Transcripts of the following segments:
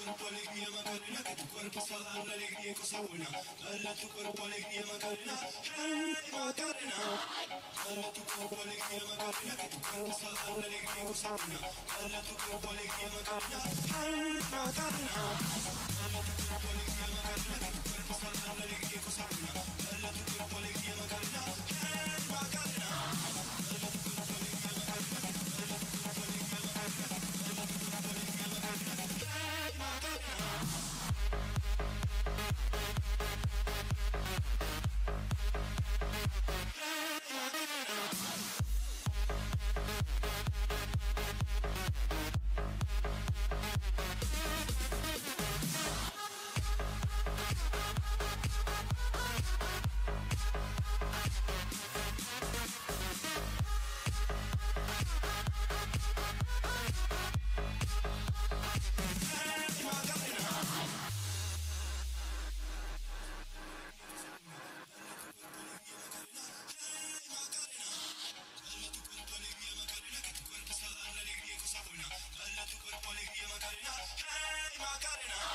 cuerpo alegría Macarena, que tu cuerpo está dando alegría y cosa buena. Dale a tu cuerpo alegría Macarena, hey Macarena. Dale a tu cuerpo alegría Macarena, que tu cuerpo está dando alegría y cosa buena. Dale a tu cuerpo alegría Macarena, hey Macarena. Dale a tu cuerpo alegría Macarena, que tu cuerpo está dando alegría y cosa buena. Dale a tu cuerpo alegría Macarena, hey Macarena. Dale a tu cuerpo alegría Macarena, que tu cuerpo alegría Macarena, dale a tu cuerpo alegría Macarena, hey Macarena.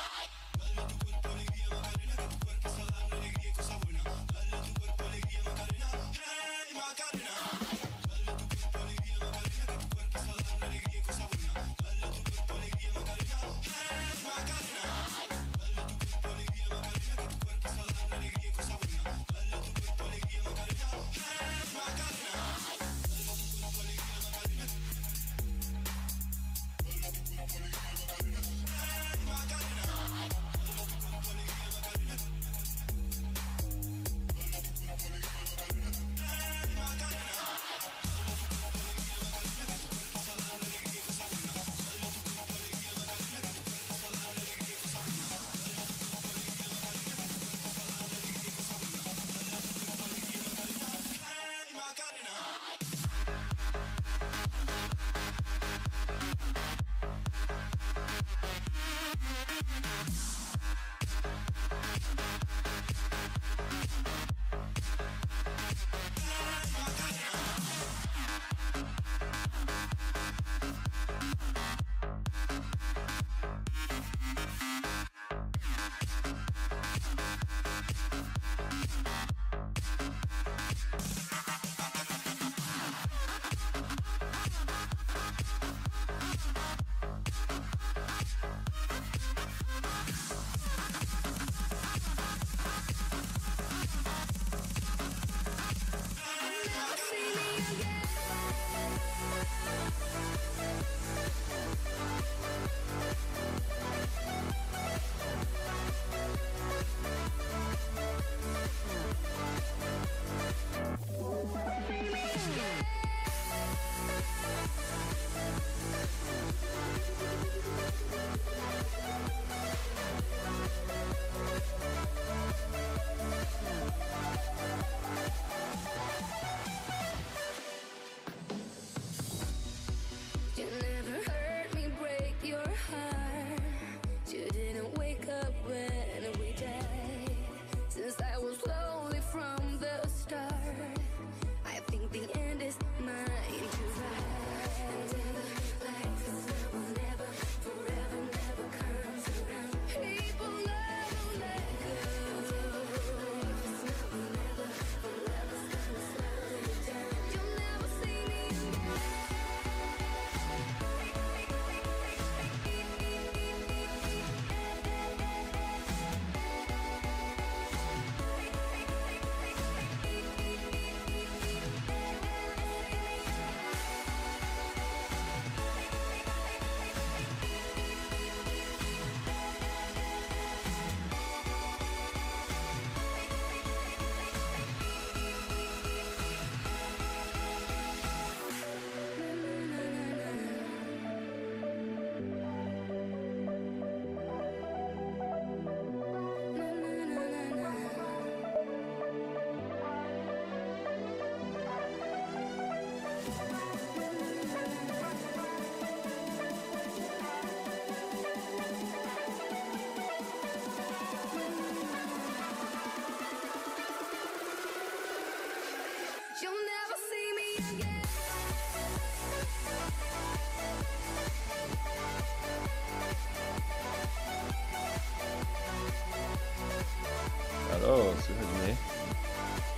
O, słychać mnie?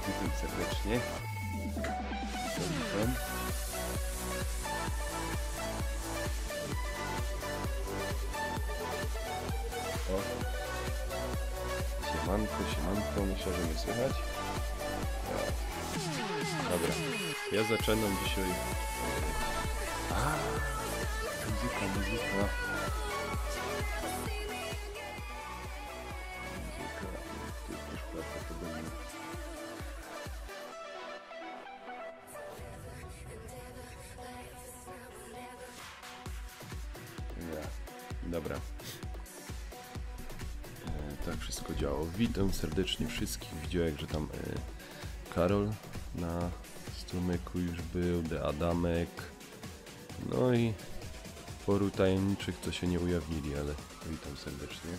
Witam serdecznie. Witam. O. Siemanko, myślę, że mnie słychać. Dobra, ja zaczynam dzisiaj. Muzyka. Muzyka, tu też prawdopodobnie. Dobra. Tak wszystko działo. Witam serdecznie wszystkich. Widziałem, że tam Karol na strumyku już był, The Adamek. No i paru tajemniczych, co się nie ujawnili, ale witam serdecznie.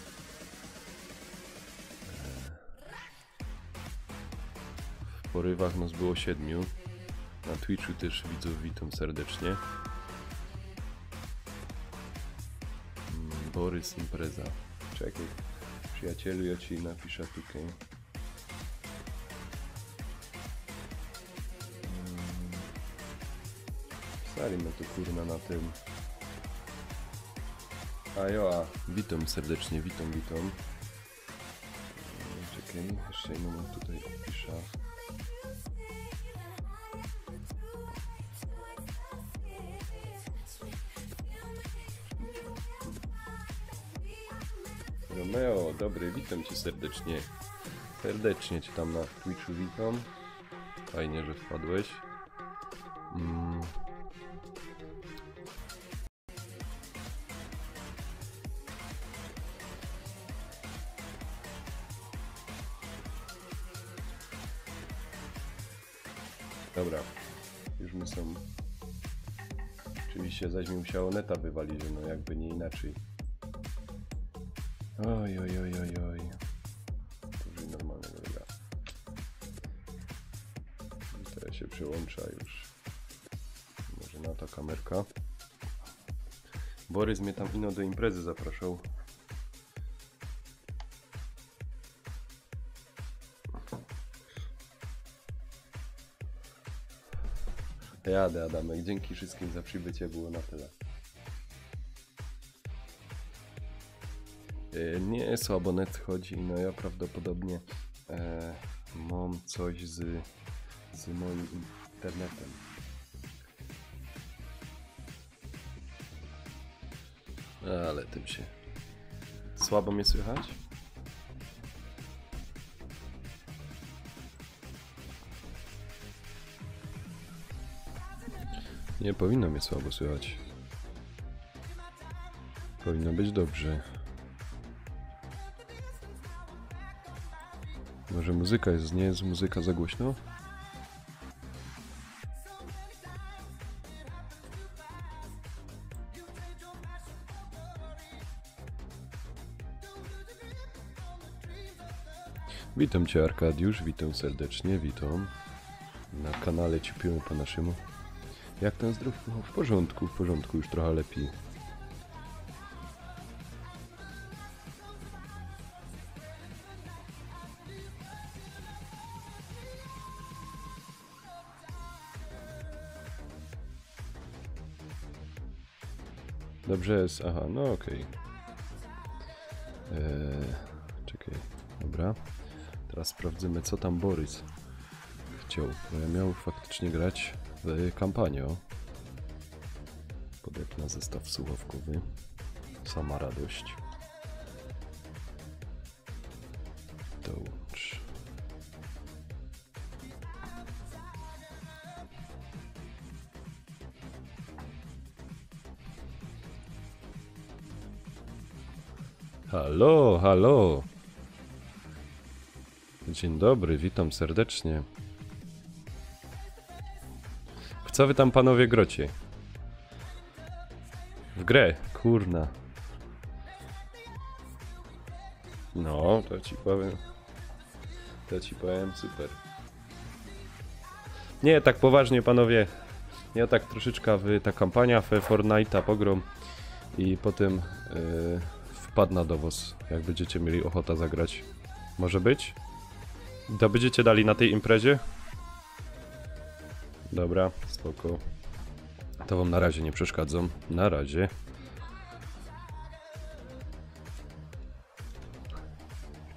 W porywach nas było 7. Na Twitchu też widzów witam serdecznie. Borys impreza. Czekaj, przyjacielu, ja ci napiszę tutaj. Starimy to kurna na tym. A witam serdecznie, witam. Czekaj, jeszcze jedną tutaj opiszę. Romeo, dobry, witam cię serdecznie. Serdecznie cię tam na Twitchu witam. Fajnie, że wpadłeś. Dobra, już my są. Oczywiście zaś mi musiało neta wywalić, no jakby nie inaczej. Oj. To już normalnego gra. Teraz się przyłącza już. Może na to kamerka. Borys mnie tam ino do imprezy zapraszał. Jadę, Adamek, dzięki wszystkim za przybycie, było na tyle. Nie, słabo net chodzi, no ja prawdopodobnie mam coś z moim internetem. Ale tym się... Słabo mnie słychać? Nie powinno mnie słabo słychać. Powinno być dobrze. Może muzyka jest, nie jest muzyka za głośno? Witam cię, Arkadiusz, witam serdecznie, witam. Na kanale Cipiemy po naszemu. Jak ten zdrówko? W porządku, już trochę lepiej. Dobrze jest, aha, no okej. Czekaj, dobra. Teraz sprawdzimy, co tam Borys chciał, bo ja miał faktycznie grać w kampanię. Podepnę zestaw słuchawkowy. Sama radość. Dołącz. Halo, halo. Dzień dobry, witam serdecznie. W co wy tam panowie grocie? W grę, kurna. No, to ci powiem. Super. Nie, tak poważnie panowie. Ja tak troszeczkę ta kampania Fortnite'a pogrom i potem wpadnę do was, jak będziecie mieli ochotę zagrać. Może być? To będziecie dali na tej imprezie? Dobra, spoko. To wam na razie nie przeszkadzam. Na razie.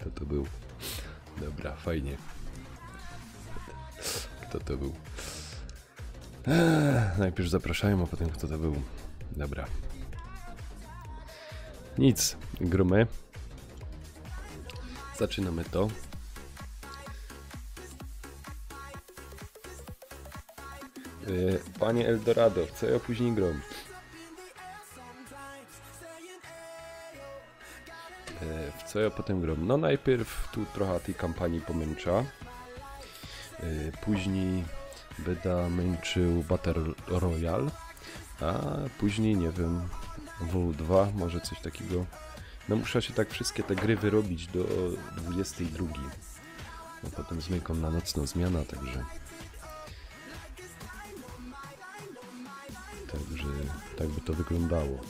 Kto to był? Dobra, fajnie. Kto to był? Najpierw zapraszają, a potem kto to był. Dobra. Nic, grumy. Zaczynamy to. Panie Eldorado, co ja później grom? W co ja potem grom? No najpierw tu trochę tej kampanii pomęcza. Później będę męczył Battle Royale. A później, nie wiem, WW2, może coś takiego. No muszę się tak wszystkie te gry wyrobić do 22. No potem zmykam na nocną zmianę, także tak by to wyglądało.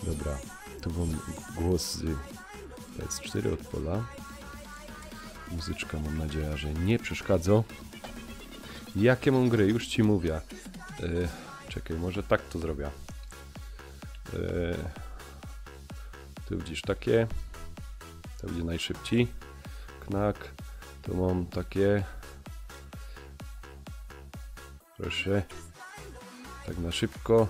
Dobra, tu mam głos z PS4 od pola. Muzyczka, mam nadzieję, że nie przeszkadza. Jakie mam gry? Już ci mówię. Czekaj, może tak to zrobię. Tu widzisz takie. To będzie najszybciej. Knak. Tu mam takie. Proszę. Tak na szybko.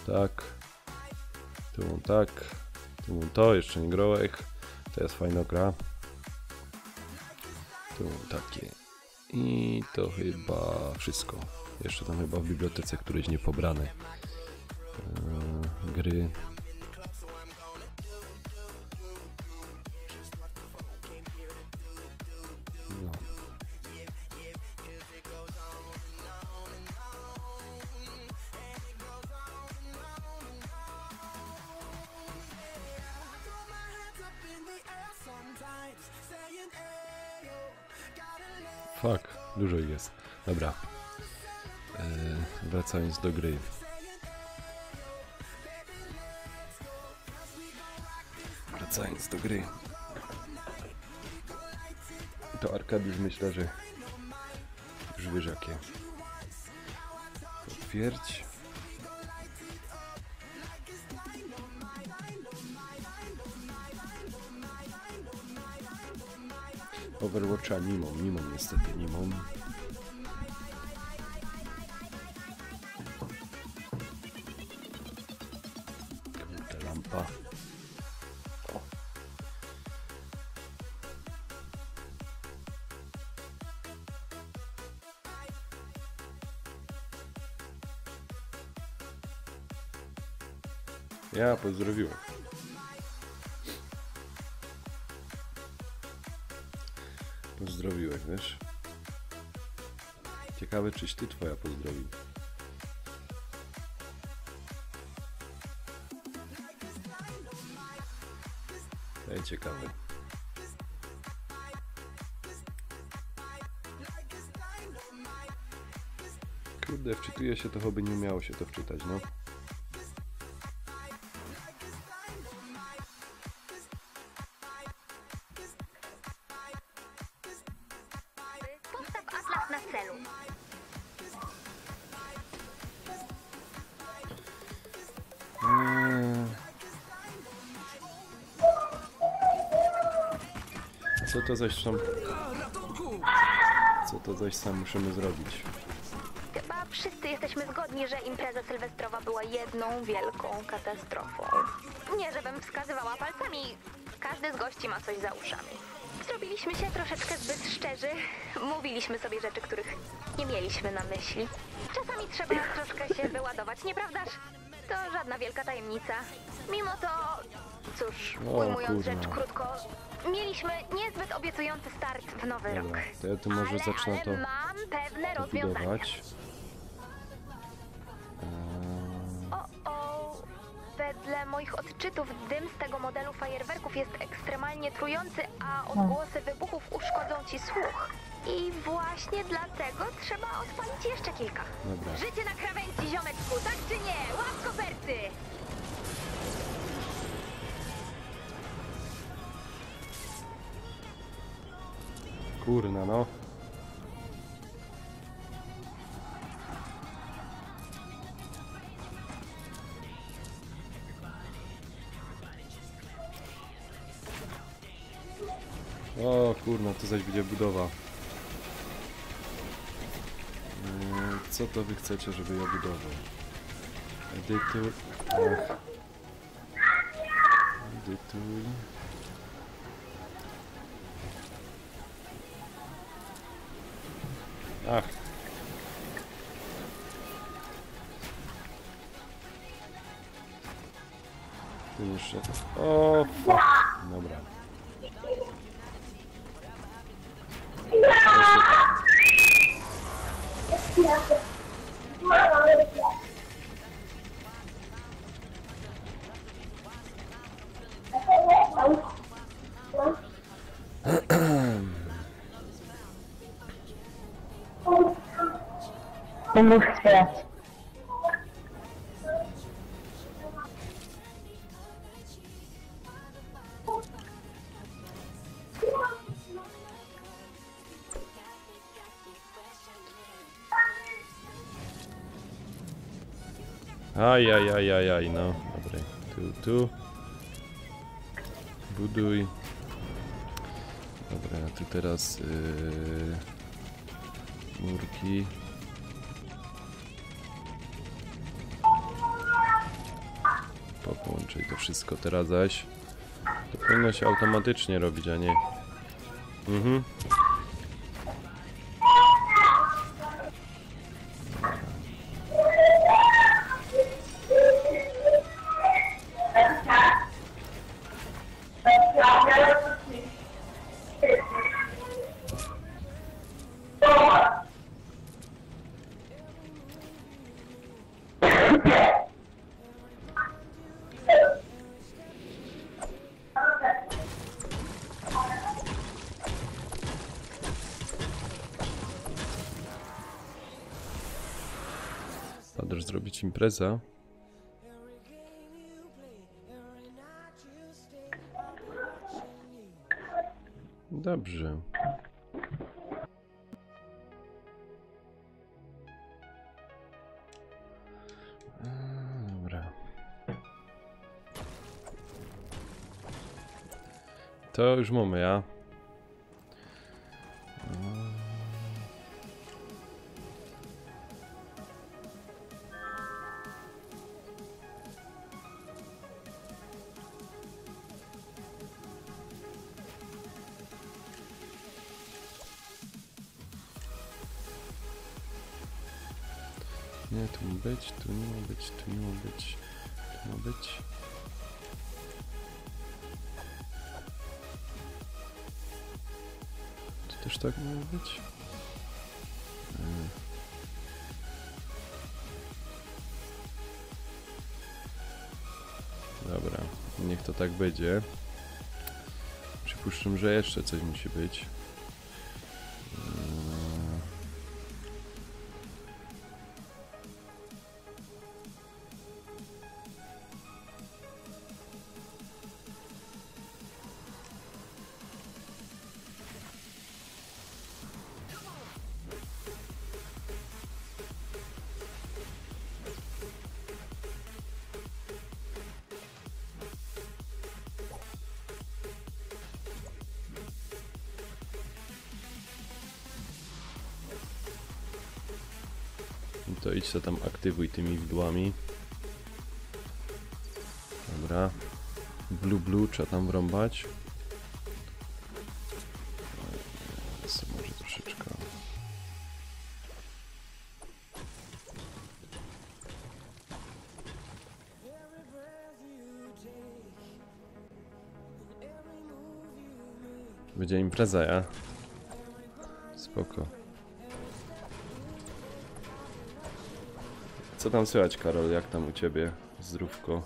Tak. Tu mam tak. Tu mam to. Jeszcze nie grałem. To jest fajna gra. Tu mam takie. I to chyba wszystko. Jeszcze tam chyba w bibliotece któreś niepobrane gry. No. Fuck, dużo ich jest. Dobra. Wracając do gry. To Arkadiusz, myślę, że już wiesz jakie. Potwierdź. Overwatcha nie mam niestety, nie mam. Kurde, lampa. O. Ja pozdrowiłem. Pozdrowiłeś, wiesz? Ciekawe, czyś ty twoja pozdrowił. Ej, ciekawe. Kurde, wczytuje się, to chyba nie miało się to wczytać, no. Postaw atlas na celu. Co to zaś tam musimy zrobić? Chyba wszyscy jesteśmy zgodni, że impreza sylwestrowa była jedną wielką katastrofą. Nie żebym wskazywała palcami, każdy z gości ma coś za uszami. Zrobiliśmy się troszeczkę zbyt szczerzy, mówiliśmy sobie rzeczy, których nie mieliśmy na myśli. Czasami trzeba troszkę się wyładować, nieprawdaż? To żadna wielka tajemnica. Mimo to, cóż, ujmując rzecz krótko, mieliśmy niezbyt obiecujący start w nowy rok. Dobra, to ja tu może zacznę to mam pewne rozwiązania. budować. Wedle moich odczytów dym z tego modelu fajerwerków jest ekstremalnie trujący, a odgłosy wybuchów uszkodzą ci słuch. I właśnie dlatego trzeba odpalić jeszcze kilka. Dobra. Życie na krawędzi, ziomeczku, tak czy nie? Łap koperty! Kurna, no. O kurna, to zaś będzie budowa. Co to wy chcecie, żeby ja budował? Edytuj. Ach. Edytuj. Ach. Tu jeszcze. O, fuck. Dobra. Pomóż się. Ajajajajaj, no. Dobra, tu. Buduj. Dobra, tu teraz murki. Połączyć to wszystko teraz zaś. To powinno się automatycznie robić, a nie. Mhm. Możesz zrobić imprezę. Dobrze. Dobra. To już mamy, ja. Nie, tu ma być, tu nie ma być, tu nie ma być, tu ma być. Tu też tak ma być. Dobra, niech to tak będzie. Przypuszczam, że jeszcze coś musi być. To idź to tam aktywuj tymi widłami. Dobra. Blue trzeba tam wrąbać. Może troszeczkę. Będzie impreza, ja? Spoko. Co tam słychać, Karol? Jak tam u ciebie? Zdrówko?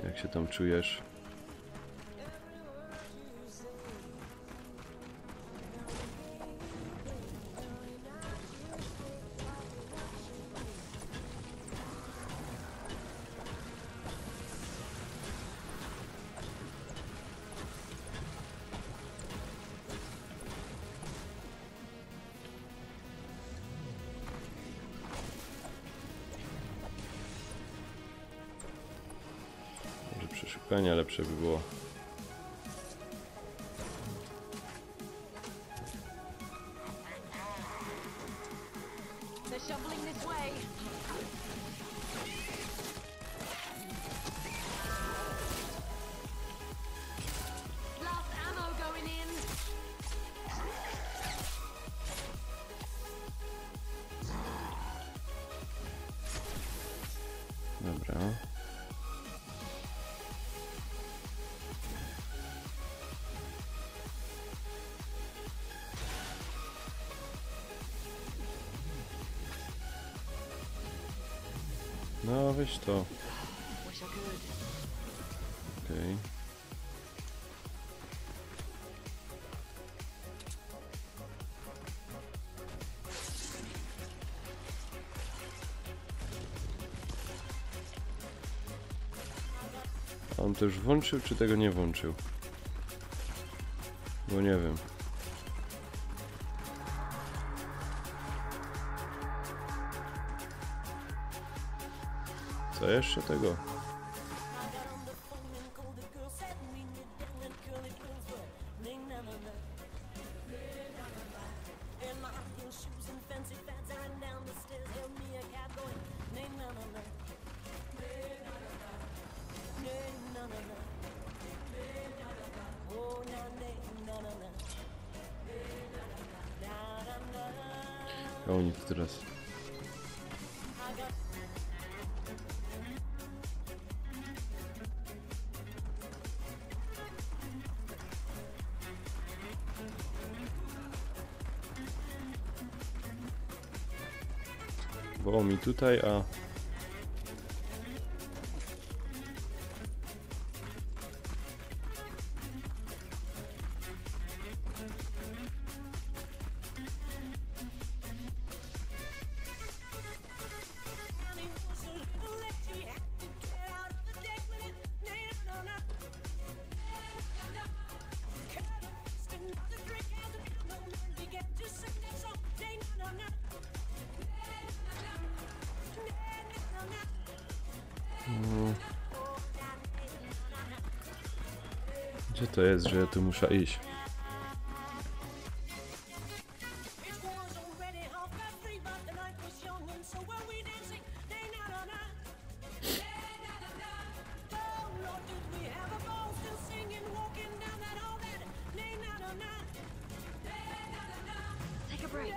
Jak się tam czujesz? Szukania lepsze by było. They're shuffling this way. Last ammo going in. Dobra. No weź to. Wish I could. Okej. A on to już włączył, czy tego nie włączył? Bo nie wiem. Co jeszcze tego? A oni to teraz. Było mi tutaj, a... Gdzie to jest, że ja tu muszę iść? Take a break.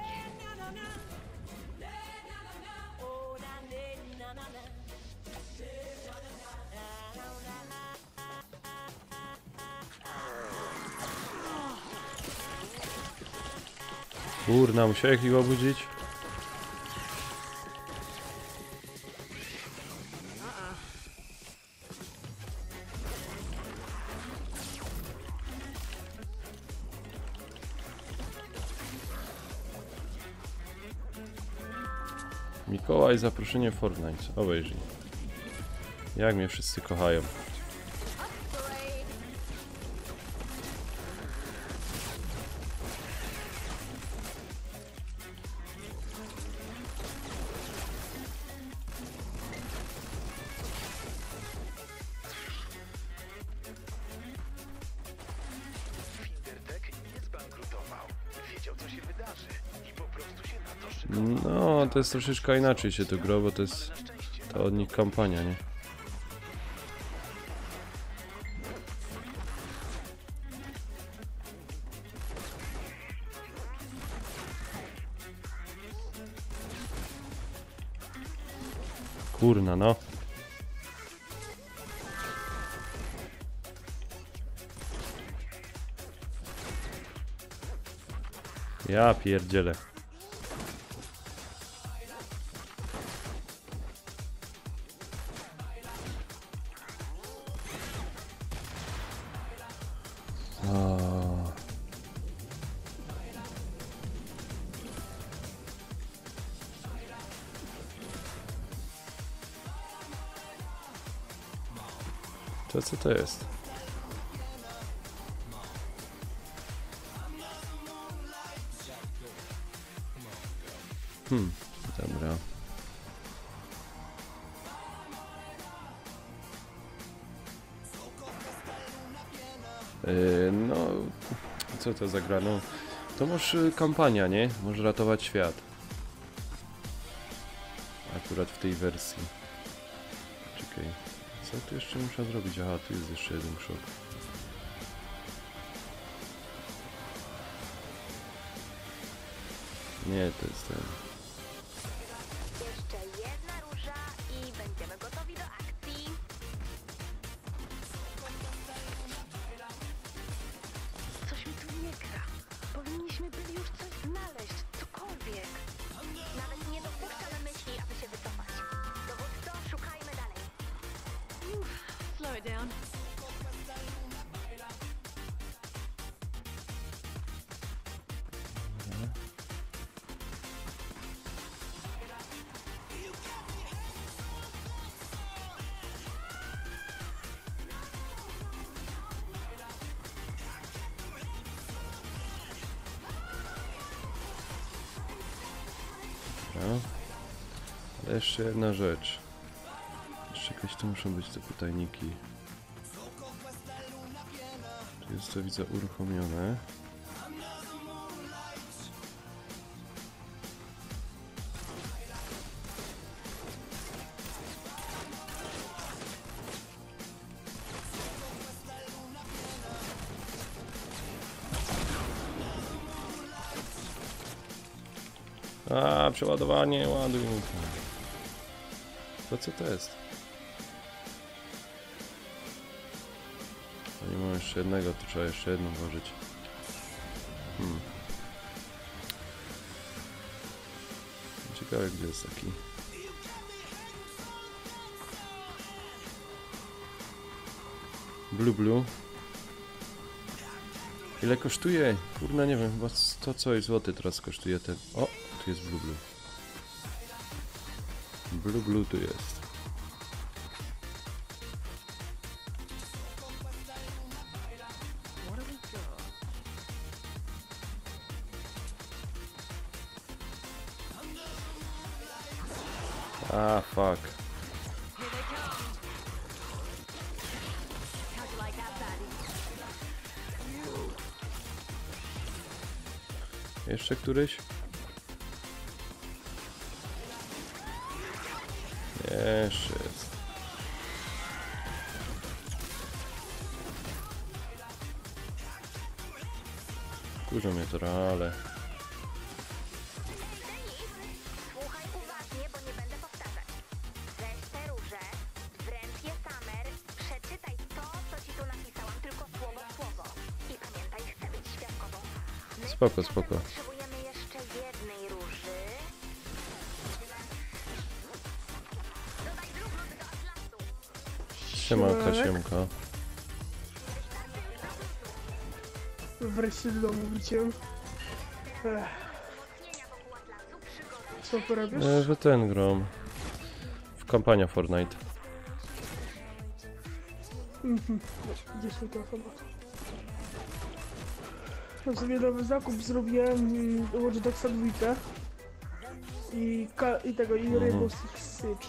Kurna, musiałem ich obudzić. Mikołaj, zaproszenie Fortnite. Obejrzyj. Jak mnie wszyscy kochają. Findertech nie zbankrutował. Wiedział, co się wydarzy i po prostu się na to szykował. No, to jest troszeczkę inaczej się to gra, bo to jest Na szczęście to od nich kampania, nie? Kurna, no. Ja pierdzielę. O. To co to jest? Dobra. No, co to za gra? No, to może kampania, nie? Może ratować świat. Akurat w tej wersji. Czekaj, co tu jeszcze muszę zrobić? Aha, tu jest jeszcze jeden szok. Nie, to jest ten. Jeszcze jedna róża i będziemy gotowi do akcji. Coś mi tu nie gra. Powinniśmy byli już coś znaleźć, cokolwiek. Nawet nie dopuszczamy myśli, aby się wycofać. Dowódco, szukajmy dalej. Slow it down. No. Ale jeszcze jedna rzecz. Jeszcze jakieś tu muszą być te pytajniki. Tu jest to, widzę, uruchomione. A, przeładowanie, ładuj. To co to jest? No nie mam jeszcze jednego, to trzeba jeszcze jedną włożyć. Ciekawe, gdzie jest taki. Blue. Ile kosztuje? Kurna, nie wiem, chyba 100 coś złoty teraz kosztuje ten. O, tu jest Blue. Blue tu jest. What have we got? Ah, fuck. Here they come. How'd you like that, baddie? Jeszcze któryś? Jeszcze jest. Kurzą mnie to, ale... Słuchaj uważnie, bo nie będę powtarzać. Weź te róże, wręcz je Summer, przeczytaj to, co ci tu napisałam, tylko słowo w słowo. I pamiętaj, chcę być świadkową. My Spoko, z czasem spoko. potrzebujemy jeszcze jednej róży. Dodaj drugą do atlasu. Siemka. Wreszcie do domu wróciłem. Zmienia wokół atlasu przygody. Co porabiasz? Że ten grom. W kampania Fortnite. Gdzieś mi to chyba. Ja sobie nowy zakup zrobiłem Watch Dogsa 2 i tego i Rainbow Six Siege.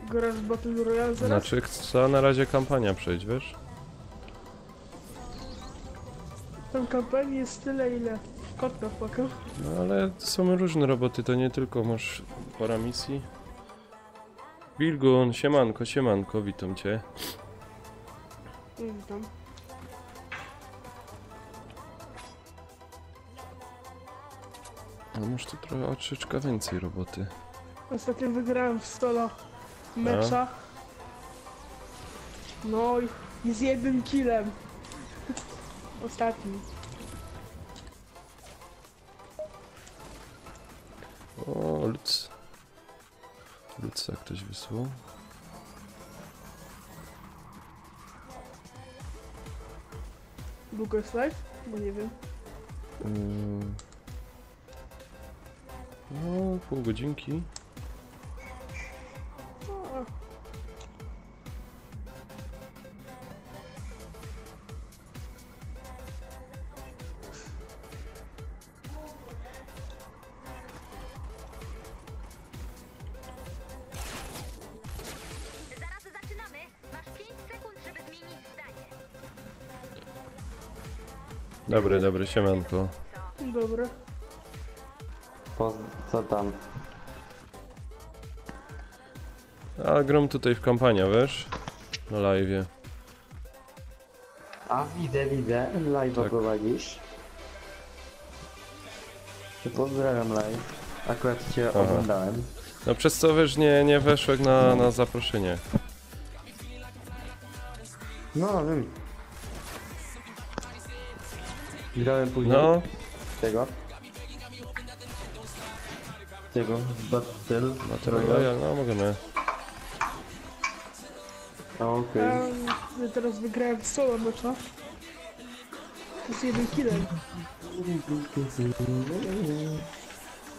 Grasz w Battle Royale zaraz? Znaczy, chcę na razie kampania przejść, wiesz? Tam kampanii jest tyle, ile kot napłakał. No ale to są różne roboty, to nie tylko masz pora misji. Bilgun, siemanko, witam cię. Nie witam. No masz tu troszeczkę więcej roboty. Ostatnio wygrałem w solo mecza. No i z jednym killem. Ostatni. O, Luca ktoś wysłał. Długo jest live? Bo nie wiem. No, pół godzinki. O, Dobry, siemanko. Dobra. Co tam? A gram tutaj w kampanię, wiesz? Na live'ie. A widzę, live'a Tak. prowadzisz. Pozdrawiam live. Akurat cię Aha. oglądałem. No przez co wiesz, nie weszłem na zaproszenie. No wiem. Grałem później No, tego. Battle. Battle Royale, no możemy. Okej. Ja teraz wygrałem w solo mecza. To jest 1 killem.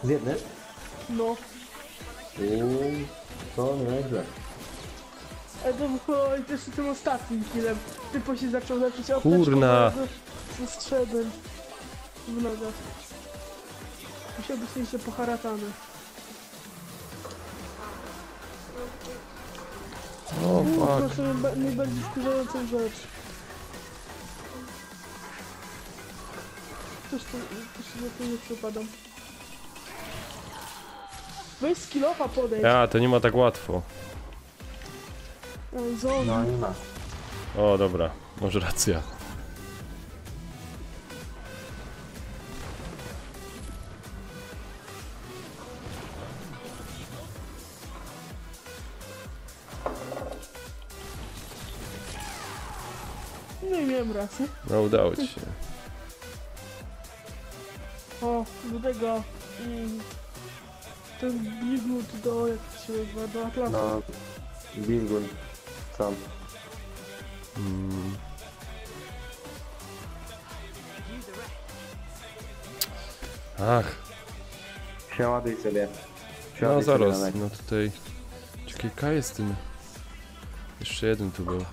Z jednym? No. To nieźle. Ale to było też tym ostatnim killem. Typo się zaczął leczyć apteczką, Kurna. ze strzępem w nogach. Musiał być jeszcze poharatany. O To fuck. sobie najbardziej wkurzającą rzecz. Też na tym nie przypadam. Weź skillofa podejdź. Ja, to nie ma tak łatwo. Zombie. No nie ma. O, dobra, może racja. No i miałem rację. No udało ci się. O, do tego... ten biegł do... jak to się nazywa? Do Atlantu. No. Bilgun. Sam. Mm. Ach, Przeładuj sobie. no Przeładuj sobie zaraz, Janek. no tutaj... Czekaj, K jest tym... Jeszcze jeden tu był.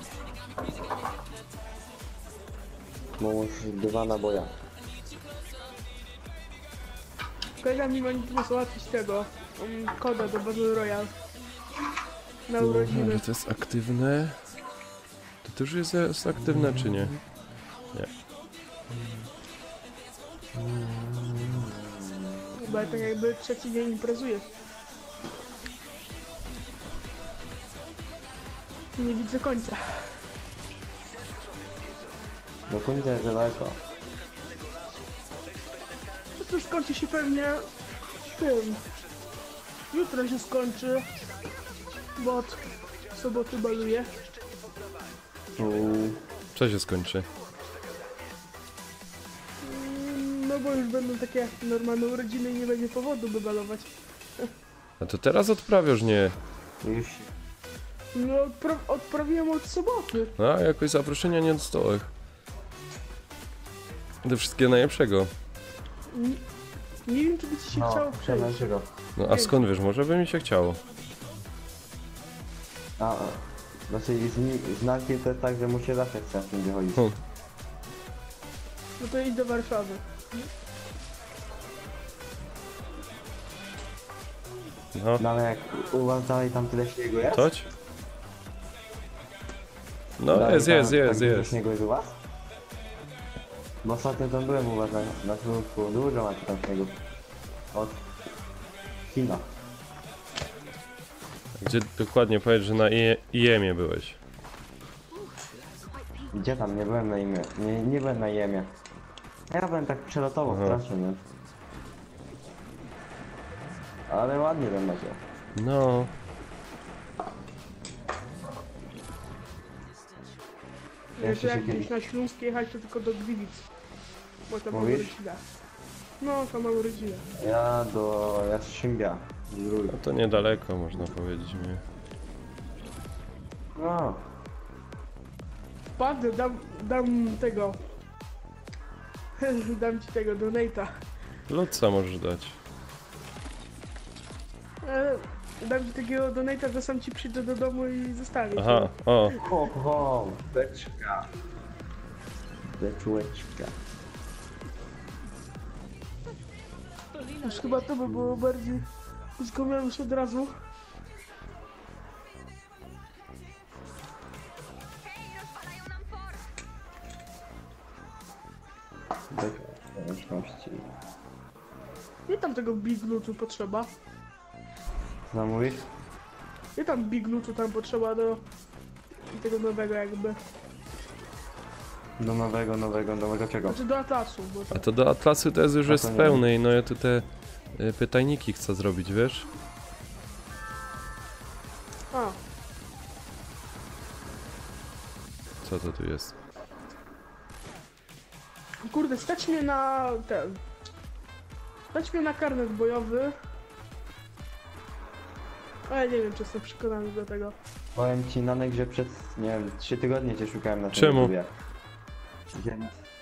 Mąż 2 naboja. Kolega mi ma załatwić tego... koda do Battle Royale. Na urodziny. Że to jest aktywne. To już jest aktywne, czy nie? Nie. Bo ja tak jakby trzeci dzień imprezuję. Nie widzę końca. Do końca jest daleko. No to skończy się pewnie... tym. Jutro się skończy. Bo od soboty baluję. Co się skończy? No bo już będą takie normalne urodziny i nie będzie powodu by balować. A to teraz odprawiasz, nie? Już. No odprawiłem od soboty. A, jakoś zaproszenia nie dostałeś. Do wszystkiego najlepszego. Nie wiem, czy by ci się chciało przejść. Przepraszam. No a skąd wiesz, może by mi się chciało. A, znaczy z Narkiem to jest tak, że mu się zawsze chce w tym wychodzić. No to idź do Warszawy. No, No ale jak u was dalej tam tyle śniegu jest? toć? No, Dalej jest, tam jest, tak jest, dużo jest. śniegu jest u was? Bo ostatnio tam byłem u was na Śląsku, dużo macie tam śniegu. Od China. Gdzie dokładnie powiedz, że na IEM-ie byłeś. Gdzie tam? Nie byłem na imię. Nie byłem na Jemie. Ja byłem tak przelotowo Aha. strasznie, nie? Ale ładnie tam macie. No, Jeszcze Jak się gdzieś kiedyś. na Śląsk jechać, to tylko do Gliwic. Bo tam mam Mówisz? rodzinę. No, to mam rodzinę. Ja do Jastrzębia. Zdrój. no to niedaleko można powiedzieć mi. No. Padę, dam tego. Dam ci tego donate'a. Lutca możesz dać. Dam ci takiego donate'a, że sam ci przyjdę do domu i zostawię. Aha, o. Ho, beczka. Beczułeczka. Już chyba to by było bardziej... Zgumiałem już od razu. Nie tam tego Big Lootu potrzeba. Co mówisz? Nie tam Big Lootu tam potrzeba do tego nowego jakby. Do nowego czego? Znaczy do Atlasu, bo A to do Atlasu to jest już A to jest nie. pełny i no ja tu te pytajniki chcę zrobić, wiesz? A, Co to tu jest? kurde, stać mnie na ten. Stać mnie na karnet bojowy. Ale nie wiem, czy jestem przekonany do tego. Powiem ci Nanek, że przez, nie wiem, 3 tygodnie cię szukałem na tym Czemu? YouTubie.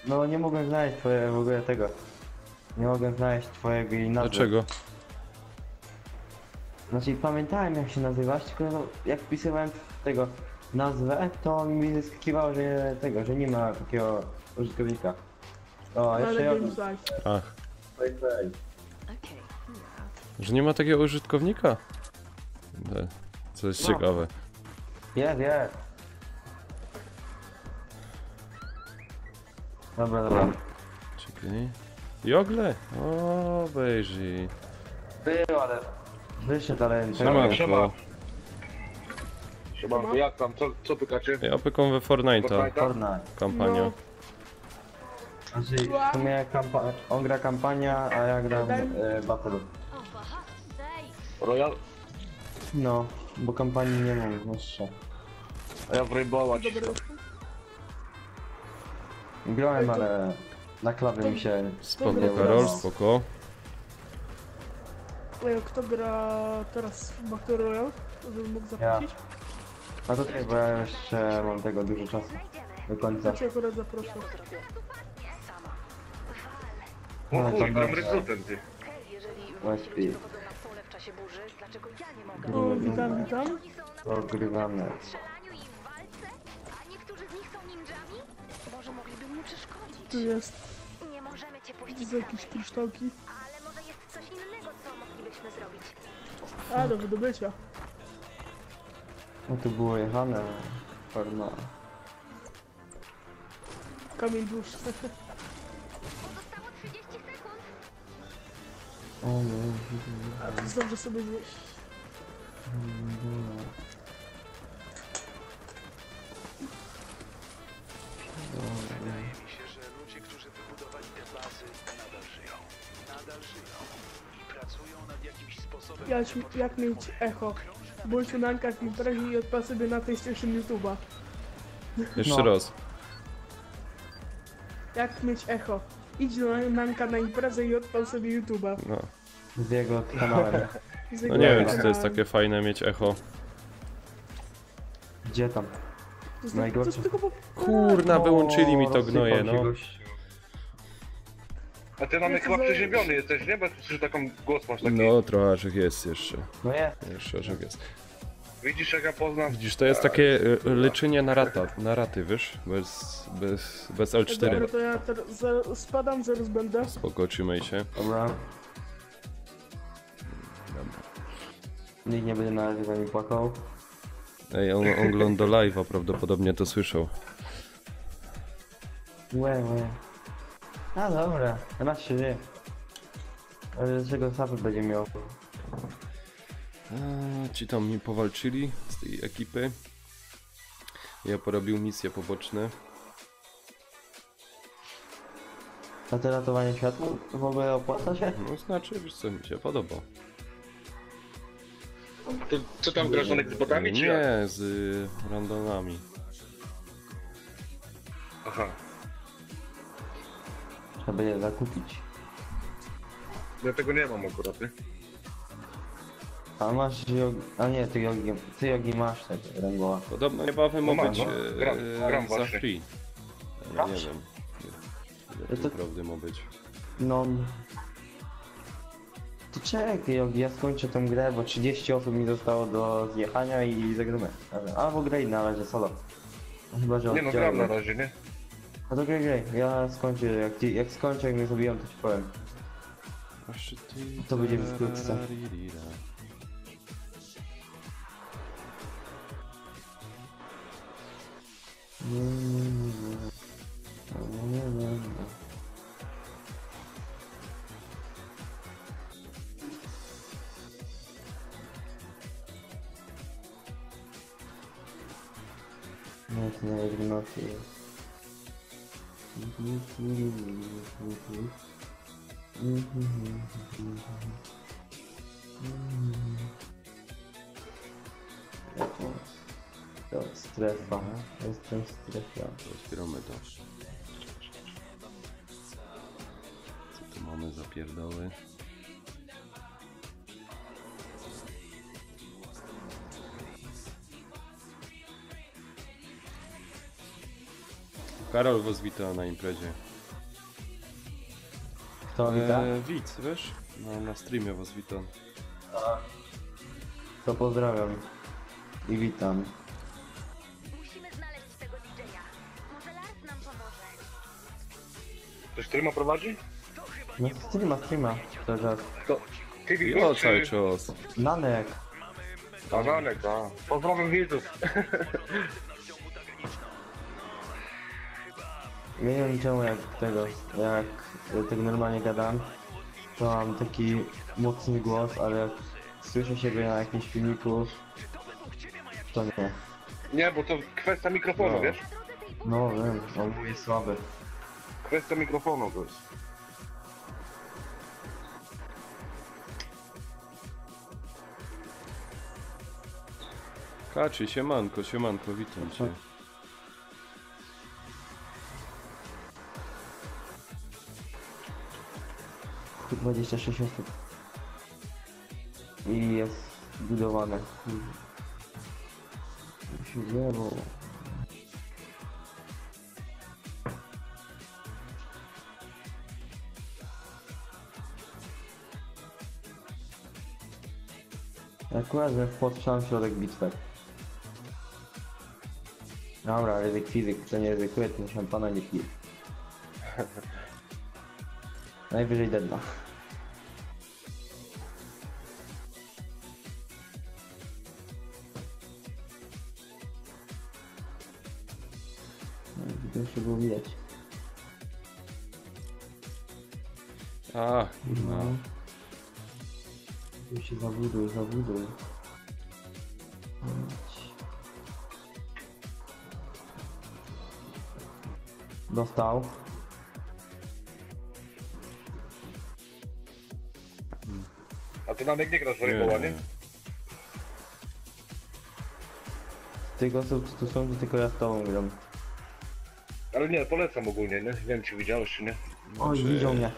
No nie mogłem znaleźć twojego w ogóle tego. Nie mogłem znaleźć twojego i nazwy. Dlaczego? Znaczy pamiętałem jak się nazywasz, tylko no, jak wpisywałem tego nazwę, to mi wyskakiwało, że tego, że nie ma takiego użytkownika. O, Ale jeszcze ja. Games Live. Ach, Okej. że nie ma takiego użytkownika? Co jest No. ciekawe. Jest. Dobra. Czekaj. Jogle? O, obejrzyj. Był, ale... Wyszedł, ale... Siemanko. Siemanko, jak tam? Co pytacie? Ja opieką we Fortnite'a. Fortnite. Kampania. No. Znaczy, w sumie on gra kampania, a ja gram Battle. Royal? No, bo kampanii nie mam jeszcze. A ja w Rainbowa Dobry. Grałem, ale na klawie mi się... Spoko, nie Karol, udało. spoko. Kto gra teraz w Battle Royale? Żebym mógł zaprosić? A to tak, bo ja jeszcze mam tego dużo czasu. Do końca. Ja cię akurat zaproszę. O Ale chuj, to gram dobrze. rekrutem, ty. Jeżeli Właśnie. ludzie wychodzą na pole w czasie burzy, dlaczego ja nie mogę? O, witam. Ogrywamy. strzelaniu i w walce, a niektórzy z nich są ninjami? Może mogliby mnie przeszkodzić. Tu jest Nie możemy cię puścić widzę jakieś samej. kryształki. Ale może jest coś innego, co moglibyśmy zrobić. A, do wydobycia. No tu było jechane. Forma. Kamień dusz. Pozostało 30 sekund. O nie. A to zdążę sobie zjeść. Wydaje mi się, że ludzie, którzy wybudowali te bazy, nadal żyją. I pracują nad jakimś sposobem... Jak mieć echo? Bądź na Ankach w imprezie i odpal sobie na PlayStation YouTube'a. Jeszcze No. raz. Jak mieć echo? Idź do Nanka na imprezę i odpal sobie YouTube'a. No. Z jego kanałem. Z No jego nie wiem, czy to kanałem. jest takie fajne mieć echo. Gdzie tam? To jest najgorsze. tylko po... Kurna, wyłączyli mi to rozsypał gnoje, się no. gościu. A ty mamy chyba przeziębiony jesteś, nie? Bo że taką głos masz taki. No, trochę jest jeszcze. No jest. Jeszcze jest. Widzisz jak ja poznam? Widzisz, to jest takie leczenie na raty, wiesz? Bez L4. Dobra, to ja teraz spadam, zaraz będę. Spoko, trzymaj się. Dobra. Nikt nie będzie na razie za mi płakał. Ej, on ogląda live'a, prawdopodobnie to słyszał. Łe. A dobra, raz się wie. Ale czego Safy będzie miał? Ci tam mi powalczyli z tej ekipy. Ja porobił misje poboczne. A to ratowanie światła w ogóle opłaca się? No znaczy, wiesz co, mi się podoba. To, co tam grasz z botami, czy jak? Nie, z randomami. Aha. Trzeba będzie zakupić. Ja tego nie mam akurat, nie? A masz jogi... A nie, ty jogi masz tego Rainbowa. Podobno niebawem ma No mam, być no. Gram za właśnie. free. Ja nie wiem. Ile To- to prawdy ma być. No... To czekaj jogi, ja skończę tę grę, bo 30 osób mi zostało do zjechania i zagramy. Albo graj na razie solo. Chyba, że Nie no, oddziały. gram na razie, nie? No to graj. Ja skończę, jak skończę, jak mnie zabiją, to ci powiem. To będzie wkrótce. nie, w nocy. To strefa, jestem strefa. Otwieramy to. Co tu mamy za pierdoły? Karol was wita na imprezie. Kto wita? Widz, wiesz? Na streamie was witam. To pozdrawiam. I witam. Musimy znaleźć tego DJ-a. Może Lars nam pomoże. Ktoś streama prowadzi? No streama. To czas. To TV Jo, czy... cały czas. Nanek. Azanek, a. Pozdrawiam widzów. Nie wiem czemu jak tak normalnie gadam, to mam taki mocny głos, ale jak słyszę siebie na jakimś filmiku, to nie. Nie, bo to kwestia mikrofonu, No. wiesz? No wiem, on jest słaby. Kwestia mikrofonu to jest. Kaczy, siemanko, witam cię. Tu 26 osób. I jest budowane. Się zjebło. Akurat, że wpadł w sam środek bitwy. Dobra, ryzyk fizyk, to nie ryzykuje, to szampana nie pije. Najwyżej deadna. To jeszcze było widać. A, kurwa. Tu się zabuduj. Dostał. A ty Nanek nie grasz w ryboła, nie? Z tych osób, co tu są, to tylko ja z tobą gram. Ale nie, polecam ogólnie, nie? Nie wiem, czy widziałeś, czy nie. Oj, widział mnie.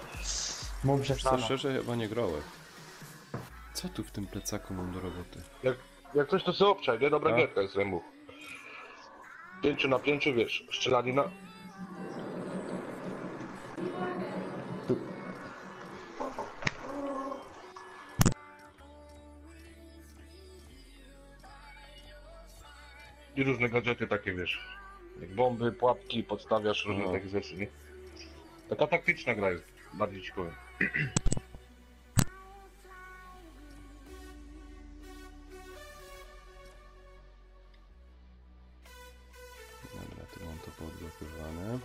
Mam To przestana. szczerze chyba nie grałem. Co tu w tym plecaku mam do roboty? Jak coś to sobie obczaj, nie? Dobra A? gierka jest Remu. 5 na 5, wiesz, strzelanina. I różne gadżety takie, wiesz. Jak bomby, pułapki, podstawiasz różne No. takie rzeczy, nie? Taka taktyczna gra jest, bardziej ci powiem. Dobra, tu mam to podblokowane.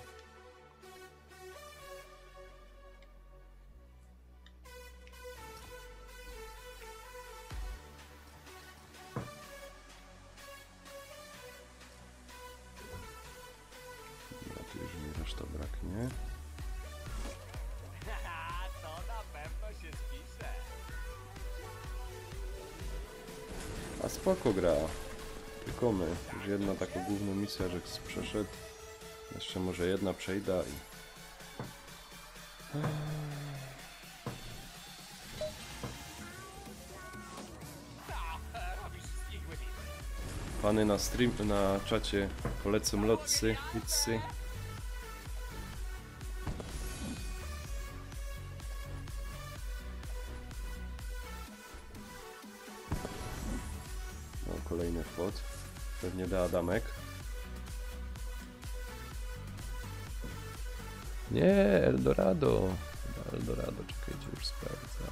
Dobra, tu już mi reszta braknie. To na pewno się spisze. A spoko gra. Tylko my. Już jedna taka główna misja, że przeszedł. Jeszcze może jedna przejda i... Pany na stream, na czacie polecam lotcy, widzy. No, kolejny wchód. Pewnie da Adamek. Nie, Eldorado. Chyba Eldorado, czekajcie, już sprawdzę.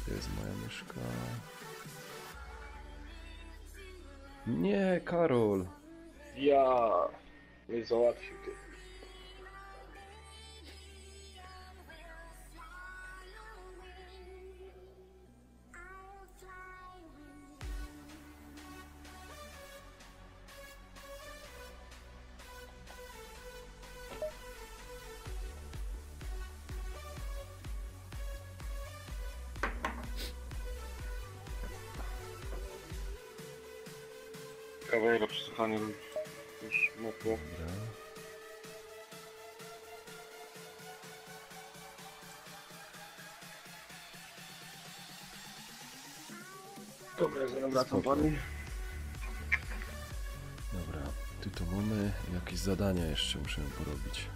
Gdzie jest moja myszka? Nie, Karol. Ja nie załatwił ty. kawałek przesłuchanie już mokło. Dobra, zaraz wracam pani. Dobra, tu to mamy jakieś zadania jeszcze musimy porobić.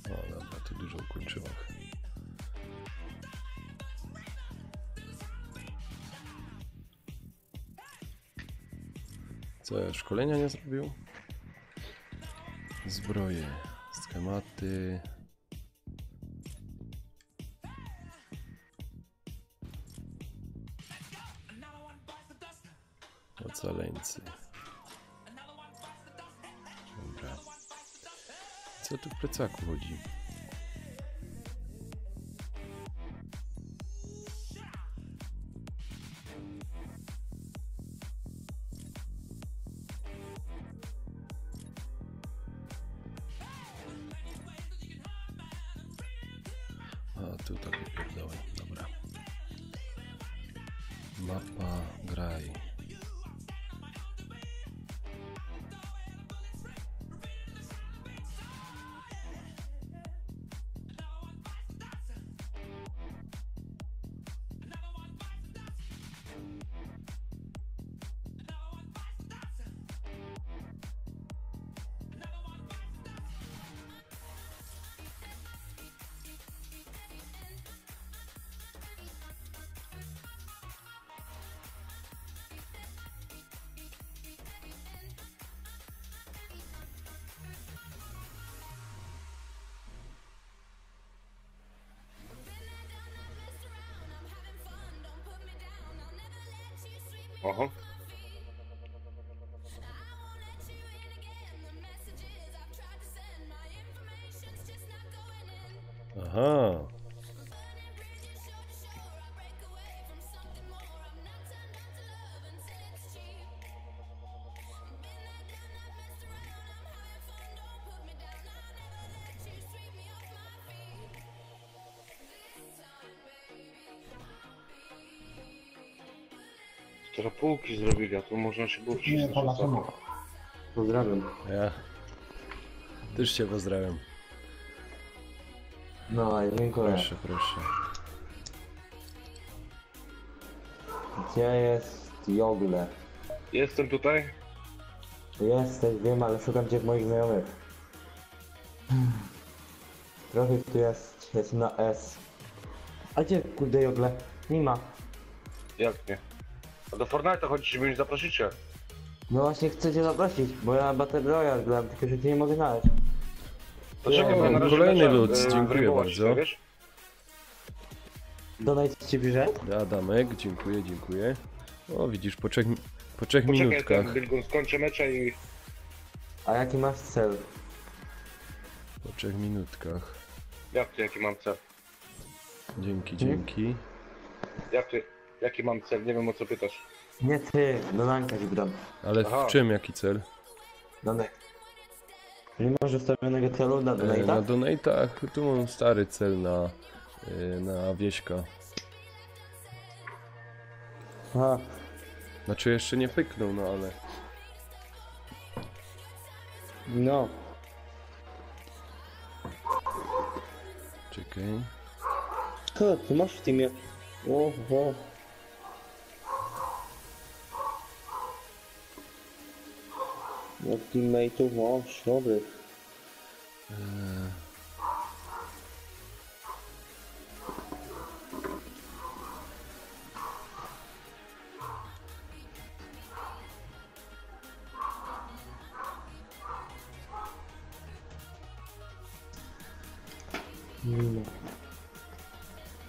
O, dobra, tu dużo ukończyłam. Co, ja szkolenia nie zrobił? Zbroje, schematy. Ocaleńcy. Dobra. Co tu w plecaku chodzi? A, tu tak wypierdolę. Dobra. Mapa graj. Aha. Aha. Teraz półki zrobili, a tu można się było wcisnąć. Pozdrawiam. Ja też cię pozdrawiam. No i dziękuję. Proszę, proszę. Gdzie jest Jogle? Jestem tutaj. Jesteś, wiem, ale szukam cię w moich znajomych. Trochę tu jest na S. A gdzie kurde Jogle? Nie ma. Jak nie? A do Fortnite'a chodzi, żeby mnie zaprosić się. No właśnie chcę cię zaprosić, bo ja Battle Royale gram, tylko że cię nie mogę znaleźć. To czekaj, bo ja na razie kolejny lecę, lud, dziękuję wyrywować bardzo. się, wiesz? Donate ci pisze? Adamek, dziękuję, dziękuję. O, widzisz, po trzech Poczekaj, minutkach. ten Bilgun skończę mecza i... A jaki masz cel? Po 3 minutkach. Jak ty, jaki mam cel? Dzięki, dzięki. Jak ty, jaki mam cel? Nie wiem, o co pytasz. Nie ty, Donanka ci dam. Ale Aha. w czym, jaki cel? Donek. Nie masz ustawionego celu na Na Donate'a? donatach tu mam stary cel na Wieśka. Aha. Znaczy jeszcze nie pyknął, no ale... No. Czekaj. Co ty masz w teamie? Oho. No teammate'ów masz, dobry.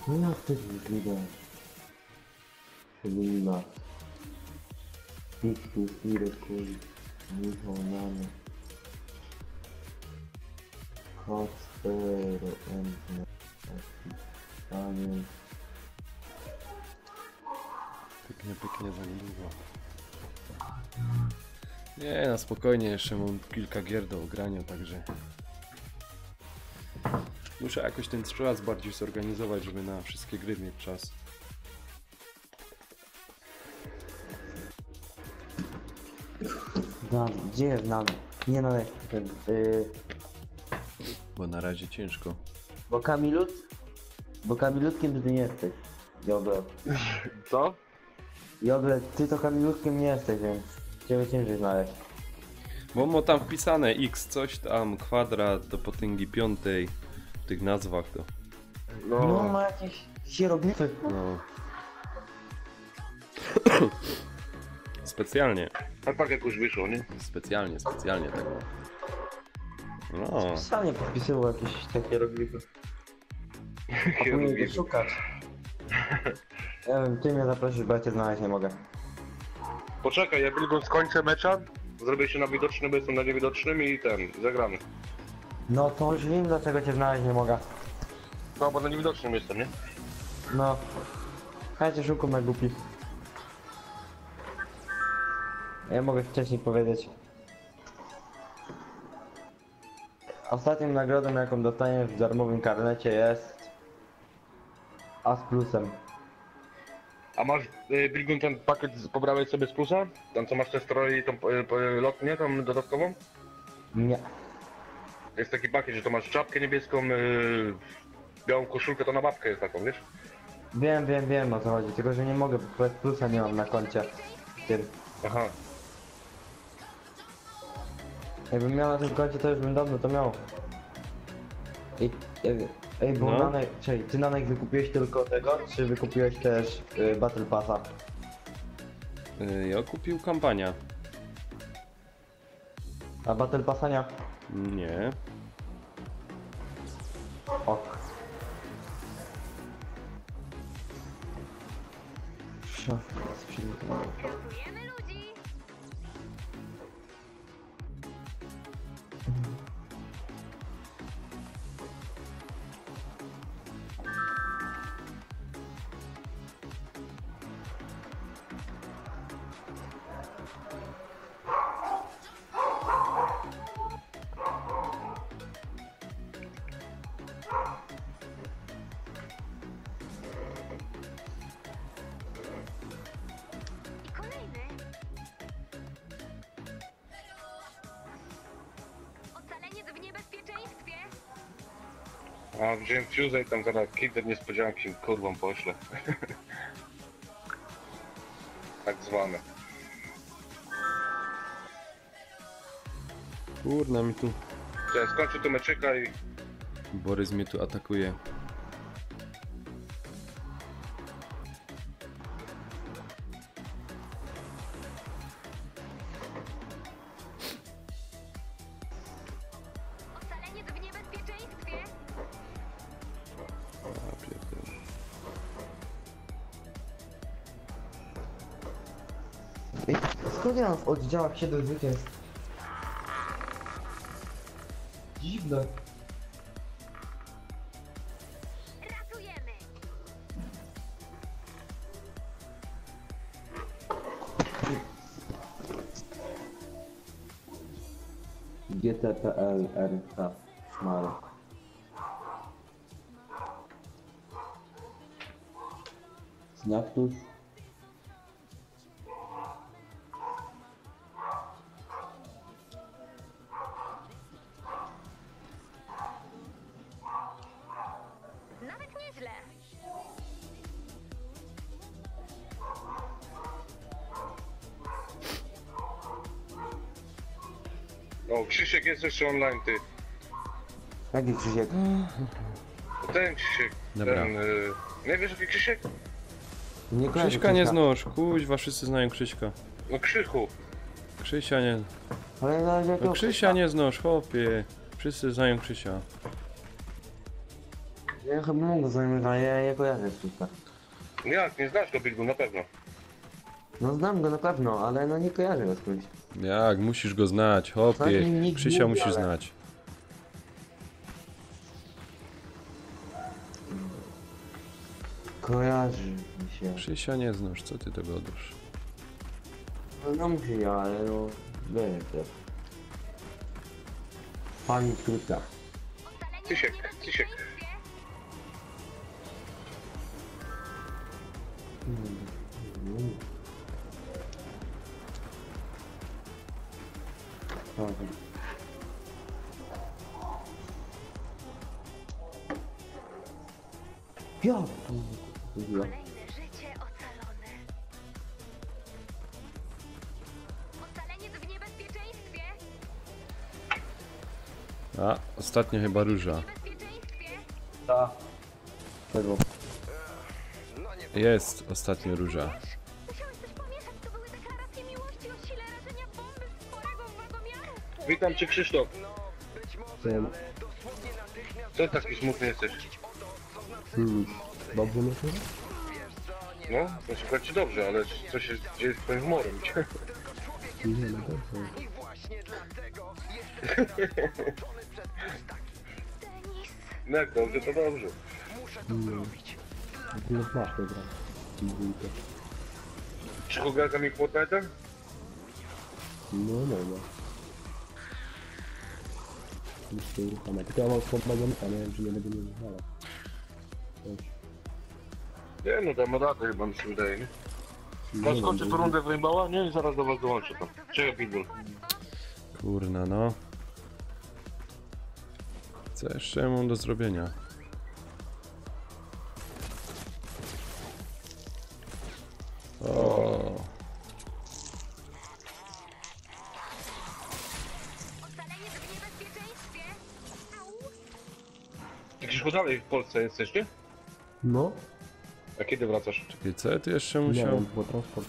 No jak to jest widać? Nie ma. Pixel, Miracle, Michał, Nano, Hotspero, Endne, Daniel. Pyknie za niedługo. Nie, na spokojnie, jeszcze mam kilka gier do ogrania, także... Muszę jakoś ten czas bardziej zorganizować, żeby na wszystkie gry mieć czas. Gdzie jest Nano? Nie no, ten, Bo na razie ciężko. bo Kamilutkiem ty nie jesteś. Jogle. Co? Jogle, ty to Kamilutkiem nie jesteś, więc ciebie ciężej znaleźć. Bo ma tam wpisane x coś tam, kwadrat do potęgi piątej. W tych nazwach to. No ma jakieś hieroglify. No. Specjalnie. A tak jak już wyszło, nie? Specjalnie tego. No. Sam nie podpisywał jakieś takie hieroglify. A powinien go szukać. Ja wiem, ty mnie zaprosisz, bo ja cię znaleźć nie mogę. Poczekaj, ja tylko skończę mecza, zrobię się na widocznym, bo jestem na niewidocznym i zagramy. No to już wiem, dlaczego cię znaleźć nie mogę. No, bo na niewidocznym jestem, nie? No. Ja cię szukam jak głupi. Ja mogę wcześniej powiedzieć. Ostatnią nagrodą, jaką dostaniesz w darmowym karnecie jest... A z plusem. A masz, Bilgun, ten pakiet pobrałeś sobie z plusa? Tam co masz te stroje i tą lotnię, tą dodatkową? Nie. Jest taki pakiet, że to masz czapkę niebieską, białą koszulkę, to na babkę jest taką, wiesz? Wiem o co chodzi, tylko że nie mogę, bo plusa nie mam na koncie. Tym. Aha. Jakbym miał na tym koncie, to już bym dawno to miał. Ej, bo No. Nanek, czekaj, ty Nanek wykupiłeś tylko tego, czy wykupiłeś też Battle Passa? Ja kupił kampania. A Battle Passa nie? Nie. Ok. Szafka z przygotowaniem. Testujemy ludzi. Kolejny. Ocaleniec w niebezpieczeństwie. A wziąłem fuse i tam zaraz kinder niespodzianki kurwą poślę. Tak zwane. Kurna mi tu. Ja skończę tu meczyka i... Borys mnie tu atakuje. Ocaleniec w niebezpieczeństwie. A, pierdolę. Ej, skąd ja mam w oddziałach 7 zwycięstw? Dziwne. Pracujemy. GTPL RK Szmal. Znaktus. Nawet nieźle. O, Krzysiek jest jeszcze online, ty. Jaki Krzysiek? Ten Krzysiek, Dobra. ten... nie wiesz jaki Krzysiek? Nie kojarzę Krzyśka nie znosz, kuźwa, wszyscy znają Krzyśka. No Krzychu. Krzysia nie... Ale na razie No Krzysia nie znosz, chłopie. Wszyscy znają Krzysia. Ja chyba mogę zająć, ale ja nie kojarzę Krzyśka. Jak, nie znasz go Bilgun, na pewno. No znam go na pewno, ale no nie kojarzę go skądś. Jak, musisz go znać, Tak hopie. mi nikt Krzysia mówi, musisz ale- znać. Kojarzy mi się. Krzysia nie znasz, co ty to gadasz? No znam się, ale no... Wiesz to. Pani krótka. Cysiek. Dobra. Ja! Kolejne życie ocalone. Ocaleniec w niebezpieczeństwie! A, ostatnio chyba róża. W niebezpieczeństwie! Tego. Jest ostatnio róża. Musiałeś coś pomieszać, to były deklaracje miłości o sile rażenia bomby sporego wagomiaru. Witam cię, Krzysztof. Ten. Co taki smutny jesteś? Dobrze mnie słyszy? No, na przykład ci dobrze, ale co się dzieje z twoim humorem? Nie, no dobrze. Denis, No jak dobrze, to dobrze. Nie masz dobra. Przychodzę mi Fortnite'em? No, no, no. Już się uruchamia. Tylko ja mam wspomagająca, nie wiem, czy nie będę miał znaleźć. Nie, no damy radę chyba, mi się wydaje, nie? No skończę tę rundę w Rainbowa? Nie, i zaraz do was dołączę tam. Czekaj, Pitbull. Kurna, no. Co jeszcze ja mam do zrobienia? O, ocaleniec w niebezpieczeństwie! Au! Ty Krzyszku dalej w Polsce jesteś, nie? No? A kiedy wracasz? czekaj, co ja tu jeszcze Nie musiał? wiem, bo transport.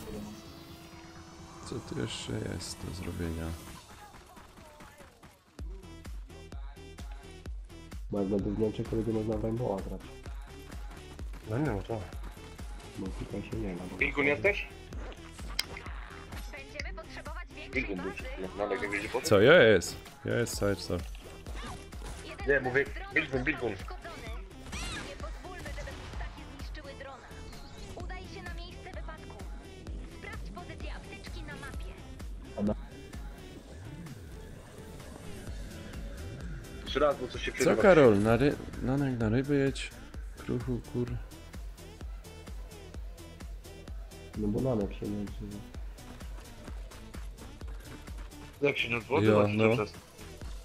Co tu jeszcze jest do zrobienia? Bo jak będę w Niemczech, to będzie można w Rainbowa grać. No nie, no to. Bo tutaj się nie da. bo- Pingu nie jesteś? Będziemy potrzebować większej Pingu był. bazy. No, ale nie wiedzie po co? Co jest? Jest cały co. Jeden Nie, mówię, z dronów Bilgun, Bilgun. uszkodzony. Nie pozwólmy, żeby ptaki zniszczyły drona. Udaj się na miejsce wypadku. Sprawdź pozycję apteczki na mapie. Jeszcze raz, bo coś się Co przerywa. Karol? Na ryby jedź? Kruchu, kur... No bo nanek się nie odzywa. Jak się nie Ja, odwoływać no. czas?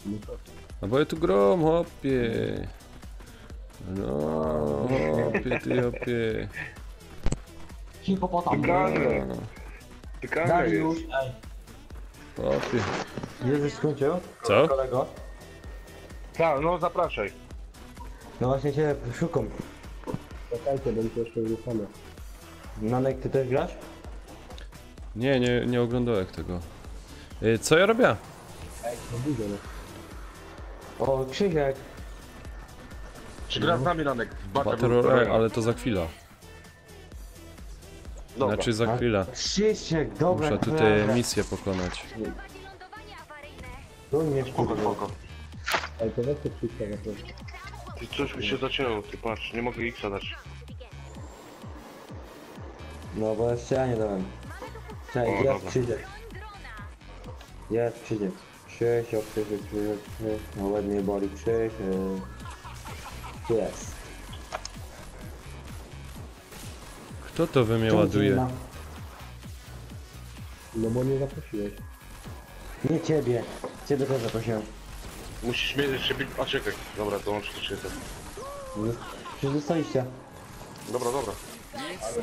No to No bo ja tu grom, hopie. No, hopie, ty hopie. Hipopotam. Tykalne. No, Tykalne jest. ej. hopie. Już skończył? Co? Kolego? Tak, no zapraszaj. No właśnie cię szukam. Czekajcie, będzie jeszcze uruchamiał. Nanek, ty też grasz? Nie oglądałem tego. Co ja robię? No widzę, no. O, Krzysiek. Czy gra z nami Ranek? w Battle Royale, ale to za chwilę. Dobra. Znaczy za chwilę. Krzysiek, dobra. Muszę tutaj misję pokonać. Prowadzi lądowanie awaryjne. Tu nie Spoko, spoko. Ale to weź to Krzyśka na to. Ty coś mi się zacięło, ty patrz, nie mogę X dać. No bo jeszcze ja nie dałem. Cześć, O, jest dobra. Krzysiek. Broń drona. Jest Krzysiek. Krzysiek, Krzysiek. No ładnie boli Krzysiek. Tu jest. Kto to we mnie ładuje? No bo nie zaprosiłeś. Nie ciebie. Ciebie też zaprosiłem. Musisz mieć jeszcze bić... A czekaj, dobra, to łączę się to. Przecież zostaliście. Dobra, dobra.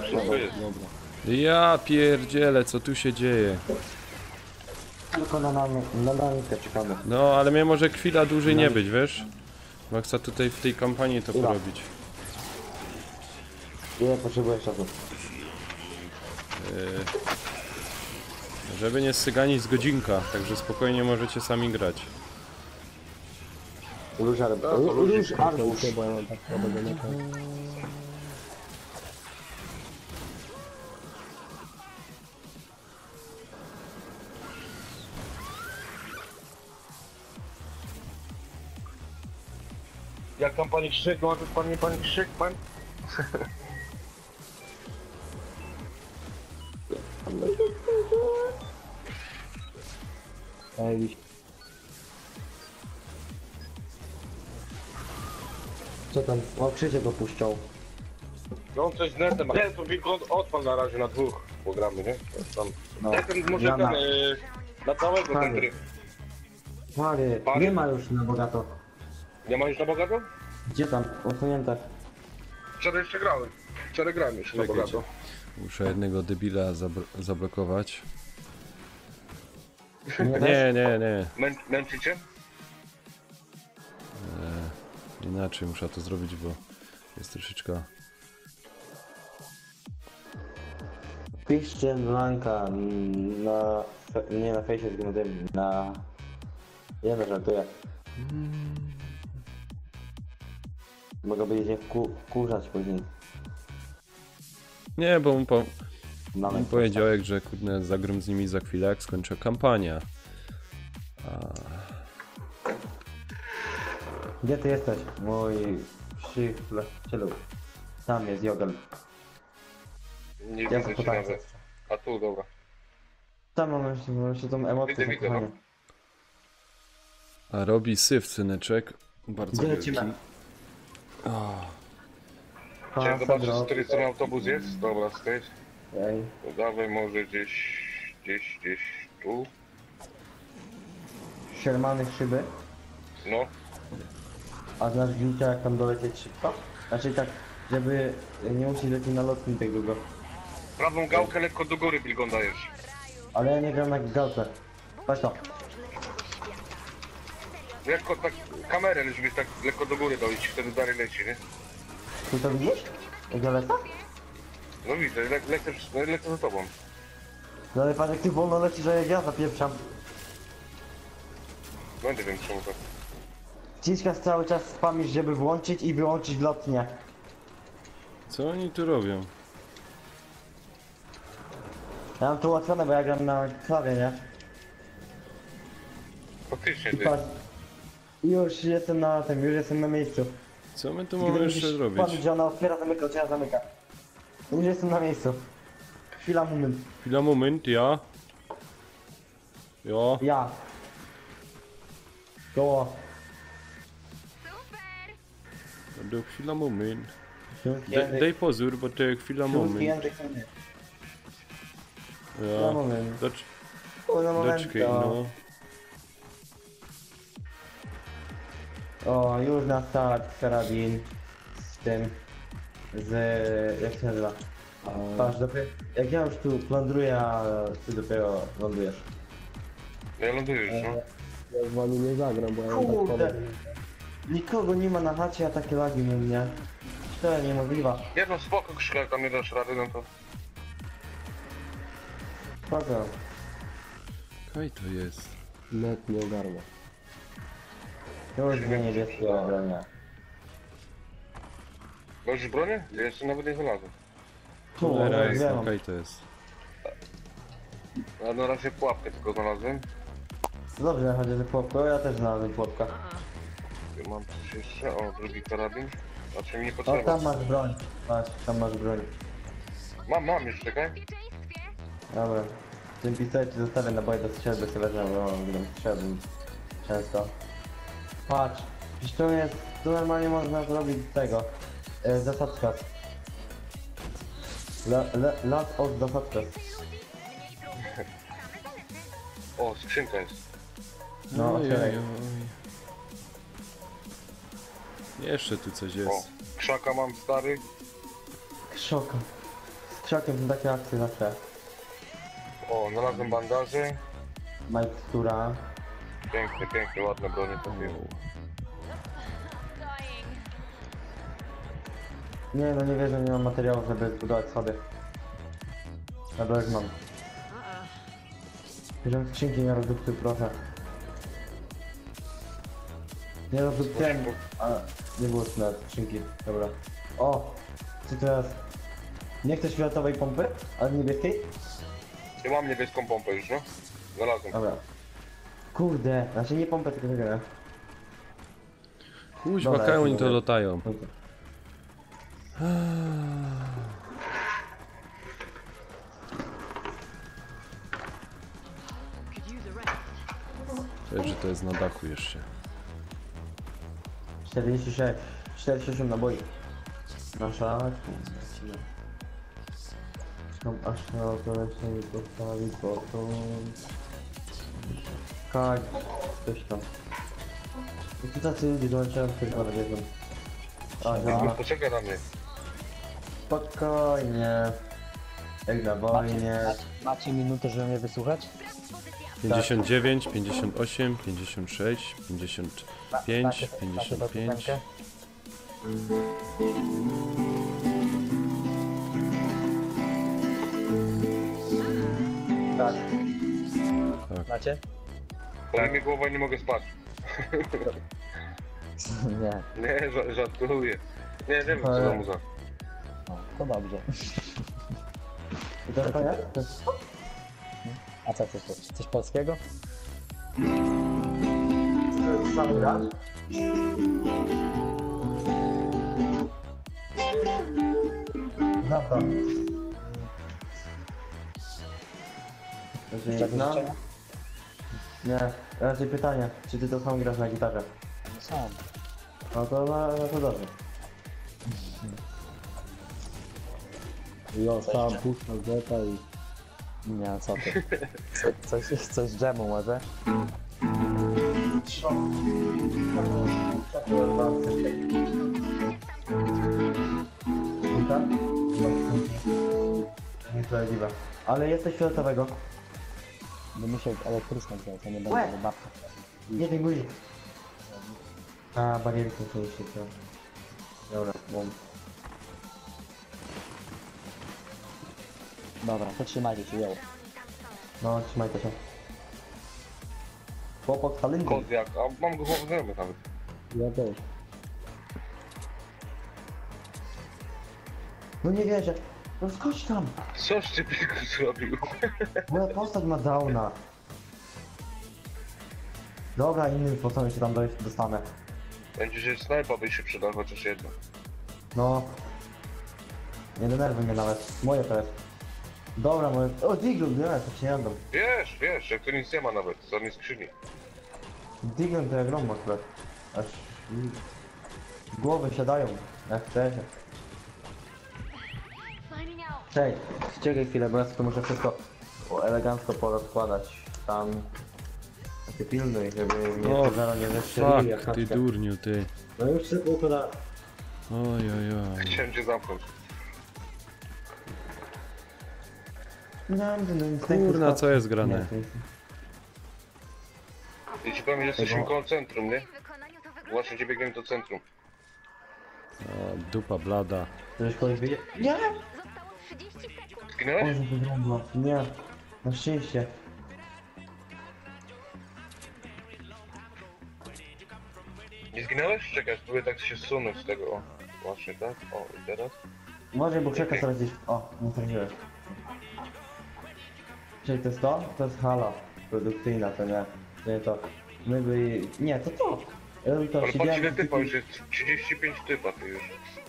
Wszystko jest. Ja pierdzielę, co tu się dzieje? Tylko na namikę czekamy. No, ale mnie może chwila dłużej nie być, wiesz? Bo chcę tutaj w tej kampanii to Ile? porobić. Ile potrzebujesz czasu? Żeby nie syganić z godzinka, także spokojnie możecie sami grać. Róż arbuz. Bo ja mam tak słabego neta. Jak tam pani krzyk, może pani krzyk, pan? Ej. Co tam? O, Krzysiek go puszczał. No on coś z netem, nie, to Wilkont odpal na razie na dwóch programy, nie? Tam. No. Ten może Ja ten, na- na całego ten Panie. tryb. Pary, Pary? nie ma już na bogato. Nie ma już na bogato? Gdzie tam? Usunięte. Wczoraj jeszcze grałem. Wczoraj grałem jeszcze na Czekajcie. bogato. Muszę jednego debila zablokować. Nie, Nie. Męczycie? Inaczej muszę to zrobić, bo jest troszeczkę... Piszcie Blanka na... nie na fejsie, tylko na tym, na... Nie no, żartuję. Mogę będzie wkurzać później. Nie, bo on Mamy powiedział, że kurde, zagram z nimi za chwilę, jak skończę kampania. Gdzie ty jesteś? Mój przyjacielu. Tam jest Jogel. Nie Ja widzę cię zapytałem. nawet. A tu, dobra. Tam mamy jeszcze tą emocję Widzę, widzę, zakochania. A robi syf, syneczek. Bardzo Gdzie wielki. lecimy? Chciałem zobaczyć, z której strony autobus jest. Dobra, stać. Ej. To dawaj może gdzieś tu. Shermany szyby. No. A znasz Glicia jak tam dolecieć szybko? Znaczy tak, żeby nie musieć lecieć na lotnik tak długo. Prawą gałkę lekko do góry Bilgon dajesz. Ale ja nie gram na gałce. Patrz to. Lekko tak, kamerę żebyś tak lekko do góry dał i ci wtedy dalej leci, nie? Ty to widzisz? Jak ja lecę? No widzę, lecę za tobą. No ale patrz jak ty wolno lecisz, że jak ja zapieprzam. No nie wiem czemu tak. Wciskasz cały czas spamisz, żeby włączyć i wyłączyć lotnie. Co oni tu robią? Ja mam to ułatwione, bo ja gram na klawie, nie? Faktycznie I ty. patrz. Już jestem na tym, już jestem na miejscu. Co my tu Tylko mamy musisz jeszcze zrobić? spamić, że ona otwiera, zamyka, otwiera, zamyka. Już jestem na miejscu. Chwila, moment. Chwila, moment, ja. Ja. Ja. Koło. Do chwila, moment. Śląski Daj pozór, bo to chwila, moment. język. Chwila, Ja. moment. Dacz, Chwila, moment. Doczekaj, no. O, już na start karabin z tym, z... jak się nazywa? Patrz, dopiero, jak ja już tu plądruję, a ty dopiero lądujesz. Ja ląduję już, no. Ja z wami nie zagram, bo ja kurde, nikogo nie ma na chacie, a takie lagi u mnie. To niemożliwe. Jedno spoko krzyka, jak tam nie dasz rady, no to... Spoko. Kaj to jest? Net nie ogarnia. Już dwie niebieskie obrania. Masz bronię? Ja jeszcze nawet nie znalazłem. Cholera jest, wiem. no kaj to jest? Ja na razie pułapkę tylko znalazłem. Dobrze, chodzi o pułapkę, ja też znalazłem pułapkę. Mam coś jeszcze, o, drugi karabin. Znaczy mi nie O, potrzeba. tam masz broń. Patrz, tam masz broń. Mam jeszcze, czekaj. Dobra. W tym pistolet ci zostawię naboje do strzelby, sobie wezmę, bo będę strzelbą często. Patrz, przecież tu jest, tu normalnie można zrobić tego, zasadzka. Las od zasadzka. O, skrzynka jest. No, otwieraj. Jeszcze tu coś O, jest. krzaka mam stary. Krzoka. Z krzokiem są takie akcje zawsze. O, znalazłem bandaże. Majstura. Pięknie, ładne bronie to jest. Nie no, nie wierzę, nie mam materiałów, żeby zbudować schody. Dobra, już mam. Bierzemy skrzynki, nie rozdupcy, proszę. Nie rozdupcyłem, a nie było tu nawet skrzynki, dobra. O! Co to jest? Nie chcesz fioletowej pompy? Ale niebieskiej? Ja mam niebieską pompę już, no. Znalazłem. Dobra. Kurde, znaczy nie pompę, tylko tego. Kuźwa, Dobra, kają ja oni ci to mówię. latają. Czuję, że to jest na dachu jeszcze. 46. 48 naboi. Nasza. Czekam aż na to mi postawi, bo to... Tak, coś tam. I tu tacy ludzie dołączają tylko na wiedzą. A, dobra. Poczekaj na mnie. Spokojnie. Jak na wojnie. Macie minutę, żeby mnie wysłuchać? 59, 58, 56, 55, Macie 55. piosenkę? Tak. Macie? Boli mnie głowa i nie mogę spać. Nie. Nie, żartuję. Nie wiem co za muza. O, to dobrze. I to koniec? To jest... A co chcesz? Coś polskiego? Sam grać? Dobra. No? Nie, raczej pytanie, czy ty to sam grasz na gitarze? No sam. No to dobrze. Ja sam puszczam zeta i... Nie, co ty? Coś z dżemu może? Niesprawiedliwe. Ale jesteś fioletowego. Bo mi się elektryczne wziąć, a nie Łe! będę babka. Nie tej guzik. A, barierki to już się to. Dobra, bum. Dobra, to trzymajcie się, ją. No, trzymajcie się. Chłopak Halindy. Kod jak, a mam go w znajomych nawet. Ja też. No nie wierzę. No skocz tam. Coś ty tylko zrobił. Moja postać ma downa. Dobra, innym sposobem się tam dostanę. Będzie, że snajpa by się przydał chociaż jedno. No. Nie denerwuj mnie nawet. Moje to jest. Dobra, moje... O, Diglum, nie, to się nie jadą. Wiesz, jak to nic nie ma nawet, z żadnej skrzyni. Diglum to jak grom akurat. Aż... Głowy siadają. Jak chcesz. Cześć, czekaj chwilę, bo ja sobie muszę wszystko elegancko porozkładać. Tam... Ty pilnuj, żeby mnie O, to zero nie zestrzelił jak fuck, ty kaczka. durniu, ty. No już szybko układałem. Oj, oj, oj. Chciałem cię zamknąć. Kurna, co jest grane? I ci powiem, że jesteśmy koło centrum, nie? Właśnie gdzie biegniemy do centrum. O, dupa blada. Żeś kogoś wyje... Nie! Zostało 30 sekund. Zginąłeś? Boże, wygląda. Nie. Na szczęście. Nie zginąłeś? Czekaj, spróbuję tak się zsunąć z tego. O, właśnie tak. O, i teraz? Uważaj, bo krzaka teraz gdzieś... O, nie trafiłeś. Czyli to jest to? To jest hala produkcyjna, to nie. To nie to. My by... Nie, to to! Ja bym to Ale patrz ile siedziałem... typa, już jest 35 typa ty już.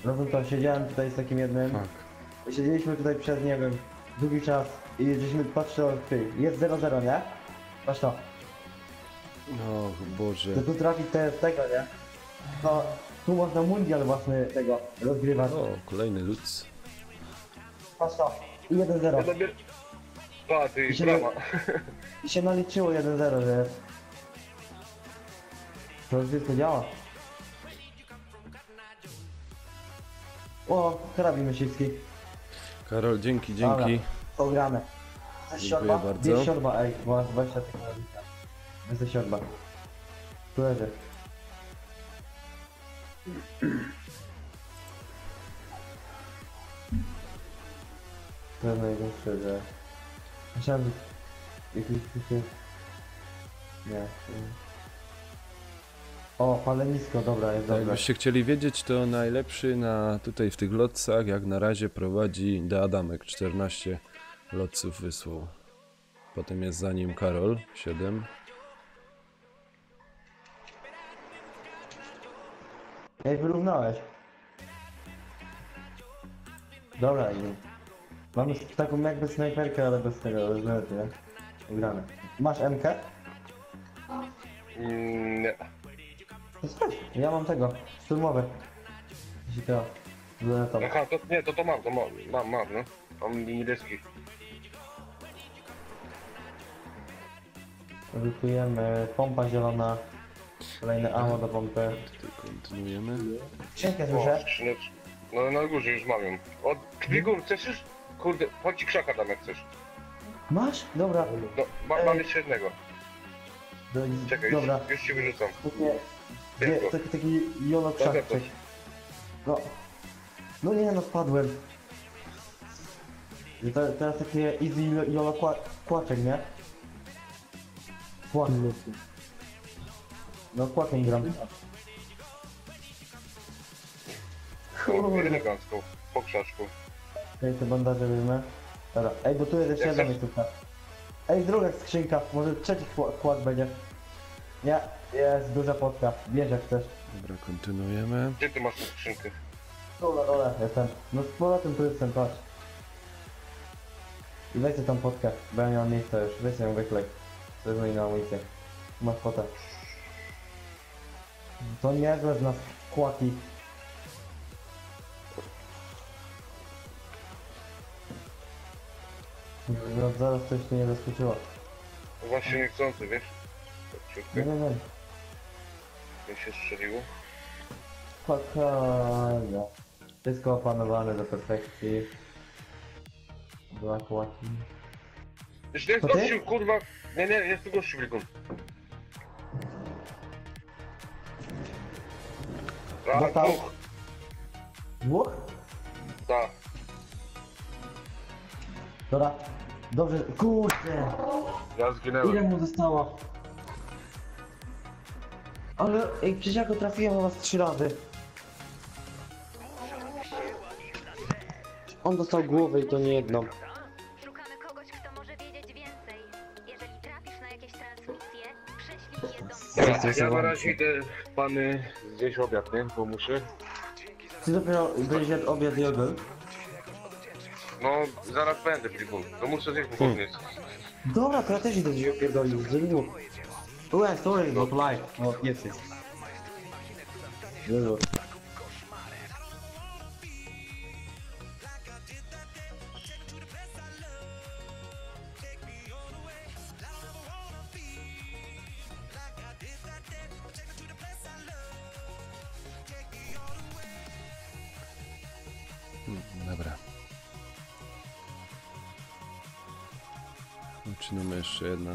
Razem to siedziałem tutaj z takim jednym. Fuck. Siedzieliśmy tutaj przez, nie wiem, długi czas i żeśmy patrzyli, ty, jest 0-0, nie? Patrz to. O Boże. To tu trafić to jest tego, nie? No, tu można mundial własny tego rozgrywać. O, kolejny Lutz. Patrz to. I Ja 1-0. zabier... A, ty, I się brama. I się naliczyło 1-0, że... To już wszystko działa. O, karabin myśliwski. Karol, dzięki, Dobra, dzięki. pograne. Chcesz Dziękuję siorba? bardzo. Bierz siorba, ej, bo masz 20 sekund. Jest siorba. Tu leży. To jest najgorsze, że... Myślałem, że... Jakiś takie... Nie. O, palenisko, dobra, jest Tak, dobre. jakbyście chcieli wiedzieć, to najlepszy na tutaj w tych lotcach, jak na razie prowadzi The Adamek, 14 lotców wysłał. Potem jest za nim Karol, 7. Ej, wyrównałeś. Dobra, i mamy taką jakby snajperkę, ale bez tego, bez lunety, nie? Ugrane. Masz MK? Nie. To sprawdź. Ja mam tego, szturmowy. Jeśli to, z lunetą. Aha, to nie, to mam, mam, no. Mam niebieski. Lutujemy, pompa zielona. Kolejne ammo do pompy. Tutaj kontynuujemy. Skrzynkę O, słyszę? skrzynecz. No na górze już mam ją. O, Bigun, chcesz już? Kurde, chodź ci krzaka dam jak chcesz. Masz? Dobra. No, mam jeszcze jednego. Do, Czekaj, dobra. już ci wyrzucam. Nie, Wiem go. taki jolo Dobra, krzak. No. No nie, no spadłem. I teraz takie easy jolo kłaczek, nie? Kłak. No kłakiem gram. Kurde. Elegancko, po krzaczku. Okej, te bandaże wiemy. Dobra, ej, bo tu jest jeszcze Jak jedna chcesz? miejscówka. Ej, druga skrzynka, może trzeci kład będzie. Nie, jest duża potka, bierz jak chcesz. Dobra, kontynuujemy. Gdzie ty masz tę skrzynkę? Tu na dole jestem. No z powrotem tu jestem, patrz. I weź sobie tam potkę, bo ja nie mam miejsca już. Weź sobie ją wyklej. To jest inną amunicję. Masz potę. To niezłe z nas kłaki. No, zaraz coś tu nie zaskoczyło. No właśnie niechcący, wiesz? Tak Nie, ciutkę, nie, nie. mi się strzeliło. Spokojnie. Wszystko opanowane do perfekcji. Dwa kłaki. Jeszcze jest To ty? gościu, kurwa! Nie, jest tu gościu, Bigun. Dostał. Dwóch. Dwóch? Tak. Dobra. Dobrze. Kurde. Ja Ile zginęłem. mu zostało? Ale ej, przecież ja go trafiłem na was 3 razy. On dostał głowę i to nie jedną. Szukamy kogoś, kto może wiedzieć więcej. Jeżeli trafisz na jakieś transmisje, prześlij je do mnie. Ja na razie idę, pany, zjeść obiad, nie? Bo muszę. Ty dopiero będziesz jadł obiad i ogon? No, zaraz będę, Bigun. To muszę zjeść, bo głodny jest. Dobra, to ja też idę gdzieś opierdolił, zrobił. Well, sorry, not lie. O, jest. Dobra. Dobra. Zaczynamy jeszcze jedna.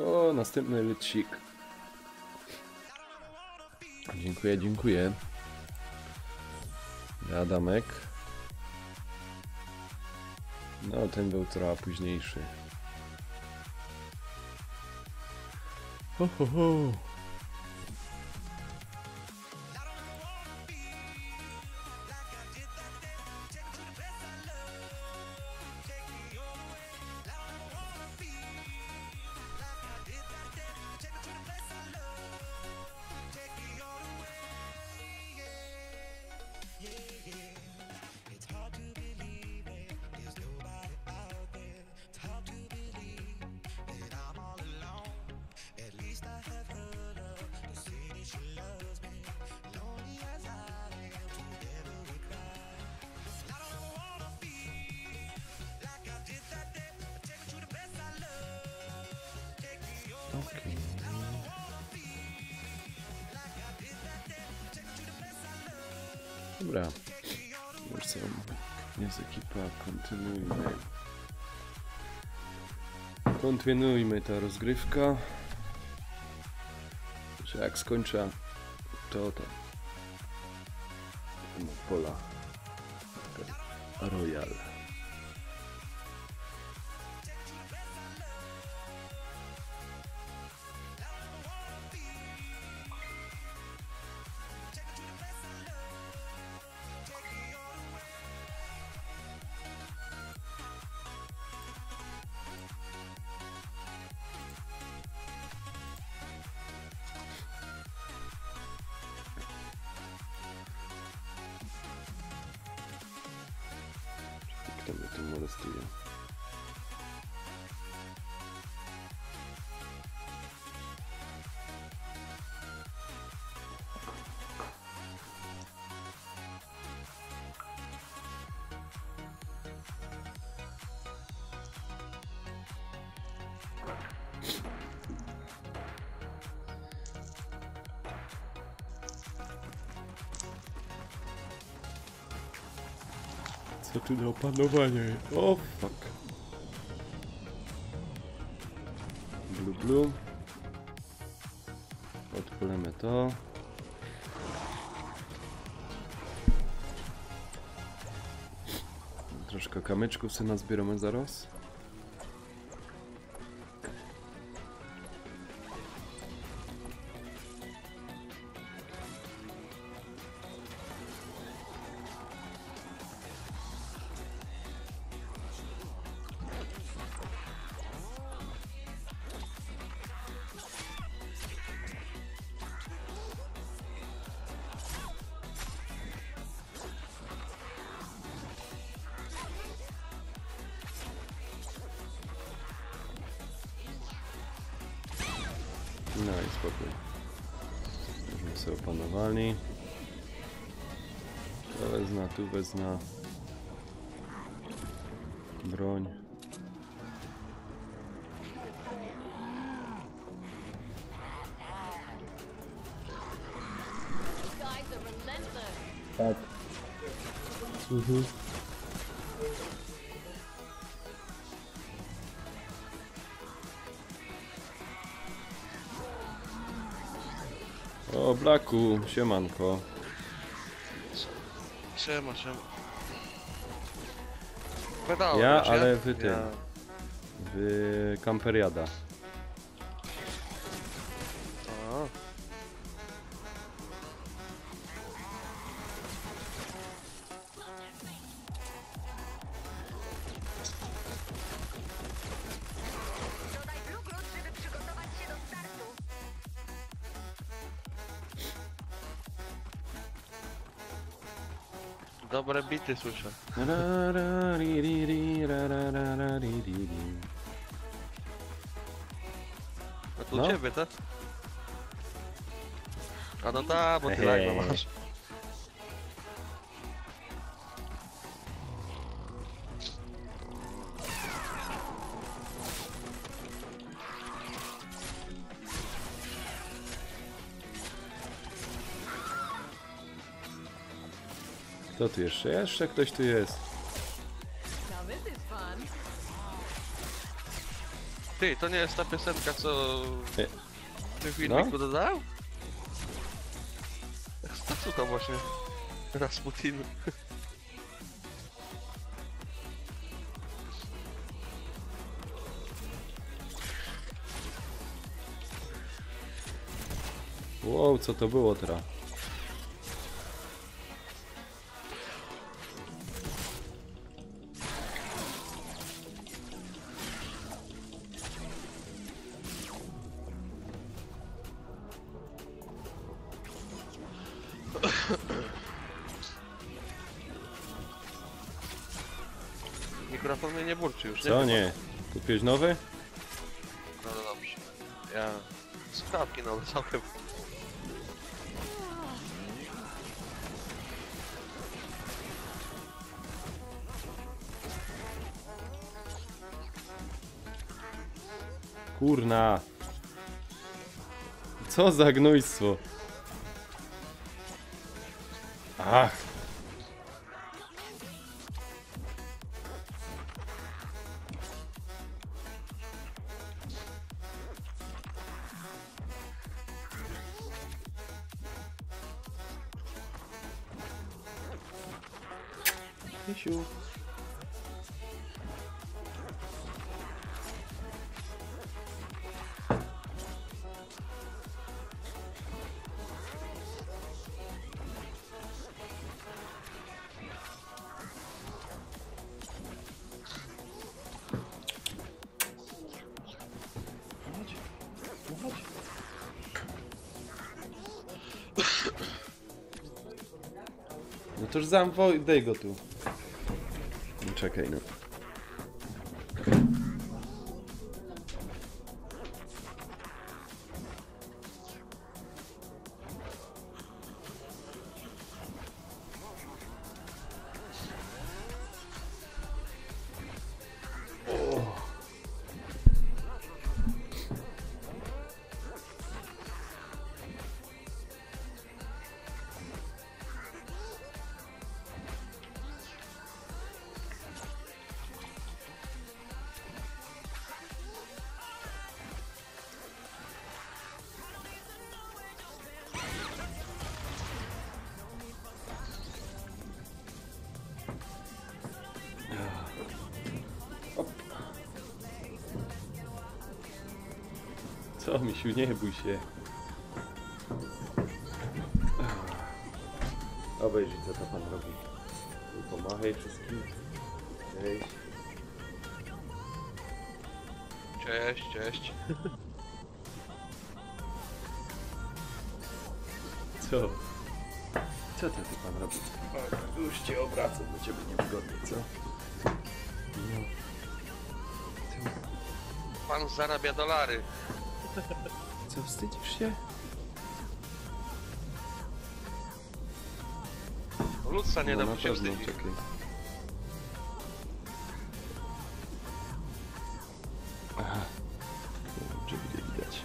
O, następny lecik. Dziękuję, dziękuję. Adamek. No, ten był trochę późniejszy. Ho, ho, ho. Okej. Dobra. Już co, jest ekipa, kontynuujmy. Kontynuujmy ta rozgrywka. Że jak skończę, to pola Royal. Kto mnie tu molestuje? Co tu do opanowania? O fuck. Blue. Odpalemy to. Troszkę kamyczków sobie nazbieramy zaraz. No i spokój. Możemy sobie opanowali. To wezna, tu wezna. Broń. Tak. O, Blacku, siemanko. Siema. Pedałem, Ja, wiecie? ale wy tym. Ja. Wy kamperiada. A. Dodaj blue, żeby przygotować się do startu. Dobre bity słyszę. A tu No. ciebie, tak? A no tak, bo ty Hehe. live'a masz. Kto tu jeszcze? Jeszcze ktoś tu jest. Ty, to nie jest ta piosenka, co Nie. w tym filmiku dodał? Co to właśnie? Rasputin. Wow, co to było teraz? Mikrofon mnie nie burczy już, nie? Co nie? Kupiłeś nowy? No dobrze. Ja... Słuchawki nowe całkiem. Kurna. Co za gnójstwo. Ach. Misiu. No toż daj go tu. Czekaj, no. Co, misiu, nie bój się. Obejrzyj, co to pan robi. Pomachaj wszystkim. Cześć. Cześć, cześć. Co? Co to ty pan robi? O, już cię obracam, do ciebie niewygodnie, co? No. Pan zarabia dolary. Co, wstydzisz się? Ludca nie No, da na się pewno, wstydzić. czekaj. Aha. Dobrze będzie widać.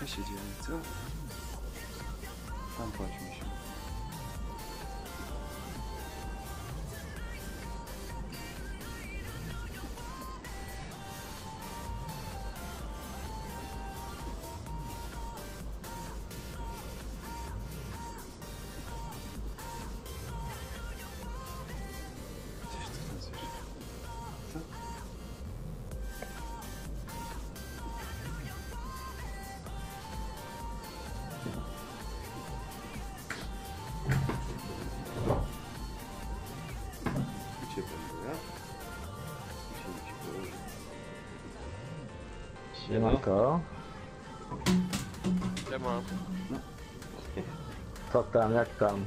Co się dzieje, co? Tam płać mi się. Coś tu tam słyszę. Co? Gdzie będę, ja? Musimy ci położyć. Siemanko. Siema. Co tam, jak tam?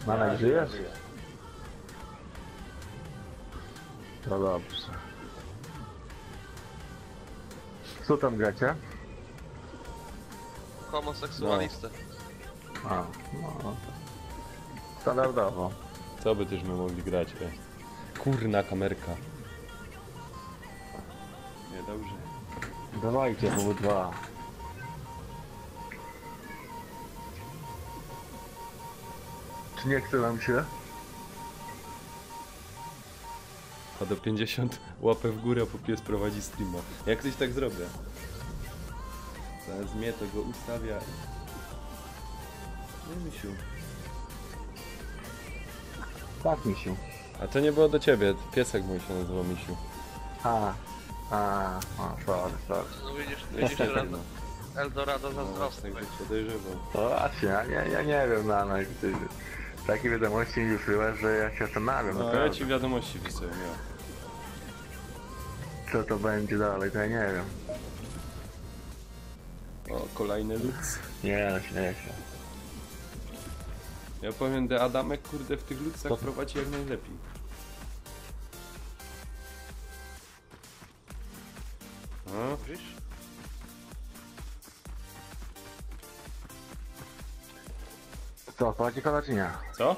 Manek, żyjesz? No dobrze. Co tam gracie? Homoseksualistę. A, no. Standardowo. Co by też my mogli grać, Kurna kamerka. Nie, dobrze. Dawajcie, WW2. Czy nie chce nam się? A do 50 łapę w górę, a po pies prowadzi streama. Jak coś tak zrobię? Zaraz mnie to go ustawia. No misiu. Tak, misiu. A to nie było do ciebie, piesek mój się nazywa misiu. Sorry. No widzisz No. Eldorado No, zazdrosny. tak podejrzewał. To właśnie, ja nie wiem, Manek, ty takie wiadomości mi wysyłasz, że ja się zastanawiam, No, ja naprawdę. ci wiadomości wysyłam, ja. Co to będzie dalej, to ja nie wiem. O, kolejny luz. Nie, śmieję się. Ja powiem, że Adamek, kurde, w tych ludzach prowadzi jak najlepiej. A? Widzisz? Co, odpalacie koza czy nie? Co?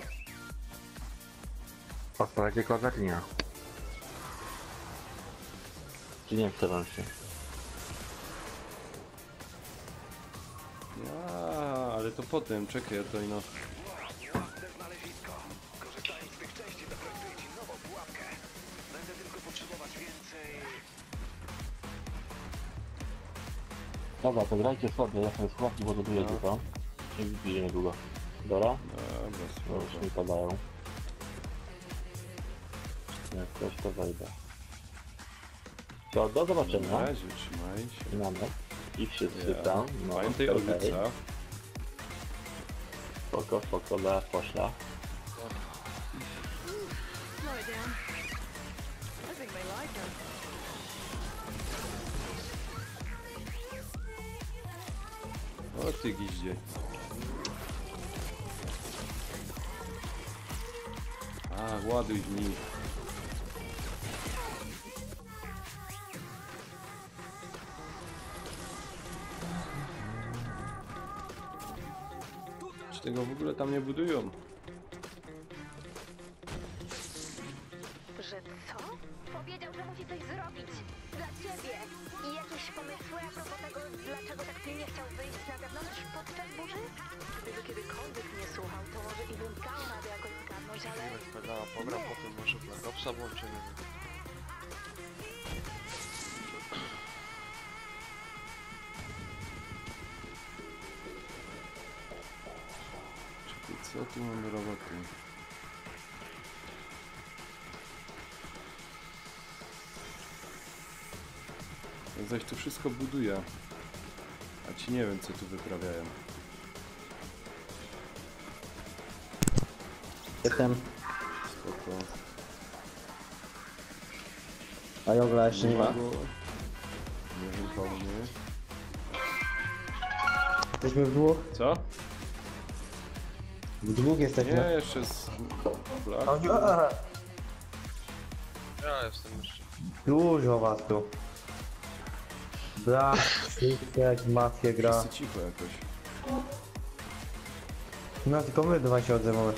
Odpalacie koza czy nie? Czy nie chce wam się? Ja, ale to potem, czekaj, ja to no. Własne znalezisko. Korzystając z tych części zaprojektuję ci nową pułapkę. Będę tylko potrzebować więcej... Dobra, to grajcie sobie, ja sobie słuchawki pododuję tylko. I widzimy niedługo. Dobra? Dobra, Bo już spoko. mi padają. Jak coś to wejdę. To do zobaczenia. Na razie, trzymaj się. Mamy. I wszyscy Ja. tam. No, Pamiętaj o okej. ludzach. Spoko, Lea poszła. Slow it down. I think they like us. O ty giździe. A, ładuj w nich. Czy tego w ogóle tam nie budują? Że co? Powiedział, że musi coś zrobić. Dla ciebie. I jakieś pomysły a propos tego, dlaczego tak pilnie chciał wyjść na zewnątrz podczas burzy? Gdyby kiedykolwiek mnie słuchał, to może i bym dał radę jakoś zgadnąć, ale... Jak pedała pogram, potem może flagowca włączymy. Czekaj, co tu mamy roboty? Ja zaś tu wszystko buduje. A ci nie wiem, co tu wyprawiają. Jestem. Spoko. A Jogla jeszcze nie ma. Nie wiem, po mnie. Jesteśmy w dwóch? Co? W dwóch jesteśmy. Nie, jeszcze z... Black. Ja jestem jeszcze. Dużo was tu. Brak, jak mafię gra. Wszyscy cicho jakoś. No tylko my dwa się odzywamy.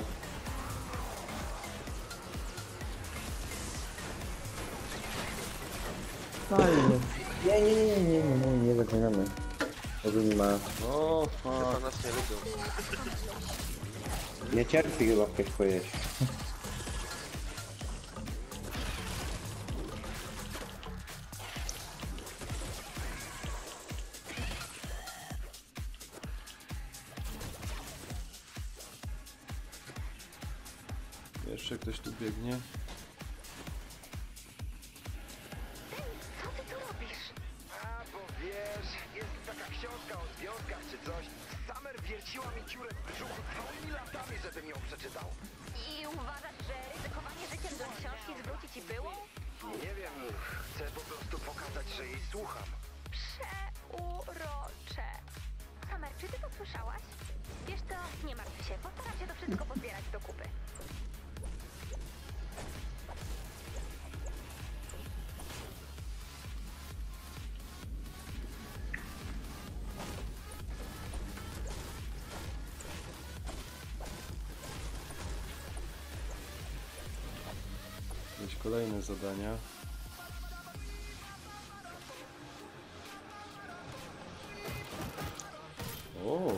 Fajnie. Nie zaczynamy. Nie ma. O, Chyba fuck. nas nie lubią. Nie cierpi chyba ktoś powiedzieć. Jeszcze ktoś tu biegnie. Co ty tu robisz? A, bo wiesz, jest taka książka o związkach czy coś. Summer wierciła mi dziurę w brzuchu całymi latami, żebym ją przeczytał. I uważasz, że ryzykowanie życiem do książki zwróci ci było? Nie wiem, chcę po prostu pokazać, że jej słucham. Przeurocze. Summer, czy ty to słyszałaś? Wiesz co, nie martw się, postaram się to wszystko pozbierać do kupy. Jakieś kolejne zadania. O!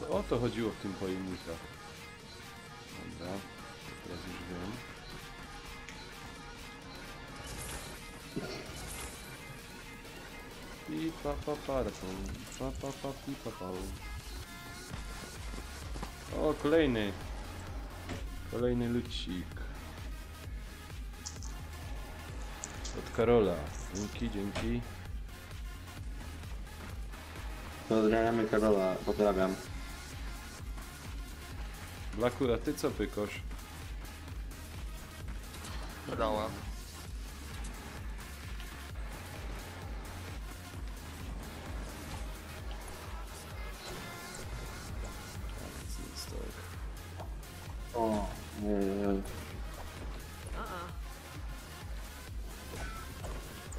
To o to chodziło w tym pojemnikach. Dobra, teraz już wiem. I pa pa parką, pa pa pa pi pa pa. O, kolejny. Kolejny lucik. Od Karola. Dzięki, dzięki. Pozdrawiamy Karola, pozdrawiam. Blacku, a ty co pykosz? Pedała. O,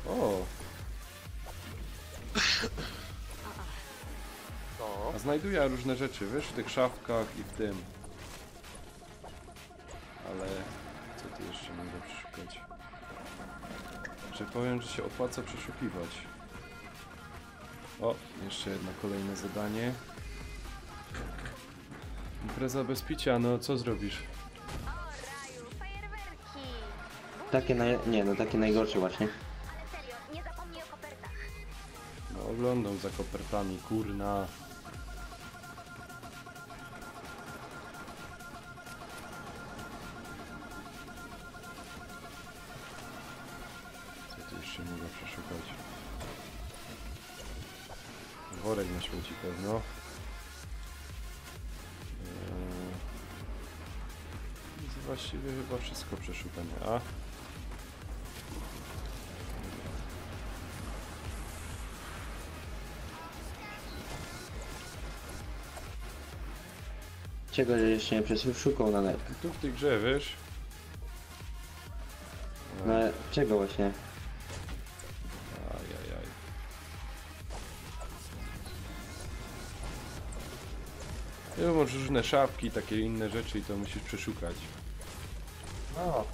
O! No. A znajduję różne rzeczy, wiesz, w tych szafkach i w tym. Ale co tu jeszcze mogę przeszukać? Że powiem, że się opłaca przeszukiwać. O, jeszcze jedno kolejne zadanie. Impreza bez picia, no co zrobisz? O raju, fajerwerki! takie takie najgorsze właśnie. Ale serio, nie zapomnij o kopertach. No oglądam za kopertami, kurna. Co tu jeszcze mogę przeszukać? Worek na śmieci pewno. właściwie chyba wszystko przeszukane. A? Czego jeszcze nie przeszukał na net? Tu w tej grze, wiesz? No ale czego właśnie? Ajajaj. Ja masz różne szafki, takie inne rzeczy i to musisz przeszukać. No.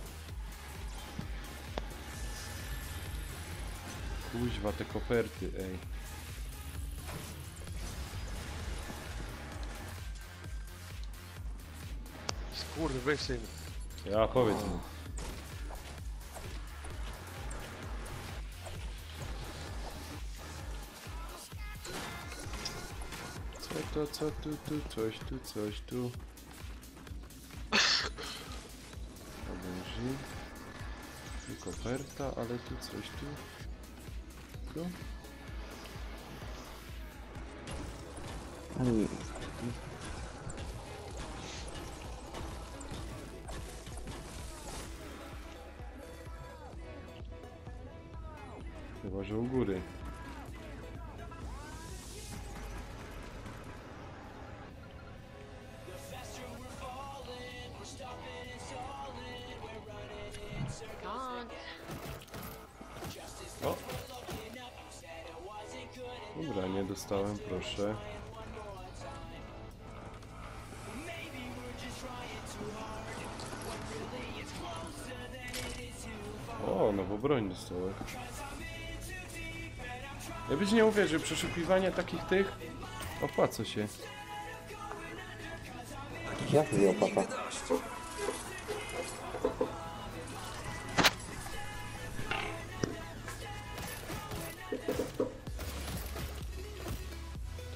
Kuźwa, te koperty, ej. Skurwysyn. Ja powiedz mu. Co tu, coś tu. Obejrzyj. Tu koperta, ale tu coś tu. Tu? Chyba, że u góry. O! Dobra, nie dostałem, proszę. O, nową broń dostałem. Ja byś nie uwierzył, przeszukiwanie takich tych opłaca się. Jak się opłaca?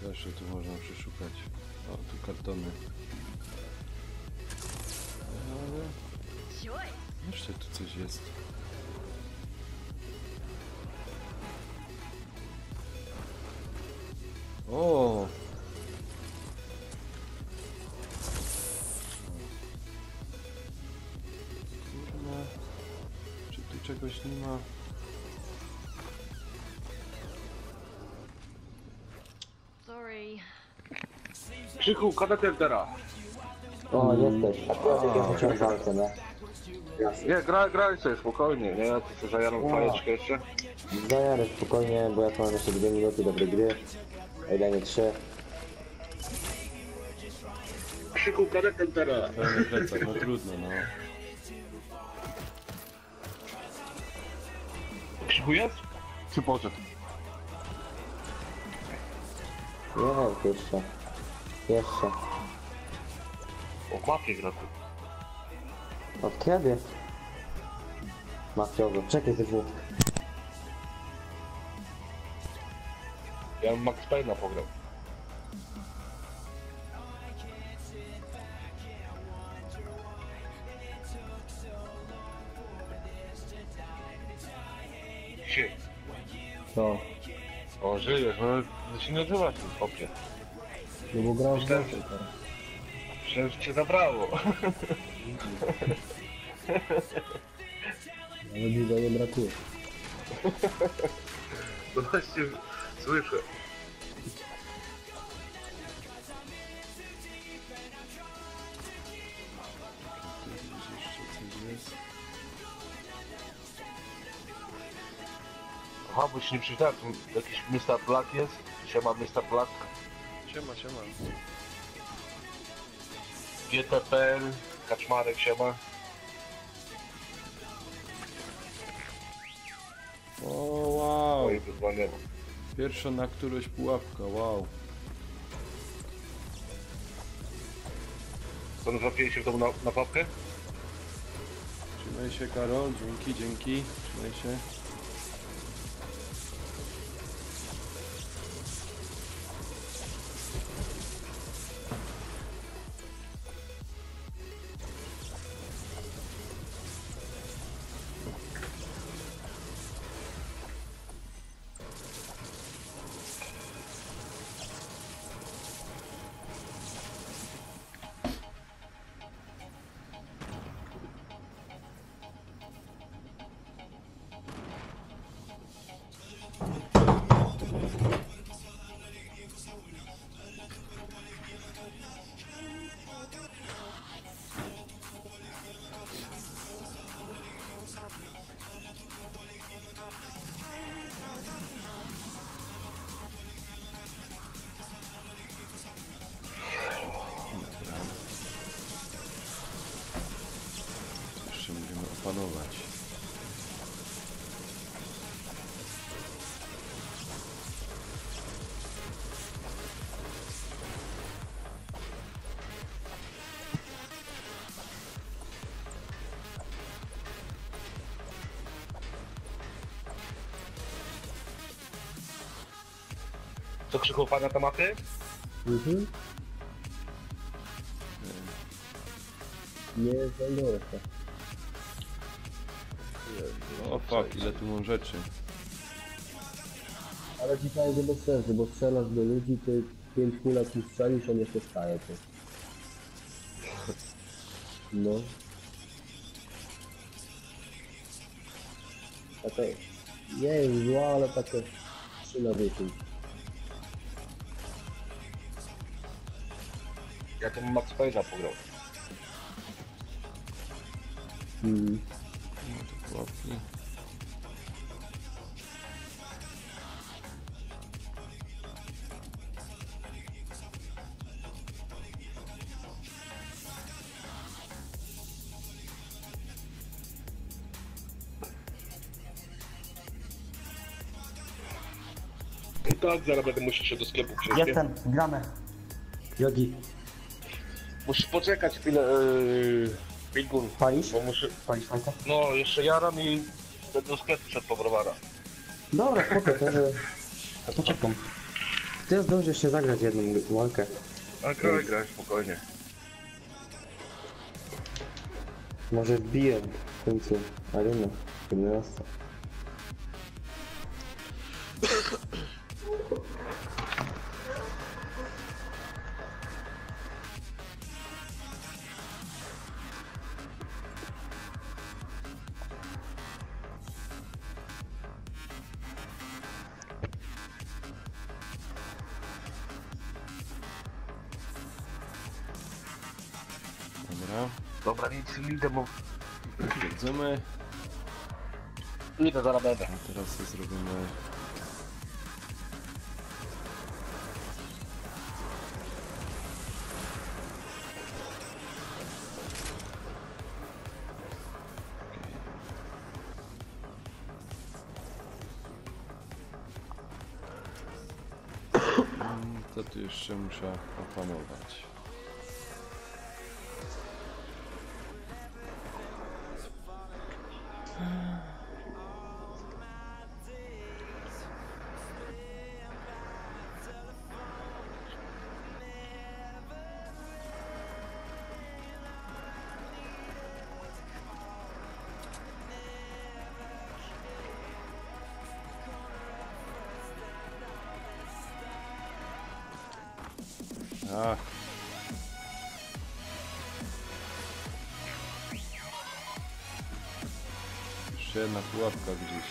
To jeszcze tu można przeszukać. O, tu kartony. Ale... Jeszcze tu coś jest. O! Kurna. Czy tu czegoś nie ma? Sorry. Krzychu, kadetem teraz. O, jesteś. Ja chciałem walkę, nie? Nie, graj sobie spokojnie, nie? Ja tu zajaram fajeczkę jeszcze. Zajarę spokojnie, bo ja tu mam jeszcze 2 minuty dobrej gry. O ile nie 3. Krzychu, kadetem teraz. Pełny plecak, no trudno, no. Krzychu jest? Czy poszedł? Nie, jeszcze. Jeszcze. O, mafie gra tu. Od kiedy? Mafiozo, czekaj ZW. Ja bym Max Payne'a pograł. Shit. Co? O, żyjesz, no to się nie odzywasz w tym chłopie. No bo grałeś Myślałem, w teraz. Myślałem, że cię zabrało. Ale długo nie brakuje. No właśnie, słyszę. Tu gdzieś jeszcze coś jest. Aha, bo się nie przeczytałem, tu jakiś Mr. Black jest. Siema Mr. Black. Siema, siema. GTPL, Kaczmarek, siema. O, wow! Oj, wyzwanie. Pierwsza na którąś pułapka, wow. To trafiłeś się w tą na papkę? Trzymaj się, Karol, dzięki. Trzymaj się. opanować. Co Krzychu, pana tematy? Mhm. Nie znajduję się. O fuck, ile tu mam rzeczy. Ale ci powiem, że bez sensu, bo strzelasz do ludzi, ty 5 kulek mu strzelisz, on jeszcze staje tu. No. Takie... Nie jest zła, ale takie 3 na 10. Ja to Max Payne'a pograł. Mhm. No to pułapki. Tak, zaraz będę musiał się do sklepu przejść. Jestem, gramy. Jogi. Musisz poczekać chwilę, Bilgun. Palisz? Bo muszę... Palisz fajkę? No, jeszcze jaram i będę do sklepu przed po browara. Dobra, spoko, to że... Poczekam. Ty zdążysz się zagrać jedną walkę. A graj spokojnie. Może wbiję w końcu arenę. 11. Dobra. Dobra, nic, idę, bo... Jedzemy. Idę, zaraz będę. A teraz sobie zrobimy... To tu jeszcze muszę opanować. Ach. Jeszcze jedna pułapka gdzieś.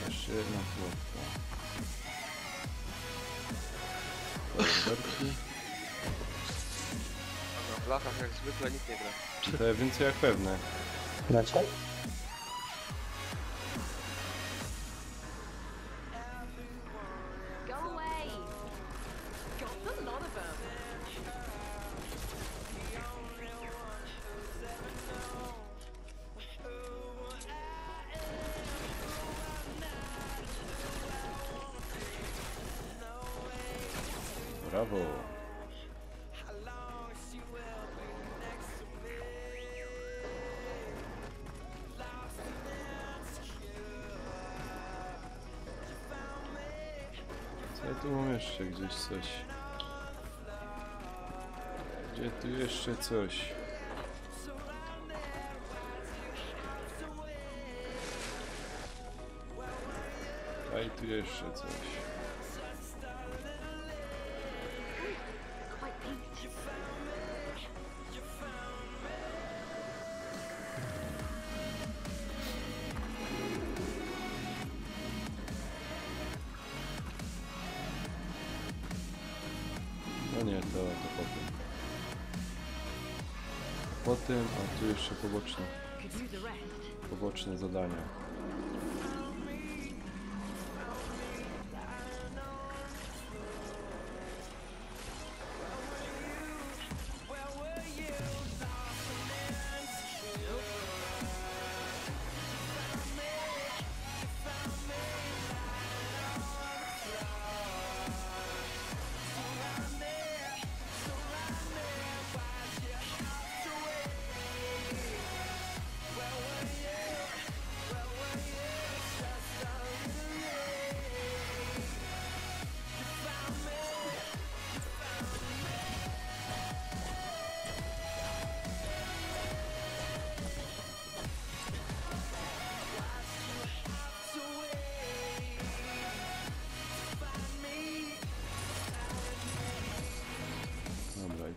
Jeszcze jedna pułapka. Fajerwerki. A na blachach jak zwykle nikt nie gra. To jest więcej jak pewne. Gracie? Go away! Got a lot of them. Brawo. Co ja tu mam jeszcze gdzieś coś? Gdzie tu jeszcze coś? A i tu jeszcze coś. No nie, to potem. Potem, a tu jeszcze poboczne zadania.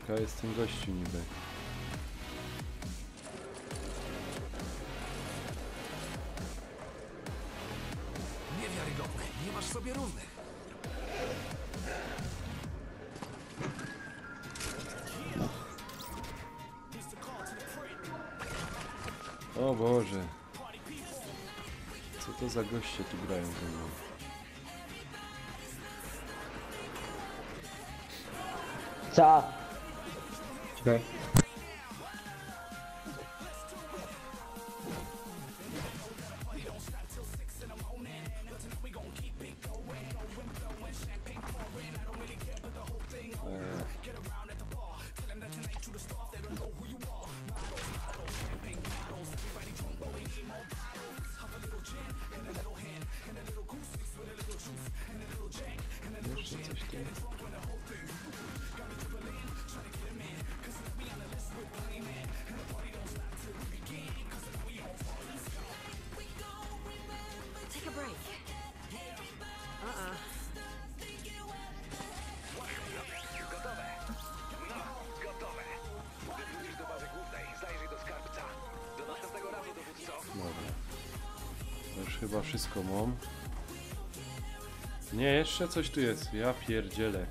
Ciekawe jest ten gościu niby. Niewiarygodne, nie masz sobie równych. O Boże. Co to za goście tu grają ze mną? Co? Okay. Jeszcze coś tu jest. Take a break. Gotowe. No, gotowe. Wrócisz do bazy głównej, zajrzyj do skarbca. Do następnego razu, dowódco. Dobra. To już chyba wszystko mam. Nie, jeszcze coś tu jest. Ja pierdzielę.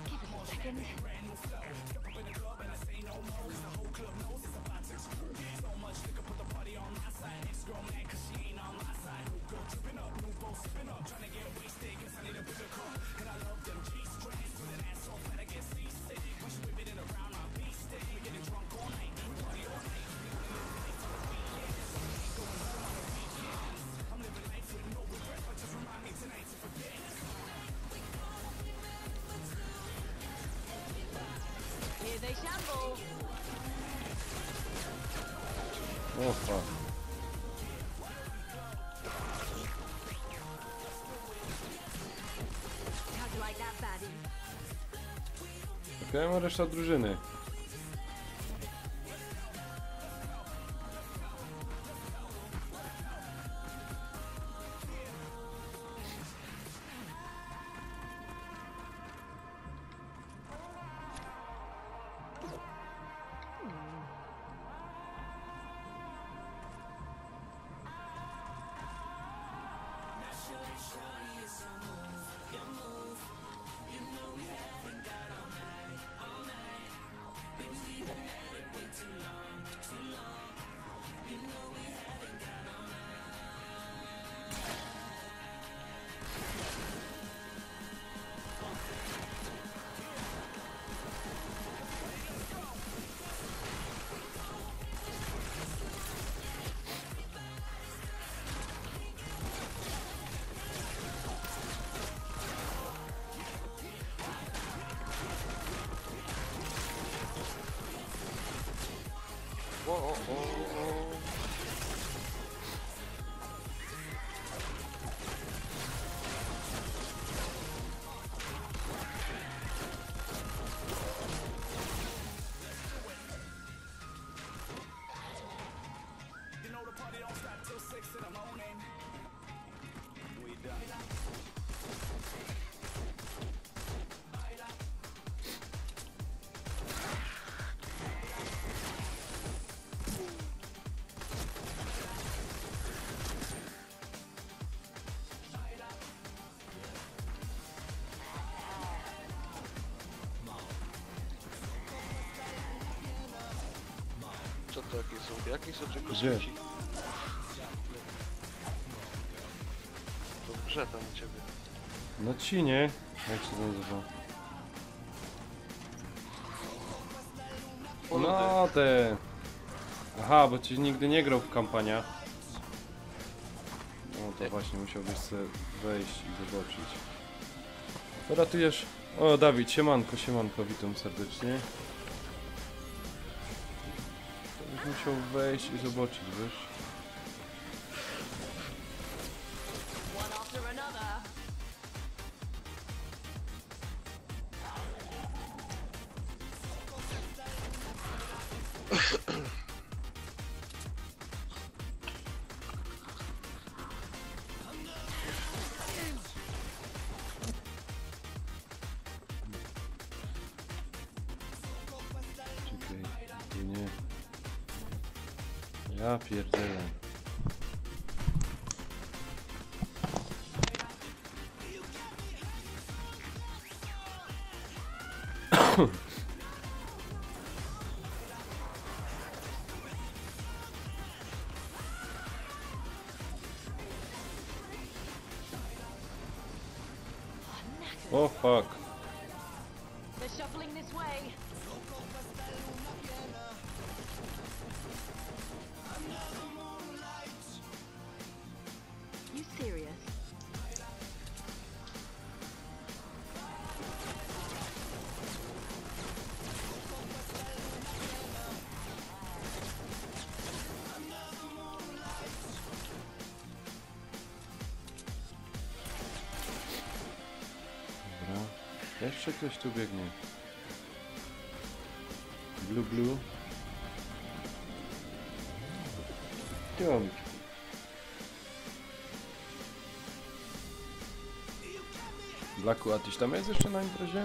Give it a second. Here they shamble. O fuck. How'd you like that, baddie? Okej, ma reszta drużyny. Co to jakie są? Jakie są tylko Gdzie? słoci? To w grze tam u ciebie. No ci nie. Jak się to nazywa? No te. Aha, bo ci nigdy nie grał w kampaniach. No to właśnie musiałbyś sobie wejść i zobaczyć. Ratujesz. O, Dawid, siemanko, siemanko, witam serdecznie. To byś musiał wejść i zobaczyć, wiesz? Ja pierdzielę. Oh fuck. They're shuffling this way. You serious? Dobra. Jeszcze ktoś tu biegnie. Blue. Tam. Blacku, a tyś tam jest jeszcze na imprezie?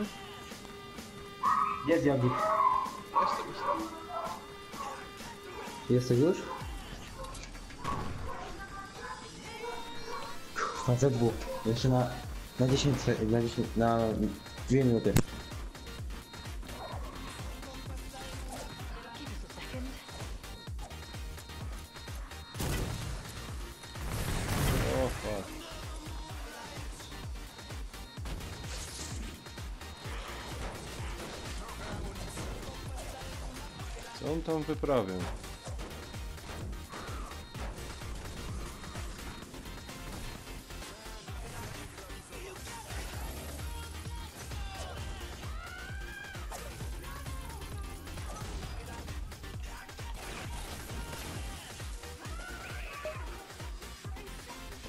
Jest Jogi. Jesteś już? Na Z2. Jeszcze na 2 minuty. O fuck. Co on tam wyprawia?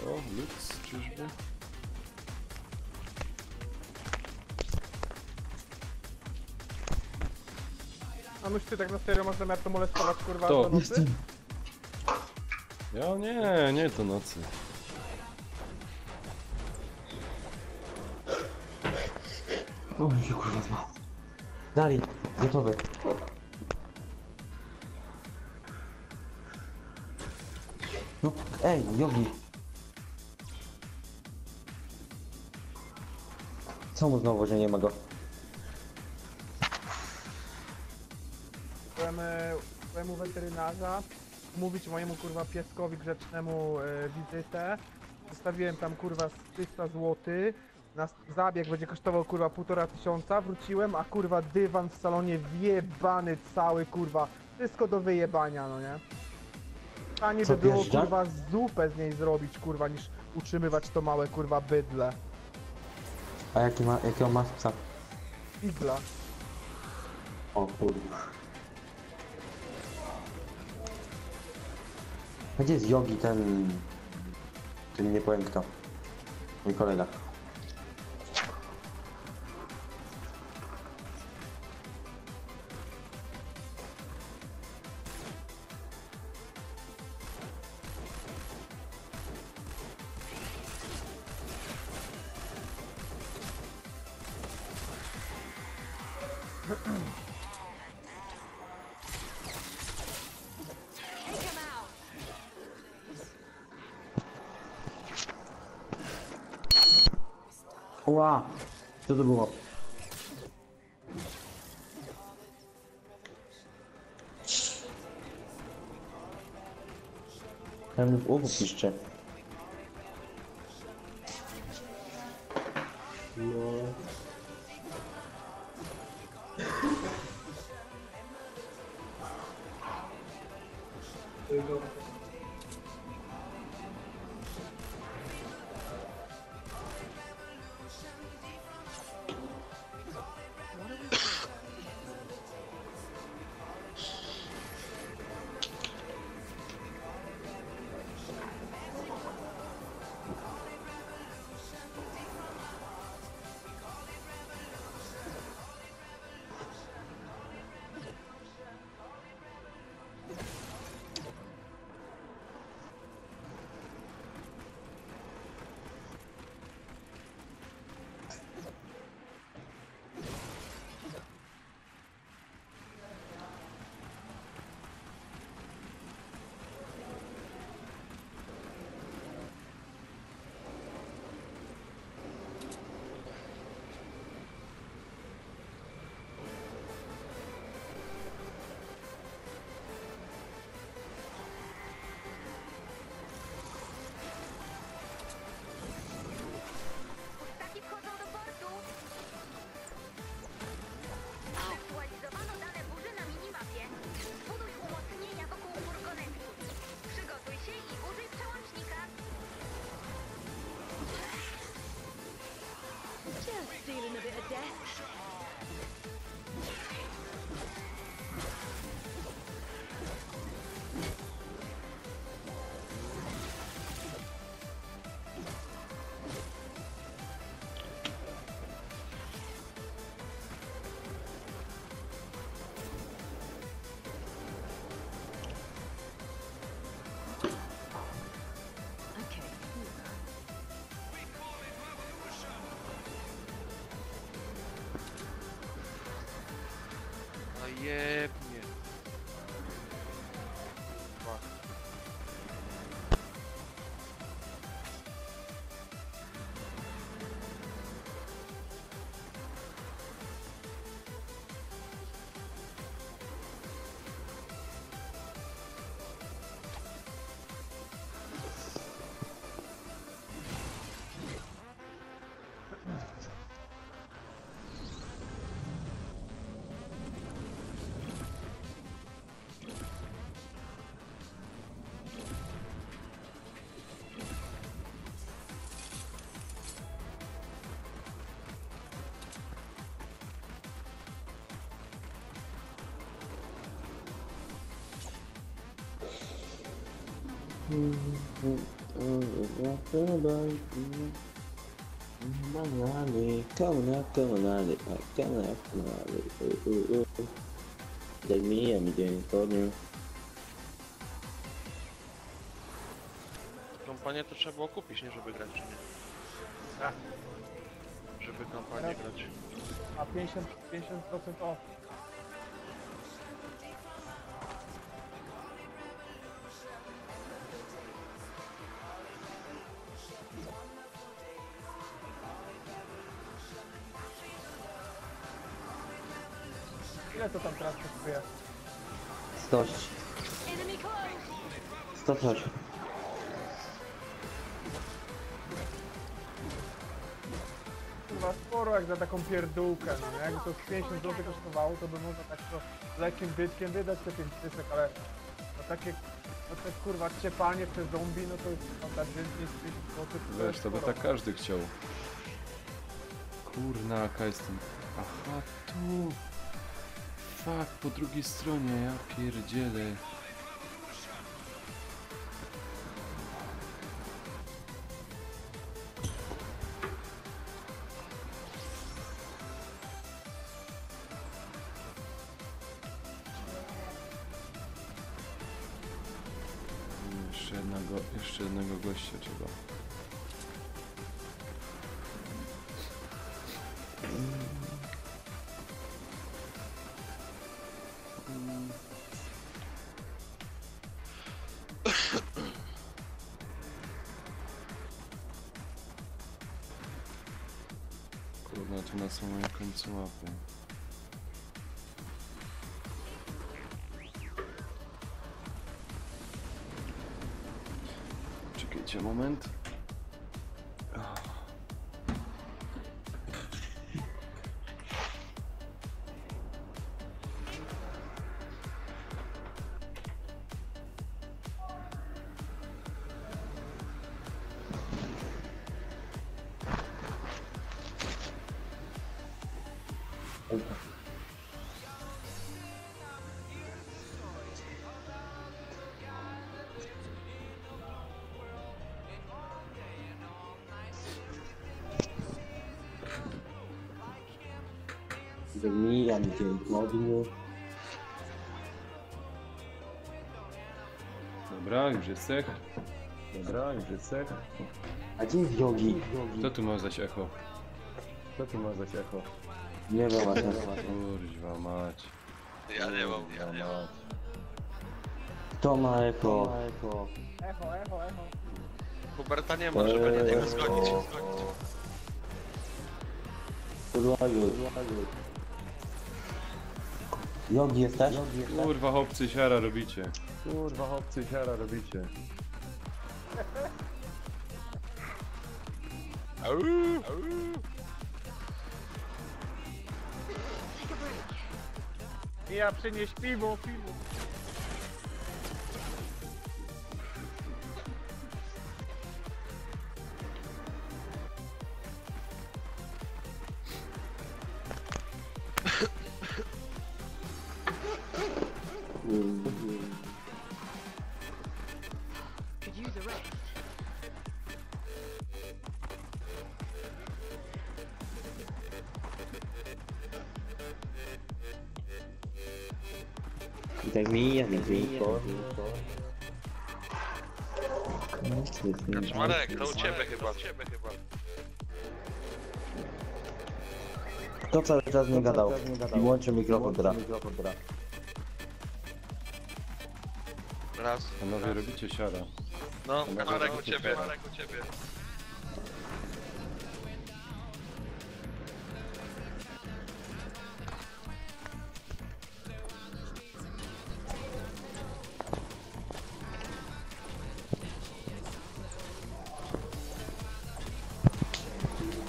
O, Lux, czyżby? A myś ty tak na serio masz zamiar to molestować, kurwa, To. do nocy? Ja nie do nocy. O, się kurwa zma. Dalej, gotowy. No, ej, Jogi. Co mu znowu, że nie ma go? Byłem u weterynarza, mówić mojemu kurwa pieskowi grzecznemu wizytę. Zostawiłem tam kurwa z 300 zł. Zabieg będzie kosztował kurwa 1500, wróciłem, a kurwa dywan w salonie wjebany cały kurwa. Wszystko do wyjebania, no nie? Taniej Co, by było pierzdziak? kurwa zupę z niej zrobić kurwa niż utrzymywać to małe kurwa bydle. A jakiego masz psa? Igla. O kurwa. A gdzie jest Jogi, ten nie powiem kto. Mój kolega. Ła! Co to było? Ten w uchu piszczy. No. Jebnie. Fuck. Like me, I'm doing corner. Kampanię to trzeba było kupić, nie żeby grać, czy nie? Tak. Żeby kampanię grać. A 50% off. Ile to tam teraz kosztuje? 100. 100 coś. Chyba sporo jak za taką pierdółkę, no nie? Jakby to z 50 zł kosztowało, to by można tak to z lekkim bytkiem wydać te 5 tysek, ale no takie, no te kurwa ciepanie przez zombie, no to jest dać więcej niż 50 zł. Wiesz, to by tak każdy chciał. Kurna, jaka jestem. Aha, tu. Fuck, po drugiej stronie, ja pierdzielę. Jeszcze jednego gościa trzeba. Kurwa, tu na samym końcu mapy. Czekajcie moment. Like me, I'm doing corner. Dobra, już jest sech. Dobra, już jest sech. A gdzie jest Yogi? Kto tu ma zaś echo? Kto tu ma zaś echo? Nie wiem, a Kurwa mać. Ja nie mam, ja nie mam. Kto ma echo? Echo. Huberta nie ma, żeby na niego zgodzić. Yogi jesteś? Kurwa chłopcy, siara robicie. Kurwa chłopcy, siara robicie. Ja przynieś piwo. Could use a rest. Like me, I'm doing corner. Kaczmarek, to u ciebie chyba. To cały czas nie gadał. I łączy mikrofon teraz. Raz. Panowie, robicie siara. No, Panowie, Marek u robicie ciebie, siara. Marek u ciebie.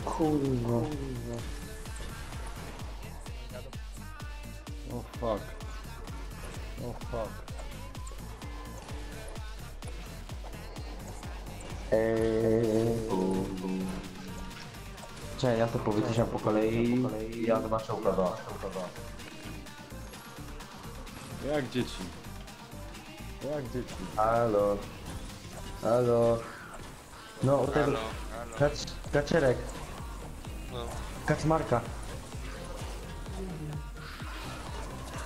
Kurwa. Oh fuck. Oh fuck. Cześć, ja to powyciszam po kolei. Ja zobaczę u kogo. Jak dzieci. Jak dzieci. Halo. Halo. No, u tego... Kaczerek. No. Kaczmarka.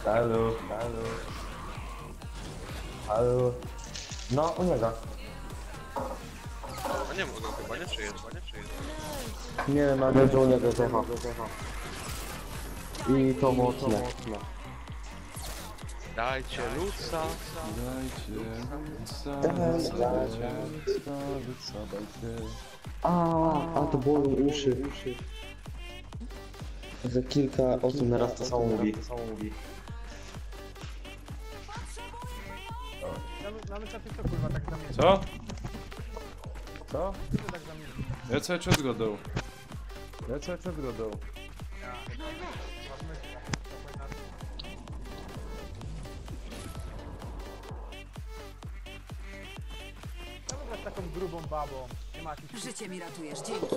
Halo. Halo. No, u niego. A nie mogę chyba, nie przyjeżdża. Nie wiem, ale u niego to. I to mocne. Dajcie luca. Dajcie. A to boli uszy. Że kilka osób na raz to samo mówi. Na myśli co kurwa tak zamienia? Co? Co? Co tak zamienia? Ja cały czas godą. Ja cały czas godą. Czemu z taką grubą babą? Nie ma jakichś... Życie mi ratujesz, dzięki.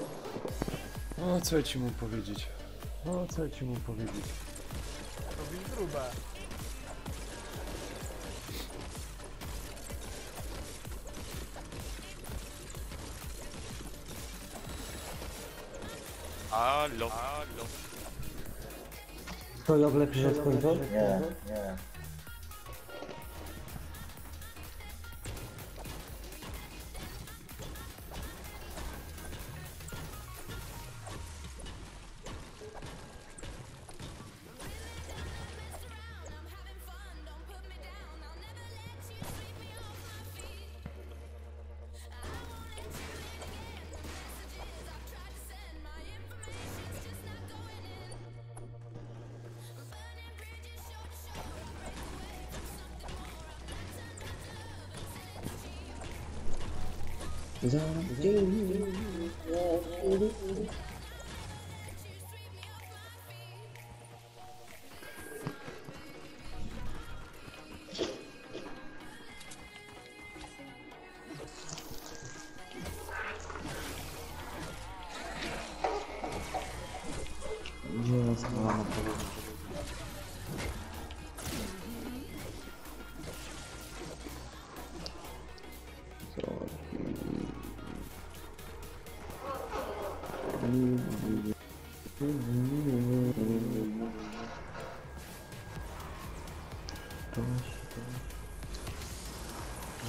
O, co ja ci mu powiedzieć? O, co ja ci mu powiedzieć? Robisz grube. Halo. To Jogle przyszedł skończyć? Nie.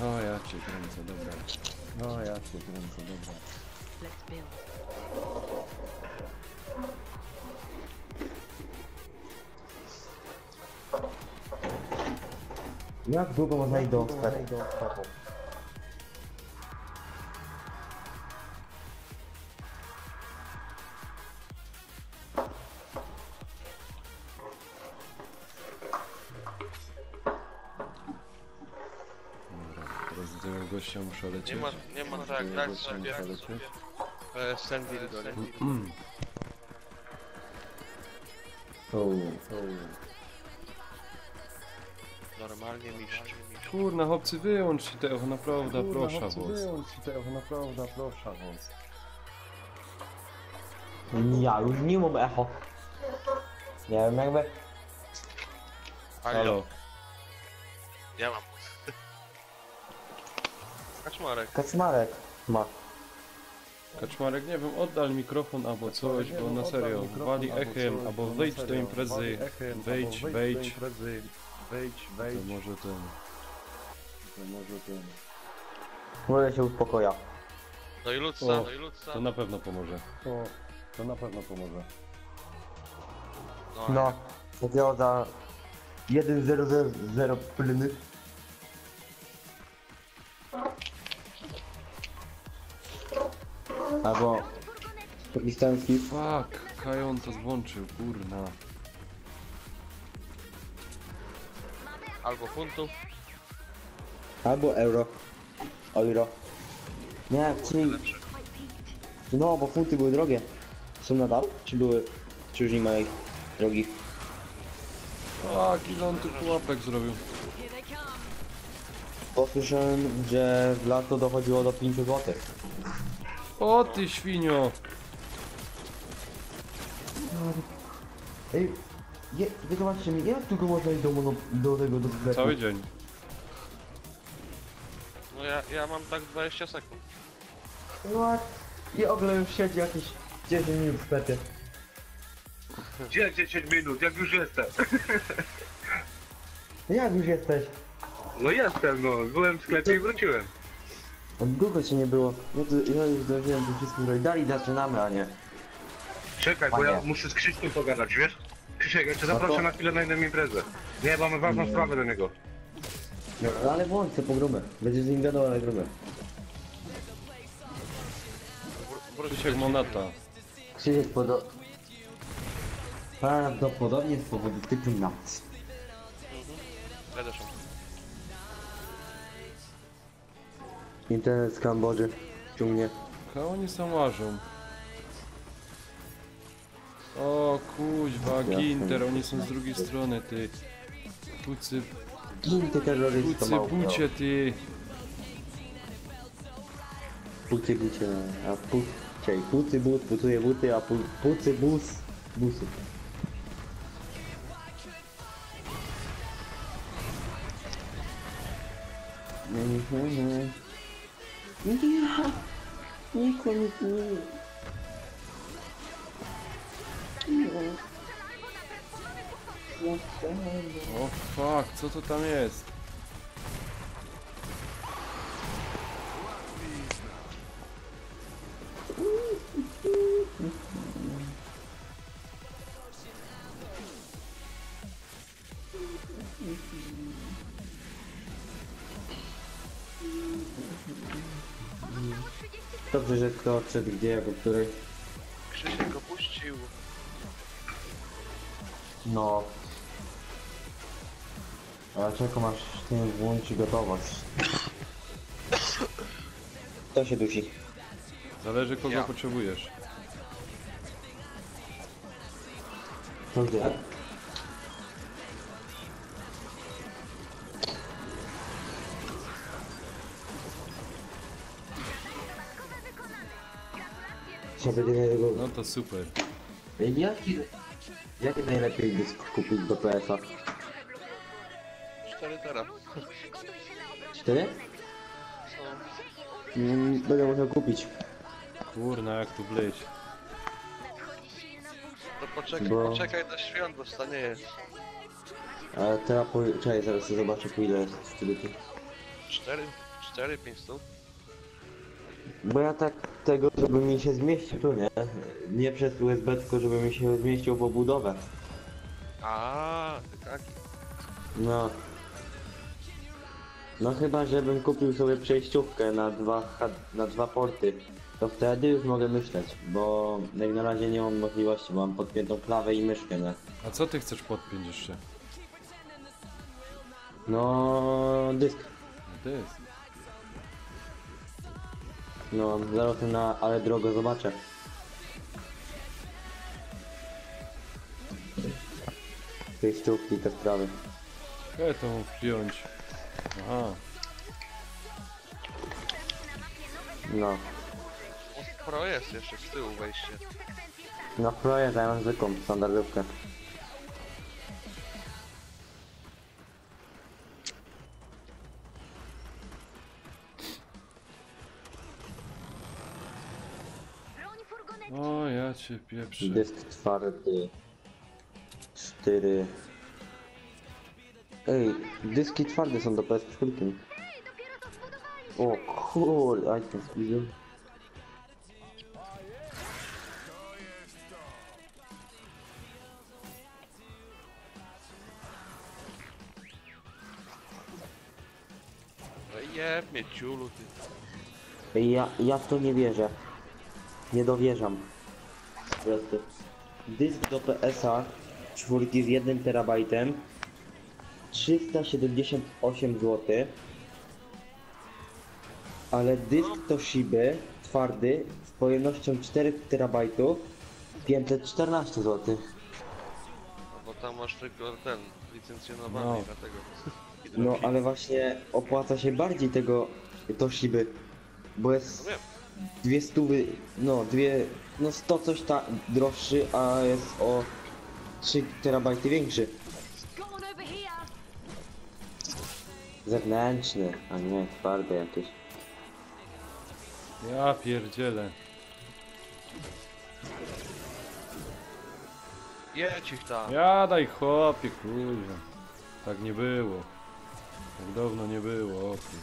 O, ja cię kręcę, dobra. O, ja cię kręcę, dobra. Let's build. Jak długo można iść do sklepu? Teraz do tego gościa muszę lecieć. Nie ma tak, daj sobie. Sandy go, nie? Normalnie mistrz. Kurna, chłopcy, wyłączcie tego, naprawdę, proszę was. Wyłączcie tego, naprawdę, proszę was. Ja już nie mam echo. Nie wiem jakby... Halo. Ja mam. Kaczmarek. Kaczmarek ma. Kaczmarek, nie wiem, oddal mikrofon albo coś, bo na serio, wali echem, albo wejdź do imprezy, wejdź. To może ten. Może się uspokoja. No i Luca, O, no i Luca. to na pewno pomoże. To na pewno pomoże. No, takiego za 1,000 plyny. Albo pakistański. Fuck, Kajon to włączył, kurna. Albo funtów. Albo euro. Euro. Nie, czyli... No, bo funty były drogie. Są nadal? Czy były... Czy już nie ma ich drogich? Fuck, ile on tu pułapek zrobił. Bo słyszałem, że w lato dochodziło do 5 zł. O ty świnio! Ej, wytłumaczcie mi, jak tylko można iść do tego, do sklepu? Cały dzień. No ja mam tak 20 sekund. No, i ogólnie już siedzi jakieś 10 minut w sklepie. Gdzie 10 minut? Jak już jestem? Jak już jesteś? No jestem, no. Byłem w sklepie i wróciłem. Od długo cię nie było. Ja już zdążyłem tym wszystkim zrobić. Dali zaczynamy, a nie. Czekaj, bo ja muszę z Krzyśkiem pogadać, wiesz? Krzysiek, ja cię zaproszę na chwilę na inną imprezę. Nie, mamy ważną sprawę do niego. No, ale włącz sobie po grubę. Będziesz z nim gadał, ale grubę. Krzysiek Moneta. Krzysiek prawdopodobnie z powodu typu noc. Będę szło. Internet z Kambodży ciągnie. Koło oni są łażą. O kuźwa, Ginter, oni są z drugiej strony, ty. Pucy, Ginty terrorysta pucy, małpa. bucie, ty. Pucy bucie, a pucy but, pucuje buty, a pucy busy. Nie koniec, nie. O fuck, co to tam jest? Dobrze, że kto odszedł gdzie, jak o której. Krzysiek opuścił. No. Ale czego masz z tym włączyć gotowość? Kto się dusi? Zależy kogo potrzebujesz. To gdzie? No to super. Jaki najlepiej dysk kupić do PS-a? 4 tera. 4? Będę musiał kupić. Kurna, jak tu bleć. To Bo- poczekaj do świąt, bo wstanieje. Ale teraz czekaj, zaraz sobie zobaczę po ile jest wtedy tu. 5 stóp. Bo ja tak tego, żeby mi się zmieścił tu, nie? Nie przez USB, tylko żeby mi się zmieścił w obudowę. A, ty tak. No. No chyba, żebym kupił sobie przejściówkę na dwa porty. To wtedy już mogę myśleć, bo jak na razie nie mam możliwości, bo mam podpiętą klawę i myszkę, nie? A co ty chcesz podpiąć jeszcze? No dysk. Dysk. No, zaraz ale drogo zobaczę. Przejściówki i te sprawy. Jak to mu wziąć? Aha. No. Pro jest jeszcze z tyłu wejście. Na proje ja mam zwykłą standardówkę. O, ja cię pieprzę. Dysk twardy. 4. Ej, dyski twarde są do PS4. O cool, item widzę. Jeb mnie ciulu, ty. Ja w to nie wierzę. Nie dowierzam. Po prostu. Dysk do PS-a 4 z 1 terabajtem 378 zł. Ale dysk Toshiby twardy z pojemnością 4 terabajtów 514 zł. Bo tam masz tylko ten licencjonowany, No. dlatego. No ale właśnie opłaca się bardziej tego Toshiby, bo jest No wiem. 200, no 100 coś droższy, a jest o 3 terabajty większy. Zewnętrzny, a nie twardy jakiś. Ja pierdzielę. Jedź ich tam. Jadaj chłopie, kurwa. Tak nie było. Tak dawno nie było, opie.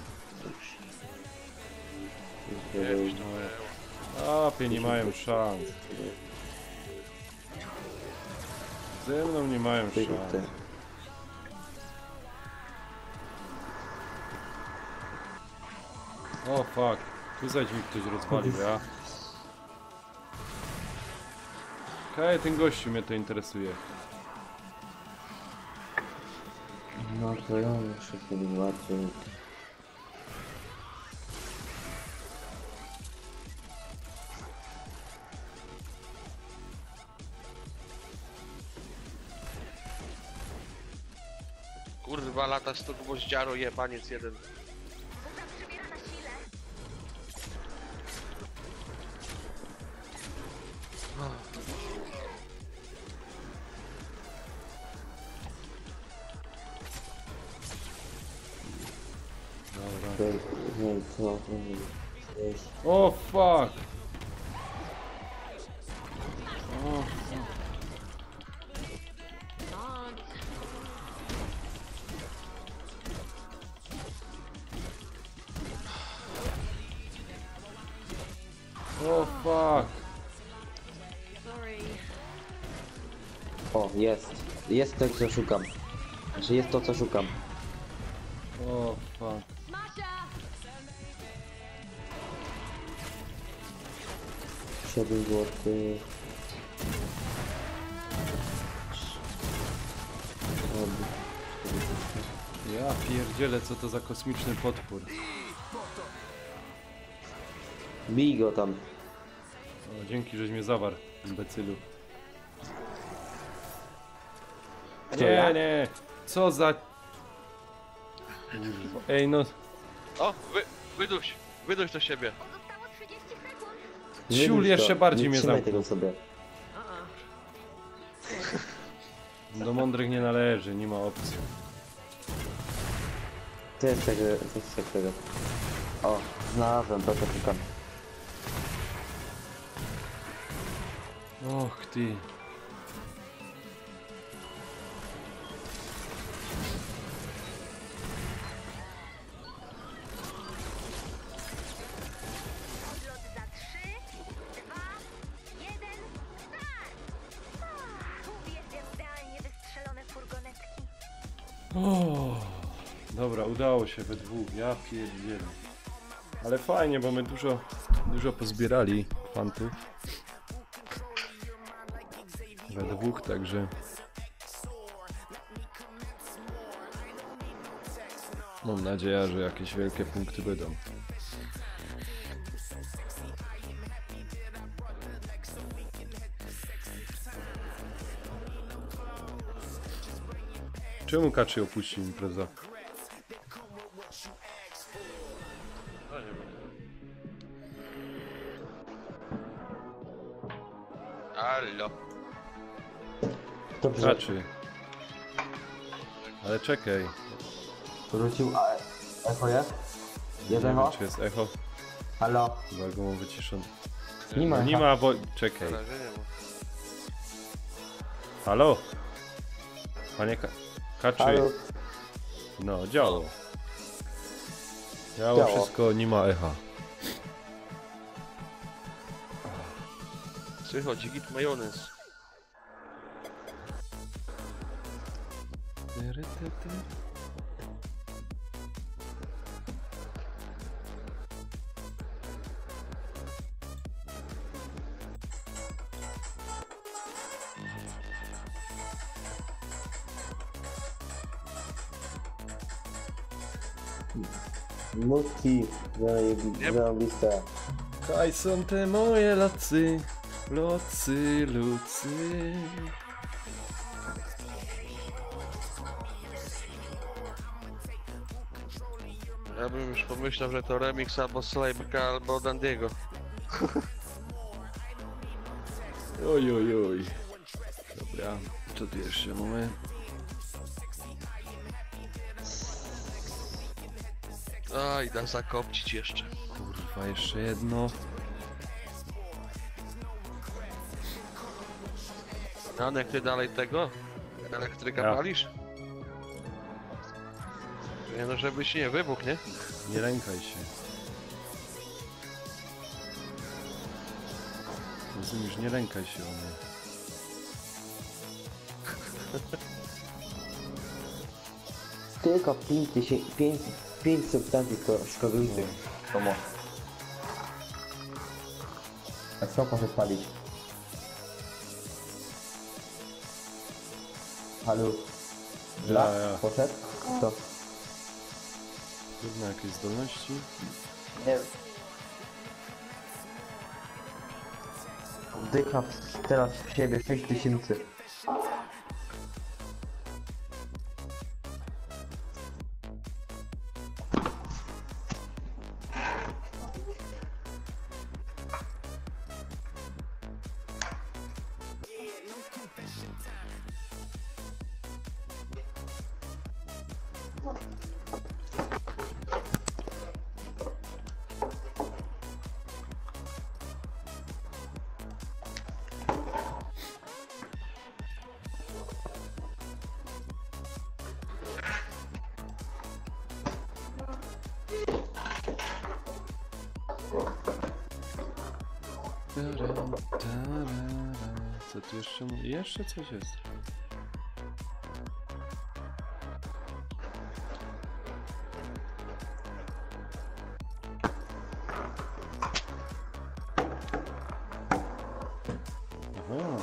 Opie nie mają szans. Ze mną nie mają szans. O fuck. Tu zaś mi ktoś rozwalił, ja. Okej, ten gościu mnie to interesuje. No to ja muszę sobie zobaczyć. Kurwa, lata 100 gwoździaro, jebaniec jeden. Dobra. Nie, co? O fuck! O, o fuck! O, jest. Jest to, co szukam. Znaczy jest to, co szukam. O fuck. 7 zł. Ja pierdzielę, co to za kosmiczny potwór. Bij go tam. O, dzięki, żeś mnie zawarł, imbecylu. ja? Nie. Co za... Ej, no... O, wyduś do siebie. Ciul jeszcze bardziej mnie zamknął. zamknął. Tego sobie. Do mądrych nie należy, nie ma opcji. To jest tego. O, znalazłem to, co szukam. Och ty. O, dobra, udało się we dwóch, ja pierdzielę. Ale fajnie, bo my dużo pozbierali fantów. We dwóch, także... Mam nadzieję, że jakieś wielkie punkty będą. Czemu Kaczy opuścił imprezę? Allo. Dobrze. Kaczy. Ale czekaj. Wrócił, a echo jest? Jest Nie echo? wiem, czy jest echo. Halo? Chyba go mam wyciszony. Nie ma No, nie echa. ma, bo... Czekaj. Na razie nie ma. Halo? Panie Kaczy. Halo? No, działo. Działo Działo. wszystko, nie ma echa. Słychać, git majonez. Mózgi, zarobiste. Kaj są te moje locy, locy, lucy. Ja bym już pomyślał, że to remix albo Slaybrka, albo Dandiego. Oj, oj, oj. Dobra, co tu jeszcze mamy? Aj, da zakopcić jeszcze. Kurwa, jeszcze jedno. Janek, ty dalej tego? Elektryka Ja. palisz? Nie no, żebyś nie wybuchł, nie? Nie lękaj się. Rozumiesz, nie lękaj się o mnie. Tylko 5 substancji szkodliwych. Komu? A co poszedł palić? Halo? Ja. Poszedł? Co? Trudno, jakieś zdolności? Nie wiem. Wdycha teraz w siebie 6000. Co tu jeszcze? Jeszcze coś jest. Aha.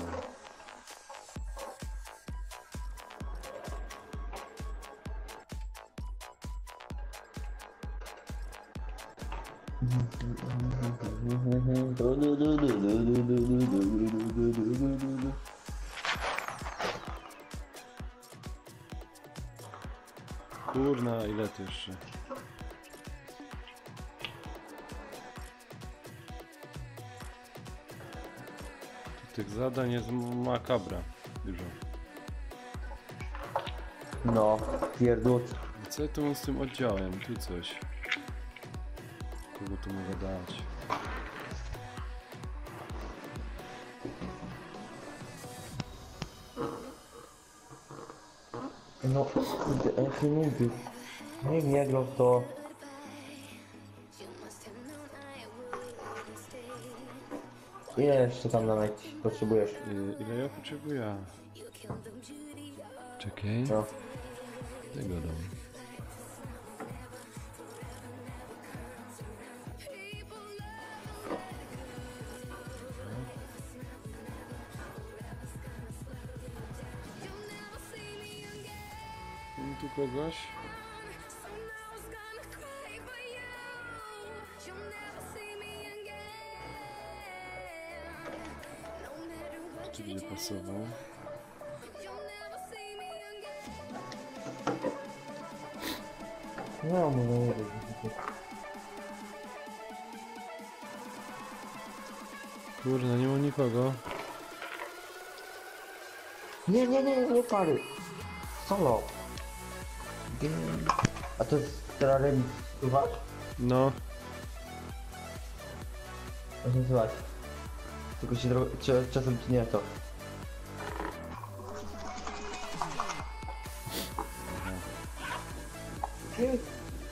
Kurna, ile to jeszcze? Tych zadań jest makabra. Dużo. No, pierdut. Co ja tu mam z tym oddziałem? Tu coś. Kogo tu mogę dać? No, kurde, jak nigdy. Nikt nie grał w to. Ile jeszcze tam na night potrzebujesz? Ile ja potrzebuję? Czekaj. No. Tego dam. Mam tu kogoś? Tu będzie pasował. No, mówię, Kurna, nie mam nikogo. Nie pary. Solo. A to jest teraz remix, słuchaj? No. Właśnie słuchaj. Tylko się czasem ci nie to.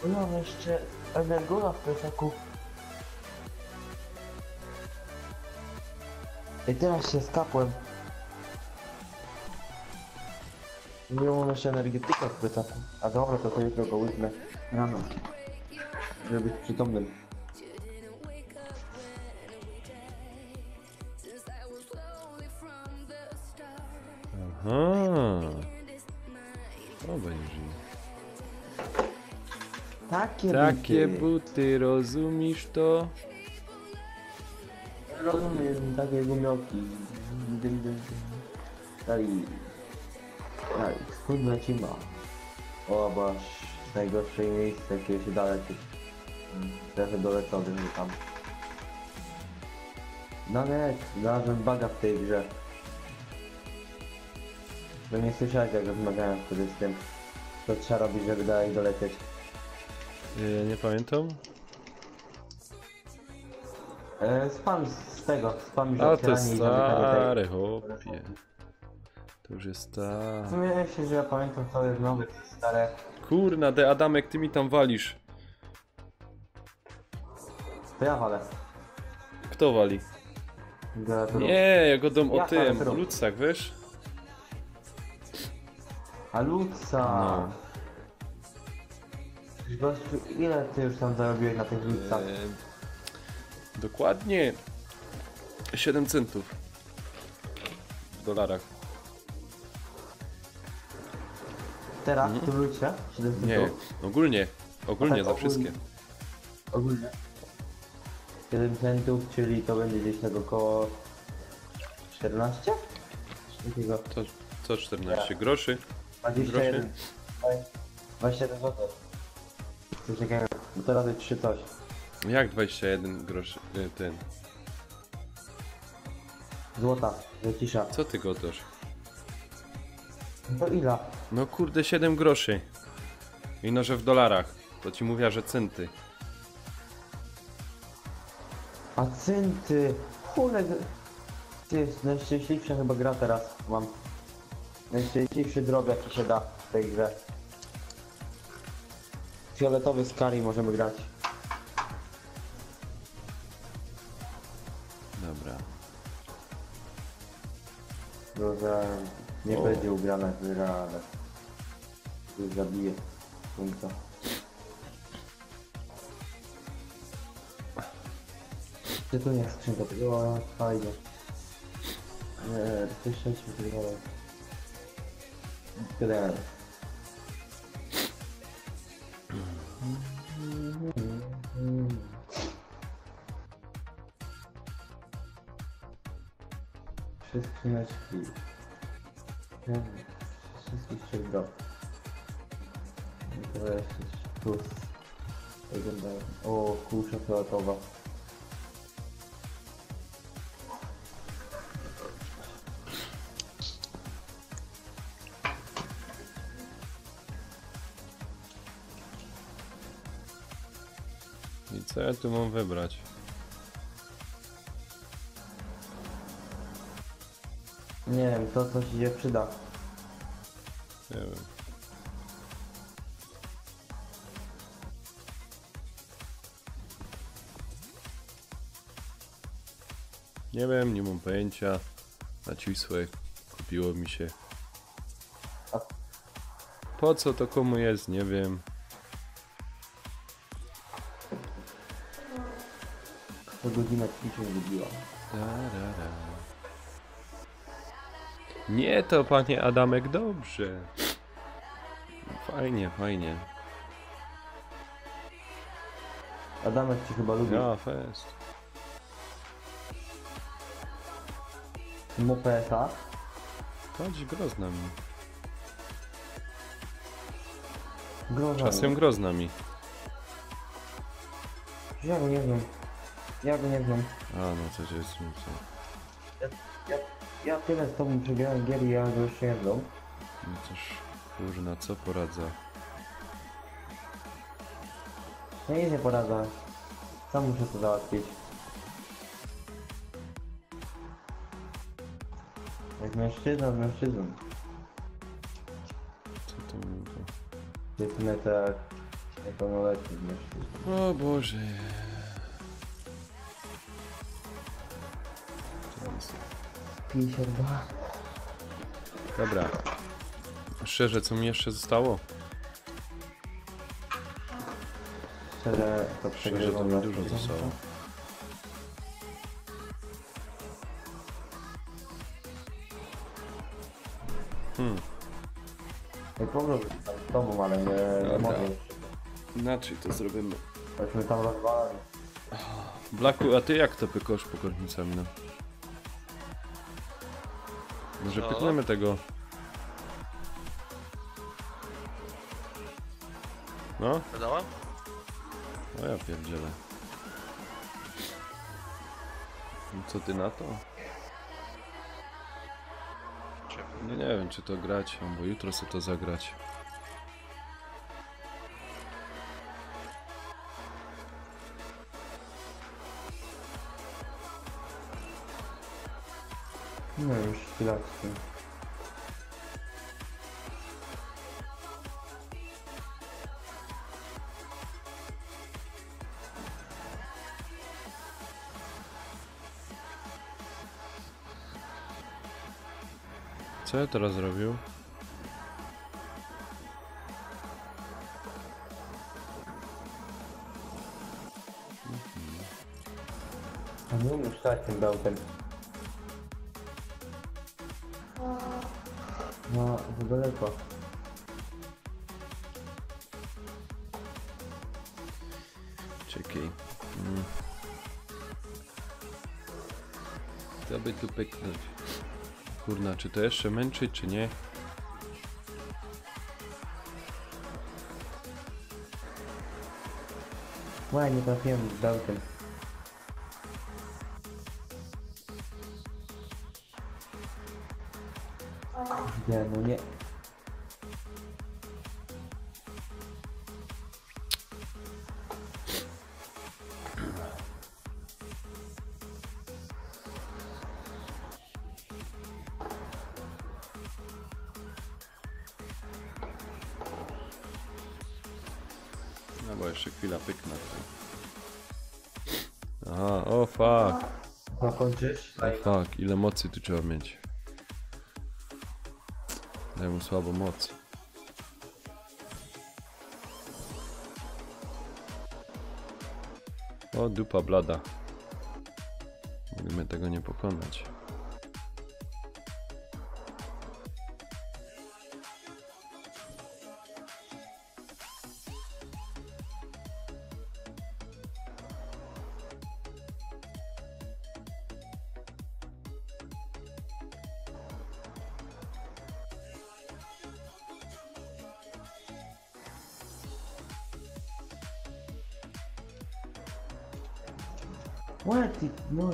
Mam jeszcze Energona w plecaku. I teraz się skapłem. Nie mam jeszcze energetyka w plecaku. A dobra, to jutro go łyznę rano. Żeby być przytomnym. Aha. O, będzie. Takie buty, rozumiesz to? Rozumiem, takie gumioki. Daj, skąd lecimy? O, bo aż najgorsze miejsce, jakie się da lecieć. Trochę dolecony, że tam. Nawet znalazłem baga w tej grze. No nie słyszałeś, jak rozmawiałem wtedy z tym, co trzeba robić, żeby dalej dolecieć. Nie pamiętam. Spam z tego, spam już A to otwieranie i zamykanie stary, tej. chłopie. To już jest stare. W sumie się, że ja pamiętam, to jest nowe, stare. Kurna, de Adamek, ty mi tam walisz. To ja walę. Kto wali? Nie, ja go dam o tym, o Lucach, wiesz? A Luca! No. Gościu, ile ty już tam zarobiłeś na tych Lucach? Dokładnie 7 centów w dolarach. Teraz w tym Lucie? 7 centów? Nie, ogólnie tak za wszystkie. Ogólnie. 7 centów, czyli to będzie gdzieś tak około 14? Takiego. Co 14 groszy? 21. 27 zł. Coś takiego. Bo to razy 3 coś. Jak 21 groszy? Ten. Złota, zacisza. Co ty godasz? To ile? No kurde 7 groszy. I no, że w dolarach. To ci mówiła, że centy. A centy! Kurde, ty jest najszczęśliwsza chyba gra teraz mam. Najszczęśliwszy drog jaki się da w tej grze. Fioletowy Skari możemy grać. Dobra. No, że nie O. będzie ugrana gra, ale już zabije punkta. Czy tu nie jest skrzynka? O, fajnie. Nie, ty szczęście wygrałem. Tyle. Trzy skrzyneczki. Wszystkich 3 drop. To jeszcze plus. Wyglądają. O, kusza fioletowa. I co ja tu mam wybrać? Nie wiem, to co ci się przyda. Nie wiem. Nie wiem, nie mam pojęcia. Nacisłe kupiło mi się. Po co to komu jest, nie wiem. To godzinę ćwiczeń wybiła. Nie, to panie Adamek, dobrze. Fajnie, fajnie. Adamek ci chyba lubi. Ja, fest. Mopesa. Chodź, gro z nami. Czasem gro z nami. Ja go nie znam. Ja go nie znam. A, no coś jest różnica. Ja tyle z tobą przegrałem gier i ja go jeszcze nie znam. No cóż, kurna, co poradza? No i nie poradzę. Sam muszę to załatwić. Jak mężczyzna z mężczyzną. Co to mówię? Dziewczynę tak niepełnoletni z mężczyzną. O Boże. Teraz. 52. Dobra. Szczerze, co mi jeszcze zostało? Szczerze, to Szczerze, to przegrywam mi na dużo to. zostało. Nie powrót z tobą, ale nie Dobra. mogę. Inaczej to zrobimy. Weźmy tam rozwalali. Blaku, a ty jak to pykosz pokornicami, no? Może Co? pykniemy tego. No? Pedała? O ja pierdzielę. No co ty na to? Nie wiem czy to grać, bo jutro sobie to zagrać. No już chwileczkę. Co ja teraz zrobił? A nie umiem strzelać tym bełtem. No, za daleko. Czekaj. To by tu pyknąć. Kurna, czy to jeszcze męczy, czy nie? Łaj, nie trafiłem z bełtem. Nie, no nie. No bo jeszcze chwila pyknę. Aha, o fuck. Zakończysz? O fuck, ile mocy tu trzeba mieć. Daj mu słabą moc. O, dupa blada. Możemy tego nie pokonać. What? No.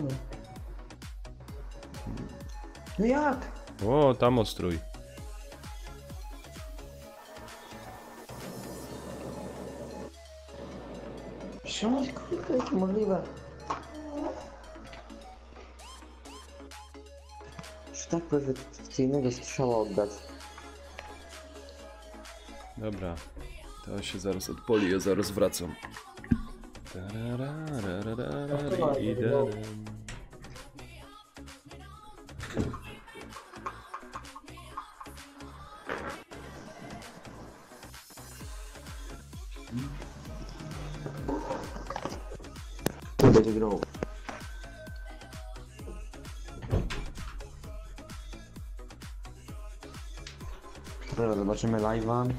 No jak? O, tam ostrój. Czemu kurde jest możliwe? Już tak perfekcyjnego strzała oddać. Dobra, to się zaraz odpoli, ja zaraz wracam. Będzie grał. Dobra, zobaczymy live'a.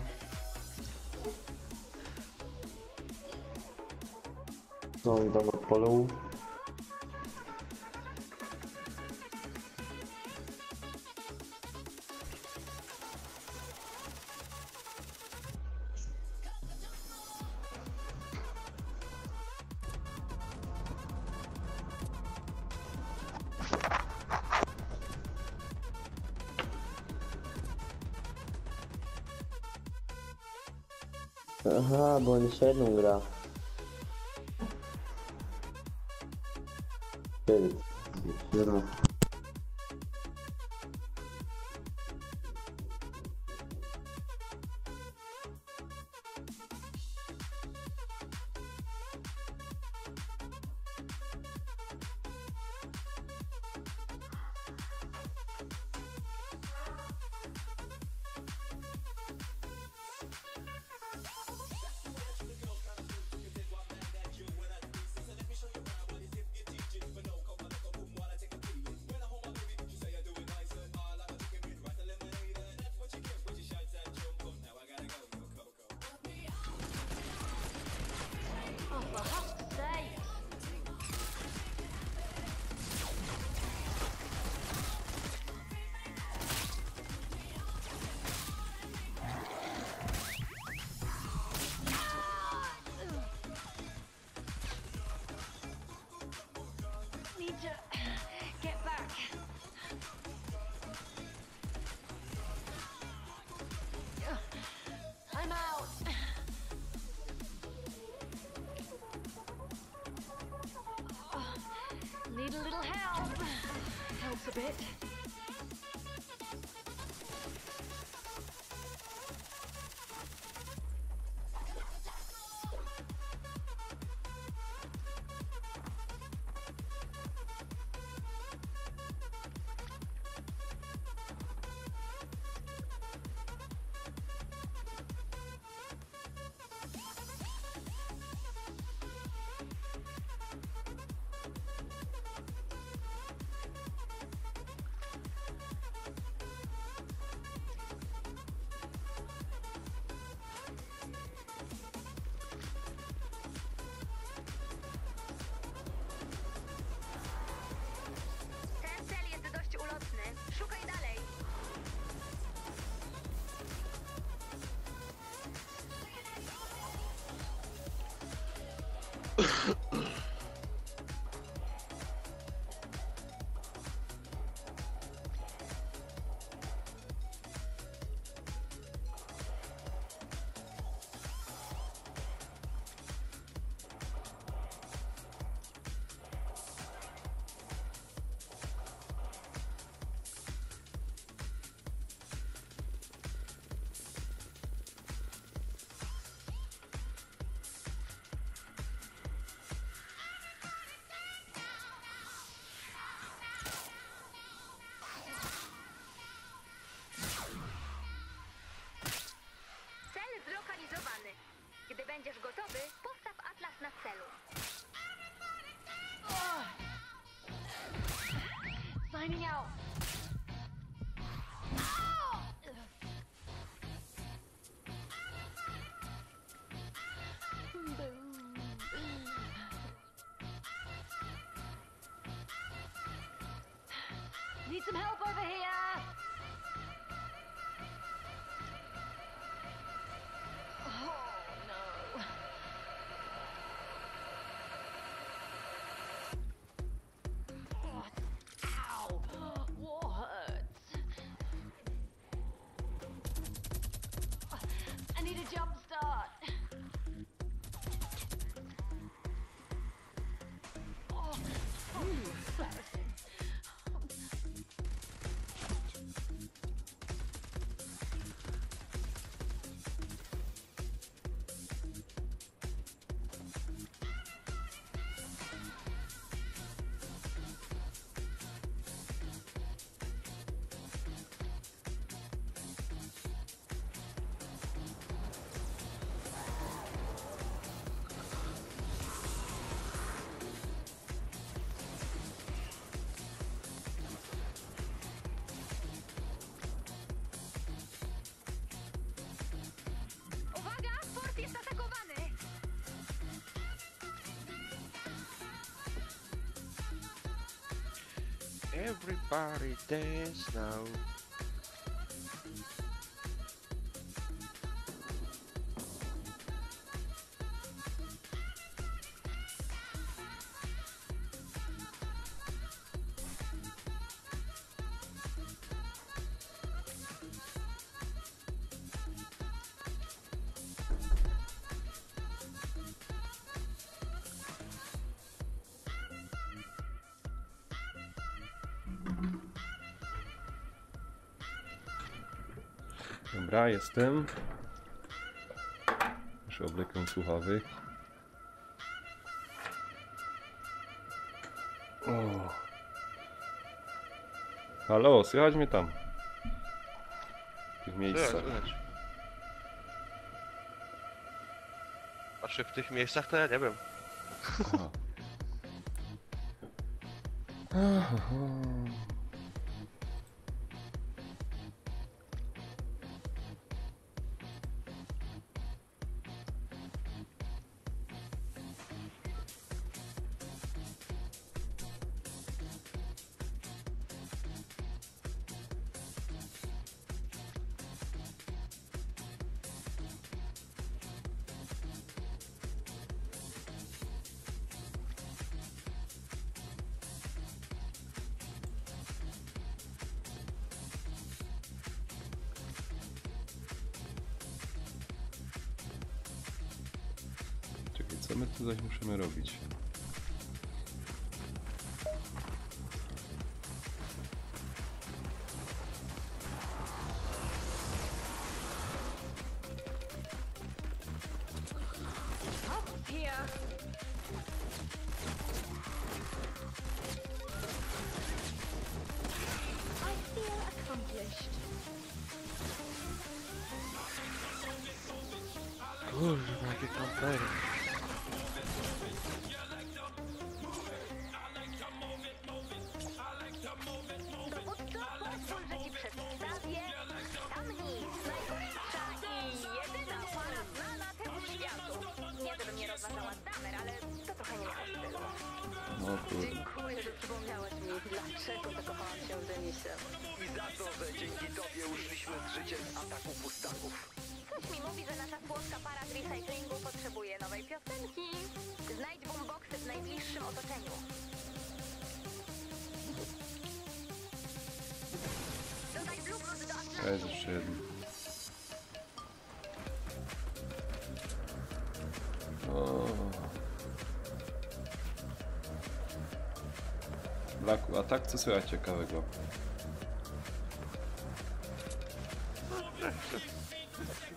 Co oni tam odpalą? Aha, bo on jeszcze jedną gra. Dobra. a little help. Helps a bit. Ten cel jest dość ulotny. Szukaj dalej. Cel zlokalizowany. Gdy będziesz gotowy, postaw atlas na celu. Signing out. Need some help over here. Oh no. Ow! What hurts? I need a jump start. Oh, embarrassing. Uwaga! Fort jest atakowany! Everybody dance now. Dobra, jestem. Muszę oblekłem słuchawek. O. Halo, słychać mnie tam? W tych miejscach. Słychać. A czy w tych miejscach to ja nie wiem. Aha. Aha. Co my tu zaś musimy robić? Kurwa, jakie kampery. Dowódco, pozwól, że ci przedstawię. Tam nic, najgorsza i jedyna para znana temu światu. Nie, żebym nie rozważała damer, ale to trochę nie miało stylu. No kurde. Dziękuję, że przypomniałaś mi, dlaczego zakochałam się w Denisie. I za to, że dzięki tobie uszliśmy z życiem z ataku pustaków. Coś mi mówi, że nasza słodka para z recyklingu potrzebuje nowej piosenki. Znajdź boomboxy w najbliższym otoczeniu. Dodaj bluetooth do Atlantu. Jest jeszcze jeden. O. Blaku, a tak co słychać ciekawego?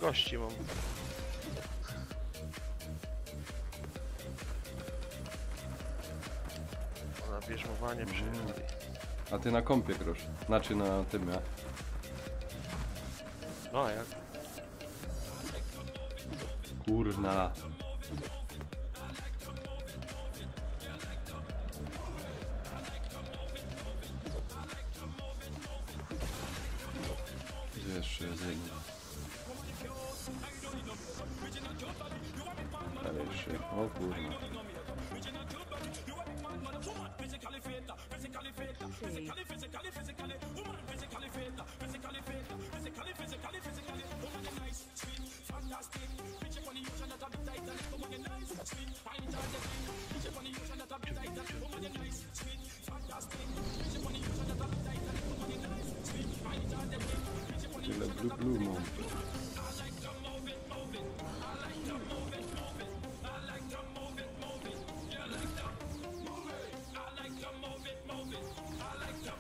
Gości mam. Na bierzmowanie przyjechali. A ty na kompie grosz? Znaczy na tym, ja? No a jak? Kurna. Gdzie jeszcze jest jedna? Ale jeszcze, o kurna. Tyle blue mam.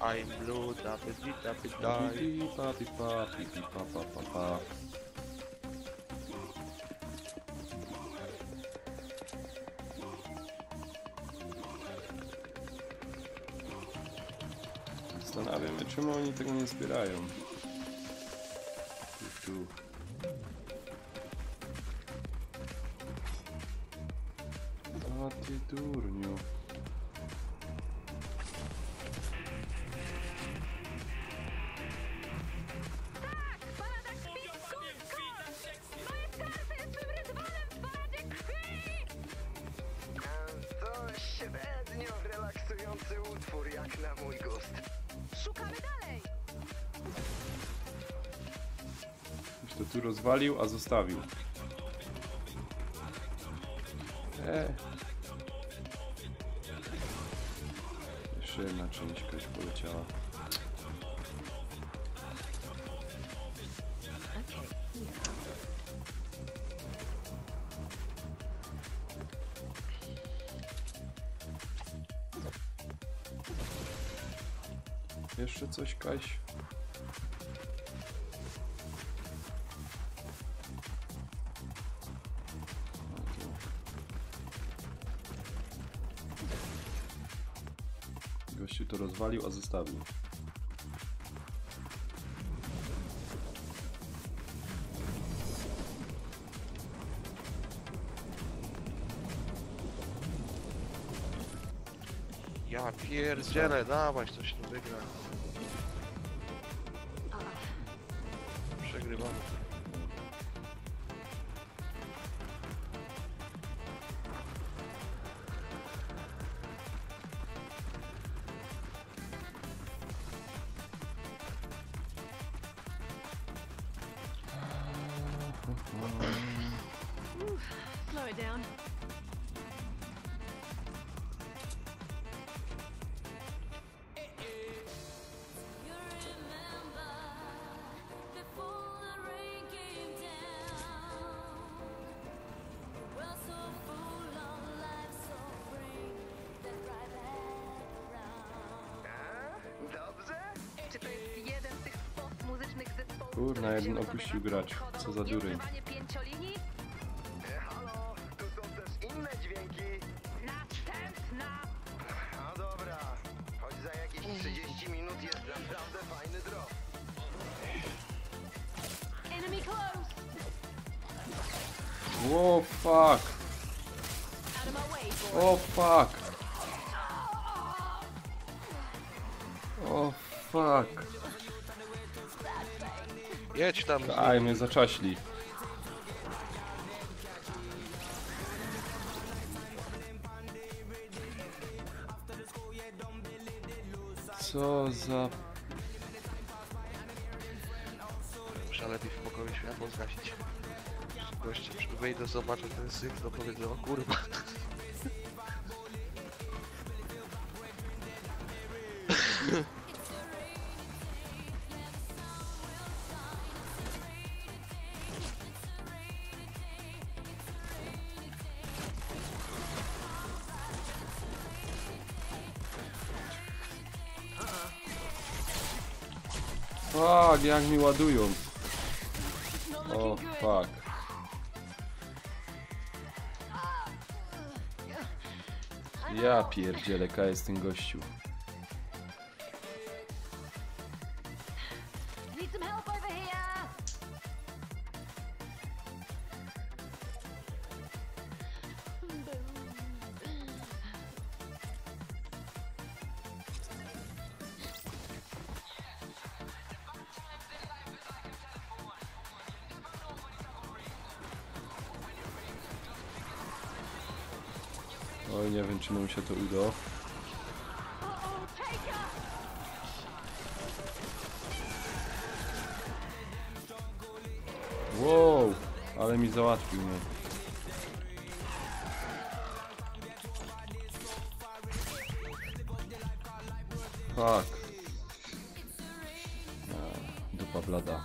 I'm blue, tapety, tapety, Pipi, papi, papi, pipa, pa, pa, pa. Zastanawiam się, czemu oni tego nie zbierają. Tu. A ty durniu. To średnio relaksujący utwór, jak na mój gust. Szukamy dalej! Już to tu rozwalił, a zostawił. Jeszcze jedna część jakaś poleciała. Jeszcze coś, Kaś? Gościu to rozwalił, a zostawił. Ja pierdzielę, dawać coś tu wygra. Przegrywamy. Slow it down. Czy to jest jeden z tych postmuzycznych zespołów, Kurna, które jeden przygotowe opuścił na gracz. chodą Co za i dureń. używanie pięciolinii? Halo, tu są też inne dźwięki. Następna! No dobra, choć za jakieś 30 minut jest naprawdę fajny drop. Enemy close! O fuck. O fuck. O fuck. Jedź tam. Aj, mnie zaczaśli. Co za... Muszę lepiej w pokoju światło zgasić. Goście wyjdę, zobaczę ten syf, to powiedzą, o kurwa. Fuck, jak mi ładują. O fuck. Ja pierdzielę, jaka jest ten gościu. Need some help over here. Oj, nie wiem, czy nam się to uda. Wow, ale mi załatwił mnie. Fuck. Dupa blada.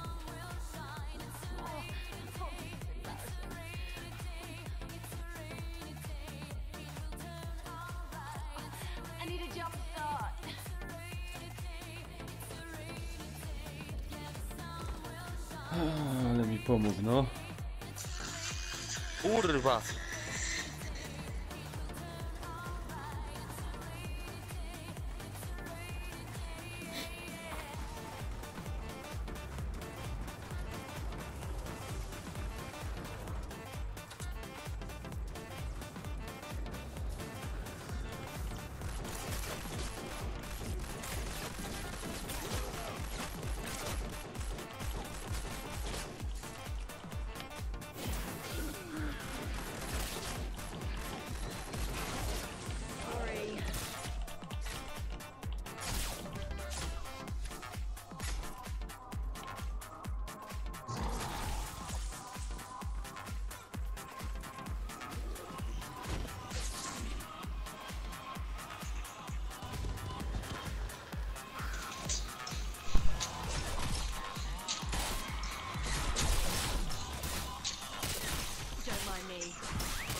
I need a jump start. Ale mi pomógł, no. Kurwa.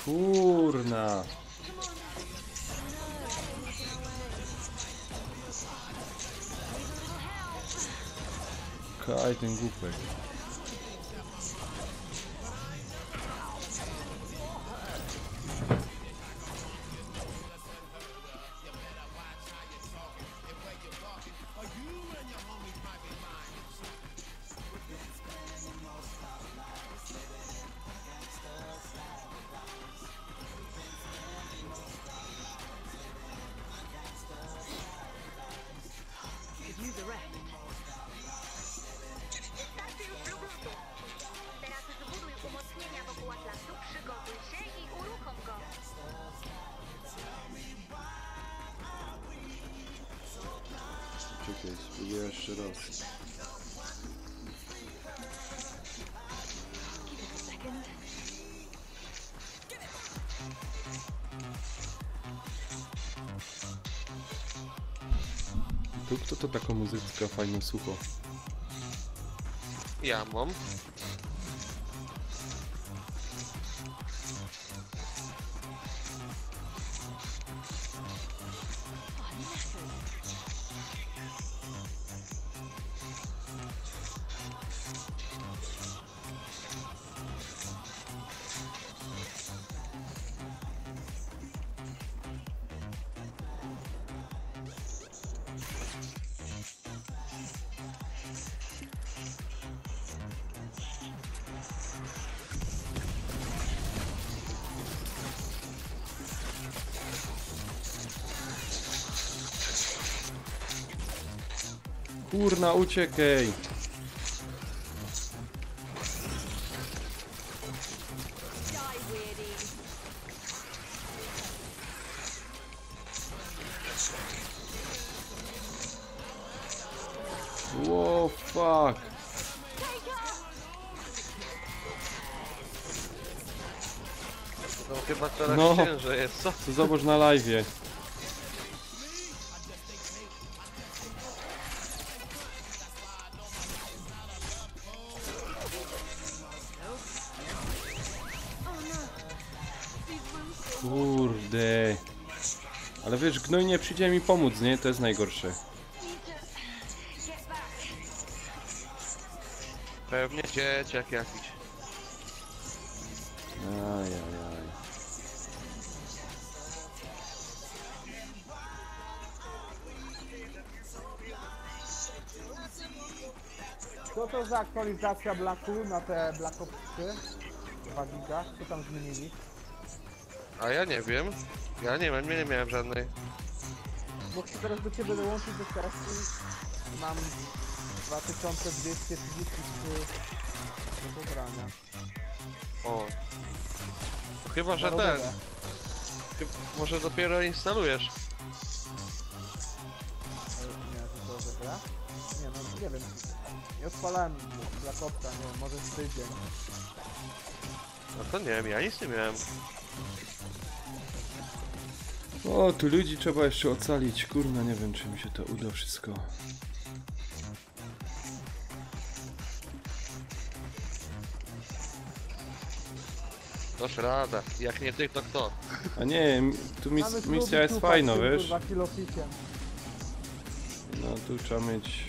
Kurna. Kaj ten głupek. Wystarczy już Bluetooth. Teraz zbuduj umocnienia wokół Atlasu, przygotuj się i uruchom go. Czekaj, spróbuję jeszcze raz. Tu kto to taką muzyczkę fajną słucha? Ja mam. Kurna, uciekaj! Wow, fuck! No chyba coraz No. ciężej jest, co? To zobacz na live'ie. Kurde. Ale wiesz, gnoj nie przyjdzie mi pomóc, nie? To jest najgorsze. Pewnie dzieciak jakiś. Ajajaj. Co to za aktualizacja Blacku na te Black Ops 3? 2 giga? Co tam zmienili? A ja nie wiem. Ja nie miałem żadnej. Bo chcę teraz do ciebie dołączyć do sesji. Mam 2233 do pobrania. O. Chyba, że ten. Narodowe. Może dopiero instalujesz. Nie, to że gra? Nie no, nie wiem. Nie odpalałem Black Opsa, nie wiem, może z tydzień. No to nie wiem, ja nic nie miałem. O, tu ludzi trzeba jeszcze ocalić. Kurna, nie wiem, czy mi się to uda wszystko. Dasz rada. Jak nie ty, to kto? A nie, tu Mamy misja jest kluby fajna, z tym, wiesz? kurwa, kilofikiem. No, tu trzeba mieć...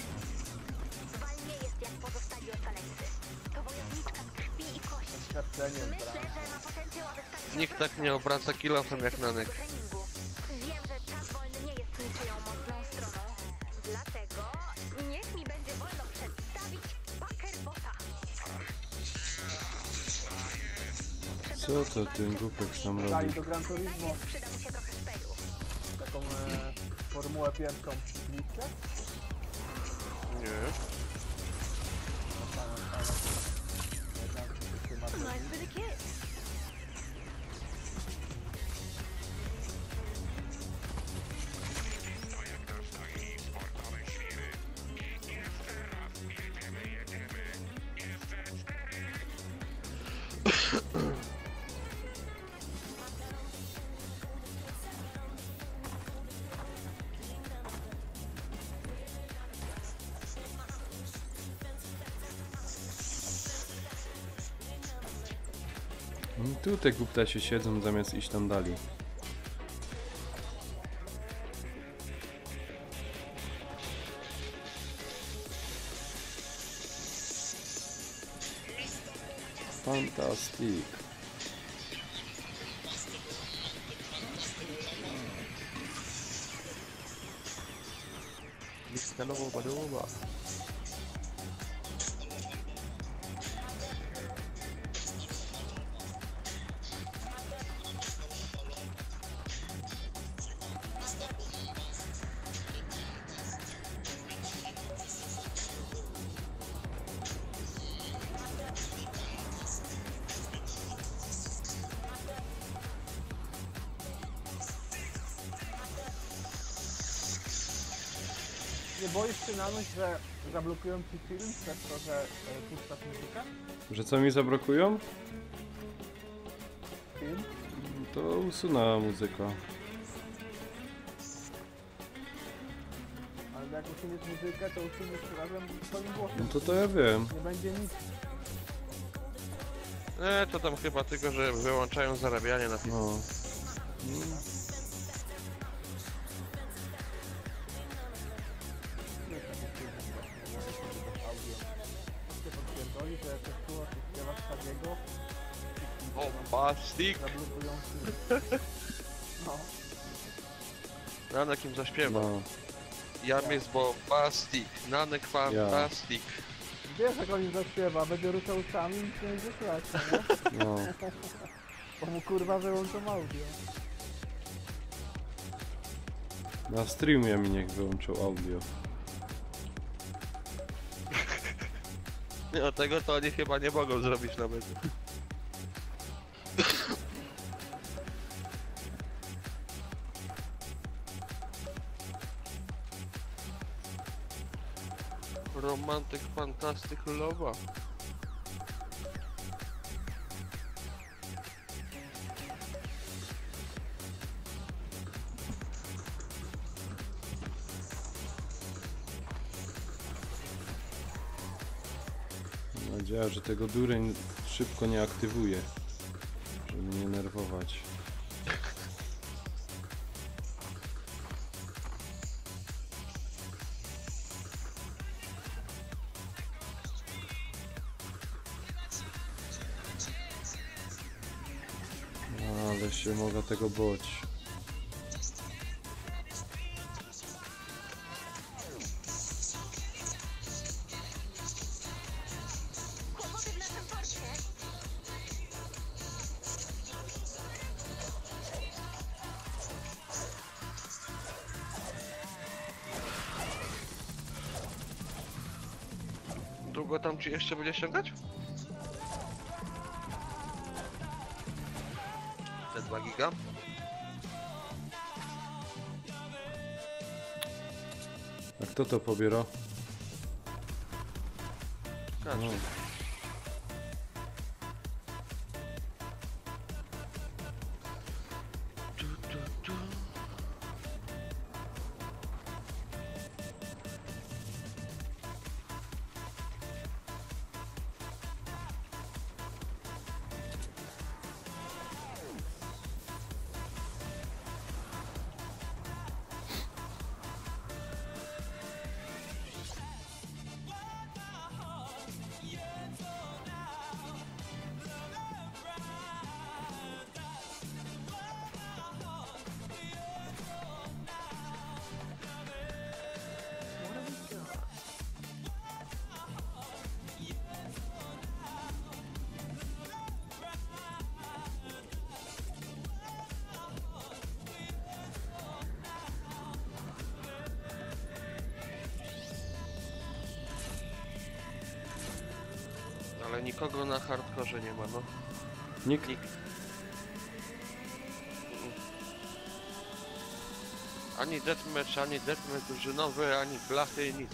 Wal nie jest jak pozostali ocaleńcy. To wojowniczka z krwi i kości. Doświadczeniem, Myślę, prawda? że ma potencjał, aby stać się Nikt tak nie obraca kilofem jak Nanek. treningu. Wiem, że czas wolny nie jest niczyją mocną stroną. Dlatego niech mi będzie wolno przedstawić Packerbota. Co to ten głupek tam Dali robi? do Gran Turismo Przyda mu się trochę speju. taką formułę pierwszą w liście. Nie. Nice for the kids. Tu te głupta się siedzą zamiast iść tam dalej. Fantastic. Badoba. Nie boisz się Nanuś, że zablokują ci film przez to, że puszczasz muzykę? Że co mi zablokują? Film? To usunęła muzyka. Ale jak usuniesz muzykę, to usuniesz razem z twoim głosem. No to ja wiem. Nie będzie nic. To tam chyba tylko, że wyłączają zarabianie na film. No. Podpierdoli, że jak ktoś słucha, to śpiewasz takiego, Bombastic! zablokują film. No. Nanek im zaśpiewa. No. Jam jest bombastic. Nanek fantastic. Wiesz jak on im zaśpiewa, będzie ruszał uszami i nic nie będzie słychać, nie? No. Bo mu kurwa wyłączą audio. Na streamie mi niech wyłączył audio. No tego to oni chyba nie mogą zrobić nawet. Romantyk, fantastyk, lowa. Mam nadzieję, że tego dureń szybko nie aktywuje, żeby mnie nerwować. Ale się mogę tego bać. Długo tam ci jeszcze będzie ściągać? Te 2 giga? A kto to pobiera? Kaczy. No. Ale nikogo na hardkorze nie ma, no. Nikt? Ani deathmatch drużynowy, ani blachy, nic.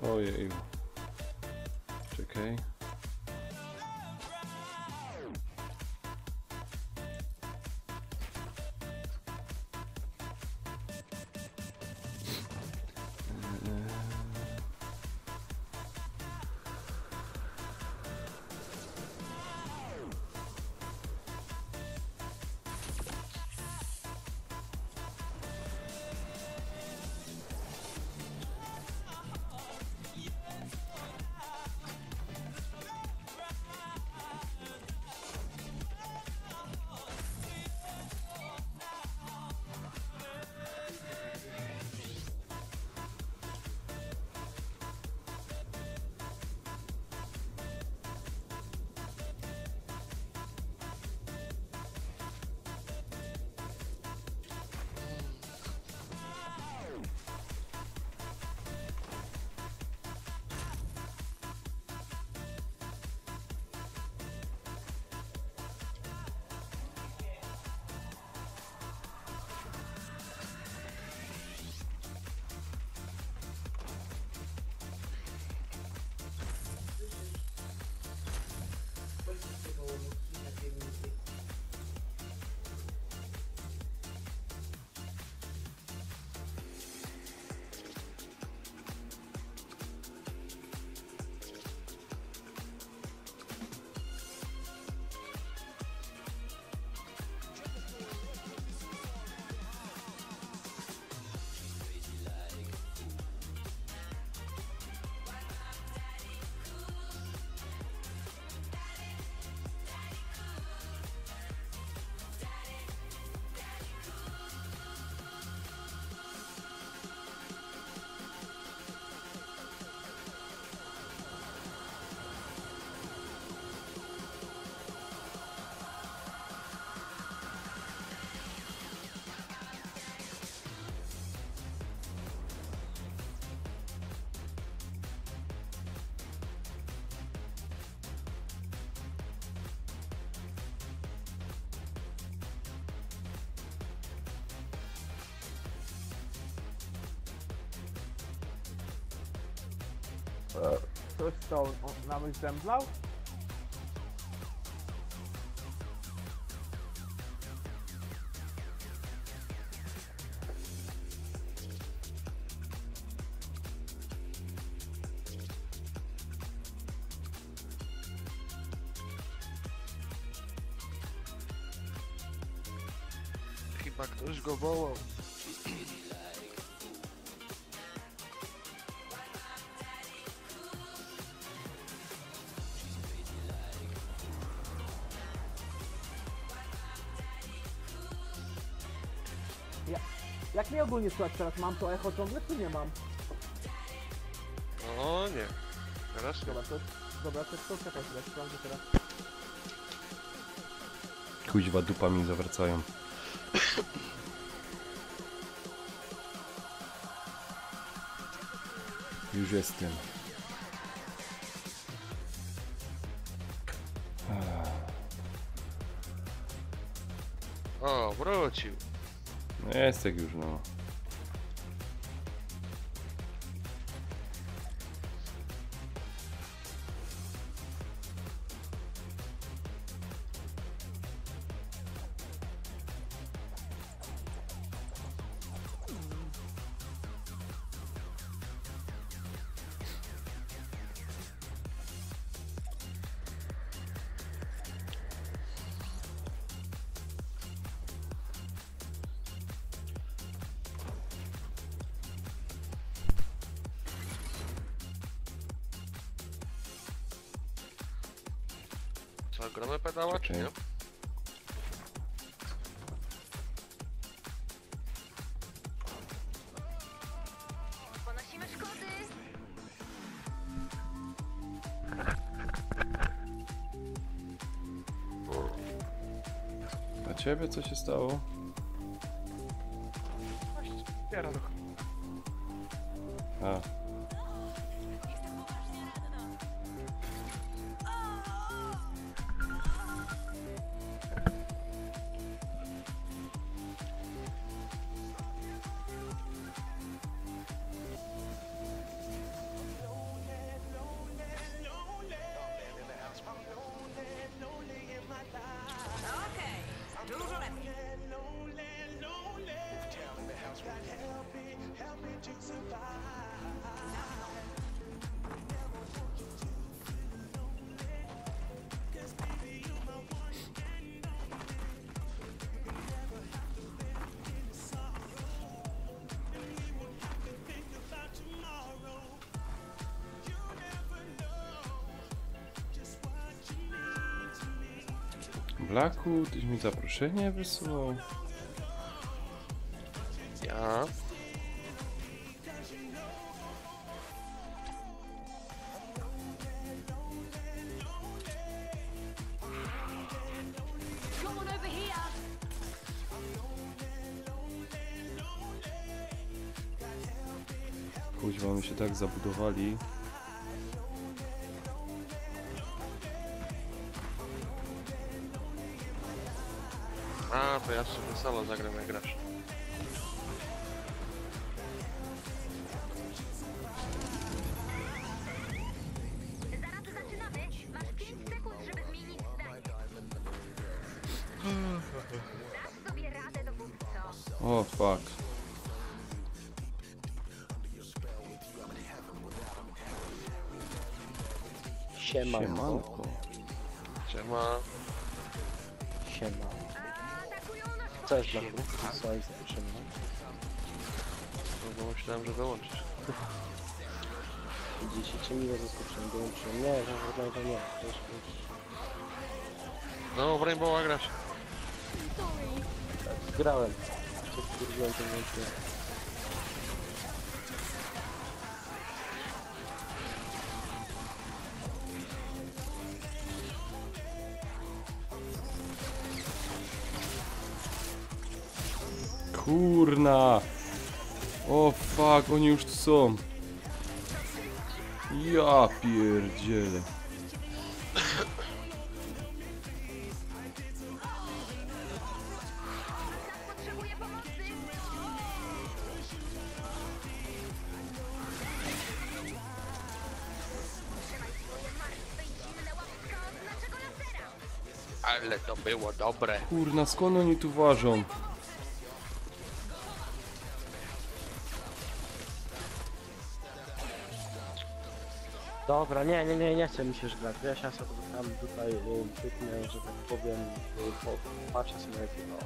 Ojej. Czekaj. Coś to on nawet zemdlał? Chyba ktoś go wołał. Jak mnie ogólnie słychać teraz? Mam to echo ciągle, czy nie mam? O nie. Teraz nie. Dobra, to czekaj chwilę, sprawdzę teraz. Kuźwa, dupa mi zawracają. Już jestem. O, wrócił. No jest tak już, no. Co, gramy pedała, czy nie? Ponosimy szkody. A ciebie co się stało? A. Blacku, tyś mi zaproszenie wysłał? Ja? Kuźwa, my się tak zabudowali. A, to ja sobie solo zagram jak grasz. Zaraz zaczynamy. Masz 5 sekund, żeby zmienić zdanie. Dasz sobie radę, dowódco. O, fuck. Siemanko. Siema. Siema. Co jest dla mnie? Co jest zaproszenie? No bo myślałem, że dołączysz. Widzicie, cię miło zaskoczyłem, dołączyłem. Nie, w ogóle to nie. To już... No, w Rainbowa grasz. Grałem. Co stwierdziłem, to włączyłem. Kurna! O fuck, oni już tu są. Ja pierdzielę. Potrzebuję pomocy. Ale to było dobre. Kurna, skąd oni tu ważą? Dobra, nie chcę mi się żegnać. Ja się sobie tam tutaj pyknę, że tak powiem, patrzę sobie na YouTube.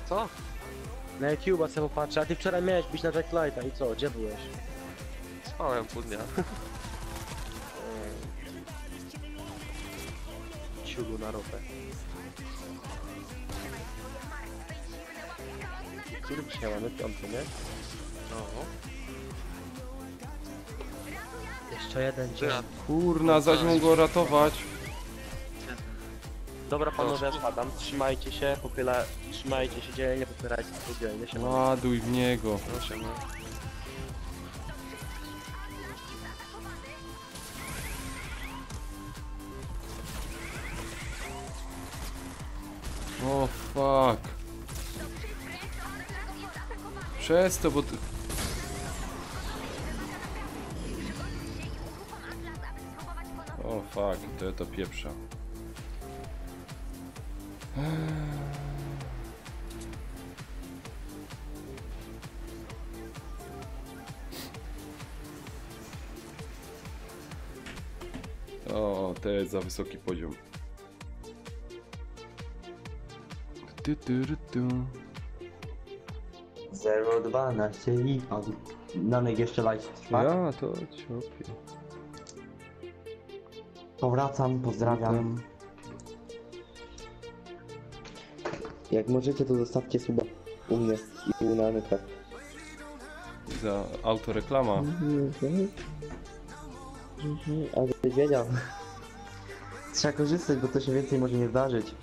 Co? Na YouTube'a sobie popatrzę, a ty wczoraj miałeś być na Jacklighta i co? Gdzie byłeś? Spałem pół dnia. Ciulu na ropę. Który dzisiaj mamy? Piąty, nie? No. Jeszcze jeden dzień. Kurna, zaczną go ratować. Dobra panowie, ja spadam. Trzymajcie się, trzymajcie się dzielnie, popierajcie się dzielnie. Się Ładuj w niego. Proszę, no. O fuck. Przez to, bo ty... O fuck, to pieprza. O, to jest za wysoki poziom. 012 i Nanek jeszcze live trwa. Ja, to ciopie. Powracam, pozdrawiam. Jak możecie, to zostawcie suba u mnie i u Naneka. Za autoreklama. Ale byś wiedział. Trzeba korzystać, bo to się więcej może nie zdarzyć.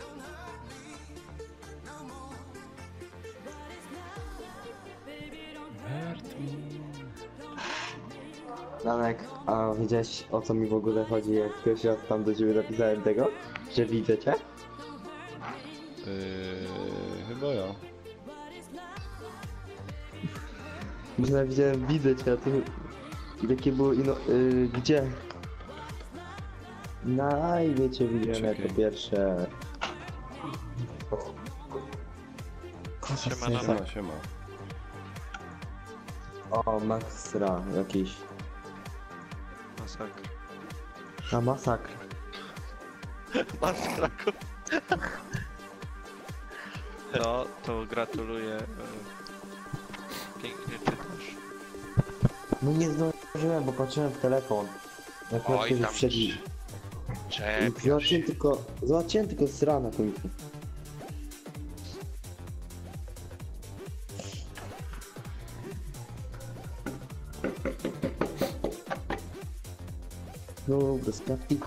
Nanek, a wiedziałeś, o co mi w ogóle chodzi, jak ktoś raz tam do ciebie napisałem tego? Że widzę cię? Chyba ja. Że widziałem, widzę cię, a ty... Jakie było ino... gdzie? Na imię cię widziałem jako pierwsze. Siema. O, Maxra jakiś. Masakra. A masakr. Masakra. No, to gratuluję. Pięknie czytasz. No nie zdążyłem, bo patrzyłem w telefon. Jak Oj, ktoś tam wszedł. Zobaczyłem tylko sra na końcu. No, bez praktyki.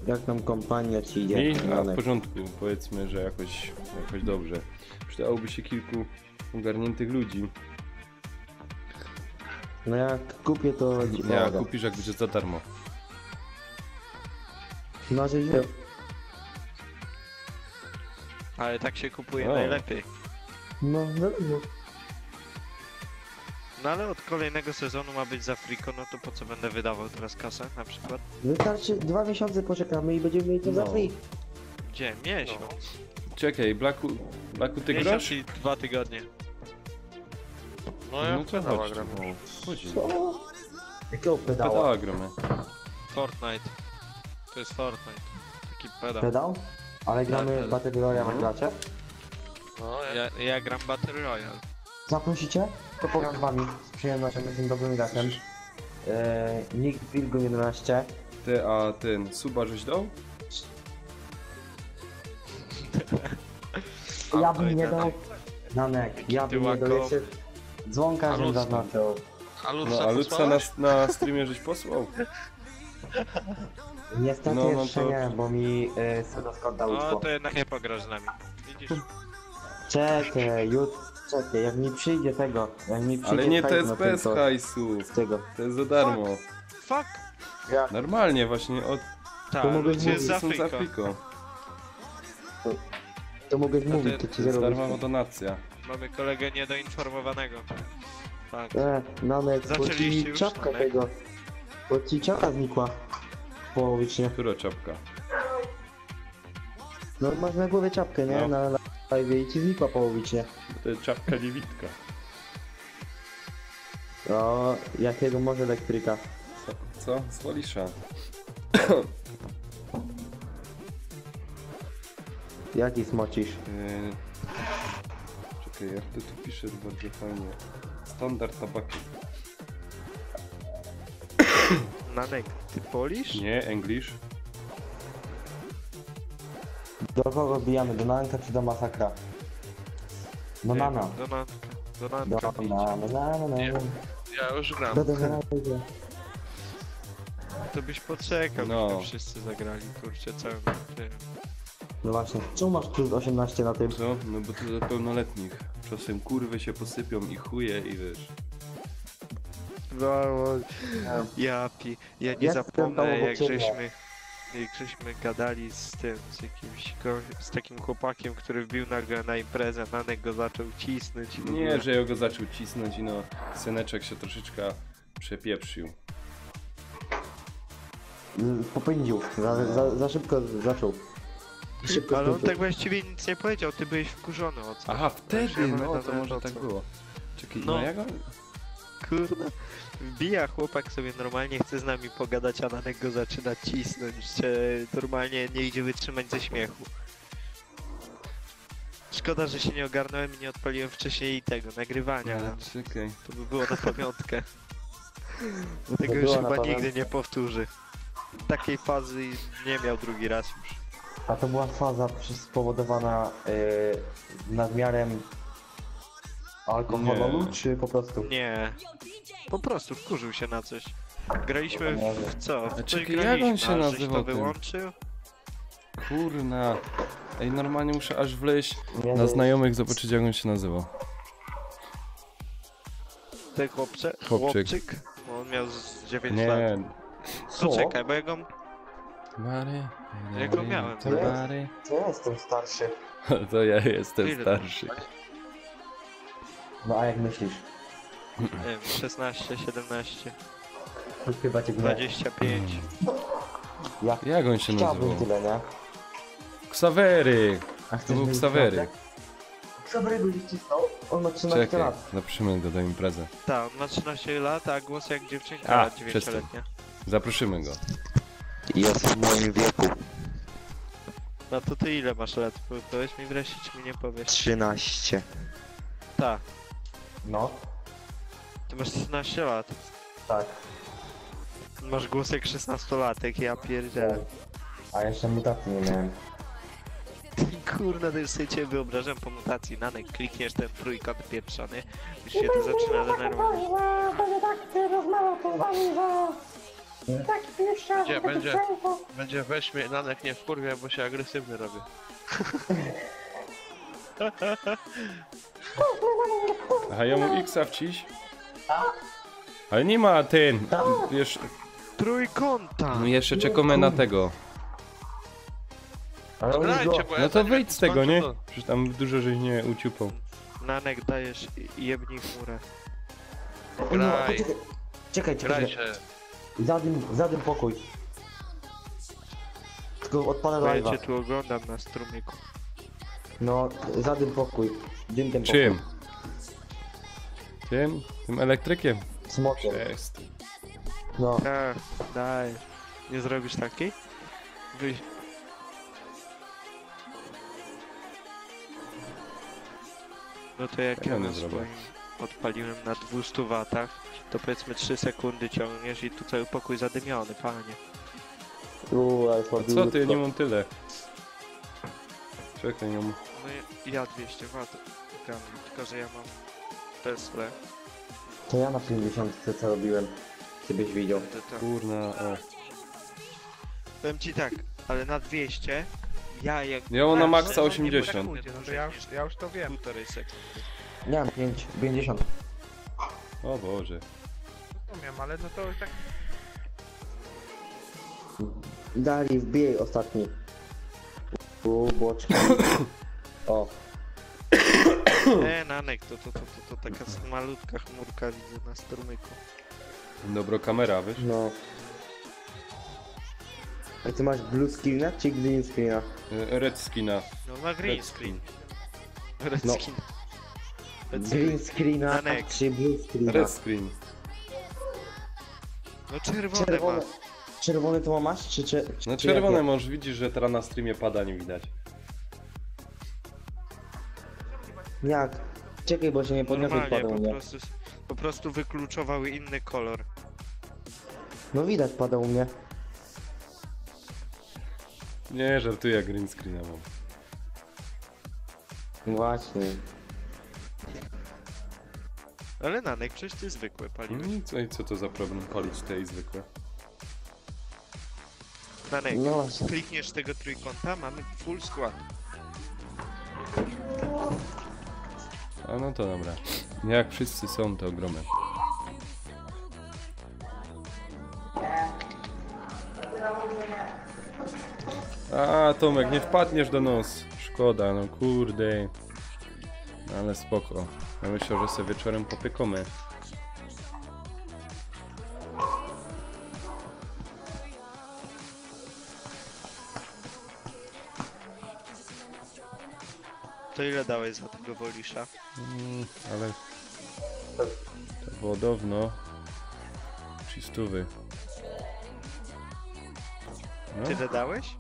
Jak tam kompania ci idzie? I w porządku, powiedzmy, że jakoś dobrze. Przydałoby się kilku ogarniętych ludzi. No jak kupię, to ci Nie, pomogę. kupisz, jak będzie za darmo. No, że nie. Ale tak się kupuje O. najlepiej. No, No ale od kolejnego sezonu ma być za friko, no to po co będę wydawał teraz kasę na przykład? Wystarczy 2 miesiące poczekamy i będziemy mieli to za free. Gdzie? Miesiąc. Czekaj, Blacku ty Miesiąc grasz? i 2 tygodnie. No ja No to pedała chodź. gram. Chodź. Jakiego pedała? Pedała gramy. Fortnite. To jest Fortnite. Taki pedał. Pedał? Ale gramy Tak, Battle Royale, gracie? No, ja gram Battle Royale. Zaprosicie? To pogram z wami. Z przyjemnością, jestem dobrym graczem. Nick Bilgun 11. Ty, a ten suba żeś dał? Ja bym nie dał... Nanek, ja bym nie dał jeszcze... Dzwonka, żebym zaznaczył. A Luca na streamie żeś posłał? Niestety No, jeszcze to- nie, bo mi Sudoskorda No uszło. to jednak nie pograsz z nami. Widzisz? Czekaj, czekaj, jak mi przyjdzie tego, jak mi przyjdzie Ale nie, to hajs jest na bez tym, to- hajsu. z tego. To jest za darmo. Fuck! Normalnie właśnie od... Tak, To mogę Lucy jest mówić, za są za friko. friko. To mogę mówić, to ci To jest zarobić. darmowa donacja. Mamy kolegę niedoinformowanego. Fakt. Nanek, bo Zaczęliście ci już, czapka Nanek? tego. Bo ci czapka znikła. Połowicznie. Która czapka? No masz na głowie czapkę, nie? No. Na live i ci znikła połowicznie. To jest czapka niewitka. O, jakiego może elektryka? Co? Z Wolisza. Jaki smocisz? Czekaj, jak to tu pisze bardzo fajnie. Standard tabaki. Nanek, ty polisz? Nie, English. Do kogo bijamy? Do Nanka czy do Masakra? Do Nana. Do Nanka. Do Do Nanka. Nana. Ja już gram. Do Nana. To byś poczekał, No. byśmy wszyscy zagrali, kurczę, całym tym. No właśnie, czemu masz plus 18 na tym? Co? No bo to dla pełnoletnich. Czasem kurwy się posypią i chuje i wiesz. No, ja nie Jestem zapomnę, tam obok jak ciebie. żeśmy gadali z tym, z takim chłopakiem, który wbił nagle na imprezę, Nanek go zaczął cisnąć. i w ogóle. Nie, że ja go zaczął cisnąć i no, syneczek się troszeczkę przepieprzył. Popędził. Za szybko zaczął. Szybko Ale on skończył. tak właściwie nic nie powiedział, ty byłeś wkurzony o coś. Aha, wtedy, Ja no to pamiętam, może o tak co. było. Czekaj, No. no jak on... Kurde, wbija chłopak sobie normalnie, chce z nami pogadać, a Nanek go zaczyna cisnąć, że normalnie nie idzie wytrzymać ze śmiechu. Szkoda, że się nie ogarnąłem i nie odpaliłem wcześniej tego nagrywania, ale Czekaj. to by było na pamiątkę. Bo tego To już było na chyba nigdy pamiątkę. nie powtórzy. Takiej fazy nie miał drugi raz już. A to była faza spowodowana nadmiarem alkoholu, Nie. czy po prostu? Nie. Po prostu wkurzył się na coś. Graliśmy w co? W coś czekaj, jak graliśmy, on się a żeś nazywał to ten? wyłączył? Kurna. Ej, normalnie muszę aż wleźć Nie, na no. znajomych, zobaczyć jak on się nazywał. Ten chłopczyk? Bo on miał z 9 lat. Nie. Co? Poczekaj, bo ja go... Mary, Ja go miałem. Mary. To ja jestem starszy. To ja jestem Ile starszy. No a jak myślisz? Nie wiem, 16, 17, Chyba cię nie. 25. Jak on się Chciałbym nazywał? tyle, nie? Ksawery! A To chcesz był mieć Ksawery. prawdę? Ksawery go cisnął? On ma 13 Czekaj, lat. zaprosimy go do imprezy. Tak, on ma 13 lat, a głos jak dziewczynka A, 9-letnia. Zaprosimy go. Jest w moim wieku. No to ty ile masz lat? Powiedz mi wreszcie, czy mi nie powiesz. 13. Tak, No, ty masz 13 lat. tak. Masz głos jak 16-latek, ja pierdzielę. A jeszcze mutacji nie miałem. Kurde, to już sobie cię wyobrażam po mutacji. Nanek, klikniesz ten trójkąt pieprzony, już się to zaczyna denerwować. Będzie weź mnie, Nanek nie wkurwia, bo się agresywny robię. Aha, ja mu X-a wciś? Ale nie ma ten. Jeszcze, Trójkąta! no jeszcze czekamy na tego. Ale on już Grajcie, go... bo ja No to zanim wyjdź z tego, nie? skończę, Przecież tam dużo żeś nie uciupał. Nanek, dajesz jebnij chmurę. to No, Graj, czekaj. grajcie. Zadym pokój. Tylko odpalę Bo ja live'a. cię tu oglądam na strumyku. No, zadym pokój. Dymkiem pokój. Czym? Tym elektrykiem? Smokiem. Jest. No, Tak, daj. Nie zrobisz takiej? Wyjść. No to jak ja Ja nie na zrobię. swoim odpaliłem na 200 watach, to powiedzmy 3 sekundy ciągniesz i tu cały pokój zadymiony, panie. ale A słabiutko. co ty, nie mam tyle. Czekaj, nie mam. No ja 200 watów gram, tylko że ja mam Tesla. To ja na 50 co robiłem. Gdybyś widział. Kurna, o. Powiem ci tak, ale na 200 ja jak... Ja mam na Tak, maksa no, nie 80. sekundzie, No to ja już to wiem. 1,5 sekundy. Nie mam 50. O Boże. Rozumiem, ale no to tak... Dali, wbijaj ostatni. Boczki. O. Nanek, to taka malutka chmurka widzę na strumyku. Dobro kamera, wiesz? No. A ty masz blue screena czy green screena? Red skina. No ma green Red screen. Red No. skin. Green screena Nanek. czy blue screena? Red screen. No czerwone Czerwone. ma. Czerwony to masz czy No czy czerwone jakie? może widzisz, że teraz na streamie pada, nie widać. Jak? Czekaj, bo się nie podniosę Normalnie, padał, nie? po prostu wykluczowały inny kolor. No widać padał u mnie. Nie, żartuję, green screena mam. Właśnie. Ale Nanek, przecież ty zwykłe paliłeś. I co to za problem palić te zwykłe? Nanek, No właśnie. klikniesz tego trójkąta, mamy full skład. A no to dobra. Jak wszyscy są, to gromy. A Tomek, nie wpadniesz do nos. Szkoda, no kurde. Ale spoko. Ja myślę, że sobie wieczorem popykamy. To ile dałeś za tego Wolisza? Ale to było dawno. 300. No. Tyle dałeś?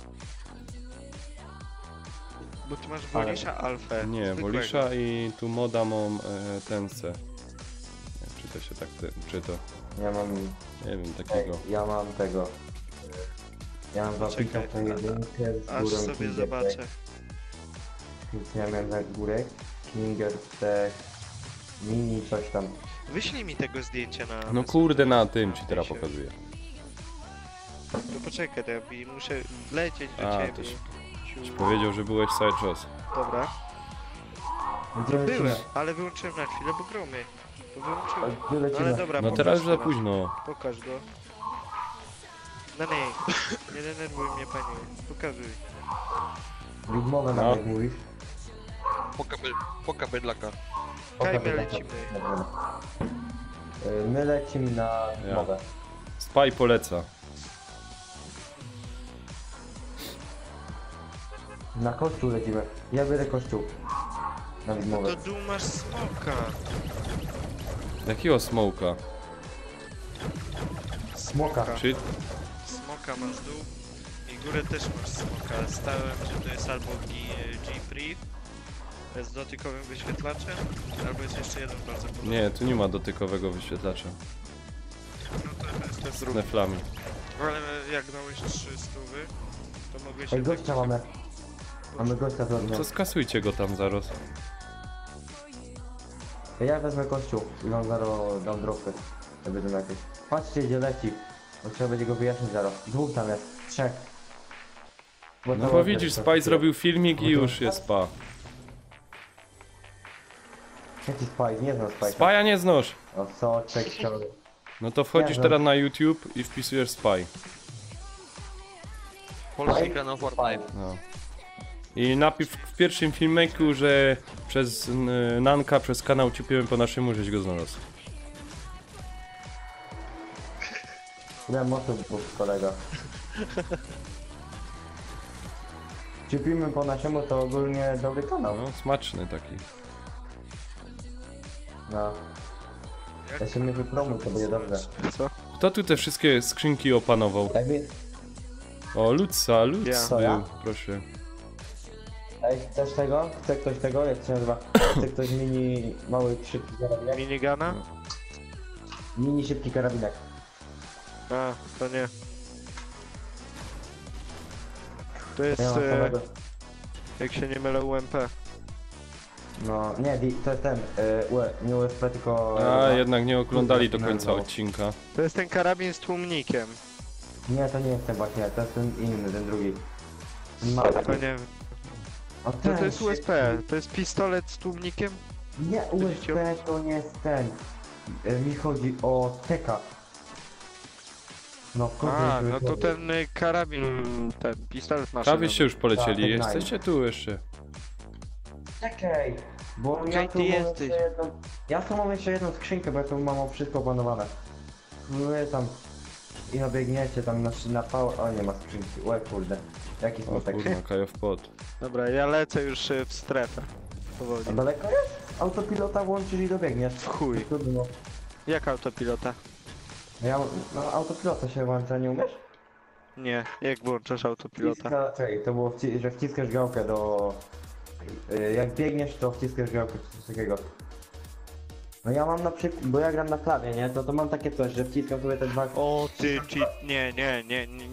Bo ty masz Wolisza Alfę. Nie, zwykłego. Wolisza i tu moda mam Tensę. Nie wiem, czy to się tak czyta. Ja mam... Nie wiem, takiego. Ja mam tego... Ja mam zapika Czekaj, to jedynkę z Aż górą sobie Kinger zobaczę. Tech. Więc ja miałem za górę Kinger Tech Mini coś tam. Wyślij mi tego zdjęcia na... No kurde, na tym ci teraz pokazuję. To poczekaj, to ja muszę lecieć do A, ciebie. to ci powiedział, że byłeś cały czas. Dobra. Gdzie Byłem, lecimy? ale wyłączyłem na chwilę, bo gromy. To wyłączyłem. Gdzie lecimy? Ale dobra, No pokaż teraz już za późno. Pokaż go. No nie, nie denerwuj mnie, panie. Pokazuj. Widmowę No. nam jak mówisz. Poka bydlaka. Kaj, my Dobra. lecimy. Dobra. My lecimy na Ja. widmowę. Spy poleca. Na kościół lecimy. Ja biorę kościół. Na widmowę. To dół masz smoka. Jakiego smoka? Smoka. Czy... Smoka masz dół. I górę też masz smoka. Stałem, że to jest albo G-Free z dotykowym wyświetlaczem, albo jest jeszcze jeden bardzo podobny. Nie, tu nie ma dotykowego wyświetlacza. No to jest Z drugi. neflami. Ale jak dałeś 300, to mogłeś Ej, się gościa mamy. Mamy gościa z To skasujcie go tam zaraz. Ja wezmę kościół i wam zaraz dam dropy. Jak będą jakieś. Patrzcie gdzie leci. Bo trzeba będzie go wyjaśnić zaraz. Dwóch tam jest. Trzech. No bo widzisz, Spy zrobił filmik i już jest spa. Jaki Spy? Nie znam Spy. Spy'a nie znosz. O co? Czekaj. No to wchodzisz Nie, teraz na YouTube i wpisujesz Spy. Polski kanał Fortnite. No. I napisz w pierwszym filmiku, że przez Nanka, przez kanał Ciupiłem po naszemu, żeś go znalazł. Ile mocy był kolega. Ciupimy po naszemu to ogólnie dobry kanał. No, smaczny taki. No. Ja się nie wypromuj, to będzie dobrze. Co? Kto tu te wszystkie skrzynki opanował? O, Lutsa, Lutz Ja. był, proszę. Ej, chcesz tego? Chce ktoś tego? Jak się nazywa? Chce ktoś mini, mały, szybki karabinek? Minigana? Mini, szybki karabinek. A, to nie. To jest, Ja mam samego. jak się nie mylę, UMP. No, nie, to jest ten, nie USP, tylko... A, jednak nie oglądali do końca odcinka. To jest ten karabin z tłumnikiem. Nie, to nie jest ten właśnie, to jest ten inny, ten drugi. To nie. A To jest USP, to jest pistolet z tłumnikiem? Nie, USP to nie jest ten. Mi chodzi o Teka. No, A, no to ten karabin, ten pistolet maszynowy. Prawie się już polecieli, Tak, jesteście tu jeszcze. Czekaj, Bo Gdzie ja tu ty mam jesteś? jeszcze jedną... Ja tu mam jeszcze jedną skrzynkę, bo ja tu mam wszystko opanowane. Wy tam... I nabiegniecie tam na pał... O, nie ma skrzynki. Łe, kurde. Jaki O smutek. kurwa, Kajo w pot. Dobra, ja lecę już w strefę. Powoli. A daleko jest? Autopilota włączysz i dobiegniesz. W chuj. Trudno. Jak autopilota? Ja... No, autopilota się włącza, nie umiesz? Nie, jak włączasz autopilota? Czekaj, to było, że wciskasz gałkę do... Jak biegniesz, to wciskasz gałkę czy coś takiego. No ja mam na przykład, bo ja gram na klawie, nie? To mam takie coś, że wciskam sobie te dwa... O ty,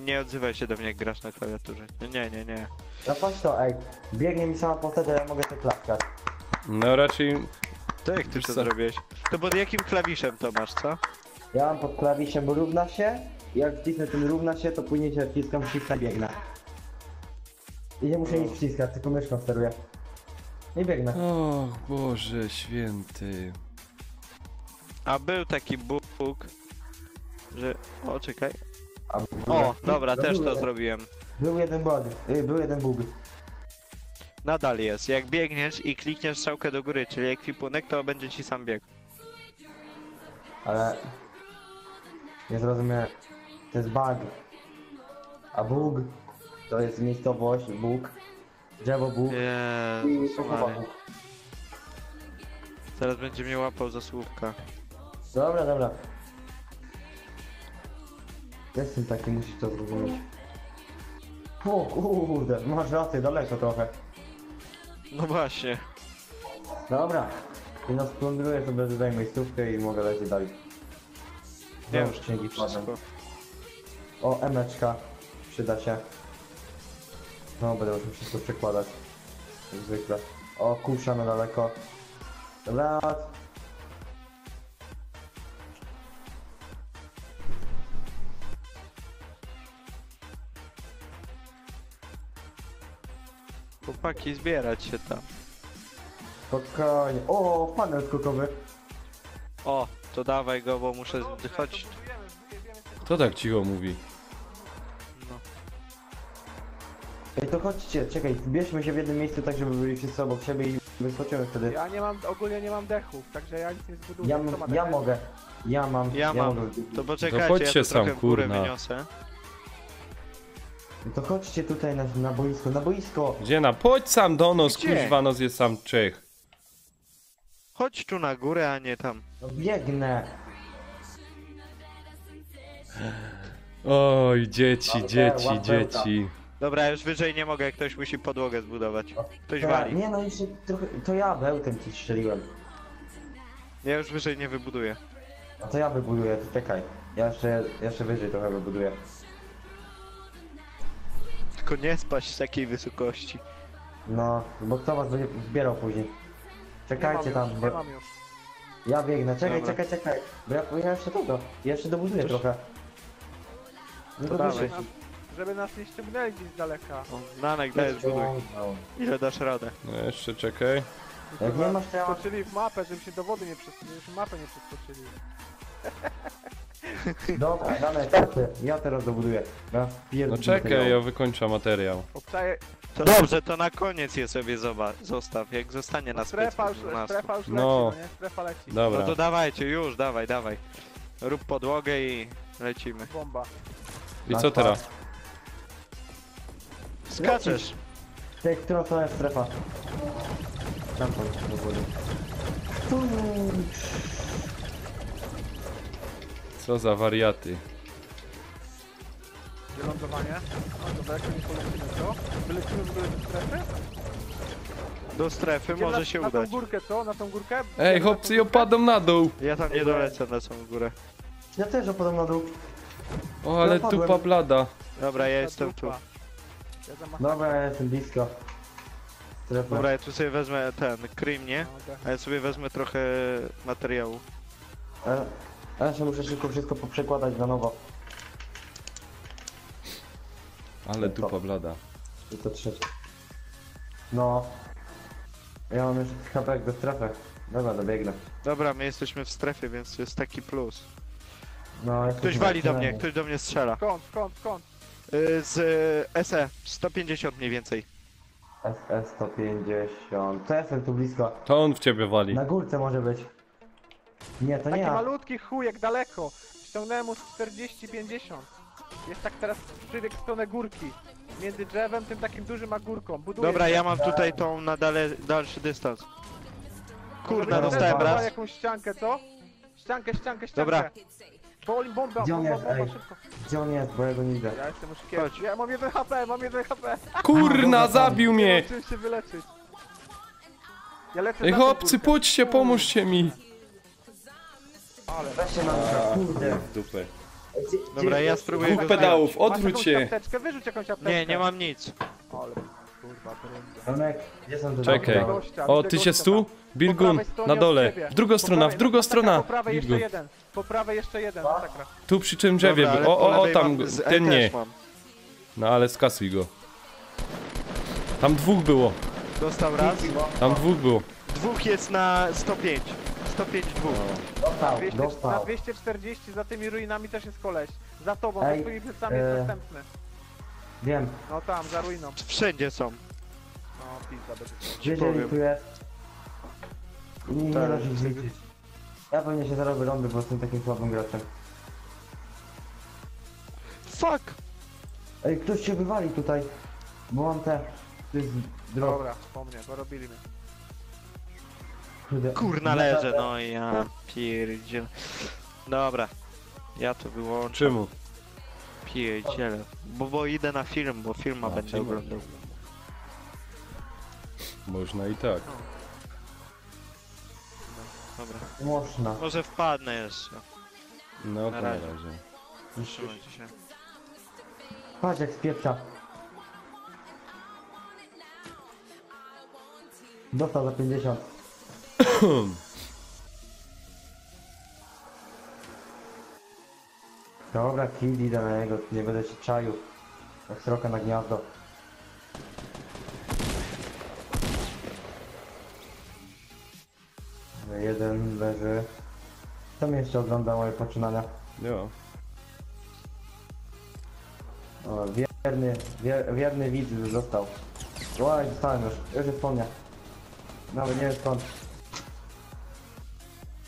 nie odzywaj się do mnie jak grasz na klawiaturze. Nie. No patrz to, ej, biegnie mi sama postać, a ja mogę sobie klaskać. No raczej... To jak ty to zrobiłeś? To pod jakim klawiszem to masz, co? Ja mam pod klawiszem równa się, i jak wcisnę ten równa się, to później się wciskam shift i biegnę. I nie muszę nic wciskać, tylko myszką steruję. I biegnę. O Boże święty. A był taki bóg, że... O, czekaj. A, O, dobra, no, też był to jeden. zrobiłem. Był jeden bug, był jeden bug. Nadal jest. Jak biegniesz i klikniesz strzałkę do góry, czyli ekwipunek, to będzie ci sam bieg. Ale... Nie zrozumiałem. To jest bug. A bug to jest miejscowość, bug. Drzewo bug. I Jezus pochowa Maria. bug. Teraz będzie mnie łapał za słówka. Dobra. Jestem taki, musisz to zrozumieć. O kurde, masz rację, daleko trochę. No właśnie. Dobra. I nas plądruję, sobie dodaję miejscówkę i mogę lecieć dalej. Ja Znowu już księgi wpadłem. wszystko. O, emeczka. Przyda się. No, będę musiał wszystko przekładać. Jak zwykle. O, kusza na daleko. Dobra. Chłopaki, zbierać się tam. Spokojnie. O, panel skokowy. O, to dawaj go, bo muszę... Chodź. Kto tak cicho mówi? No. Ej, to chodźcie, czekaj, zbierzmy się w jednym miejscu tak, żeby byli wszyscy obok siebie i wyskoczymy wtedy. Ja nie mam, ogólnie nie mam dechów, także ja nic nie zbuduję. Ja, Kto ma ja dechy? mogę. Ja mam. Mogę. To poczekajcie, chodźcie ja to trochę sam, w górę kurna. wyniosę. To chodźcie tutaj na boisko, na boisko. Gdzie na? Chodź sam do nas, Gdzie? kuźwa, nos jest sam Czech. Chodź tu na górę, a nie tam. No biegnę. Oj, dzieci, Dobra, dzieci. Dobra, już wyżej nie mogę, ktoś musi podłogę zbudować. Ktoś Dobra, wali. nie no, jeszcze trochę, to ja bełtem ci strzeliłem. Ja już wyżej nie wybuduję. A to ja wybuduję, to czekaj. Ja jeszcze wyżej trochę wybuduję. Tylko nie spaść z takiej wysokości. No, bo kto was będzie zbierał później? Czekajcie tam, Nie bo mam już. ja biegnę, czekaj, Dobra. czekaj. Bo ja jeszcze tego, ja jeszcze dobuduję trochę. No To to dawaj. wyżej. Żeby nas nie ściągnęli gdzieś z daleka. O, Nanek, daj zbuduj. Ile dasz radę? No jeszcze czekaj. Jak nie masz to ja mam... Skoczyli w mapę, żeby się do wody nie przeskoczyli, już mapę nie przeskoczyli. Dobra, dane, ja teraz dobuduję. Ja No pierdolę czekaj, tego. ja wykończę materiał. Obczaję... To dobrze, to na koniec je sobie zostaw, jak zostanie na Strefa już, specjalną. strefa już leci, No. no nie? Strefa leci. Dobra. No to dawajcie, już, dawaj. Rób podłogę i lecimy. Bomba. I co teraz? Skaczesz! Tej, którą to jest strefa? Tam do wody. Co za wariaty. Gdzie lądowanie? No to daleko nie polecimy, co? Wylecimy w ogóle do strefy? Do strefy Idziemy może się na tą udać. górkę, co? Na tą górkę? Ej, Idziemy na chłopcy, tą ja górkę? padam na dół. Ja tam nie dolecę na samą górę. Ja też opadam na dół. O, ale Ja padłem. tupa blada. Dobra, ja Ta jestem tu. dupa. Ja zamacham. Dobra, ja jestem blisko. Strefa. Dobra, ja tu sobie wezmę ten cream, nie? No, A ja sobie wezmę trochę materiału. Ja się muszę szybko wszystko poprzekładać na nowo. Ale tupa blada. I to trzecie. No. Ja mam już HP do strefy. Dobra, dobiegnę. Dobra, my jesteśmy w strefie, więc jest taki plus. No, Ktoś wali do mnie, ktoś do mnie strzela. Skąd? Z SE, 150 mniej więcej. SS 150. To jestem tu blisko. To on w ciebie wali. Na górce może być. Nie, to nie Taki ja. malutki chujek daleko. Ściągnąłem mu z 40-50. Jest tak teraz przybieg w stronę górki. Między drzewem, tym takim dużym a górką. Buduje Dobra, się. ja mam tutaj tą na dalszy dystans. Kurna, Może dostałem będę raz. jakąś ściankę, co? Ściankę. Dobra. Boli, bomba, Gdzie on bomba, jest, bomba, ej? szybko. Gdzie on jest, bo ja go nie widzę. Ja jestem już kiedyś. Ja mam 1 HP, mam 1 HP. Kurna, zabił Nie mnie! mam czym się wyleczyć. Ja lecę Ej za tą chłopcy, górkę. pójdźcie, pomóżcie mi! Ale. Weźcie na kurde. W dupę. Dobra, ja spróbuję Dwóch go pedałów, zająć. odwróć Masz się! jakąś apteczkę? Wyrzuć jakąś apteczkę. Nie, nie mam nic. Ale, kurwa, to będzie. Tomek, gdzie są te Czekaj. domy? O, ty się stu? Bilgun, na dole. W drugą stronę, w drugą stronę. Po prawej jeszcze Bilgun. jeden. Po prawej jeszcze jeden. Masakra. Tu przy czym drzewie Dobra, był. ale po O, lewej tam, mam- ten nie. też mam. No ale skasuj go. Tam dwóch było. Dostał raz. Tam dwóch było. Dwóch jest na 105. 105 dwóch. Dostał, 200, na dostał. 240 za tymi ruinami też jest koleś. Za tobą, Ej, za twoimi plecami jest następny. Wiem. No tam, za ruiną. Wszędzie są. No pizza będzie. Jeżeli tu jest. Nie Tak. da się zliczyć. Ja pewnie się zaraz wyrąbię, bo jestem takim słabym graczem. Fuck! Ej, ktoś się wywali tutaj. Bo mam te... To jest drog. Dobra, po mnie, porobili mnie. Kurde. Kurna leżę, no i ja pierdzielę. Dobra. Ja to wyłączę. Czemu? Pierdzielę. Bo idę na film, bo filma A, będę czemu? oglądał. Można i tak. Dobra. Można. Może wpadnę jeszcze. No to Na na razie. razie. Trzymajcie się. Patrz jak spieprza. Dostał za 50. Dobra, kill, idę na niego, nie będę się czaił. Jak sroka na gniazdo. Jeden leży. Kto mnie jeszcze ogląda moje poczynania? Jo. O, wierny widz został. Oj, dostałem już jest po mnie. Nawet nie wiem skąd.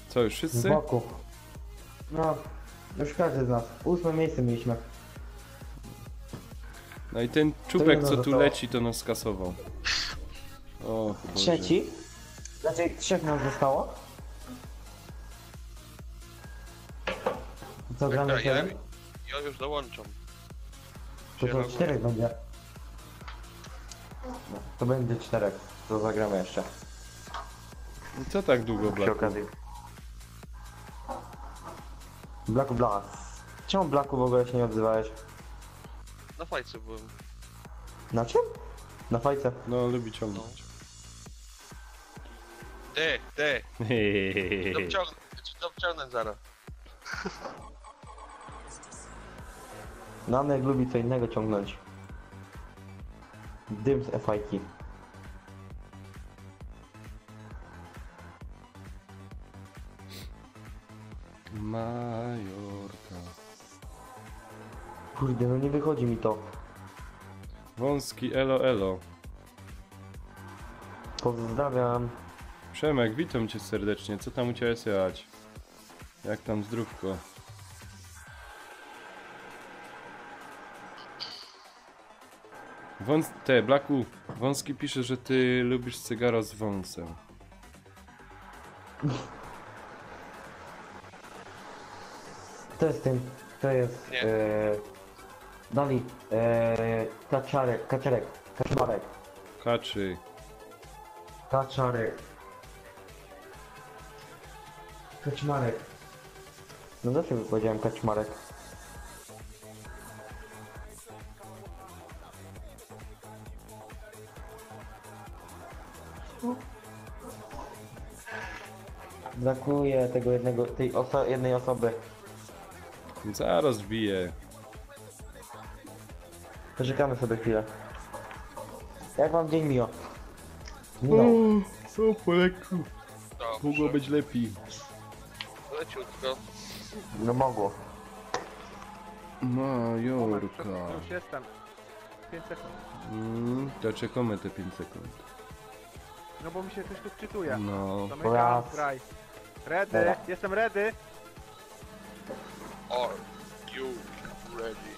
Co, już Z wszyscy? boku. No, już każdy z nas. 8 miejsce mieliśmy. No i ten czubek, jedno co tu zostało. leci, to nas skasował. O, Boże. Trzeci? Znaczy 3 nam zostało? Co gramy 7? Ja już dołączam. To 4 będzie. No, to będzie 4. To zagramy jeszcze. I co tak długo, Przy Blaku? okazji. Blaku Blas. Czemu Blaku w ogóle się nie odzywałeś? Na fajce byłem. Na czym? Na fajce. No, lubi ciągnąć. Ty! Dopciągnę zaraz. Nanek lubi co innego ciągnąć. Dym z FIK. Majorka. Kurde, no nie wychodzi mi to. Wąski, elo, elo. Pozdrawiam. Przemek, witam cię serdecznie. Co tam u ciebie słychać? Jak tam zdrówko? Blaku, Wąski pisze, że ty lubisz cygaro z wąsem. To jest tym. To jest... Nie. Dali. Kaczmarek. Kaczy. Kaczmarek. No dlaczego powiedziałem kaczmarek? Brakuje tego jednej osoby. Zaraz wbiję. Poczekamy sobie chwilę. Jak wam dzień miło? Minął. O, po lekku. Mogło być lepiej. Leciutko. No mogło. Majorka. Już jestem. 5 sekund. To czekamy te 5 sekund. No bo mi się coś tu wczytuje. No. Zamykam, graj. Ready, Dobra. jestem ready. Are you ready?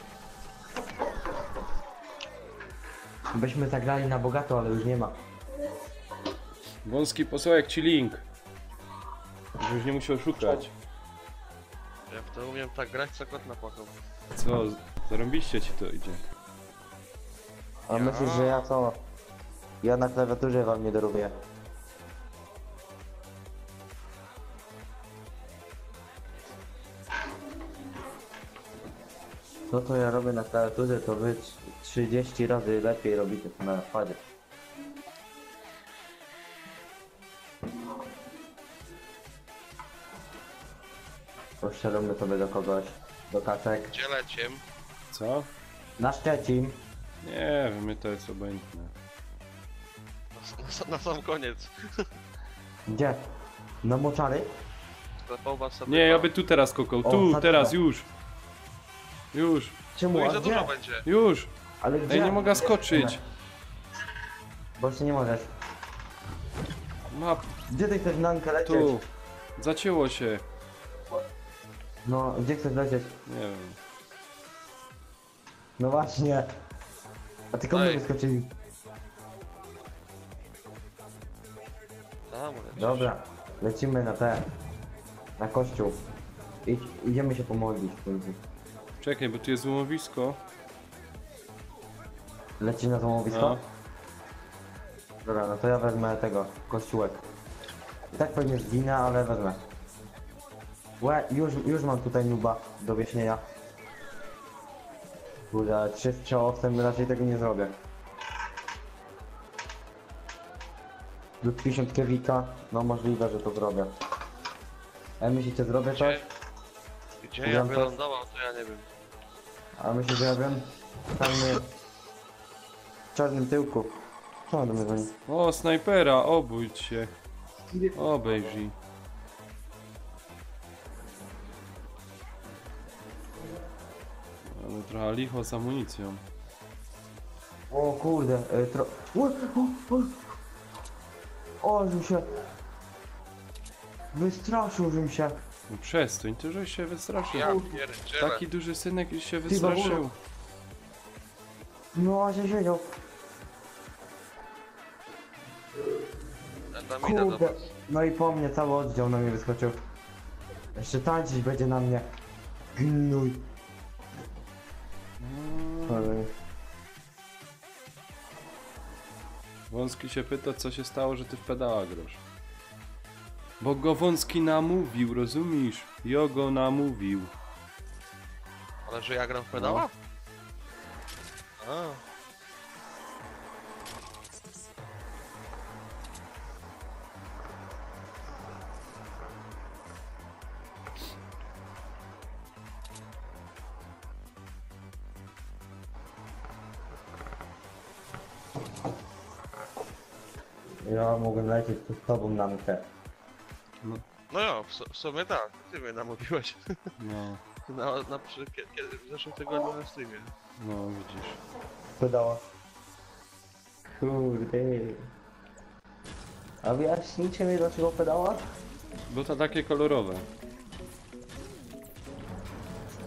Byśmy zagrali na bogato, ale już nie ma. Wąski posłałek ci link. Żebyś nie musiał szukać. Ja w to umiem tak grać, co kot napłakał. Co? Zarąbiście ci to idzie. A myślisz, że ja co? Ja na klawiaturze wam nie dorobię. To co ja robię na klawiaturze, to wy 30 razy lepiej robicie to na padzie. Postrzelimy sobie do kogoś, do kaczek. Gdzie leciem? Co? Na Szczecin. Nie wiem, mnie to jest obojętne. Na sam koniec. Gdzie? Na moczary? Sklepał was sobie. Nie, ja by tu teraz kokał. O, Tu, tak, teraz, tak. już. Już. Czemu? No i A za gdzie? dużo będzie. Już. Ale gdzie? Ej, nie mogę skoczyć. Bo jeszcze nie możesz. Map, Gdzie ty chcesz Nankę lecieć? tu. Zacięło się. No, gdzie chcesz lecieć? Nie wiem. No właśnie. A ty komu Ej. wyskoczyli? Tam lecisz. Dobra, lecimy na na kościół. Idziemy się pomodlić w końcu. Czekaj, bo tu jest złomowisko. Leci na złomowisko? No. Dobra, no to ja wezmę tego, kościółek. I tak pewnie zginę, ale wezmę. Łe, już mam tutaj nuba do wieśnienia. Kurde, 3 strzałowcem raczej tego nie zrobię. Lub 50 kewika, no możliwe, że to zrobię. A myślicie, zrobię coś? Gdzie ja Wiem, to- wylądował, to ja nie wiem. A myślicie, że ja wiem? Tam w czarnym tyłku. Co do mnie dzwoni? O, snajpera, obudź się. Obejrzyj. Ale trochę licho z amunicją. O kurde, O, żebym się... Wystraszył, żebym się... No przestań, ty żeś się wystraszył. Ja pierdzielę. Taki duży synek już się Ty, wystraszył. babulo. No, a się siedział. Ja tam idę do Kurde. was. No i po mnie cały oddział na mnie wyskoczył. Jeszcze tańczyć będzie na mnie. Gnój. Ale... Wąski się pyta, co się stało, że ty w pedała grasz. Bo go Wąski namówił, rozumiesz? Jo go namówił. Ale że ja gram w pedała? A. Ja mogłem lecieć tu z tobą na mkę. No ja, w sumie tak, ty mnie namówiłeś. No, Kiedy w zeszłym tygodniu na streamie. no widzisz. Pedała. Kurde. A wyjaśnijcie mi dlaczego pedała? Bo to takie kolorowe.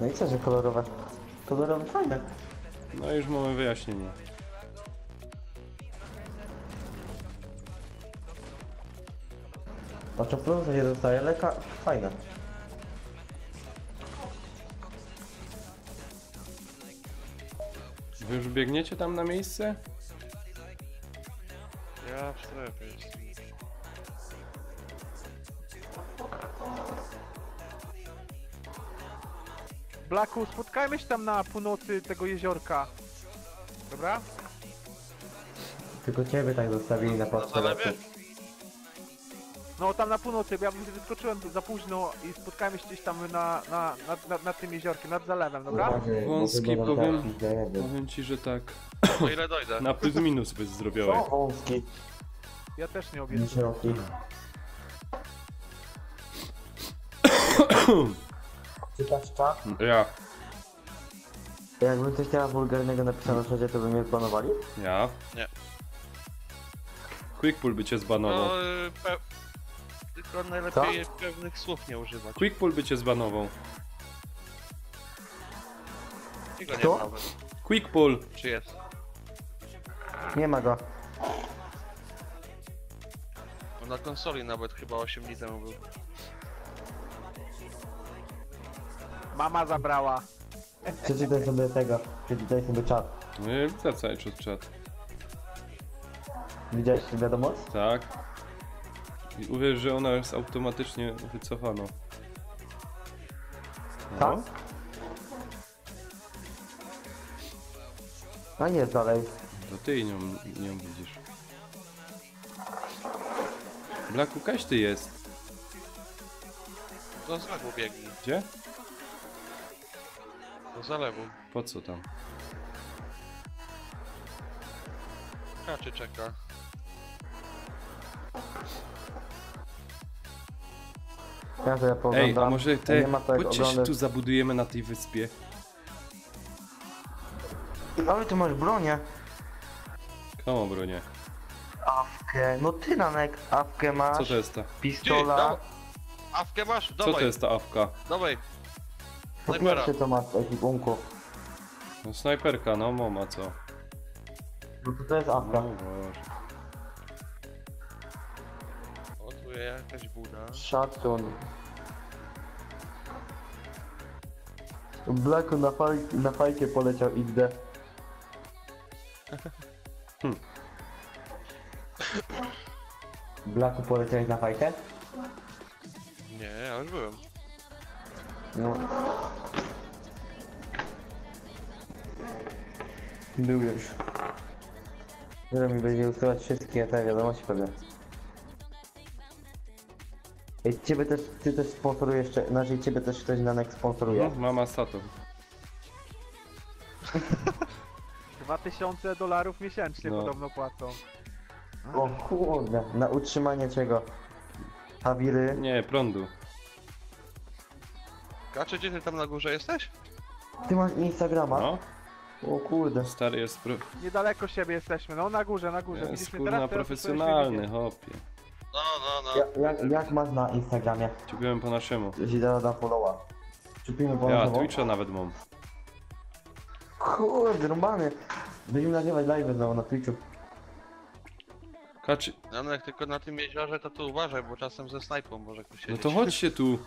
No i co, że kolorowe? Kolorowe fajne. No już mamy wyjaśnienie. A to proszę się dostaje, leka fajne. Wy już biegniecie tam na miejsce? Ja w strefie jestem. Blacku, spotkajmy się tam na północy tego jeziorka. Dobra? Tylko ciebie tak zostawili na podstawce. No tam na północy, bo ja wyskoczyłem za późno i spotkajmy się gdzieś tam nad tym jeziorkiem, nad zalewem, dobra? Wąski, powiem ci, że tak. O ile dojdę? Na plus minus byś zrobiłeś. O, wąski. Ja też nie obiecuję. Szeroki. Czytasz czat? Ja. Jakbym coś teraz wulgarnego napisał na czacie, to by mnie zbanowali? Ja? Nie. Quickpull by cię zbanował. No, tylko najlepiej pewnych słów nie używać. Quickpull by cię zbanował. Niego nie Kto? ma nawet. Quickpull! Czy jest? Nie ma go. No na konsoli nawet chyba 8 dni temu był. Mama zabrała. Przeczytaj sobie tego, przeczytaj sobie czat. No ja widzę cały czas czat. Widziałeś wiadomość? Tak. I uwierz, że ona jest automatycznie wycofana. Tak? A nie dalej. To ty nią widzisz. Blacku, kaś ty jest. Do zalewu biegnij. Gdzie? Do zalewu. Po co tam? Kaczy czeka. Ja sobie poglądam. Ej, a może te... Nie ma tak Chodźcie się oglądać. tu zabudujemy na tej wyspie. Ale ty masz bronię. Kto ma bronię? Awkę. No ty Nanek, awkę masz. Co to jest ta? Pistola. Awkę masz? Co Dawaj. to jest ta awka? Dawaj. Po Snajpera. pierwsze to masz w ekipunku. No snajperka, no mama co? No to jest awka. No Boże. O, tu jest jakaś buda. Szacun. Blacku na fajkę poleciał XD. Blacku poleciałeś na fajkę? Nie, ja już byłem. No. Był już. Zaraz mi będzie usuwać wszystkie te wiadomości pewnie. Ej, ty też sponsorujesz, znaczy ciebie też ktoś Nanek sponsoruje. No, mama Sato. $2000 miesięcznie No. podobno płacą. O kurde, na utrzymanie czego? Hawiry? Nie, prądu. Kaczy, gdzie ty tam na górze jesteś? Ty masz Instagrama? No. O kurde. Stary jest Niedaleko siebie jesteśmy, no na górze, na górze. jest Widzisz mnie kurna teraz profesjonalny, hopie. No. Jak masz na Instagramie? Ciupiłem po naszemu. Jeśli da followa. Czupimy po Ja naszemu? Twitcha nawet mam. Kurde, rąbany. Będziemy nagrywać live znowu na Twitchu. Kaczy... Janek, tylko na tym jeziorze to tu uważaj, bo czasem ze snajpą może ktoś No siedzieć. to chodźcie tu.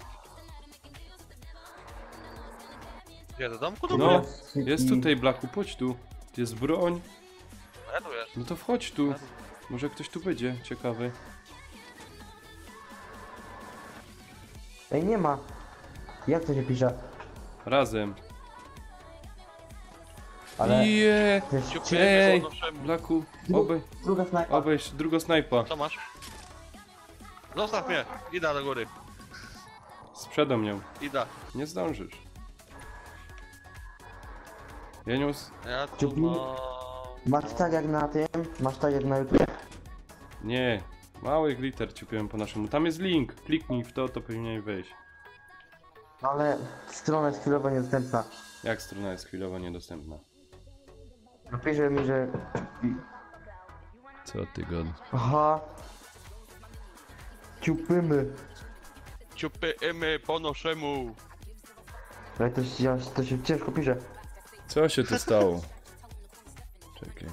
Gdzie, do domku? No, jest tutaj Blacku, chodź tu. Jest broń. Ja tu jest. No to wchodź tu. Może ktoś tu będzie, ciekawy. Ej, nie ma. Jak to się pisze? Razem. Ale... Jeee! Ej! Blacku, Druga snajpa. obejść, druga snajpa. Co masz? Zostaw mnie! Idę do góry. Sprzedam ją. Idę. Nie zdążysz. Jenius? Ja tu Ciupi? Masz tak jak na tym? Masz tak jak na YouTube? Nie. Małych liter ciupiłem po naszemu. Tam jest link. Kliknij w to, to powinien wejść. Ale strona jest chwilowo niedostępna. Jak strona jest chwilowo niedostępna? Napisze mi, że... Co ty god? Aha. Ciupymy. Ciupymy po naszemu. Ale to się ciężko pisze. Co się tu stało? Czekaj.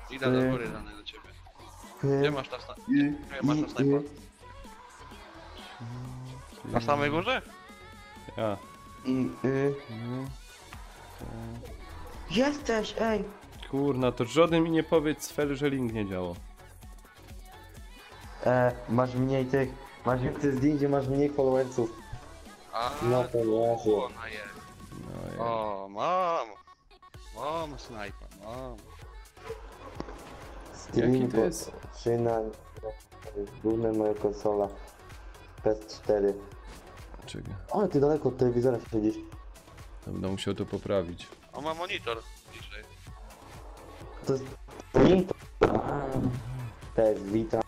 Idę do góry do ciebie. Gdzie masz na snajpa? Gdzie masz na snajpa? Na samej górze? Ja. Jesteś, ej! Kurna, to żaden mi nie powiedz sfery, że link nie działa. Masz mniej tych... Masz więcej zdjęć, masz mniej followersów. A, No to właśnie. ona jest. O, mam. Mam snajpa, mam. Jaki to jest? Szyna... Główna moja konsola. PS4. Czekaj. Ale ty daleko od telewizora siedzisz. Będę musiał to poprawić. On ma monitor dzisiaj. To jest... monitor. To jest Vita.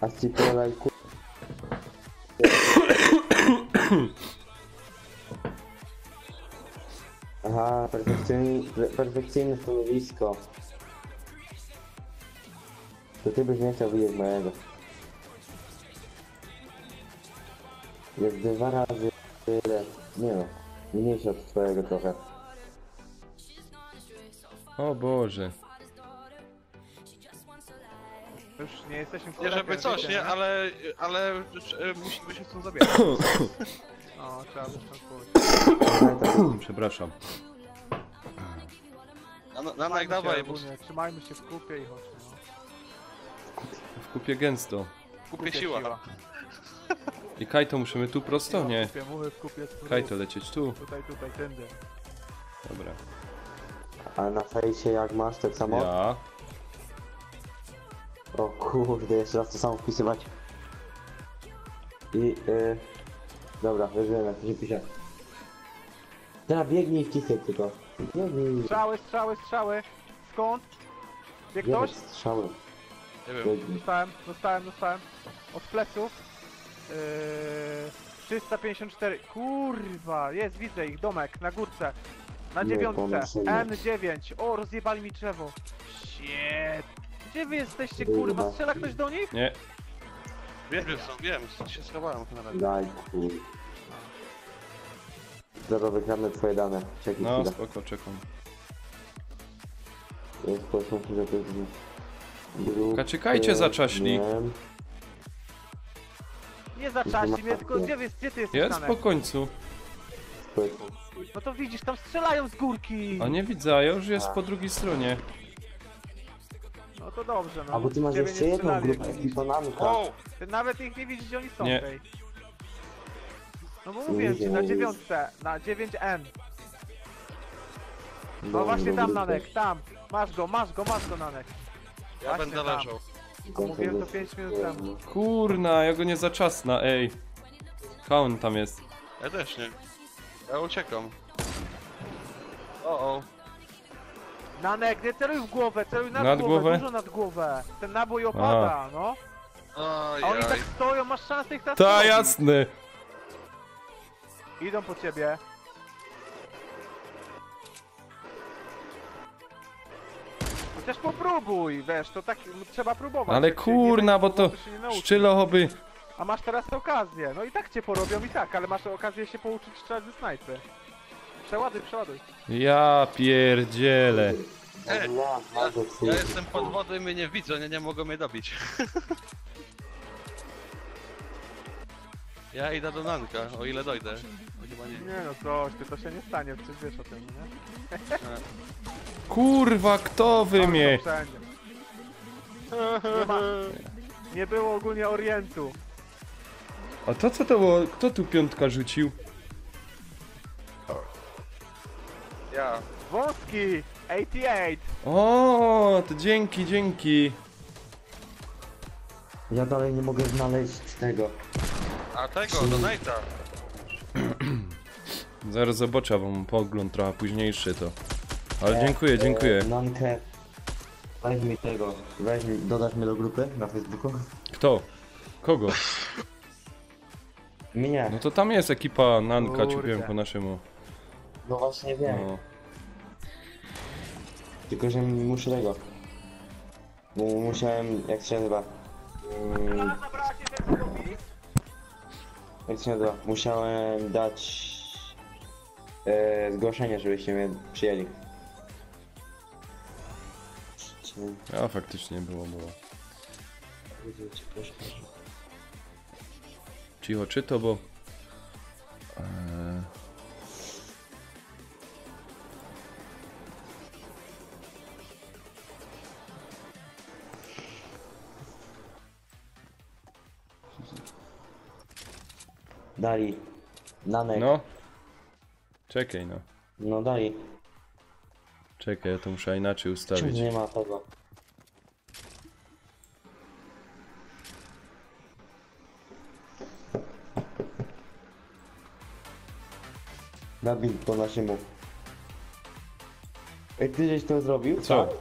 A ci kolej Aha, perfekcyjne stanowisko. To ty byś nie chciał widzieć mojego. Jest 2 razy tyle. Nie no, mniejszy od twojego trochę. O Boże. Już nie jesteśmy w Nie żeby strefie, coś, wiecie, nie? Ale musimy się stąd zabierać. O, trzeba by stąd pójść. Przepraszam. Nanek, dawaj, bo Ogólnie, trzymajmy się w kupie i chodźmy, no. W kupie gęsto. kupię siła. I Kajto musimy tu prosto? No, Nie. w kupie, mówię w kupie z Kajto lecieć tu. Tutaj, tędy. Dobra. A na fejsie jak masz tak samo? Ja. O kurde, jeszcze raz to samo wpisywać. I dobra, już wiemy, jak to się pisze. Teraz biegnij w kisek tylko. Biegnij. Strzały. Skąd? Wie Bierz ktoś? strzały. Nie wiem. Biegnij. Dostałem. Od pleców. 354. Kurwa, jest, widzę ich, domek, na górce. Na Nie, 9. ponoszenie. N9. O, rozjebali mi drzewo. Shit. Gdzie wy jesteście, kurwa? Strzela ktoś do nich? Nie. Wiem, że są, wiem, się schowałem na razie. Daj kur... Zaraz wykradnę twoje dane. Czekaj No, chwilę. spoko, czekam. Powiedzmy, że to jest... Grup, Czekajcie, zaczaśli. Nie zaczaśli mnie, tylko gdzie ty jesteś, Jest Danek? po końcu. No to widzisz, tam strzelają z górki. A nie widzę, ja już jest po drugiej stronie. No to dobrze, no. A bo ty masz Ciebie jeszcze nie jedną strzelali grupę jakoś. ekiponanka. O! Ty nawet ich nie widzisz, gdzie oni są Nie. tej. No bo mówiłem ci, na 9, na 9N. No właśnie tam, Nanek, tam. Masz go, Nanek. Ja Właśnie będę tam. leżał. A mówiłem to 5 minut temu. Kurna, ja go nie zaczasna, ej. Kaun tam jest. Ja też nie. Ja uciekam. O. Nanek, nie celuj w głowę, celuj nad, Nad głowę? dużo nad głowę. Ten nabój opada, no. A oni tak stoją, masz szansę ich teraz Ta, zrobić. jasny. Idą po ciebie. Chociaż popróbuj, wiesz, to tak trzeba próbować. Ale jak się kurna, nie bo to się nie nauczy. szczylochoby. A masz teraz okazję, no i tak cię porobią i tak, ale masz okazję się pouczyć strzelać ze snajpy. Przeładuj. Ja pierdzielę. Ja jestem pod wodą i mnie nie widzą, nie mogą mnie dobić. Ja idę do Nanka, o ile dojdę. Chyba nie. Nie no coś, ty to się nie stanie, przecież wiesz o tym, nie? Kurwa, kto wy mnie? Wszędzie. Nie było ogólnie orientu. A to co to było? Kto tu piątka rzucił? Ja. Wąski! 88! O, to dzięki. Ja dalej nie mogę znaleźć tego. A tego, do Nate'a. Zaraz zobaczę, bo mam pogląd trochę późniejszy to. Ale dziękuję. Nankę. Weź mi tego. Dodasz mnie do grupy na Facebooku? Kto? Kogo? Mnie. No to tam jest ekipa Nanka, Kurde. ci powiem po naszemu. No właśnie wiem. No. Tylko, że muszę tego. Musiałem, jak się nazywa? Jak się nazywa? Musiałem dać zgłoszenie, żebyście mnie przyjęli. A faktycznie było. Cicho, czy to, bo... Dali. Nanek. No. Czekaj, no. No dali. Czekaj, ja to muszę inaczej Czemu ustawić. nie ma tego? Dubbing po naszemu. Ej, ty żeś to zrobił? Co? Tak?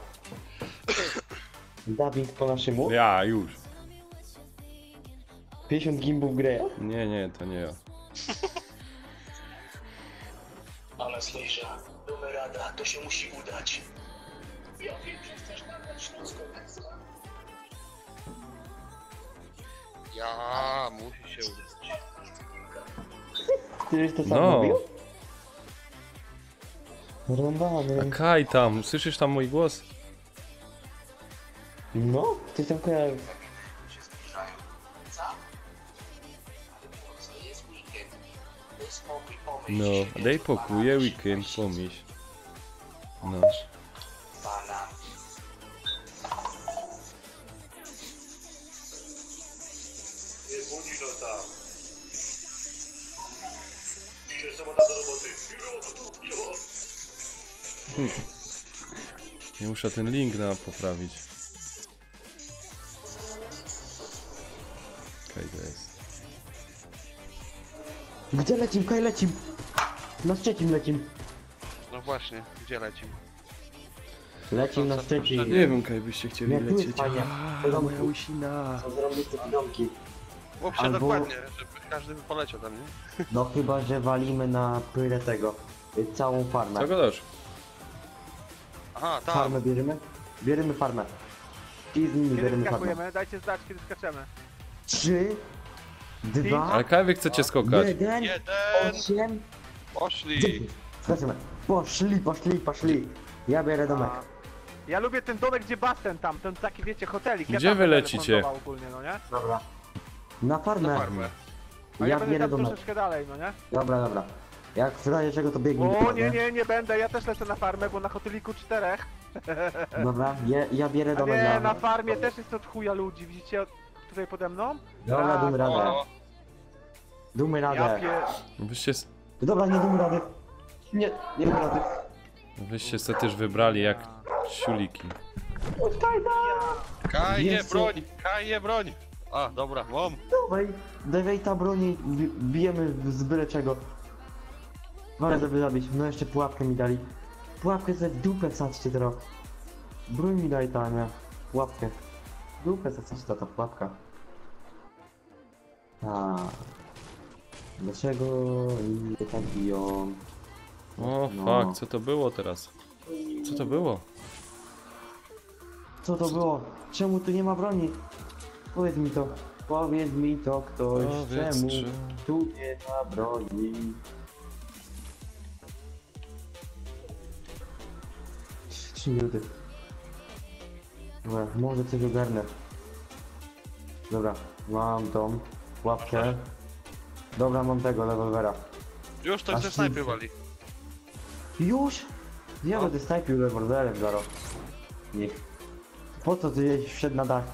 Dubbing po naszemu? Ja, już. 50 gimbów grę? Nie, to nie ja. Anastasia, damy rada, to się musi udać. Ja wiem, że chcesz nagrać śląską wersję. Ja, musi się udać. Ty już to sam No. robił? Rąbany. A Kaj tam, słyszysz tam mój głos? No, ty tam kojarzysz. No, daj pokój, weekend, pomyśl. No. Nie budzi go tam. Idzie sobota do roboty. Ja muszę ten link poprawić. Kaj to jest. Gdzie lecim? Kaj lecim? Na Szczecin lecim. No właśnie, gdzie lecimy? Lecim na Szczecin. Nie wiem, Kaj byście chcieli Nie, tu jest lecieć. fajnie. A, moja łysina. Co zrobić te domki? Mów się Albo- dokładnie, żeby każdy poleciał tam, nie? No chyba, że walimy na pyrę tego. Całą farmę. Co gadasz? Aha, tam. Farmę bierzemy? Bierzemy farmę. I z nimi Kiedy bierzemy farmę. skakujemy? Dajcie znać, kiedy skaczemy. 3, 2, Ale Kaj, wy chcecie skokać. 1, Jeden. 8. Poszli. Skaczemy. Poszli. Ja biorę domek. Ja lubię ten domek, gdzie basen tam, ten taki wiecie, hotelik. Gdzie tam wy będę lecicie? remontował ogólnie, no nie? Dobra. Na farmę. Na farmę. A ja Ja będę bierę tam domek. troszeczkę dalej, no nie? Dobra. Jak w razie czego to biegnij. O do nie, będę, ja też lecę na farmę, bo na hoteliku 4. Dobra, ja bierę A domek nie, na farmie też jest od chuja ludzi, widzicie tutaj pode mną? Dobra, damy radę. O, Damy Ja radę. Wyście, Dobra, nie damy rady. Nie damy rady. wyście se też wybrali jak siuliki. Kaje broń! A, dobra, mam. Dawaj ta broni, bijemy z byle czego. Warto żeby zabić, no jeszcze pułapkę mi dali. Pułapkę sobie w dupę wsadźcie teraz. Broń mi daj ta, nie? Pułapkę. W dupę wsadźcie ta pułapka. A. Dlaczego inni tak biją? O, No. fuck, co to było teraz? Co to było? Co to było? Czemu tu nie ma broni? Powiedz mi to. Powiedz mi to ktoś, Powiedz, czemu czy- tu nie ma broni? 3 minuty. Dobra, może coś ogarnę. Dobra, mam tą łapkę. Dobra, mam tego rewolwera. Już ktoś Aż ze snajpy nic. wali. Już? Ja No. będę snajpił rewolwerem zaraz. Nie. Po co ty wszedł na dach?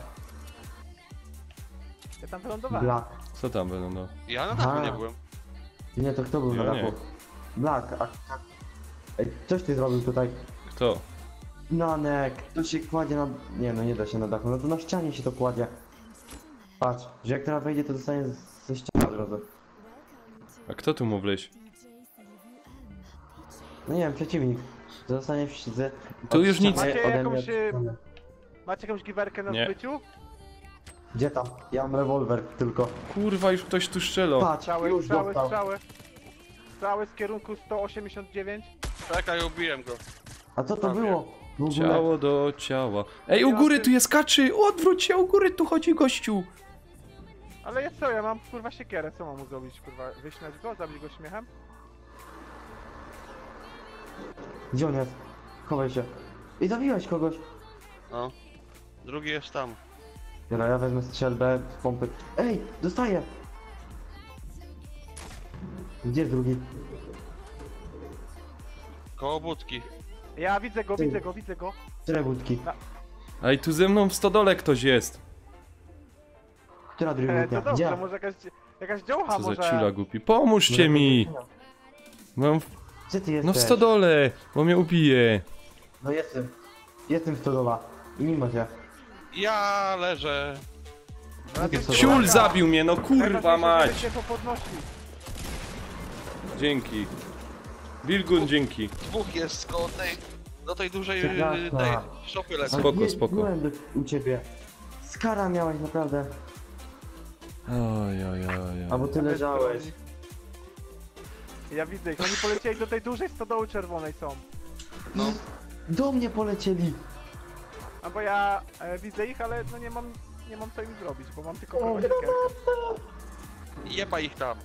Ja tam wylądowałem. Black. Co tam będą, no? Ja na dachu Aha. nie byłem. Nie, to kto był Ja na nie. dachu? Black, Ej, coś ty zrobił tutaj. Kto? Nanek, to się kładzie na... Nie no, nie da się na dachu, no to na ścianie się to kładzie. Patrz, że jak teraz wejdzie, to dostanie ze ściany od razu. A kto tu mógł wleźć? No nie wiem, przeciwnik. To dostanie z... Tu od już nic- ściany Macie ode jakąś, mnie od strony. Macie jakąś giwerkę na Nie. zbyciu? Gdzie tam? Ja mam rewolwer tylko. Kurwa, już ktoś tu strzelał. Patrz, Strzały, już strzały, dostał. strzały. Strzały z kierunku 189. Czekaj, ubiłem go. A co to Prawie. było? W ogóle? Ciało do ciała. Ej, u góry tu jest kaczy! Odwróć się, u góry tu chodzi gościu! Ale jest co, ja mam kurwa siekierę, co mam mu zrobić, kurwa? Wyśmiać go, zabić go śmiechem? Gdzie on jest? Chowaj się. I zabiłeś kogoś. No. Drugi jest tam. Dobra, ja wezmę strzelbę z pompy. Ej, dostaję! Gdzie jest drugi? Koło budki. Ja widzę go, widzę go. Które budki? Ej, tu ze mną w stodole ktoś jest. Która druga To budka? dobrze, Gdzie? może jakaś działcha Co za może... ciula głupi. Pomóżcie mi! Mam Gdzie ty No jesteś? w stodole, bo mnie ubije. No jestem. Jestem w stodoła. I mimo cię. Ja leżę. Ciul zabił mnie, no kurwa Najważniejsze, mać! żeby się popodnosi. Dzięki. Wilgun, dzięki. Dwóch jest koło tej... Do tej dużej Przepraszam. tej szopy lecą. Spoko, Nie spoko. byłem u ciebie. Skara miałeś naprawdę. Oj. Albo ty leżałeś. Ja widzę ich, oni polecieli do tej dużej stodoły czerwonej są. No. Do mnie polecieli! A bo ja widzę ich, ale no nie mam co im zrobić, bo mam tylko kurwa siekierkę. Jeba ich tam.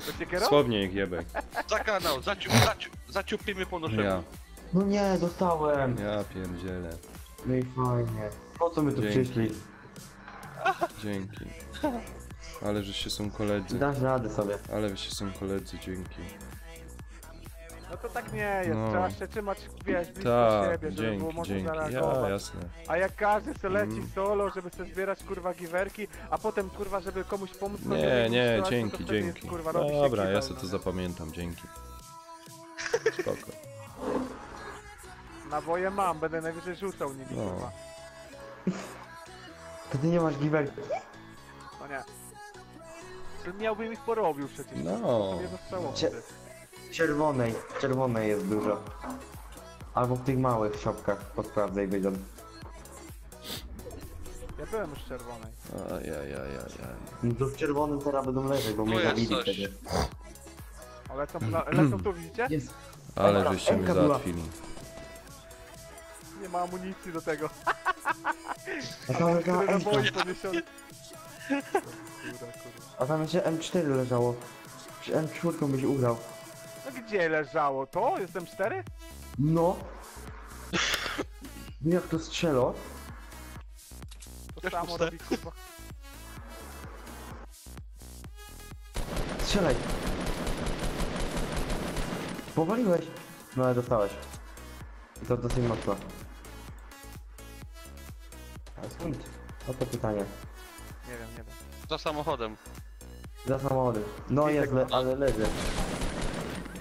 To siekierą? Słownie ich jebek. Za kanał, zaciupimy po naszemu. Ja. No nie, dostałem! Ja pierdzielę. No i fajnie. Po co my tu Dzięki. przyszli? Dzięki. Ale żeście są koledzy. Dasz radę sobie. Ale wyście są koledzy, dzięki. No to tak nie jest, No. trzeba się trzymać, wiesz, blisko Tak, siebie, żeby było dzięki, można dzięki. zareagować. Ja, jasne. A jak każdy se leci solo, żeby sobie zbierać kurwa giwerki, a potem kurwa, żeby komuś pomóc, to Nie, żeby nie, strzelać, no to dzięki, wtedy jest, dzięki. kurwa, robi się Dobra, ja kibel, sobie no. to zapamiętam, dzięki. Spoko. Naboje mam, będę najwyżej rzucał nimi, No. kurwa. To ty nie masz giwerki. No nie. Miałbym ich porobił przecież. No. To jednostrzałowy. Czerwonej jest dużo. Albo w tych małych szopkach, posprawdzaj wyjdą. Ja byłem już w czerwonej. Ajajajajaj. No to w czerwonym teraz będą leżeć, bo mnie jest zabili coś. wtedy. O, lecą tu, widzicie? Jest. Ale Dobra, żeście mnie Emka była. załatwili. Nie ma amunicji do tego. A tam leżała Tyle M4. naboi podniesione. Kurwa. A tam jeszcze M4 leżało. Przy M4 byś ugrał. No gdzie leżało to? Jestem 4? No. Jak to strzelo? To samo robi kurwa. Strzelaj. Powaliłeś. No ale dostałeś. I to dosyć mocno. A skąd? Oto pytanie. Nie wiem. Za samochodem. Za samochodem. No jest, ale leży.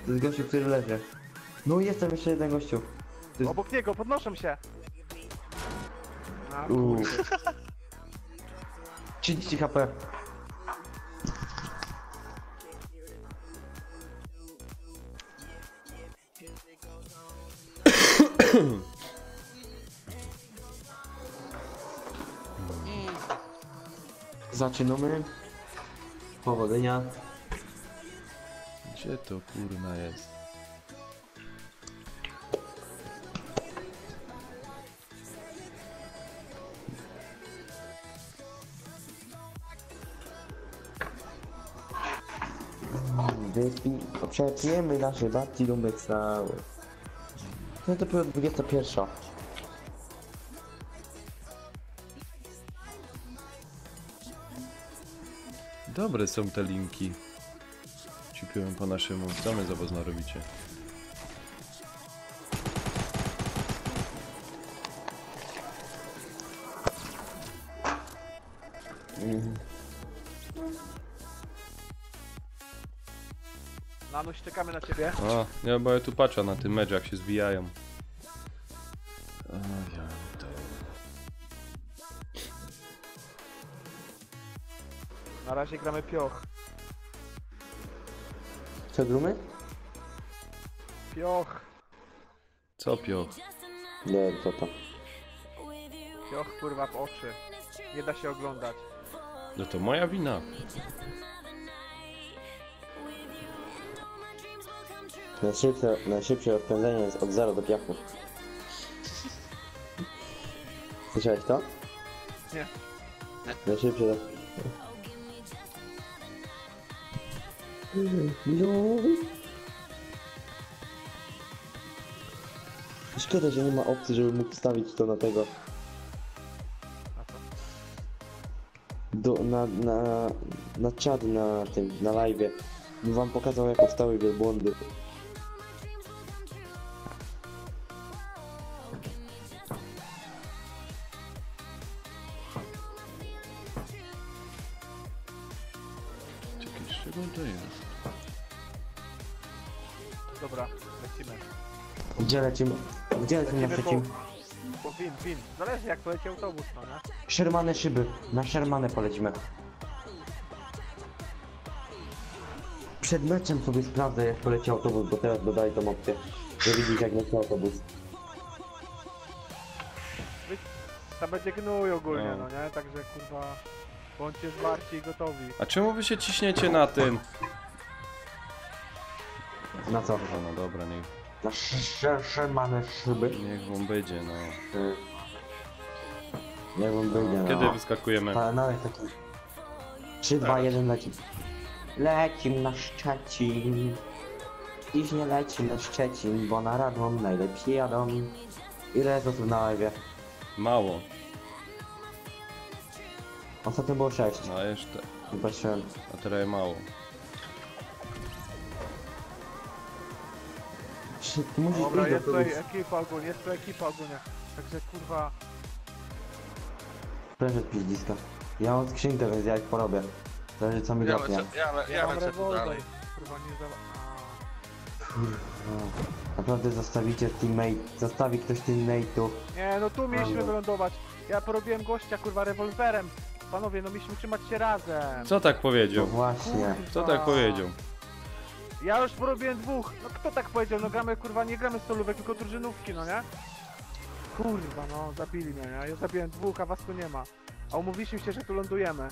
To jest gościu, który leży. No jest tam jeszcze jeden gościu. To jest... Obok niego, podnoszę się. A, Uuu. kurde. 30 HP. Zaczynamy. Powodzenia. Gdzie to kurna jest? Przeczyjemy nasze babci domek cały. No to dopiero 21. Dobre są te linki. Ciupiłem po naszemu. Co my za wozna robicie? Nanuś, czekamy na ciebie. O, nie, bo ja tu patrzę na tym mecz, jak się zbijają. Ja to... Na razie gramy pioch. Co grumy? Pioch. Co pioch? Nie, co to? Pioch kurwa w oczy. Nie da się oglądać. No to moja wina. Najszybsze rozpędzenie jest od 0 do piachu. Słyszałeś to? Nie. Najszybsze... No. Szkoda, że nie ma opcji, żeby mógł wstawić to na tego. Na czat na tym, na live'ie. Bym wam pokazał, jak powstały wielbłądy. Czekaj, z czego to jest? Dobra, lecimy. Gdzie lecimy? Gdzie lecimy na trzecim? Po win. Zależy jak poleci autobus, no nie? Shermane szyby. Na Shermane polecimy. Przed meczem sobie sprawdzę, jak poleci autobus, bo teraz dodaj tą opcję. Że widzisz, jak leci autobus. Tam będzie gnój ogólnie, No. no nie? Także kurwa... Bądźcie zwarci i gotowi. A czemu wy się ciśniecie na tym? Na co? No dobra, niech... Na szarmane szyby? Niech wam będzie, no. Niech wam będzie, no. Kiedy wyskakujemy? Nawet taki... 3, 2, 1, leci. Lecim na Szczecin. Dziś nie leci na Szczecin, bo na Radom najlepiej jadą. Ile jest osób na live? Mało. Ostatnio było 6. No jeszcze. Patrzyłem. A teraz mało. Dobra, jest tutaj ekipa ogólnie, Także kurwa... Proszę piździska. Ja mam skrzynkę, więc ja ich porobię. Zależy co mi dropnie. Ja lecę tu dalej. Kurwa nie za... Kurwa. Naprawdę zostawicie zostawi ktoś teammate'ów. Nie, no tu mieliśmy wylądować. Ja porobiłem gościa kurwa rewolwerem. Panowie, no mieliśmy trzymać się razem. Co tak powiedział? No właśnie. Co tak powiedział? Ja już porobiłem 2. No kto tak powiedział? No gramy kurwa, nie gramy solówek, tylko drużynówki, no nie? Kurwa, no zabili mnie, nie? Ja zabiłem 2, a was tu nie ma. A umówiliśmy się, że tu lądujemy.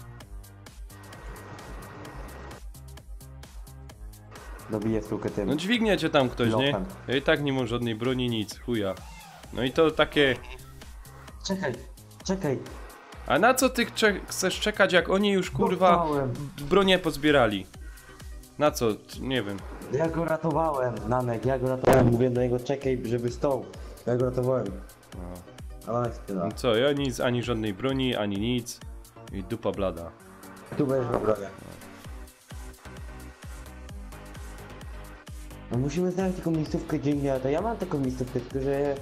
Dobiję skrókę tym. No dźwigniecie tam ktoś, nie? Lotem. Ja i tak nie mam żadnej broni, nic, chuja. No i to takie... Czekaj. A na co ty chcesz czekać, jak oni już kurwa bronię pozbierali? Na co? Nie wiem. Ja go ratowałem, Nanek, ja go ratowałem. Mówię do niego, czekaj, żeby stał. Ja go ratowałem. No. A Nanek spytał. No co, ja nic, ani żadnej broni, ani nic. I dupa blada. Tu będziesz w obronie. No musimy znaleźć taką miejscówkę, gdzie nie, to ja mam taką miejscówkę, tylko że...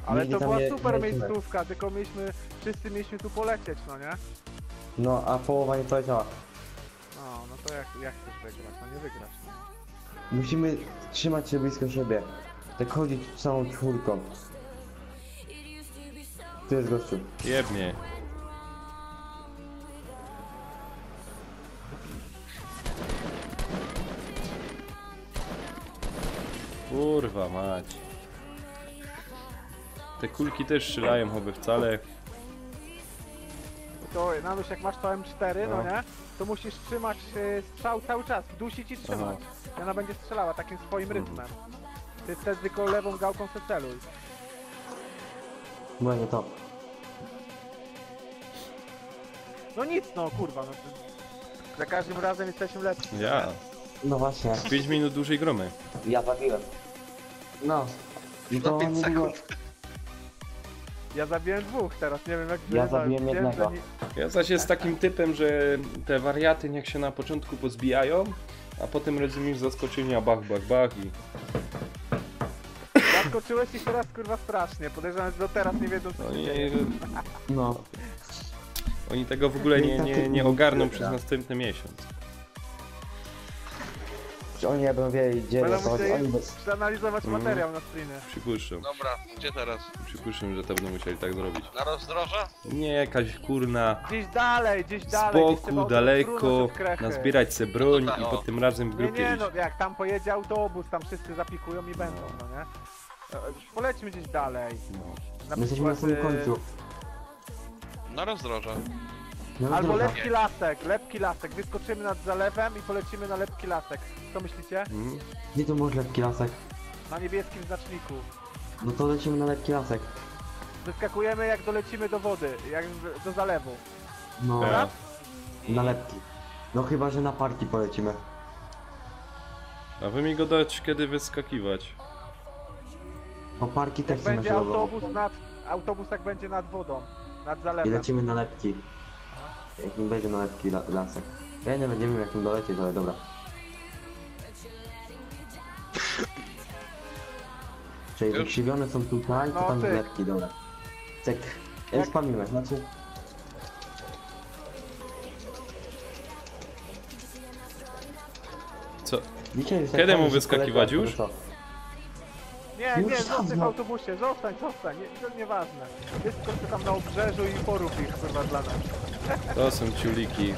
Ale nigdy to tam była nie super lecimy. miejscówka, tylko wszyscy mieliśmy tu polecieć, no nie? No, a połowa nie poleciała. No to jak chcesz wygrać? No nie wygrasz. No. Musimy trzymać się blisko siebie. Tak chodzić całą czwórką. Tu jest gościu. Jebnie. Kurwa mać. Te kulki też strzelają chyba wcale. To Nanuś, jak masz to M4, no nie? To musisz trzymać strzał cały czas, dusić i trzymać. I ona będzie strzelała takim swoim rytmem. Ty wtedy tylko lewą gałką se celuj. No nie to. No nic, no kurwa, no za każdym razem jesteśmy lepsi. Ja. No właśnie. 5 minut dłużej gromy. Ja zabiłem. No. I to niedługo... Ja zabiłem 2 teraz, nie wiem jak... Ja zabiłem jednego. Ja zaś jest takim typem, że te wariaty niech się na początku pozbijają, a potem rozumiesz zaskoczenia bach i... Zaskoczyłeś ich teraz kurwa strasznie, podejrzewam, że do teraz nie wiedzą co się dzieje. No. Oni tego w ogóle nie ogarną przez następny miesiąc. Oni nie będą wiedzieli, gdzie Będą to chodzi. musieli przeanalizować materiał na streamie. Przypuszczam. Dobra, gdzie teraz? Przypuszczam, że to będą musieli tak zrobić. Na rozdroża? Nie jakaś kurna... Gdzieś dalej. Spokój, daleko, nazbierać se broń No to i potem razem w grupie Nie, iść. no jak tam pojedzie autobus, tam wszyscy zapikują i będą, no nie? Polećmy gdzieś dalej. My jesteśmy na samym końcu. Na rozdroża. Albo lepki lasek, wyskoczymy nad zalewem i polecimy na lepki lasek. Co myślicie? Gdzie tu może lepki lasek? Na niebieskim znaczniku. No to lecimy na lepki lasek. Wyskakujemy jak dolecimy do wody, jak do zalewu. No. Dobra? Na lepki. No chyba, że na parki polecimy. A wy mi go dać kiedy wyskakiwać? O parki Jak też chcemy będzie się autobus jak będzie nad wodą, nad I zalewem. lecimy na lepki. Jak nie będzie na lepki lasek. Ja nie wiem jak tu dolecieć, ale dobra. Czyli wykrzywione są tutaj, to No, tam tyk. lepki, dobra. Cyk. Ja już spamimy, znaczy... Co? Dzisiaj już tak Kiedy fajnie mu szybko wyskakiwać leciał, już? to co? Nie, Już zostań w dawno. autobusie, zostań, to nieważne. Jest tylko tam na obrzeżu i porób ich kurwa dla nas. To są ciuliki.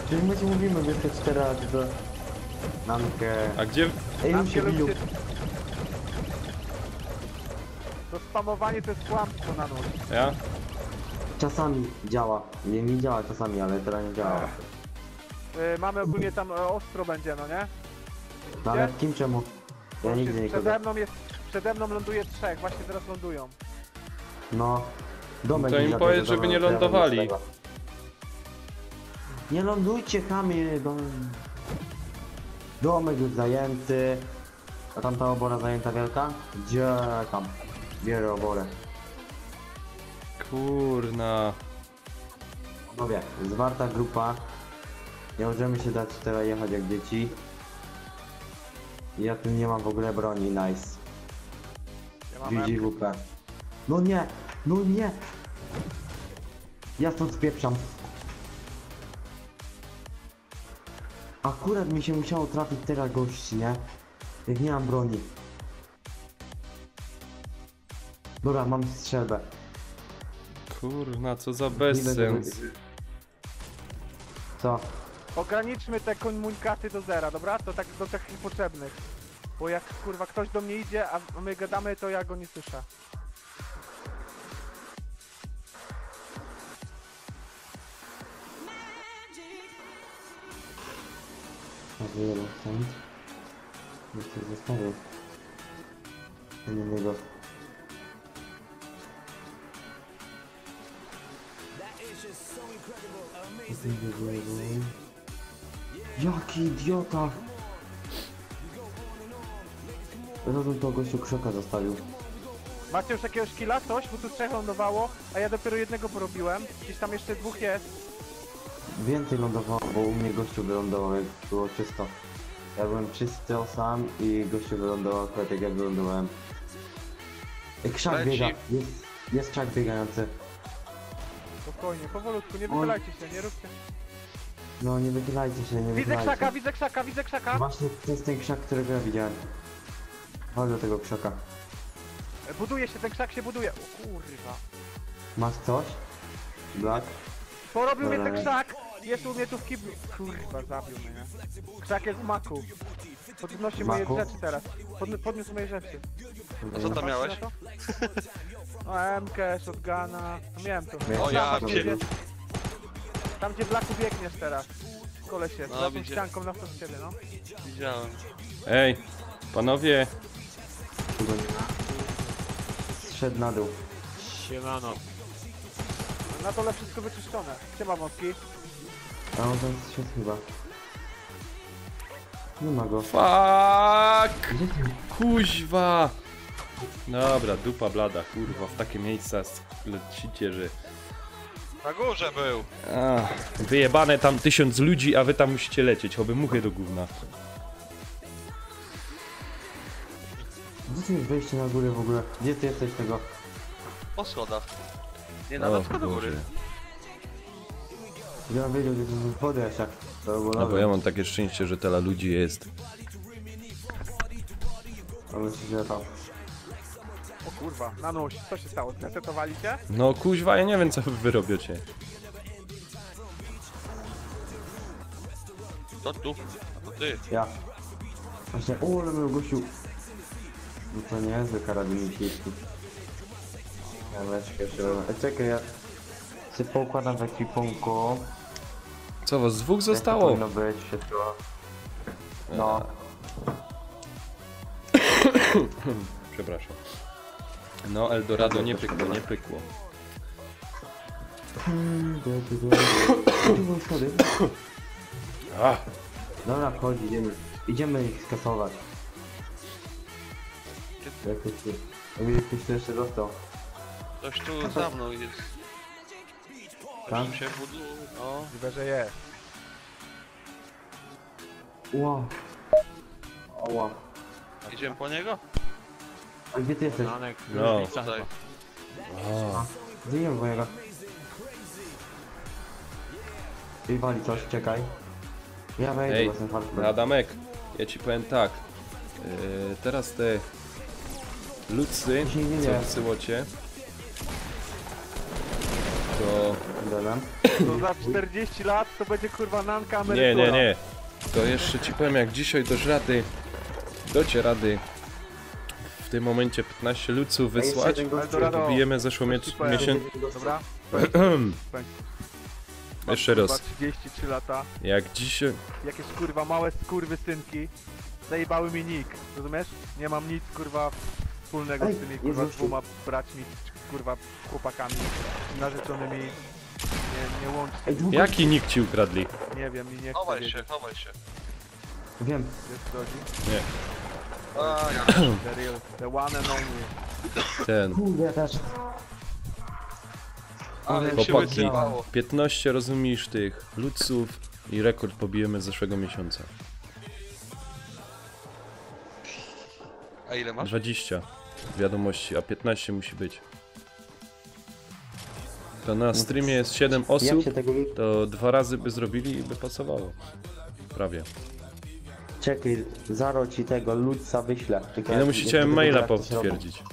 Czyli my ci mówimy, wyskocz teraz do... Namkę... A gdzie... Ej, Nam już się się biją. To spamowanie to jest kłamstwo na nóż. Ja? Czasami działa. Nie działa czasami, ale teraz nie działa. Mamy ogólnie tam ostro będzie, no nie? No ale w kim czemu? Ja nigdy nikogo. Przede mną ląduje 3, właśnie teraz lądują. No. Domek To im zabierze, powiedz, żeby nie to ja będę lądowali. z tego. Nie lądujcie, chamie. Domek już zajęty. A tam ta obora zajęta wielka? Gdzie tam? Bierę oborę. Kurna. Mówię, zwarta grupa. Nie możemy się dać teraz jechać jak dzieci. Ja tu nie mam w ogóle broni, nice. GGWP. No nie! No nie! Ja stąd spieprzam. Akurat mi się musiało trafić teraz gości, nie? Jak nie mam broni. Dobra, mam strzelbę. Kurna, co za bezsens. Co? Ograniczmy te komunikaty do 0, dobra? To tak do takich potrzebnych. Bo jak kurwa ktoś do mnie idzie, a my gadamy, to ja go nie słyszę. Wyjechał stąd. Nie chcę zostawić. Do niego. Jaki idiota! Razem to gościu krzaka zostawił. Macie już jakiegoś killa, coś? Bo tu 3 lądowało, a ja dopiero jednego porobiłem. Gdzieś tam jeszcze 2 jest. Więcej lądowało, bo u mnie gościu wylądował, jak było czysto. Ja byłem czysty sam i gościu wylądował akurat jak ja wylądowałem. Krzak Leci. biega, jest krzak biegający. Spokojnie, powolutku, nie wychylajcie się, nie róbcie. No nie wychylajcie się, nie Widzę wychylajcie. krzaka, widzę krzaka, widzę krzaka! Właśnie to jest ten krzak, którego ja widziałem. Chodź do tego krzaka. Buduje się, ten krzak się buduje. O kurwa. Masz coś? Black? Porobił mnie Dobra. ten krzak! Jest u mnie tu w kiblu. Kurwa, zabił mnie. Krzak jest w maku. Podnosi moje Maku? rzeczy teraz. Podniósł moje rzeczy. A co tam miałeś? O, MK, shotguna. No miałem to. O ja Tam, ciebie. Tam gdzie Blacku biegniesz teraz. Koleś jest, No, za tą widzę. ścianką na wprost ciebie, no. Widziałem. Ej, panowie. Zszedł na dół. Siemano. Na dole wszystko wyczyszczone. Siema wątki. A on tam zszedł chyba. Nie ma go. Fuck! Kuźwa! Dobra, dupa blada, kurwa, w takie miejsca lecicie, że... Na górze był. Wyjebane tam 1000 ludzi, a wy tam musicie lecieć, oby muchy do gówna. Gdzie tu jest wejście na górę w ogóle? Gdzie ty jesteś tego? Po schodach. Nie, nawet do góry. Ja wiedział, gdzie tu podejść jak. No bo ja mam takie szczęście, że tyle ludzi jest. Ale się źle tam. O kurwa, Nanuś, co się stało? Zresetowali cię? No kuźwa, ja nie wiem co wy robicie. To tu. A to ty. Ja. Właśnie, o, ale był gościu. No to nie jest karabin chiński. Ja leczkę jeszcze raz. Czekaj, ja się poukładam w ekwipunku. Co, was dwóch Jak to zostało? powinno być wszystko. No. Przepraszam. No, Eldorado nie pykło, nie pykło. Tu były schody. A. Dobra, chodź, idziemy. Idziemy ich skasować. Jakoś tu. Ktoś tu jeszcze dostał. Ktoś tu za mną jest. Tak? Ktoś się buduje. No. Możliwe, że jest. Ła. Ła. Idziemy po niego? A gdzie ty jesteś? No. Tutaj. Gdzie idziemy po niego? I wali coś, czekaj. Ja wejdę, Ej, bo jestem hardcore. Adamek, ja ci powiem tak. Teraz te lucy, co wysyłocie, to... To za 40 lat to będzie kurwa nanka Nie, emerytura. nie, nie. To jeszcze ci powiem, jak dzisiaj docie rady w tym momencie 15 luców wysłać, to bijemy zeszłą miesiąc... Dobra. Jeszcze raz. 33 lata. Jak dzisiaj... Jakieś kurwa małe skurwysynki zajebały mi nick, rozumiesz? Nie mam nic kurwa wspólnego z tymi kurwa dwoma braćmi, kurwa chłopakami narzeczonymi. Nie łącznie. Jaki nick ci ukradli? Nie wiem i nie chcę Chowaj wiedzieć. się, chowaj się. Wiem. Wiesz co chodzi? Nie. A, ja. The real, the one and only. Ten. Kurde, ja też. Ale się Chłopaki, wysypało. 15 rozumiesz tych luców i rekord pobijemy z zeszłego miesiąca. A ile masz? 20 wiadomości, a 15 musi być. To na streamie jest 7 osób, to 2 razy by zrobili i by pasowało. Prawie. Czekaj, zaro ci tego Ludca wyślę. I no musicie maila potwierdzić.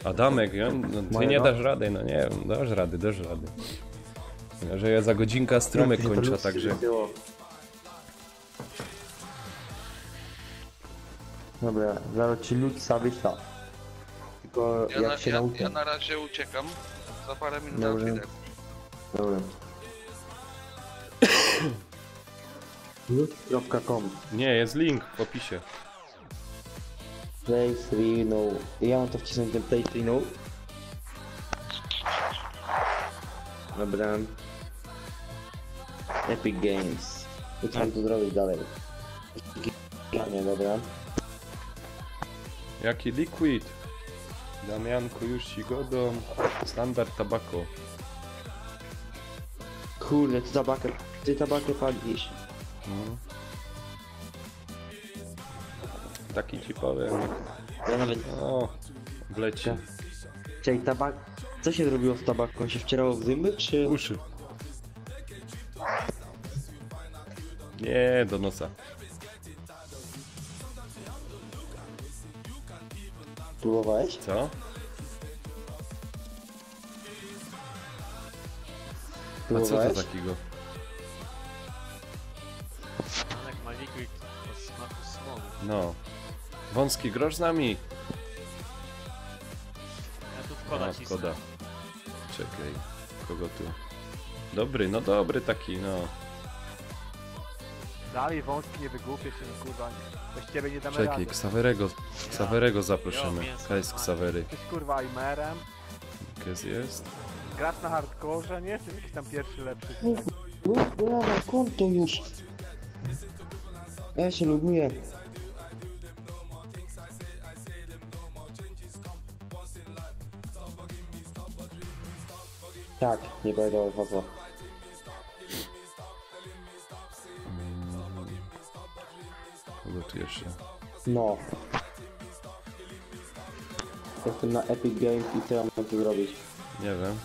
Adamek, no, ty nie dasz rady, no nie wiem, dasz rady. Że ja za godzinka strumek kończę, także... Dobra, zaro ci Ludca wyślę. Tylko jak się nauczę. Ja na razie uciekam. Za parę minut Dobra. odwiedzę. Dobra. Lud.com. Nie, jest link w opisie. Play 3 no. Ja mam to wcisnąć ten Play 3 no. Dobra. Epic Games. I co mam tu zrobić dalej? Nie, dobra. Jaki liquid? Damianku, już ci godą. Standard tabako. Kurde, ty tabakę palisz. Taki ci powiem. Ja nawet... O, wleci. Czyli tabak... Co się zrobiło z tabaką? Się wcierało w zęby, czy... Uszy. Nie, do nosa. Próbowałeś? Co? A co to takiego? Janek ma liquid o smaku smogu. No. Wąski grosz z nami. Ja tu wkłada cisnę. Koda. Czekaj. Kogo tu? Dobry, no dobry taki, no. Dalej wąski, nie wygłupię się, no kurwa. Bez ciebie nie damy Czekaj, rady. Ksawerego zaproszymy. Jest Ksawery. Jesteś kurwa aimerem. Kes jest? Grasz na hardkorze, nie jesteś jakiś tam pierwszy lepszy. Dobra, konto już. Ja się lubuję. Tak, nie powiedział hasła. Kogo tu jeszcze? No. Jestem na Epic Games i co ja mam tu zrobić? Nie wiem.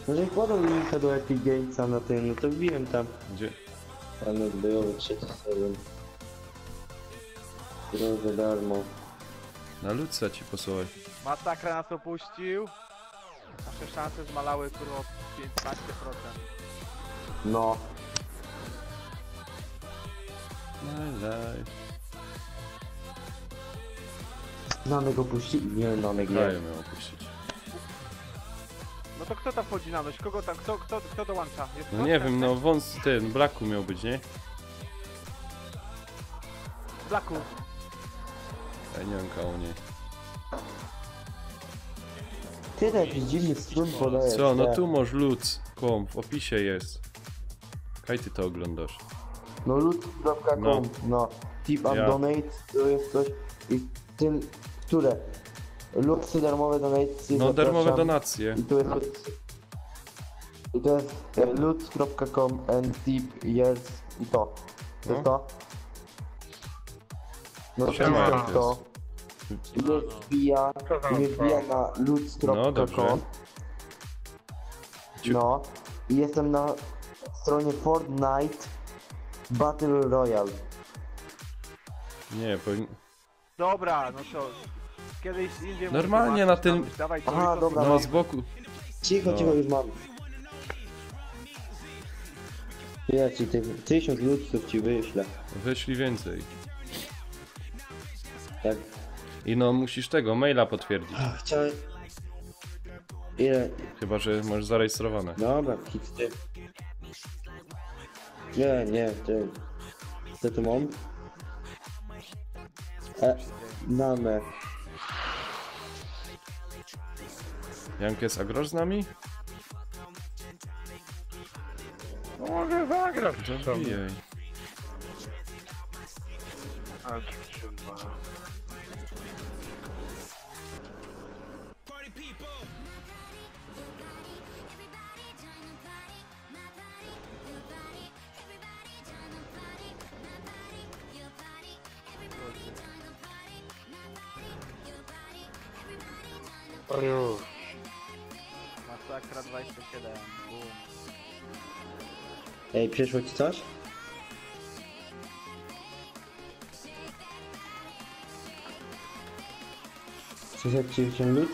No że kładą linka do Epic Gamesa na tym, no to wbiłem tam. Gdzie? Pan bojowy 3 sezon. Za darmo. Na Luca ci posłałeś. Masakra nas opuścił. Nasze szanse zmalały kurwa o 15%. No. My life. Nanek opuści? Nie, Nanek nie. Kraje miał opuścić. No to kto tam wchodzi na noś? Kogo tam, kto dołącza? Jest No ktoś nie tam? wiem, no wąs ten, Blacku miał być, nie? Blacku. Ja nie wiem koło nie. Ty jakiś dziwny stron podajesz. Co, no nie? tu masz Lutz.com, w opisie jest. Kaj ty to oglądasz? No lud.com, no. Tip and Ja. donate, to jest coś. I tym, które? Ludsy darmowe donate. No darmowe donacje. I to jest lud.com and tip years i to. To jest to? No to Siema, jest to. I mnie wbija na No dobrze. lud.com. No. I jestem na stronie Fortnite Battle Royale. Nie, powinien... Dobra, no to kiedyś indziej Normalnie na tym... Dawaj, Aha, dobra. No z boku. Cicho, No. cicho, już mam. Ja ci tych 1000 ludków ci wyślę. Wyślij więcej. Tak. I no musisz tego, maila potwierdzić. Chciałem... Ile? Chyba, że masz zarejestrowane. Dobra, hit ty. Nie, ty. Co tu mam? Dane. Jankes, a grasz z nami? Mogę zagrać. Zabijaj. Masakra 27. Boom. Ej, przyszło ci coś? Przyszedł ci się nic?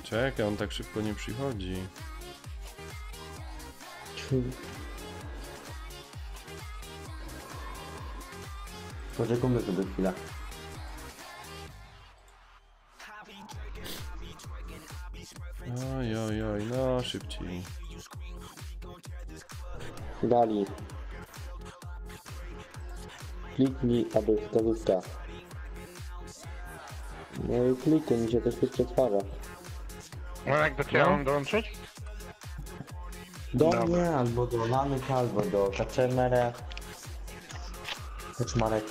Czekaj, on tak szybko nie przychodzi. Poczekamy sobie chwilę. Oj, no szybciej. Dali. Kliknij, aby wskazówka. No i kliknij, mi się też tu przetwarza. No jak do ciebie mam dołączyć? Do mnie, albo do Lanych, albo do Kaczemere. Kaczmarek.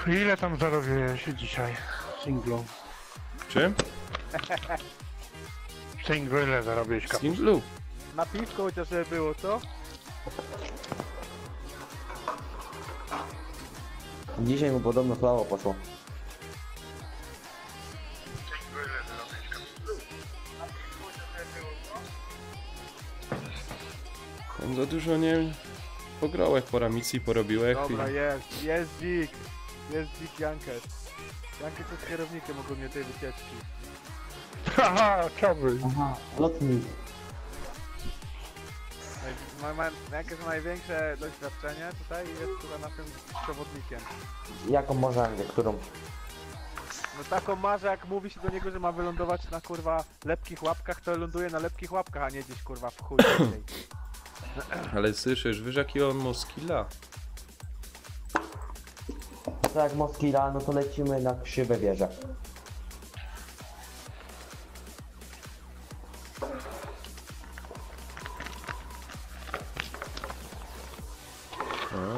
Ile tam zarobiłeś dzisiaj? Singlu. Czym? Singlu ile zarobiłeś kapus? Singlu. Na piwko chociaż żeby było, co? Dzisiaj mu podobno chlało poszło. On za dużo nie pograłeś, pora misji porobiłeś. Dobra, jest dzik. Jest dzik Jankes. Jankes jest kierownikiem ogólnie tej wycieczki. Haha, chciałbyś. Aha, lotnik. Jankes ma największe doświadczenie tutaj i jest chyba naszym przewodnikiem. Jaką może Anglię, którą? No taką ma, że jak mówi się do niego, że ma wylądować na kurwa lepkich łapkach, to ląduje na lepkich łapkach, a nie gdzieś kurwa w chuj. Ale słyszysz, wiesz jaki on ma skilla? To jak Moskila, no to lecimy na krzywe wieże.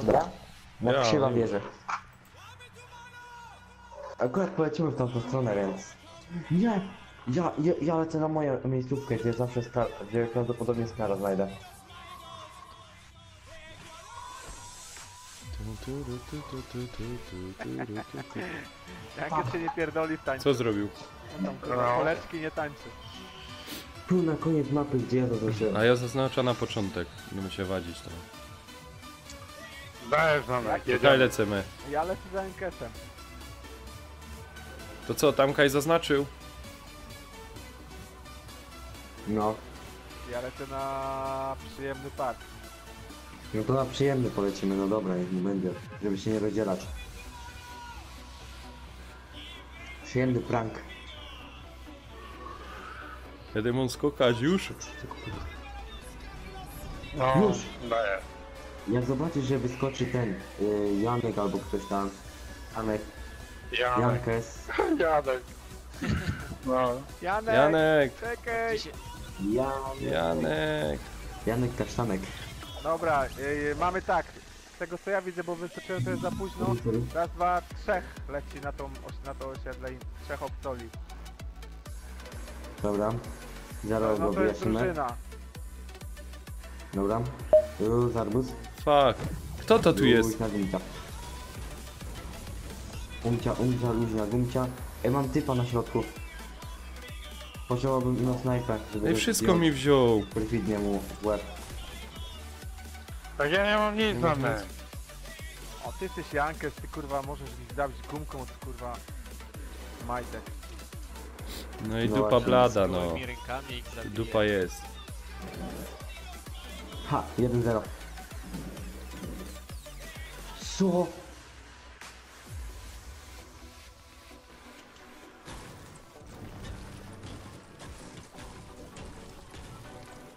Dobra? Na Ja, krzywa nie. wieże. Akurat polecimy w tamtą stronę, więc... Nie! Ja lecę na moją miejscówkę, gdzie zawsze gdzie prawdopodobnie skara znajdę. Jankes się nie pierdoli w tańcu. Co zrobił? No tam kurwa koleczki nie tańczy. Tu na koniec mapy, gdzie ja zaznaczyłem. A ja zaznaczam na początek. Będę się wadzić tam. Dajesz znamy. Tutaj lecimy. Ja lecę za Jankesem. To co, tam Kaj zaznaczył? No. Ja lecę na przyjemny park. No to na przyjemny polecimy, no dobra, jak nie będzie, żeby się nie rozdzielać. Przyjemny prank. Kiedy mu skokać już? No, Już! daję. Jak zobaczysz, że wyskoczy ten Janek albo ktoś tam, Jankes. Janek. No. Janek! Czekaj! Janek Kasztanek. Dobra, mamy tak. Z tego co ja widzę, bo wyskoczyłem to jest za późno. Raz, dwa, trzech leci na to osiedle i trzech obcoli. Dobra. Zaraz No go to jest wyjaśnimy. drużyna. Dobra. Zarbus. Fuck. Kto to tu jest? Gumcia, luźna gumcia. Mam typa na środku. Podziałabym na snajpę, żeby... Ej, wszystko mi wziął. Perfidnie mu w łeb. Tak ja nie mam nic znane. O, ty jesteś Jankes, ty kurwa możesz ich zabić gumką od kurwa majtek. No i No dupa właśnie. blada, no. Gołymi rękami ich zabiję. Dupa jest. Ha, 1-0. Co?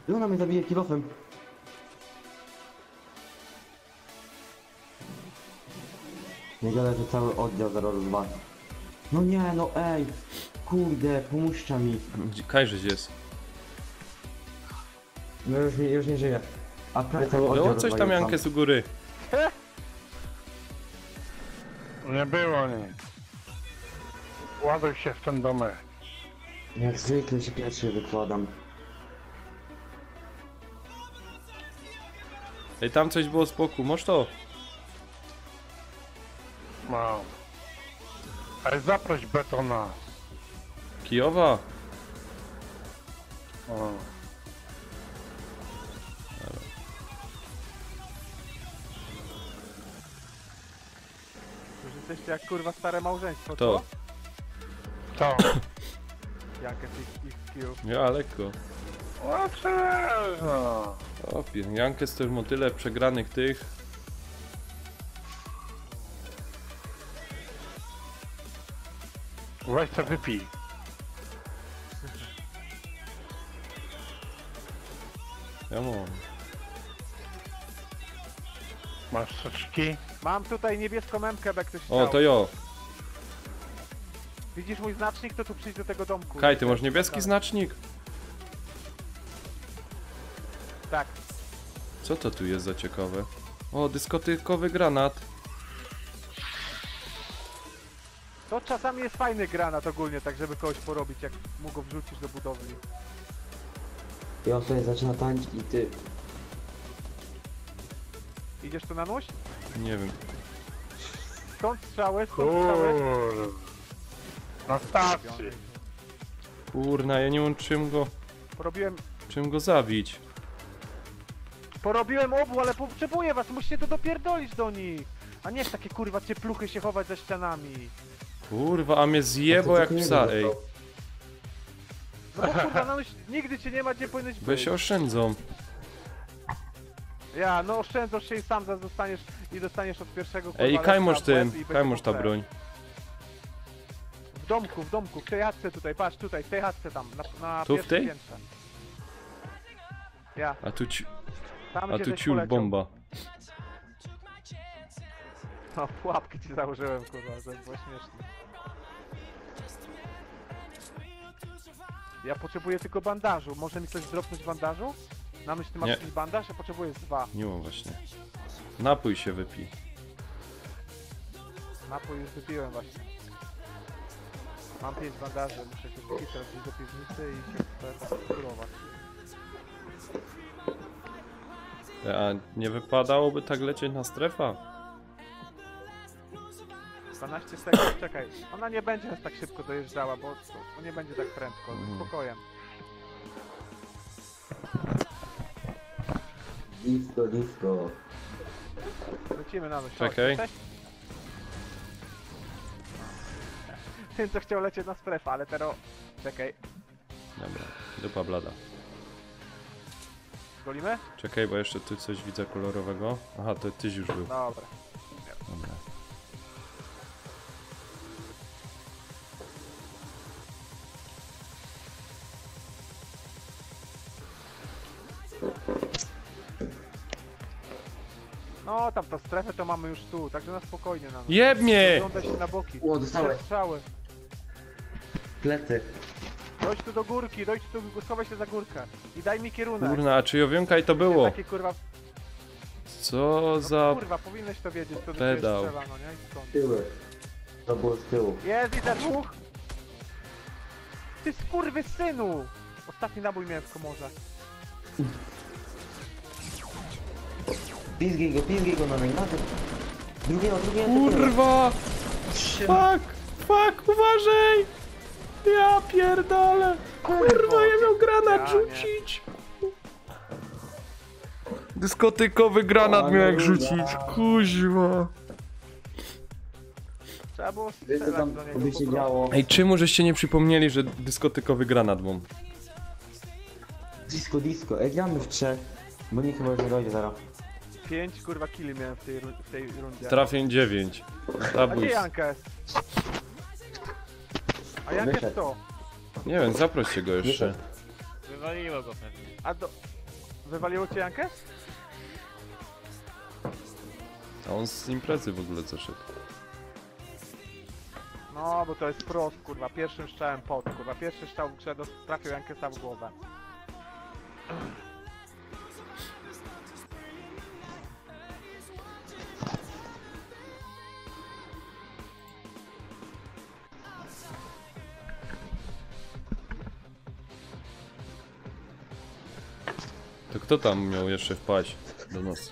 I ona mnie zabije kilofem. Nie gadaj, że cały oddział zaraz rozwali. No nie, no ej. Kurde, pomóżcie mi. Kajżyś jest. No już nie żyje. A prawie cały oddział Było coś tam rozwalił Jankes u góry. Nie było nic. Ładuj się w ten domek. Jak zwykle się pierwszy wykładam. Ej, tam coś było z boku, możesz to? Mam. Ale zaproś Betona. Kijowa? O. Już jesteście jak kurwa stare małżeństwo, To. co? To. Jakie ich Q. Ja, lekko. O, cześć, no. Opie, Jankes to już ma tyle przegranych tych. Weź co wypij. Ja mam. Masz soczki? Mam tutaj niebieską memkę, jak ktoś O, chciał. to jo. Widzisz mój znacznik, to tu przyjdź do tego domku. Kaj, ty masz niebieski znacznik? Tak. Co to tu jest za ciekawe? O, dyskotykowy granat. To czasami jest fajny granat ogólnie, tak żeby kogoś porobić, jak mu go wrzucisz do budowli. I on sobie zaczyna tańczyć i ty. Idziesz tu na nóż? Nie wiem. Skąd strzały? Skąd strzały? Na stacji. Kurna, ja nie mam czym go zabić. Porobiłem obu, ale potrzebuję was, musicie to dopierdolić do nich. A nie w takie kurwa ciepluchy się chować za ścianami. Kurwa, a mnie zjebał jak psa, ej. No bo kurwa, no nigdy cię nie ma, gdzie powinieneś Bo być. się oszczędzą. Ja, no oszczędzasz się i sam dostaniesz i dostaniesz od pierwszego kurwa. Ej, Kajmosz lepsza w łeb ten, i Kajmosz ta będzie broń. W domku, w tej chatce tutaj, patrz tutaj, w tej chatce tam, na Tu w pierwszym tej? piętrze. Ja. A tu Tam, a gdzie tu żeś ciul poleciał. bomba. No, pułapki ci założyłem, kurwa, to było śmieszne. Ja potrzebuję tylko bandażu. Może mi ktoś dropnąć bandażu? Na myśl, ty masz Nie. jakiś bandaż? Ja potrzebuję 2. Nie mam właśnie. Napój się wypij. Napój już wypiłem właśnie. Mam 5 bandaży, muszę się wypić teraz gdzieś do piwnicy i się poskurować. A nie wypadałoby tak lecieć na strefa? 12 sekund, czekaj. Ona nie będzie nas tak szybko dojeżdżała, bo to nie będzie tak prędko, ze spokojem. Disco, disco. Lecimy na myśl. Czekaj. Ten co chciał lecieć na strefa, ale teraz... Czekaj. Dobra, dupa blada. Golimy? Czekaj, bo jeszcze tu coś widzę kolorowego. Aha, to tyś już był. Dobra. Dobra. No, tam tą strefę to mamy już tu, także na spokojnie na nas. Jeb mnie! Oglądaj się na boki. O, dostałem. Strzały. Plecy. Dojdź tu do górki, dojdź tu, schowaj się za górkę. I daj mi kierunek. Kurna, a czyjowianka i to było? Takie kurwa... Co No, za... kurwa, powinieneś to wiedzieć, to pedał. strzela, no nie? I stąd. Tyły. To było z tyłu. Jest, widzę dwóch! Ty skurwysynu! Ostatni nabój miałem w komorze. Pizgij go na najmaty. Drugiego. Kurwa! Fuck, uważaj! Ja pierdolę! Kurwa, ja miał granat rzucić! Dyskotykowy granat miał jak rzucić, kuźwa! Trzeba było Wiesz co tam strzelać do by niego się po działo? Ej, czemu żeście nie przypomnieli, że dyskotykowy granat mam? Disco. Ej, gramy w 3. Bo nikt chyba już nie dojdzie zaraz. 5 kurwa killi miałem w tej rundzie. Trafię 9. A gdzie Zabójstw. Janka jest? A jak jest to? Nie wiem, zaproście go jeszcze. Wywaliło go pewnie. A do... Wywaliło cię Jankę? A on z imprezy w ogóle zaszedł. No, bo to jest prost, kurwa. Pierwszym strzałem pod, kurwa. Pierwszy strzał w grze trafił Jankesa w głowę. To kto tam miał jeszcze wpaść do nas?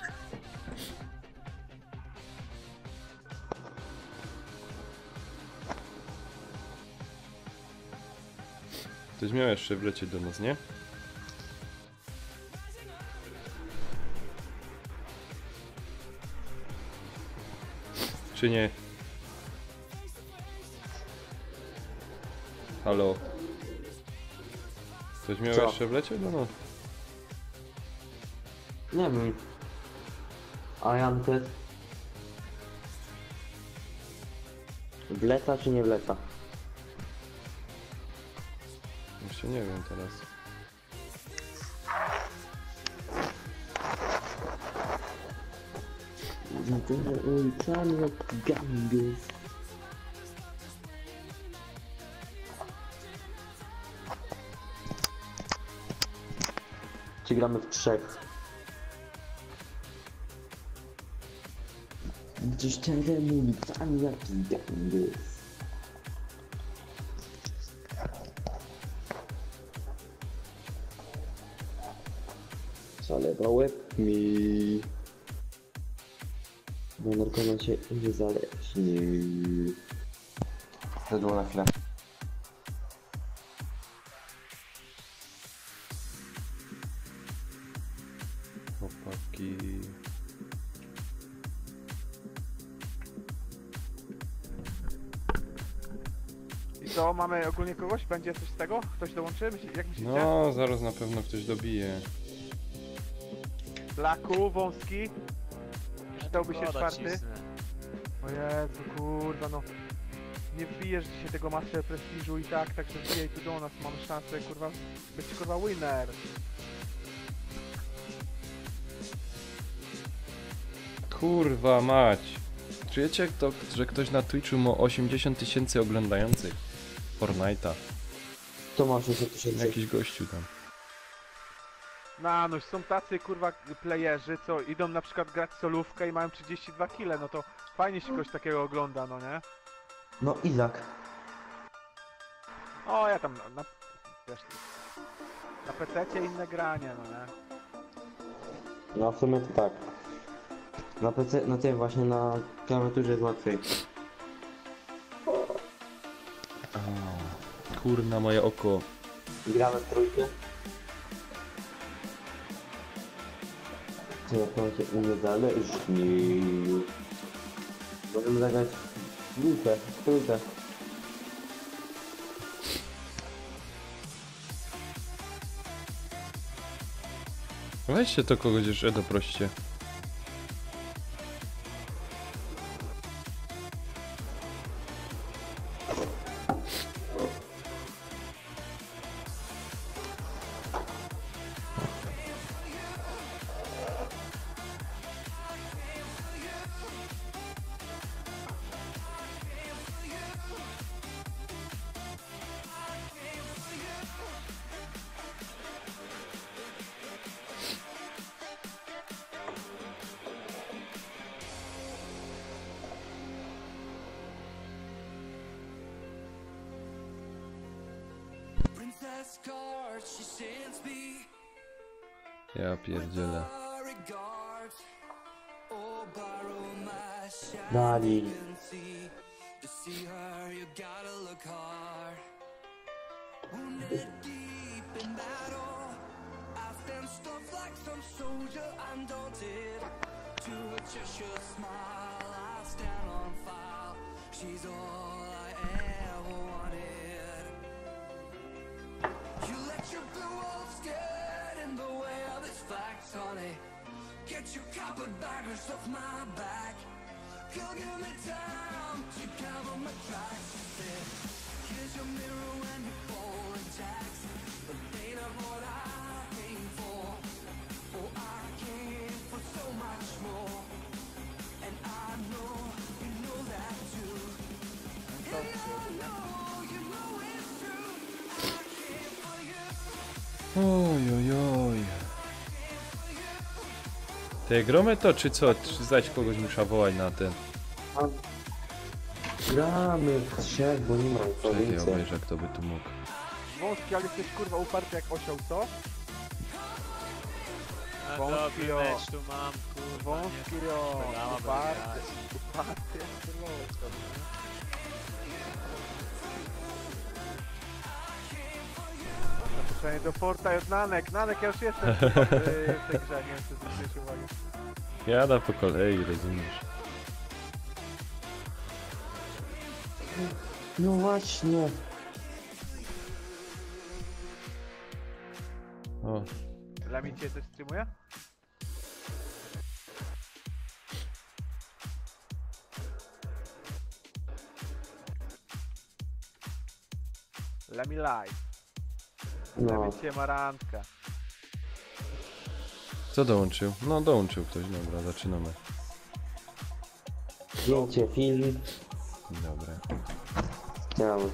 Ktoś miał jeszcze wlecieć do nas, nie? Czy nie? Halo? Ktoś miał Co? jeszcze wlecieć do nas? Nie wiem. A Jankę? Wleca czy nie wleca? Jeszcze nie wiem teraz. Ulicami jak gangus. Czy gramy w trzech? Gdzieś tędymi ulicami jak gangus. Zalewa łeb mi. Bo narkoman się uzależni. Zedło na chwilę. Chłopaki. I co, mamy ogólnie kogoś? Będzie coś z tego? Ktoś dołączy? Jak myślicie? No, zaraz na pewno ktoś dobije. Laku, wąski. Przydałby się Woda czwarty. cisnę. O Jezu, kurwa, no. Nie wbijesz dzisiaj tego Master Prestiżu i tak, także wbijaj tu do nas, mamy szansę, kurwa, być kurwa winner. Kurwa mać. Czujecie, że ktoś na Twitchu ma 80 000 oglądających Fortnite'a? To masz 80 000. Jakiś gościu tam. No są tacy kurwa playerzy, co idą na przykład grać solówkę i mają 32 kile, no to fajnie się kogoś takiego ogląda, no nie? No Izak. O, ja tam wiesz, na PC-cie inne granie, no nie? No w sumie to tak. Na PC, no tym właśnie na klawiaturze jest łatwiej. Kurna moje oko. Gramy w trójkę. Co jak to się uzależni. Możemy zagrać w dwójkę, w trójkę. Weźcie to kogoś jeszcze doproście. Ja pierdzielę. Dali. Get your carpetbaggers off my back. You'll give me time to cover my tracks. Here's your mirror when you fall in jacks. The pain of what I aim for. Oj, oj, oj. Te gromy to czy co? Czy zaś kogoś muszę wołać na ten? Gramy w trzech, bo nie mam co Czekaj, więcej. obejrzę kto by tu mógł. Wąski, ale jesteś kurwa uparty jak osioł, co? A Wąski, dobry o. mecz tu mam, kurwa. Wąski, nie. o. Pedała Uparty. brać. Uparty jak ty lotko, nie? Zaproszenie do Forta od Nanek. Nanek, ja już jestem kurwa, w tej grze, nie wiem czy zwróciłeś uwagę. Jada po kolei, rozumiesz. No właśnie. O, Lamin cię też streamuje? Lami live. No. Lamin cię ma randkę. kto dołączył? No dołączył ktoś, dobra, zaczynamy. Zdjęcie, film. Dobra.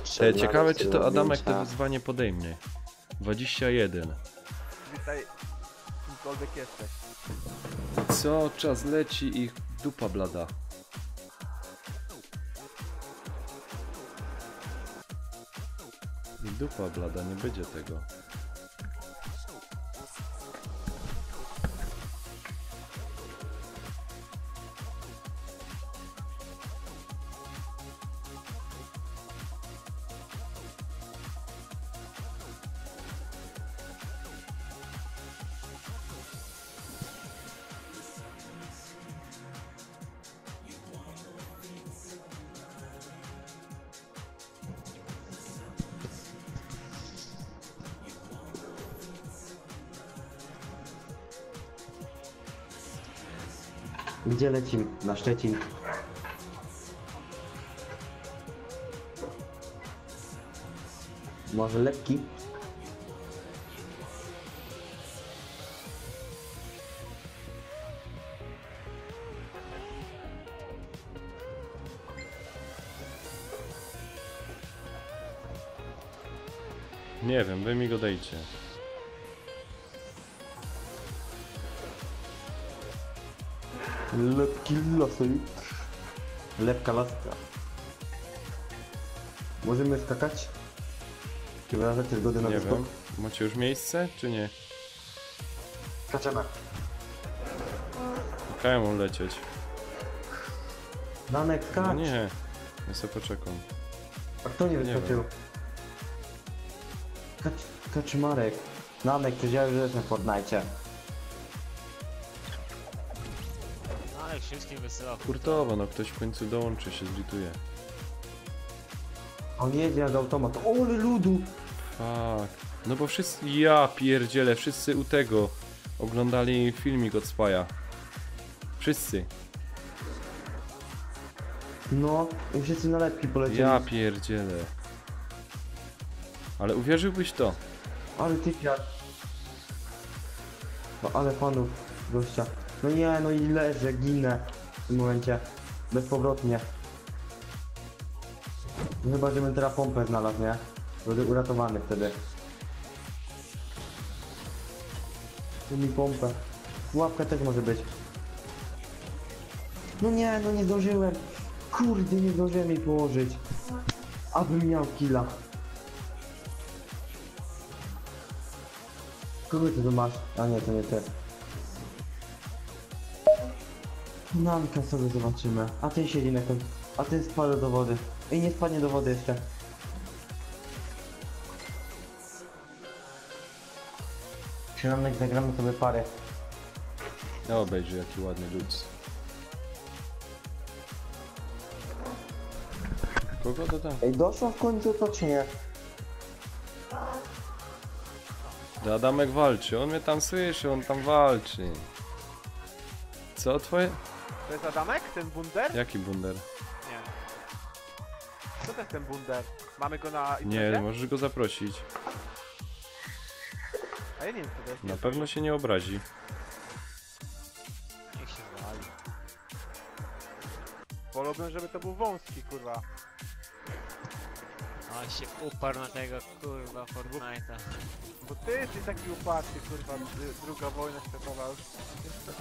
Chciałem Ciekawe czy to zdjęcia. Adamek to wyzwanie podejmie. 21. Witaj, kimkolwiek jesteś. Co? Czas leci i dupa blada. I dupa blada, nie będzie tego. Gdzie lecimy? Na Szczecin. Może lekki? Nie wiem, wy mi go dejcie. Lepki lasy. Lepka laska. Możemy skakać? Czy wyrażacie zgodę na Nie wyskok? wiem. Macie już miejsce, czy nie? Skaczemy. Kają mam lecieć. Danek, skacz. No nie. Ja sobie poczekam. A kto nie wyskoczył? Kaczmarek. Danek, przecież ja już jestem w Fortnite. Ale wszystkim wysyła. Hurtowo, no ktoś w końcu dołączy, się zlituje. On jedzie jak automat. Ole ludu! Fuck. No bo wszyscy, ja pierdzielę, wszyscy u tego oglądali filmik od Spaja. Wszyscy. No, i wszyscy na lepki polecieli. Ja pierdzielę. Ale uwierzyłbyś to? Ale ty piar. No, ale fanów gościa. No nie, no i leżę, ginę w tym momencie. Bezpowrotnie. No chyba, żebym teraz pompę znalazł, nie? Będę uratowany wtedy. Tu mi pompę. Łapka też może być. No nie, no nie zdążyłem. Kurde, nie zdążyłem jej położyć. Abym miał killa. Kogo ty tu masz? A nie, to nie ty. Nanka sobie zobaczymy. A ten siedzi na końcu. A ten spada do wody. I nie spadnie do wody jeszcze. Przynajmniej zagramy sobie parę. Ja obejrzę jaki ładny lud. Kogo to tam? Ej, doszło w końcu to czy nie? Adamek walczy, on mnie tam słyszy, on tam walczy. Co twoje? To jest Adamek? Ten bunder? Jaki bunder? Nie. Co to jest ten bunder? Mamy go na Nie, imprezie? możesz go zaprosić. A ja nie wiem co to jest. Na pewno się nie obrazi. Niech się wali. Wolałbym, żeby to był wąski, kurwa. A się uparł na tego kurwa Fortnite'a. Bo ty jesteś taki uparty, kurwa, druga wojna światowa już.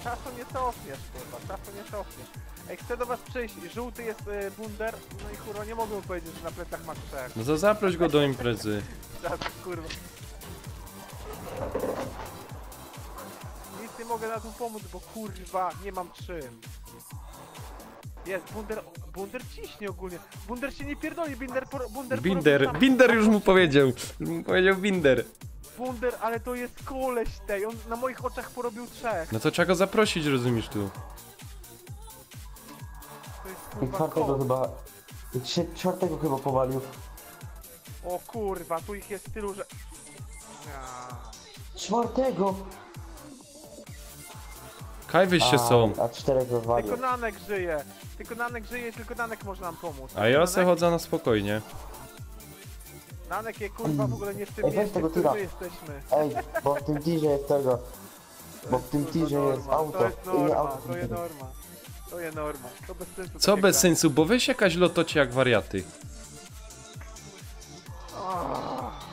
Czasu nie cofniesz, kurwa, czasu nie cofniesz. Ej, chcę do was przyjść, żółty jest bunder, no i kurwa, nie mogę powiedzieć, że na plecach ma 3. No to zaproś go do imprezy. Tak, kurwa. Nic nie mogę na tym pomóc, bo kurwa, nie mam czym. Jest, bunder ciśnie ogólnie. Bunder się nie pierdoli, Binder już mu powiedział. Powiedział Binder. Bunder, ale to jest koleś tej, on na moich oczach porobił 3. No to trzeba go zaprosić, rozumiesz tu. To jest I kurwa czwartego chyba... Czwartego chyba powalił. O kurwa, tu ich jest tylu, że... Czwartego! Kaj wyście są. A 4 rozwalił. Tylko Nanek żyje, tylko Nanek może nam pomóc. A ja se chodzę na spokojnie. Nanek je kurwa w ogóle nie w tym Ej, weź miejscu, tego w którym tira. my jesteśmy. Ej, bo w tym tirze jest tego. Bo w tym tirze jest auto. To jest norma, auto. to jest norma. To jest norma, to bez sensu. Co takie bez granie. sensu, bo weź jakaś lotocie jak wariaty.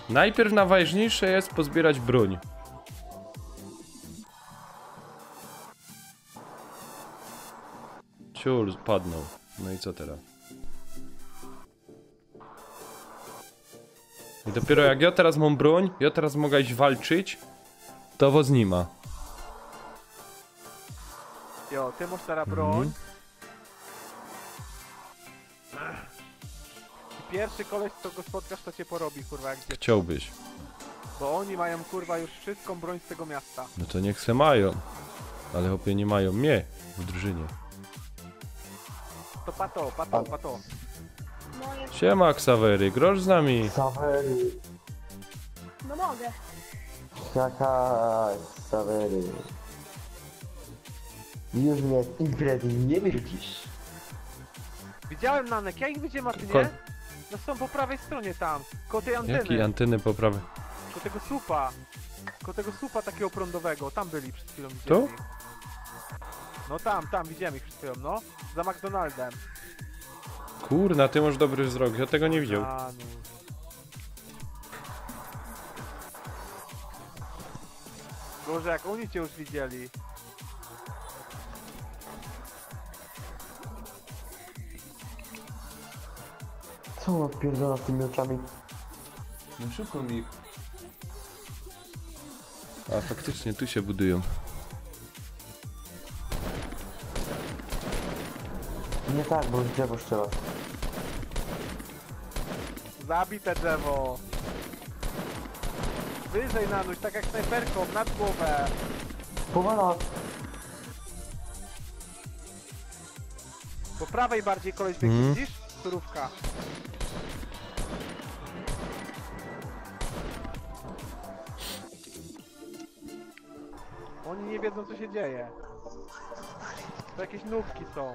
Najpierw najważniejsze jest pozbierać broń. Ciul, padnął. No i co teraz? I dopiero jak ja teraz mam broń, ja teraz mogę iść walczyć, to woz nie ma. Jo, ty masz teraz broń. Pierwszy koleś, co go spotkasz, to cię porobi, kurwa, jak dziecko. Chciałbyś. Bo oni mają, kurwa, już wszystką broń z tego miasta. No to niech se mają. Ale chłopie nie mają mnie w drużynie. To pato. Siema Ksawery, grosz z nami. Sawery. No mogę. Jaka Sawery. Już mnie z imprezy nie wyrzucisz. Widziałem Nanek, ja ich widziałem, a ty Ko- nie? No są po prawej stronie tam, koło tej anteny. Jaki anteny poprawy? Koło tego słupa. Koło tego słupa takiego prądowego, tam byli przed chwilą, Tu? widziałem ich. No tam, widziałem ich przed chwilą, no. Za McDonaldem. Kurna, ty masz dobry wzrok, ja tego nie widział. A, no. Boże, jak oni cię już widzieli. Co on odpierdala z tymi oczami? No szukam ich. A faktycznie, tu się budują. Nie tak, bo drzewo strzela. Zabite drzewo. Wyżej Nanuś, tak jak snajperką, nad głowę. Powala. Po prawej bardziej koleś biegnie, widzisz? Surówka. Oni nie wiedzą, co się dzieje. To jakieś nubki są.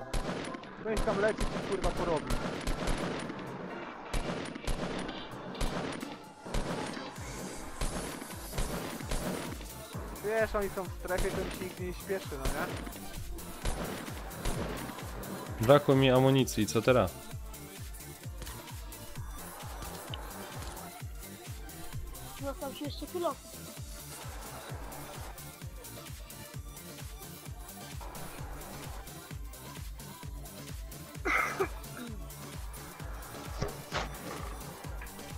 No ich tam leci, co kurwa porobi. Wiesz, oni są w strefie, to mi się nigdy nie śpieszy, no nie? Brakło mi amunicji, co teraz? Został się jeszcze pilot.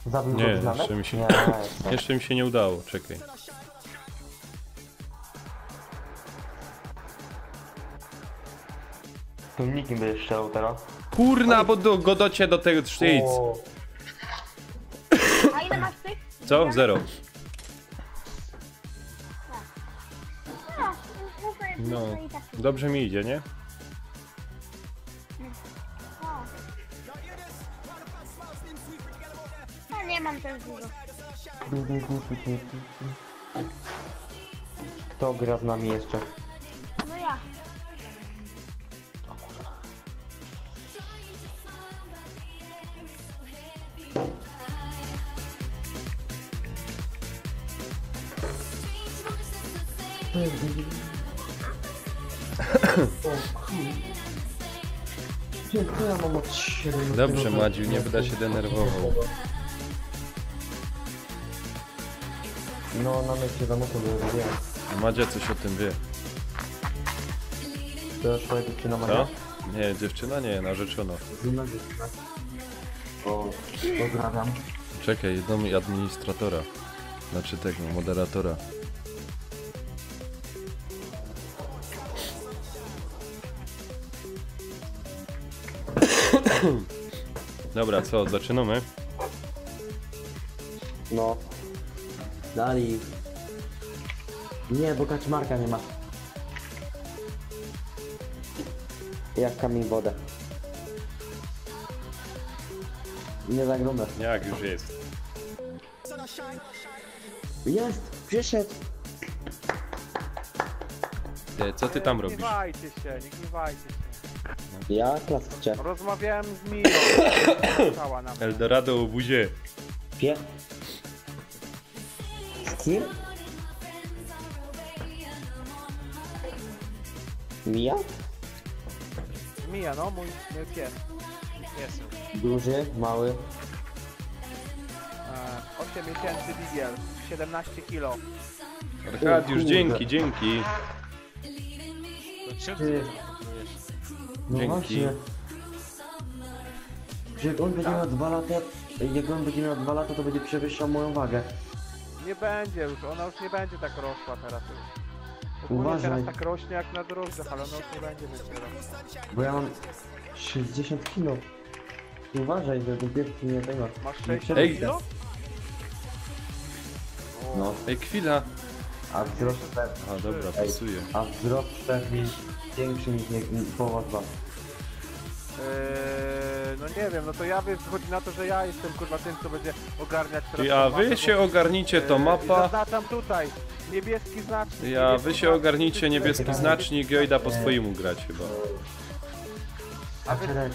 Zabił Nie, go jeszcze mi się Nie, jeszcze mi się nie udało, czekaj. Tym nikim będziesz strzelał teraz. Kurna, bo go docie do tego sztyc. A ile masz tych? Co? 0. No, dobrze mi idzie, nie? No nie mam też dużo. Kto gra z nami jeszcze? No ja. Dziękuję, mam od 7. Dobrze, Madziu, nie będę się denerwował. No, na myśli za mocno było wiem. Madzia coś o tym wie. To już twoja dziewczyna ma Co? Nie, dziewczyna nie, narzeczona. Zimna dziewczyna. O, pozdrawiam. Czekaj, jedną administratora. Znaczy tego, moderatora. Dobra, co, zaczynamy? No. Dali. Nie, bo kaczmarka nie ma. Jak kamień wodę. Nie za grube. Jak już jest. Jest! Przyszedł! Co ty tam Nie robisz? gniewajcie się, nie gniewajcie się. Ja klasyczę. Rozmawiałem z Miją. Cała na mnie. Eldorado o buzie. Pie? Z kim? Mija? Mija, no, mój pies. Jest. Duży, mały. 8 miesięcy Digiel, 17 kilo. Arkadiusz, dzięki, dzięki. To czym Ty. ty kontrolujesz? No Dzięki. właśnie. Jak on będzie miał 2 lata, jak on będzie miał 2 lata, to będzie przewyższał moją wagę. Nie będzie już, ona już nie będzie tak rosła teraz już. Ogólnie Uważaj. teraz tak rośnie jak na drożdżach, ale ona już nie będzie wycierać. Bo ja mam 60 kg. Uważaj, że ten pierwszy nie tego. Masz nie 60 przewyższa. kilo? No. Ej, chwila. A wzrost A dobra, pasuje. A wzrost pewnie większy niż połowa 2. No nie wiem, no to ja wychodzi na to, że ja jestem kurwa tym, co będzie ogarniać teraz. A tą wy mapę, się bo- ogarnijcie to I mapa. zaznaczam tutaj, niebieski znacznik. Ja, niebieski wy się znacznik, ogarnijcie wszyscy- niebieski znacznik, Jojda po swojemu grać chyba. A Czerek,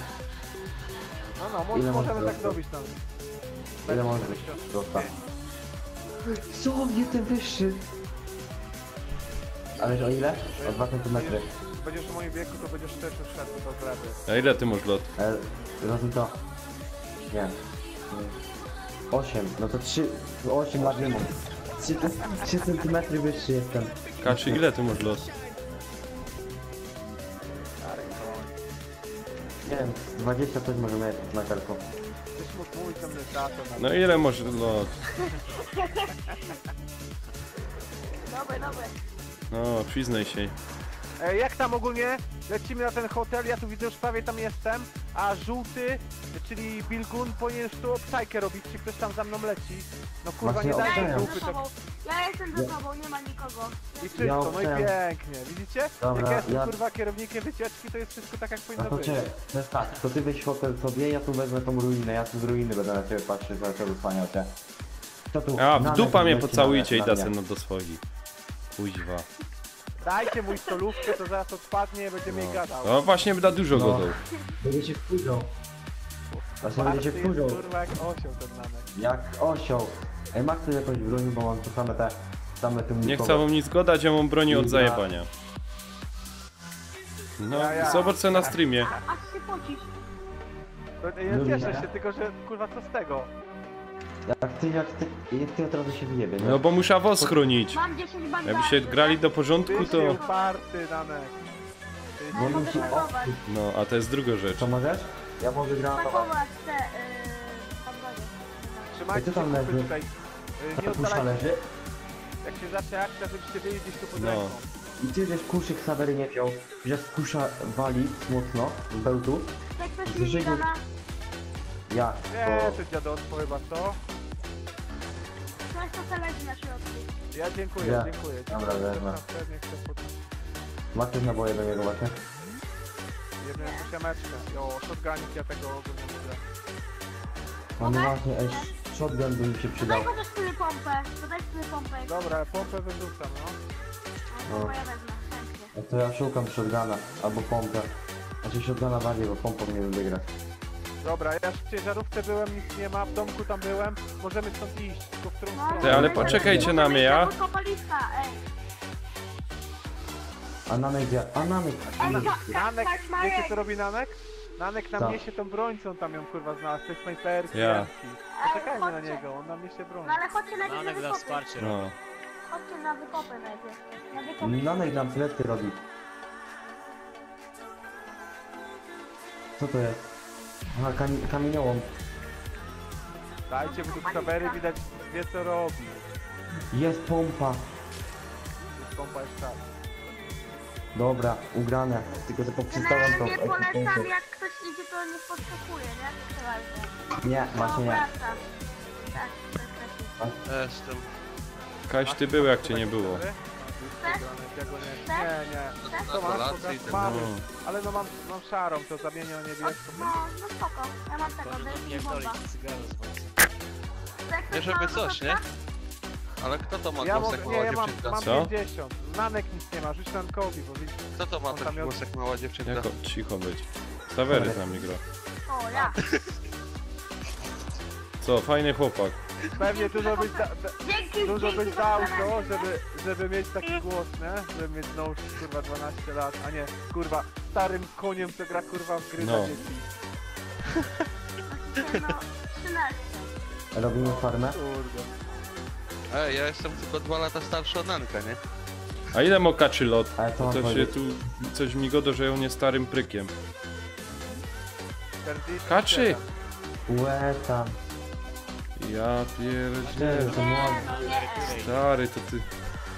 No, Ile możemy masz tak wzrostu? zrobić tam. ile może być wzrosta? Co? Nie ten wyższy. Ależ o ile? O 2 cm. Będziesz w moim wieku, to będziesz też już szedł do gleby. A ile ty masz lot? Razem to. Nie. 8, no to 3, 8 lat nie mam. 3 cm wyższy jestem. Kaczy, ile ty masz lot? Nie wiem, 20 coś może mieć na karku. Tyś mógł mój ten tato na... No ile masz lot? Dobre. No, przyznaj się. Jak tam ogólnie? Lecimy na ten hotel, ja tu widzę, już prawie tam jestem, a żółty, czyli Bilgun, powinien już tu obczajkę robić, czy ktoś tam za mną leci. No kurwa, Właśnie nie dajcie obczajam. grupy, to... Ja jestem za tobą, nie ma nikogo. I czysto, Ja no i obczajam. pięknie, widzicie? Dobra, Jak ja jestem ja- kurwa kierownikiem wycieczki, to jest wszystko tak jak A powinno to być. cię, to jest tak, to ty weź hotel sobie, ja tu wezmę tą ruinę, ja tu z ruiny będę na ciebie patrzył, za czego wspaniał cię. Co tu? A, w Nanek dupa mnie leci pocałujcie i na da mnie. se no do swoich. Kuźwa. Dajcie mój stolówkę, to zaraz odpadnie, będzie mnie gadał. No właśnie da dużo No. godą. Będzie się wkurzał. Właśnie będzie się Marty wkurzał. jest kurwa jak osioł ten nanek. Jak osioł. Ej, masz tu jakąś broń, bo mam tu same tym Nie chcę wam nic godać, ja mam broni od zajebania. No, zobacz co na streamie. Aż się pocisz. Ja Lubię. cieszę się, tylko że kurwa co z tego? Jak ty od razu się wyjebie, nie? No bo muszę was chronić. Mam 10 bandaży. Jakbyście grali do porządku, Ty to... się uparty nanek. Ty Bo się mi się Pakować, No, a to jest druga rzecz. Co możesz? Ja mogę granatować. pakować te bandaże. Trzymajcie Co tam się kupy leży? tutaj. Nie Ta kusza oddalajcie. leży. Jak się zacznie akcja, żebyście byli gdzieś tu pod No. ręką. I ty żeś kuszyk sawery nie wziął, że kusza wali mocno z bełtu. Tak ktoś Wyżej mi gana. Ja, Nie, to... to dziadostwo chyba, co? Ktoś to se leży na środku. Ja dziękuję, Ja. dziękuję. Dobra, wezmę. Pewnie chcę pod... Masz też naboje do niego właśnie? Jedną siameczkę. O, shotgunik ja tego ogólnie mówię. No właśnie, ej, shotgun by mi się przydał. Daj chociaż tyle pompę. Daj tyle pompę. Dobra, pompę wyrzucam, no. Pompę ja wezmę, chętnie. No to ja szukam shotguna, albo pompę. Znaczy shotguna bardziej, bo pompą nie wiem wygrać. Dobra, ja w ciężarówce byłem, nic nie ma, w domku tam byłem. Możemy stąd iść, tylko w którą stronę? Ty, ale poczekajcie na mnie, ja? Kopaliska, ej. A Nanek gdzie? A Nanek! Nanek, tak, wiecie co robi Nanek? Nanek nam Co? niesie tą broń, co on tam ją kurwa znalazł, tej snajperki. Ja. ręki. Poczekajmy na niego, on nam niesie broń. No ale chodźcie na Nanek da wsparcie. No. Chodźcie na wykopę najpierw. Na wykopę. Nanek nam plecy robi. Co to jest? Aha, kamieniołom. Dajcie mu tu kamery, widać wie co robi. Jest pompa. Pompa jest tak. Dobra, ugrane. Tylko że poprzestałem to. Nie polecam, jak ktoś idzie, to nie podskakuje, nie? Przeważnie. Nie, właśnie nie. Tak, to jest lepiej. Jestem. Kaś, ty był jak cię nie było. Nie. To masz, mamy. Ale no mam szarą, to zamienię o niebieską. No spoko. Ja mam tego, to jest bomba. Nie żeby coś, nie? Ale kto to ma Ja głos jak mała dziewczynka? mam Co? 50. Nanek nic nie ma, rzuć Nankowi, bo widzisz. Kto to ma taki głos jak mała dziewczynka? Jako, cicho być. Stawery z nami gra. O, ja. Co, fajny chłopak. Pewnie dużo byś dał to, za żeby mieć taki głos, nie? Żeby mieć no już kurwa 12 lat, a nie kurwa starym koniem, co gra kurwa w gry No. dla dzieci. No, 13. Robimy farmę? Kurde. Ej, ja jestem tylko 2 lata starszy od Nanka, nie? A ile mokaczy lot? Ale co mam To się powiedzieć? tu coś migodo, że ją nie starym prykiem. 47. Kaczy! Łeta. Ja pierdzielę. To młody. Stary, to ty...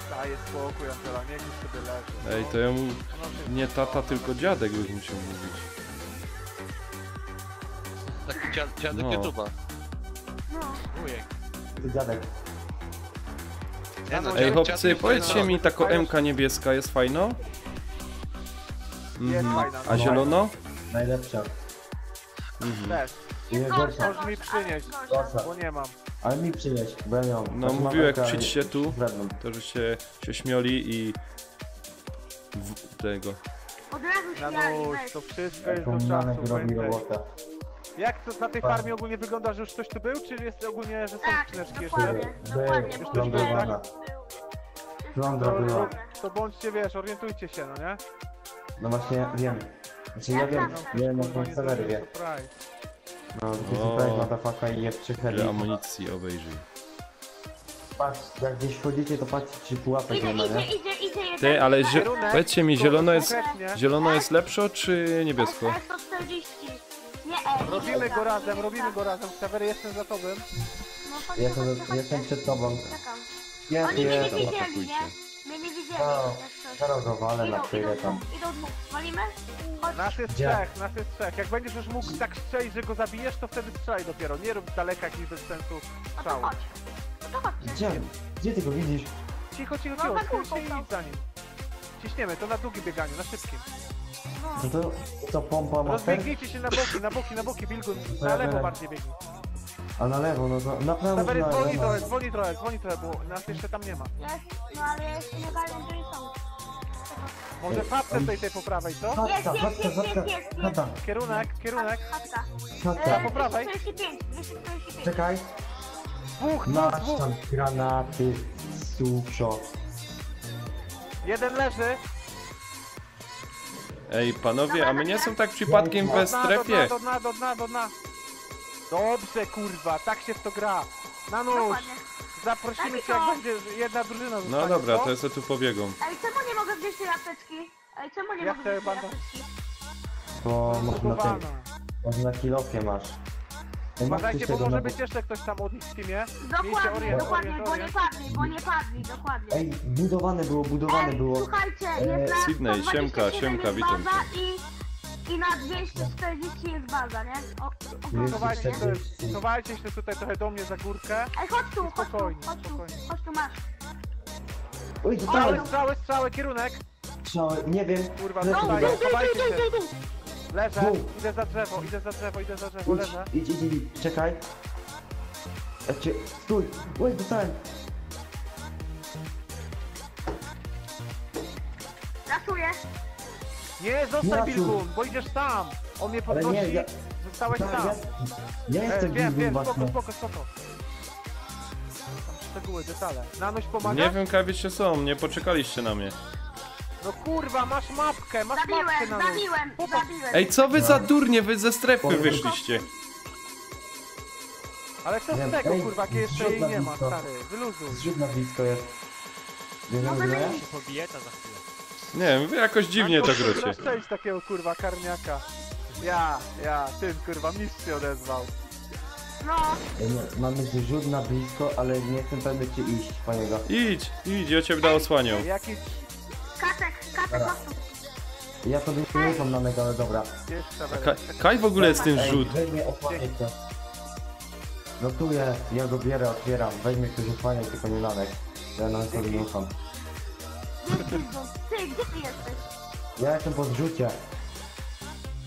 Daję spokój, Angela, niech już sobie leży. Ej, to ja mu... Nie tata, tylko dziadek już musiał mówić. Taki dziadek No. YouTube'a. No. Wujek. Dziadek. Nie no, Ej, dziadek chłopcy, jest powiedzcie fajny. mi, taka MK niebieska jest fajno? Jest fajna. A zielono? Najlepsza. Też. Nie gorsza. Możesz mi przynieść, Gorsza. bo nie mam. Ale mi przynieś, bo ja nie mam. No Znaczy, mówił jak mam przyjdźcie tu, wewnątrz. to że się śmioli i... tego... Od razu się Janusz, weź. to wszystko jest do Nanek czasu, robi pamiętaj. robotę. Jak to na tej farmie ogólnie wygląda, że już ktoś tu był, czy jest ogólnie, że są Tak, skrzyneczki jeszcze? dokładnie, dokładnie. Był, bo plądrowana. Plądra była. To bądźcie, wiesz, orientujcie się, no nie? No właśnie, wiem. Znaczy ja wiem jak mam serwery wie. No, surprise motherfucker i jest 3 Ile heli. amunicji obejrzyj. Patrz, jak gdzieś wchodzicie, to patrzcie, czy pułapek nie ma, nie? Idzie jeden. Ty, ale powiedzcie mi, Konkretnie. zielono jest lepsze czy niebiesko? S140. Nie, Robimy go razem, Ksawery, jestem za tobą. No chodź, Jestem przed tobą. Czekam. Nie, Oni mnie nie jest. widzieli, nie? Mnie nie widzieli, No, jak coś. zaraz go walę na tyle tam. Idą dwóch. Walimy? Chodź. Nas jest Gdzie? trzech. Jak będziesz już mógł tak strzelić, że go zabijesz, to wtedy strzelaj dopiero. Nie rób z daleka jakichś bez sensu No to strzału. chodź. No to chodźcie. Gdzie ty go widzisz? Cicho, No, na górką schyl się są. i idź za nim. Ciśniemy, to na długim bieganiu, na szybkim. No to pompa master? Rozbiegnijcie się na boki, Bilgun. Na ja lewo wiem. bardziej biegnij. A na lewo, no to na prawo Ksawery, na zwolnij lewo. trochę, bo nas jeszcze tam nie ma. No ale ja jeszcze nie ogarniam, że oni są. Może chatkę tej po prawej, co? Chatka. Chata. Kierunek. Chatka. Chatka. Po prawej. 245. Czekaj. Dwóch. Masz tam granaty, suszo. Jeden leży. Ej, panowie, a my nie są tak przypadkiem we strefie? Do dna. Dobrze, kurwa, tak się w to gra. Nanusz, Dokładnie. zaprosimy cię, jak będzie jedna drużyna zostanie. No dobra, co? to ja sobie tu pobiegą. Ej, czemu nie mogę wziąć tej apteczki? Ej, czemu nie Jak mogę te wziąć tej banda? apteczki? Bo może na Zbugowana. tym. Może na kilofie masz. Ej, masz Uważajcie, coś bo tego może na... być jeszcze ktoś tam od nich w teamie. Dokładnie, bo nie padli, dokładnie. Ej, budowane było. Słuchajcie, jest na Sydney, 127 siemka, jest witam baza i na 240 jest baza, nie? Chowajcie się tutaj trochę do mnie za górkę. Ej, chodź tu, Spokojnie. chodź tu, masz. Oj, dostałem. Strzały, kierunek. Strzały, nie wiem. Kurwa, Lecę dostaję, go. chowajcie się. Leżę, Bum. idę za drzewo, leżę. Idź, czekaj. Ja cię... Stój! Oj, dostałem! Rasuję. Nie, zostań Rasuj. Bilgun, bo idziesz sam. On mnie Ale podnosi, nie, ja... zostałeś Tak, sam. Ja jestem Wiem, Bilgun spoko. właśnie. Tam szczegóły, detale. Nanuś pomaga? Nie wiem, kawiście są, nie poczekaliście na mnie. No kurwa, masz mapkę Nanuś. Zabiłem. Ej, co wy za durnie, wy ze strefy wyszliście. Ale co z Wiem, tego, ej, kurwa, jak jeszcze zrzut jej na nie ma, blisko. stary, wyluzuj. Zrzut na blisko jest. Bierzemy gnoja? się pobije, to za chwilę. Nie wiem, wy jakoś dziwnie to gracie. Szczęść takiego kurwa karniaka. Ten kurwa mistrz się odezwał. No. Mamy zrzut na blisko, ale nie jestem pewny czy iść po niego. Idź, ja cię będę osłaniał. Jaki... Katek, masz tu. Ja to bym nie ufam na niego, ale dobra. Kaj w ogóle jest ten rzut. Weź mnie osłaniaj to. No tu jest, ja go bierę, otwieram. Weź mnie ktoś osłaniaj, tylko nie Nanek. Ja na sobie nie ufam. Ty, gdzie ty jesteś? Ja jestem po zrzucie.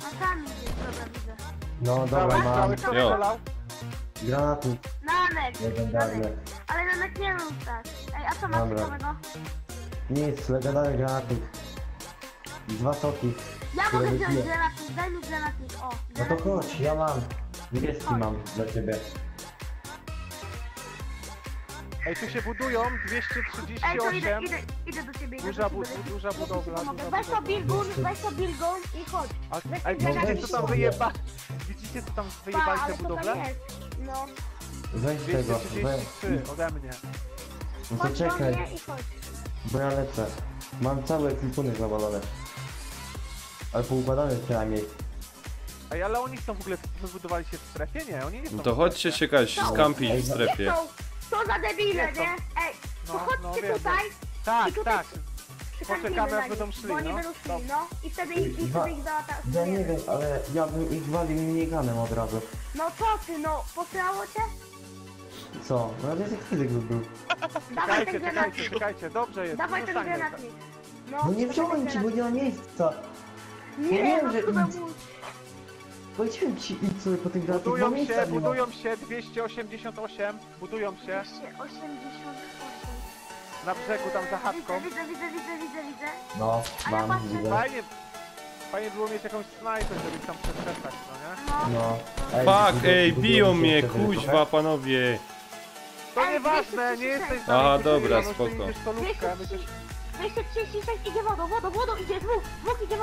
A tam idziesz, dobra, widzę. No dobra, mam. Jo. Granatnik. Nanek, Legendarny. ale Nanek nie rób tak. Ej, a co masz Dobra. ciekawego? Nic, legendarny granatnik. 2 soki. Ja które mogę wziąć wypiję. granatnik, daj mi granatnik, o. No to chodź, ja mam. Niebieski mam dla ciebie. Ej, tu się budują Ej, to 238. idę do ciebie. Duża budowla. Weź to bilgun i chodź. Ej, widzicie co tam wyjeba? Widzicie co tam wyjebali te budowle? No. Weź tego, weź. 233 ode mnie. No to Chodź do czekaj, mnie i chodź. bo ja lecę. Mam cały ekwipunek zawalony. Ale poukładany przynajmniej. Ej, ale oni są w ogóle, wybudowali się w strefie? Nie, oni nie są. No to chodźcie się jakaś skampić w strefie. Co za debile, nie? Ej, No, to chodźcie wiem, tutaj. Tak, I tutaj tak. przykampimy Poczekamy na aż będą nich, szli, bo oni no. będą szli, no. I wtedy ich Ja załatamy. nie wiem, ale ja bym ich walił miniganem od razu. No co ty, no, posrało cię? Co? No to jest jak fizyk by był. Dawaj ten granatnik. Czekajcie, dobrze jest. Dawaj ten zostanie. granatnik. No nie wziąłem ci, bo nie ma miejsca. Nie, wiem, no że chyba idź. Powiedziałem ci, idź sobie po tych granatach, bo miejsca nie ma. Budują się 288, budują się 288. na brzegu tam za chatką. Widzę. No, A ja mam, patrzę. widzę. Fajnie było mieć jakąś snajpę, żeby ich tam przetrzepać, no nie? No. Fuck, ej, biją mnie, kuźwa, panowie. To nieważne, nie jesteś za Aha, mnie, dobra, no, spoko. ty idziesz solówkę, my też... 236 idzie wodą idzie, dwóch idzie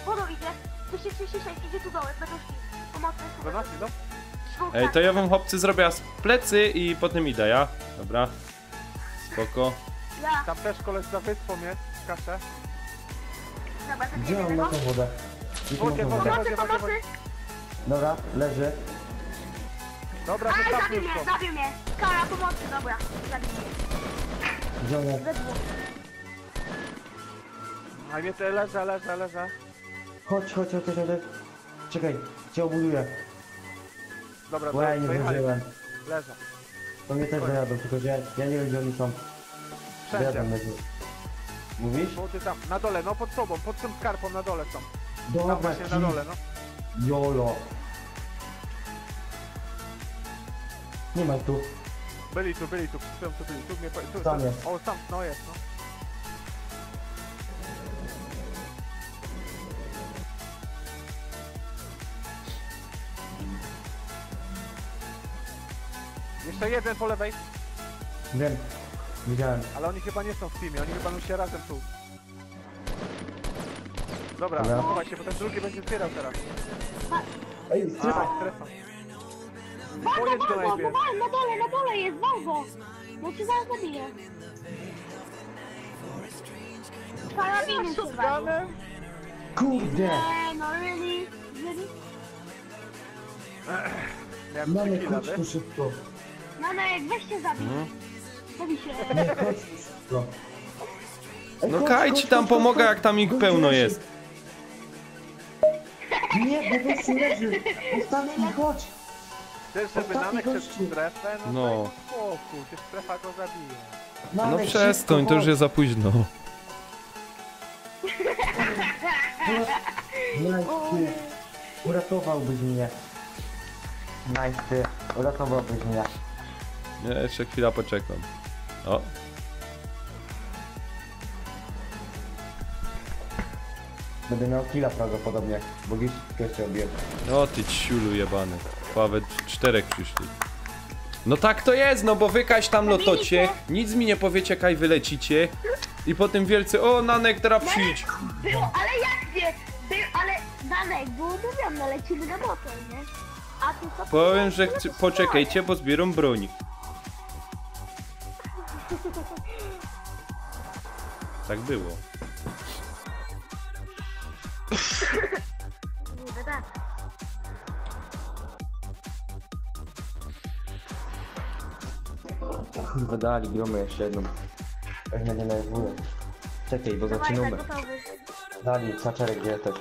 wodą idzie. 236 idzie tu dołek, będą szli. Pomocy. No. Ej, to ja wam chłopcy zrobię z plecy i potem idę, ja? Dobra. Spoko. Ja. Tam też koleś za wyspą jest, kaszę. Dobra, to Gdzie mam na tą wodę? Gdzie mam tą wodę? Pomocy. Dobra, leży. Dobra, Aj, zostawmy zabił już mnie, to. zabił mnie. Kara pomocy, dobra. Zabił mnie. Gdzie on jest? We dwóch. A mnie to leżę. Chodź. Czekaj, cię obuduję. Dobra, Bo ja nie dojechali. zdążyłem. Leżę. To mnie też dojadą, tylko że ja nie wiem gdzie oni są. Wszędzie. Dojadą mnie tu. Mówisz? Bo ty tam, na dole, no pod sobą, pod tym skarpą na dole są. Dobra, Tam właśnie na dole, no. Jolo. Nie ma ich tu. Byli tu, tu byli. Tu mnie, Tam jest. O, tam, no jest, no. Jeszcze jeden po lewej, Wiem. Widziałem. ale oni chyba nie są w teamie, oni chyba będą się razem tu. Dobra, Dobra. chowaj się, bo ten drugi będzie zbierał teraz. Ej, strefa. Strefa. Walgo, Pojedź go najpierw. na dole jest, walgo. No cię zaraz zabiję. Karabinem się walił. Kurde! Nie, no really? Miałem Mamy, 3 killa, chodź tu szybko. Nanek, weź się zabij. Zabij się. Nie, chodź tu szybko. Ej, No chodź, Kaj chodź, ci tam chodź, pomaga, chodź. jak tam ich Chodź, pełno leży. jest. Nie, bo gościu leży. Ostatni, chodź. Chcesz, żeby Ostatni Nanek szedł gościu. w strefę? No, No. daj spokój, ty strefa go zabije. No Nanek, przestań, szybko, to już chodź. jest za późno. Nice, ty. Uratowałbyś mnie. Nice, ty. Uratowałbyś mnie. Nie, jeszcze chwila poczekam. O, Będę miał killa prawdopodobnie, bo gdzieś gościa obiłem. o ty ciulu jebany. Nawet 4 przyszli. No tak to jest, no bo wy Kaś tam lotocie, nic mi nie powiecie, Kaj wylecicie i potem wielcy, o Nanek, teraz przyjdź. Było, ale jak nie? Ale Nanek, było mówione, lecimy na motor, nie? A ty co? Powiem, że poczekajcie, bo zbieram broń. Tak było. Niby tak. Kurwa dali, gromy jeszcze jedną. Jak mnie denerwuje. Czekaj, bo Dawaj, zaczynamy. tak gotowy. Dali, Saczerek, gdzie jesteś?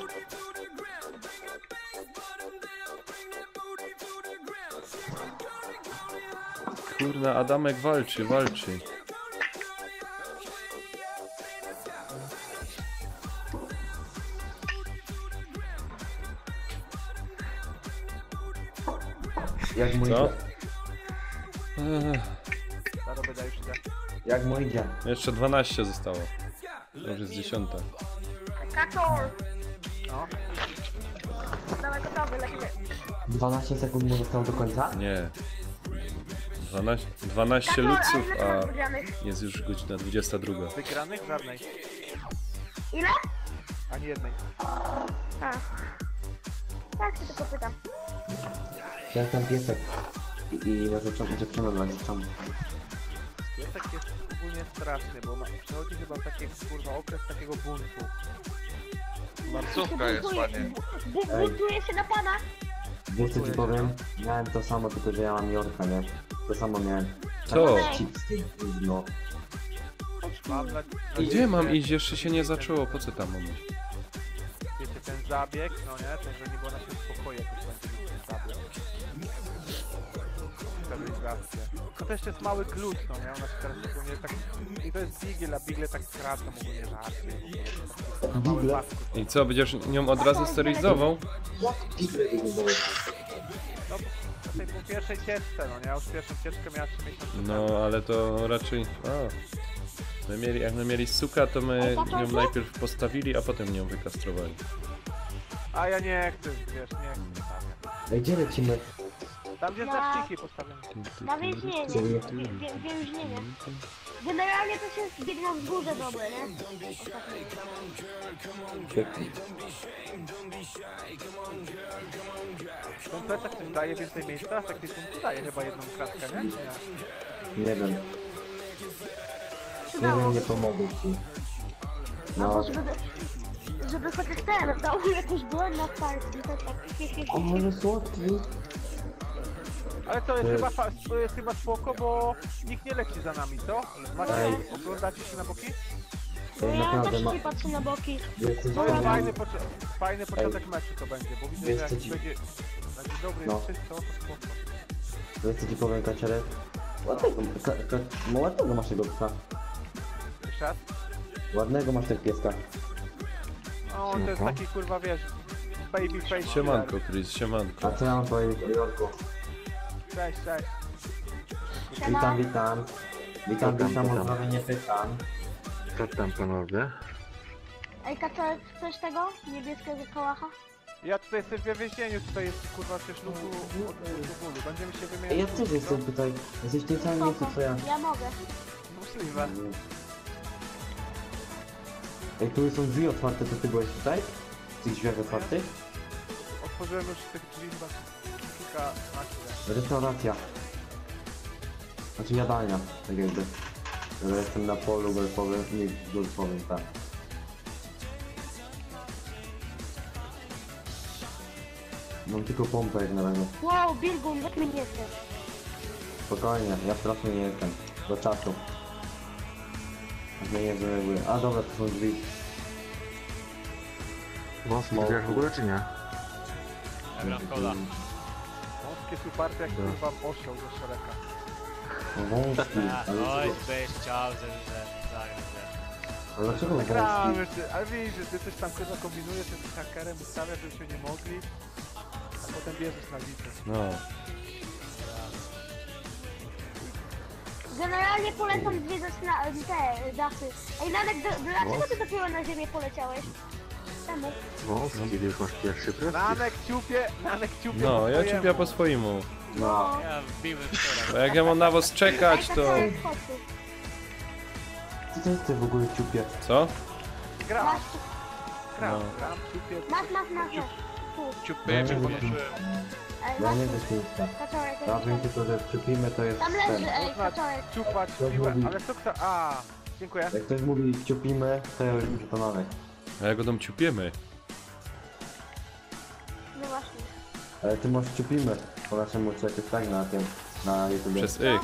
Kurna, Adamek walczy, walczy. Jak mu Co? idzie? Zaraz będę już idę. Jak mu idzie? Jeszcze 12 zostało. To już jest 10. Kaczor! No. Dawaj, gotowy, lecimy. 12 sekund mu zostało do końca? Nie. 12 luców, a jest już godzina 22. Wygranych? Żadnej. Ile? Ani jednej. A. Tak się tylko pytam. Jak tam piesek? I dziewczyną dla dziewczyną. Piesek jest ogólnie straszny, bo przychodzi chyba taki kurwa okres takiego buntu. Marcówka jest ładnie. Buntuje się na pana. Wiesz co ci powiem? Miałem to samo, tylko że ja mam Jorka, nie? To samo miałem. Co? Chipsy, no. Gdzie mam iść? Jeszcze się nie zaczęło, po co tam mam iść? Wiecie, ten zabieg, no nie? To, że nie było na tym spokoju, jakoś będzie ten zabieg. Stabilizację. No to jeszcze jest mały klucz, no nie? Ona się teraz ogólnie tak... I to jest Beagle, a Beagle tak skracam ogólnie żarty. I co, będziesz nią od razu sterylizował? No, po tej po pierwszej cieczce, no nie? Ja już pierwszą cieczkę miała 3 miesiące. No, ale to raczej... jak my mieli suka, to my ją najpierw postawili, a potem nią wykastrowali. A ja nie chcę, wiesz, nie chcę. Ej, gdzie lecimy? Tam gdzie zaszczyki postawione. Na więźnienie. Więźnienie. Generalnie to się zbiegł na wzgórze dobre, nie? Ten plecak coś daje więcej miejsca? Tak tu daje chyba jedną kratkę, nie? Nie wiem. Nie wiem, nie pomogę ci. No, żeby chociaż ten dał mi jakąś broń na partii, to tak... O, może słodki? Ale to jest chyba spoko, bo nikt nie leci za nami, co? Macie, oglądacie się na boki? Ja też nie patrzę na boki. To jest fajny początek meczu to będzie, bo widzę, że jak będzie dobry wszystko, to spoko. Wiesz co ci powiem, Kaczerek? Ładnego masz tego psa. Jeszcze raz? Ładnego masz tego pieska. No, on to jest taki kurwa, wiesz, baby face. Siemanko, Chris, siemanko. A co ja mam powiedzieć o Jorku? Cześć, cześć. Witam, uzdrowienie pytań. Co tam panowie? Ej, Kaczor, chcesz tego? Niebieskiego kałacha? Ja tutaj jestem w więzieniu, tutaj jest kurwa przecież luku od bólu. Będziemy się wymieniać. Ej, ja też jestem tutaj. Jesteś w tym samym miejscu co ja. Ja mogę. Możliwe. Ej, tu są drzwi otwarte, to ty byłeś tutaj? W tych drzwiach otwartych? Otworzyłem już tych drzwi chyba kilkanaście. Restauracja. Znaczy jadalnia, tak jakby. Ja jestem na polu golfowym, nie golfowym, tak. Mam tylko pompę jak na razie. Wow, Bilgun, jak mi nie chcesz? Spokojnie, ja strasznie nie jestem. Do czasu. Nie wiem, a dobra, to są drzwi. Wąski drzwiach w ogóle czy nie? Ja gram kola. Wąskie są parte jak kurwa osioł ze szereka. Wąski, ale... Oj, byś chciał, że zagrać. Ale dlaczego Gramy, wąski? ale widzisz, że ty coś tam kurwa kombinujesz, że z hakerem ustawiasz, żeby się nie mogli. A potem bierzesz na liczbę. No. Generalnie polecam zwiedzać te dachy. Ej, Nanek, dlaczego ty dopiero na ziemię poleciałeś? Czemu? Wąski, już masz pierwszy pracę. Nanek ciupie No, ja ciupia po swojemu. No. Ja wbiłem wczoraj. Bo jak ja mam na was czekać, to... Co to jest ty w ogóle ciupie? Co? Gram, No. ciupie. Masz. Tu. Ciupy, czy pomysły? Ej, Ja nie masz. wiem, co Kaczorek, ja wiem tylko, że ciupimy to jest tam ten. leży, ej, Kaczorek. Ciupać piłę, ale co kto... A, Dziękuję. Jak ktoś mówi ciupimy, to ja już wiem, że to Nanek. A jak go tam ciupiemy? No właśnie. Ale ty masz ciupimy po naszemu człowieku tak na tym, na YouTube. Przez Nie,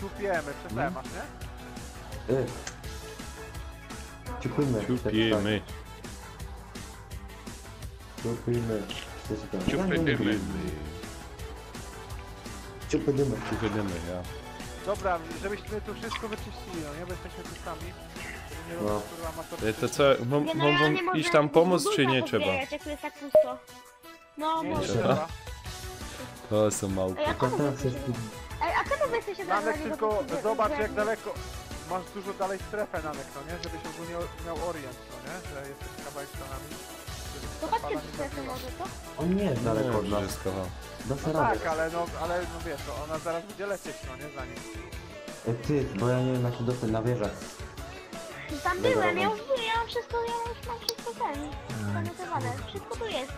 ciupiemy, przez E masz, nie? Ciupimy. Ciupimy. Ciupimy. Ciupimy. Ciupimy. Ciupimy, ja. Dobra, żebyśmy tu wszystko wyczyścili, no nie? Bo jesteśmy tu sami. Nie No. robię, kurwa, amatorskich. To co, mam iść tam pomóc, czy nie trzeba? Jak tu jest tak pusto. No, Nie, może. Trzeba? To są małpy. Ej, a czemu wy jesteście tak Nanek, daleko tylko do- zobacz do- jak daleko. Masz dużo dalej strefę, Nanek, no nie? Żebyś ogólnie miał orient, no nie? Że jesteś kawałek stronami. To chodźcie do strefy może, co? On nie jest daleko od nas. Wszystko. Do No Sarady. tak, ale no wiesz, to ona zaraz będzie lecieć, no nie? Za nim. Ty, bo ja nie wiem jak się dostać na wieżę. Tam byłem, ja już mam wszystko, mam wszystko zanotowane. Wszystko tu jest.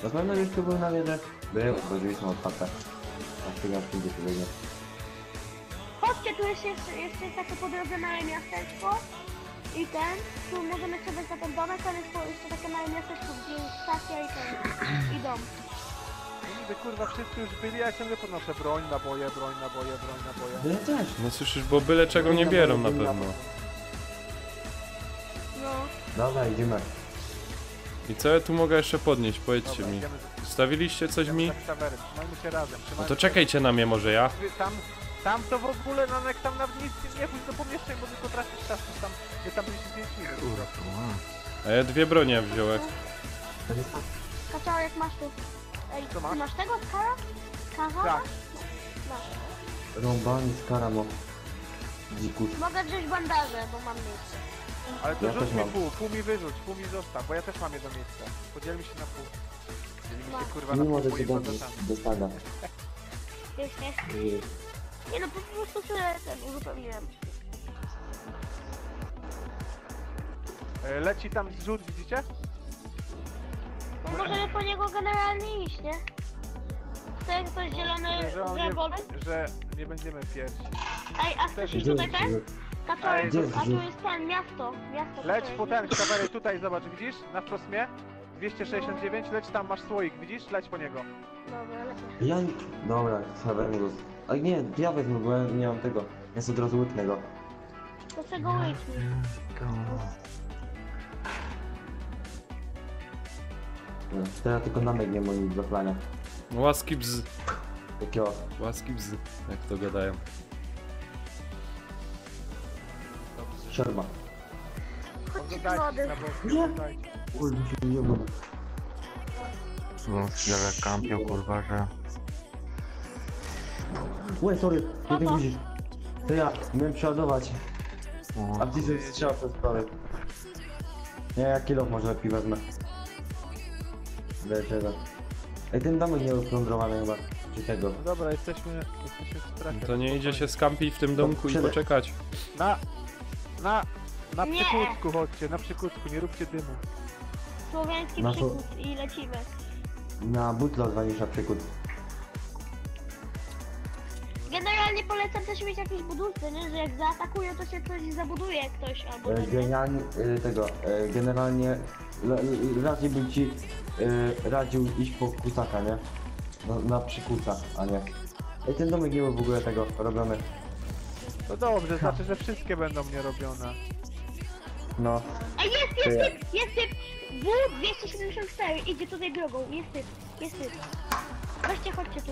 Na pewno już tu był na wieżę? Był, bo drzwi są otwarte. A ty gaz przyjdzie tu biegnie. Chodźcie, tu jeszcze jest takie po drodze małe miasteczko. I tu możemy sobie wejść na ten domek, ale jest jeszcze takie małe miasteczko, gdzie jest stacja i i dom. No niby kurwa wszyscy już byli, a ja ciągle podnoszę broń, naboje. Ja też. No słyszysz, bo byle czego nie biorą na pewno. No. Dobra, idziemy. I co ja tu mogę jeszcze podnieść? Powiedzcie mi. Zostawiliście coś mi? Ksawery, trzymajmy się razem. No to czekajcie na mnie może ja. Tam to w ogóle, Nanek, tam nawet nic nie pójdź do pomieszczeń, bo tylko tracisz czas, tam, nie tam 10 minut. A ja 2 bronie wziąłem. Kaczałek masz tu. Ej, Co masz? ty masz tego skara? Kara? Tak. Masz. Rąbani z karamo. Dzikus. Mogę wziąć bandaże, bo mam miejsce. Ale to Ja rzuć też mi mam. pół mi wyrzuć, pół mi zostaw, bo ja też mam jedno miejsce. Podzielmy się na pół. Dzielimy się kurwa Nie na pół może się moimi dobrze bandażami. dostaga. Jeszcze. Nie no, po prostu sobie ten uzupełniłem. Leci tam zrzut, widzicie? No możemy po niego generalnie iść, nie? To jest ktoś zielony Że on drewolek? że nie będziemy pierwsi. Ej, a chcesz iść tutaj ten? Kaczorek, Gdzie jest a tu zrzut? jest ten, miasto. Leć Kaczorek. po ten kawerę tutaj, zobacz, widzisz? Na wprost mnie? 269, leć tam, masz słoik, widzisz? Leć po niego. Dobra, lecę. Ja... Dobra, sobie mu dos... Ale nie, ja wezmę, bo ja nie mam tego. Ja sobie od razu łyknę go. To se go łyknij. No, teraz tylko Namek nie moi zaplania. Łaski bz. Jakiego? Łaski bz. Jak to gadają. Siorba. Chodźcie do wody. Nie! Kurde, się nie jebam. No, tyle kampią, kurwa, że... Łe, sorry, nie ty guzisz. To ja, miałem przeładować. A ty się strzał przez prawy. Nie, ja kilo może lepiej wezmę. Wiesz, jeden. Ej, ten domek nie był splądrowany chyba. Czy tego? Dobra, jesteśmy w strefie. To nie idzie się skampić w tym domku i Przede- poczekać. Na Nie. przykucku chodźcie, na przykucku, nie róbcie dymu. Słowiański Na to- przykład i lecimy. Na butla zwaniusza przykład. Generalnie polecam też mieć jakieś budulce, nie? Że jak zaatakują, to się coś zabuduje jak ktoś albo ten, nie? Genialnie, generalnie raczej bym ci radził iść po kusaka, nie? Na przykuca, a nie. Ej, ten domek nie był w ogóle tego robiony. To dobrze, znaczy, że wszystkie będą nierobione. No. A jest To ja. typ! Jest typ! W274 idzie tutaj drogą, jest typ. Weźcie, chodźcie tu.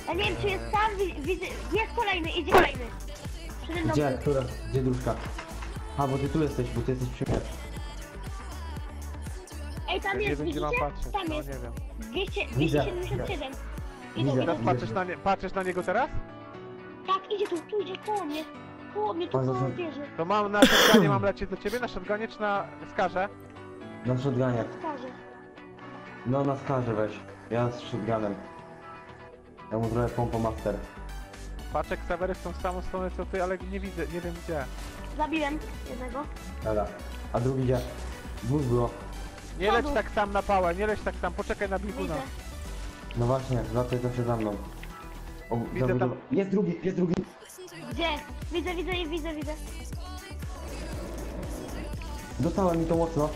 Ja nie wiem czy jest tam, widzę, jest kolejny, idzie kolejny. Przy tym Gdzie? domku. Która? Gdzie dróżka? A, bo ty tu jesteś, bo ty jesteś przy mnie. Ej, tam Nie jest, wiem, gdzie widzicie? mam patrzeć, Tam no jest. nie wiem. 277. Idą, Widzę. Teraz idą. patrzysz na niego teraz? Tak, idzie tu idzie koło mnie. Koło mnie, tu O, koło zaraz- wieży. To mam na shotgunie, mam lecieć do ciebie, na shotgunie czy na skarze? Na shotgunie. Skaże. No, na skarze weź. Ja z shotgunem. Ja mu zrobię pompo master. Patrzę Ksawery w tą samą stronę co ty, ale nie widzę, nie wiem gdzie. Zabiłem jednego. Dobra. A drugi gdzie? Dwóch było. Nie leć tak sam na pałę, nie leć tak sam, poczekaj na biguna. Widzę. No właśnie, wracaj zawsze za mną. O, Widzę tam- Jest drugi, jest drugi. Gdzie? Widzę. Dostałem mi to mocno.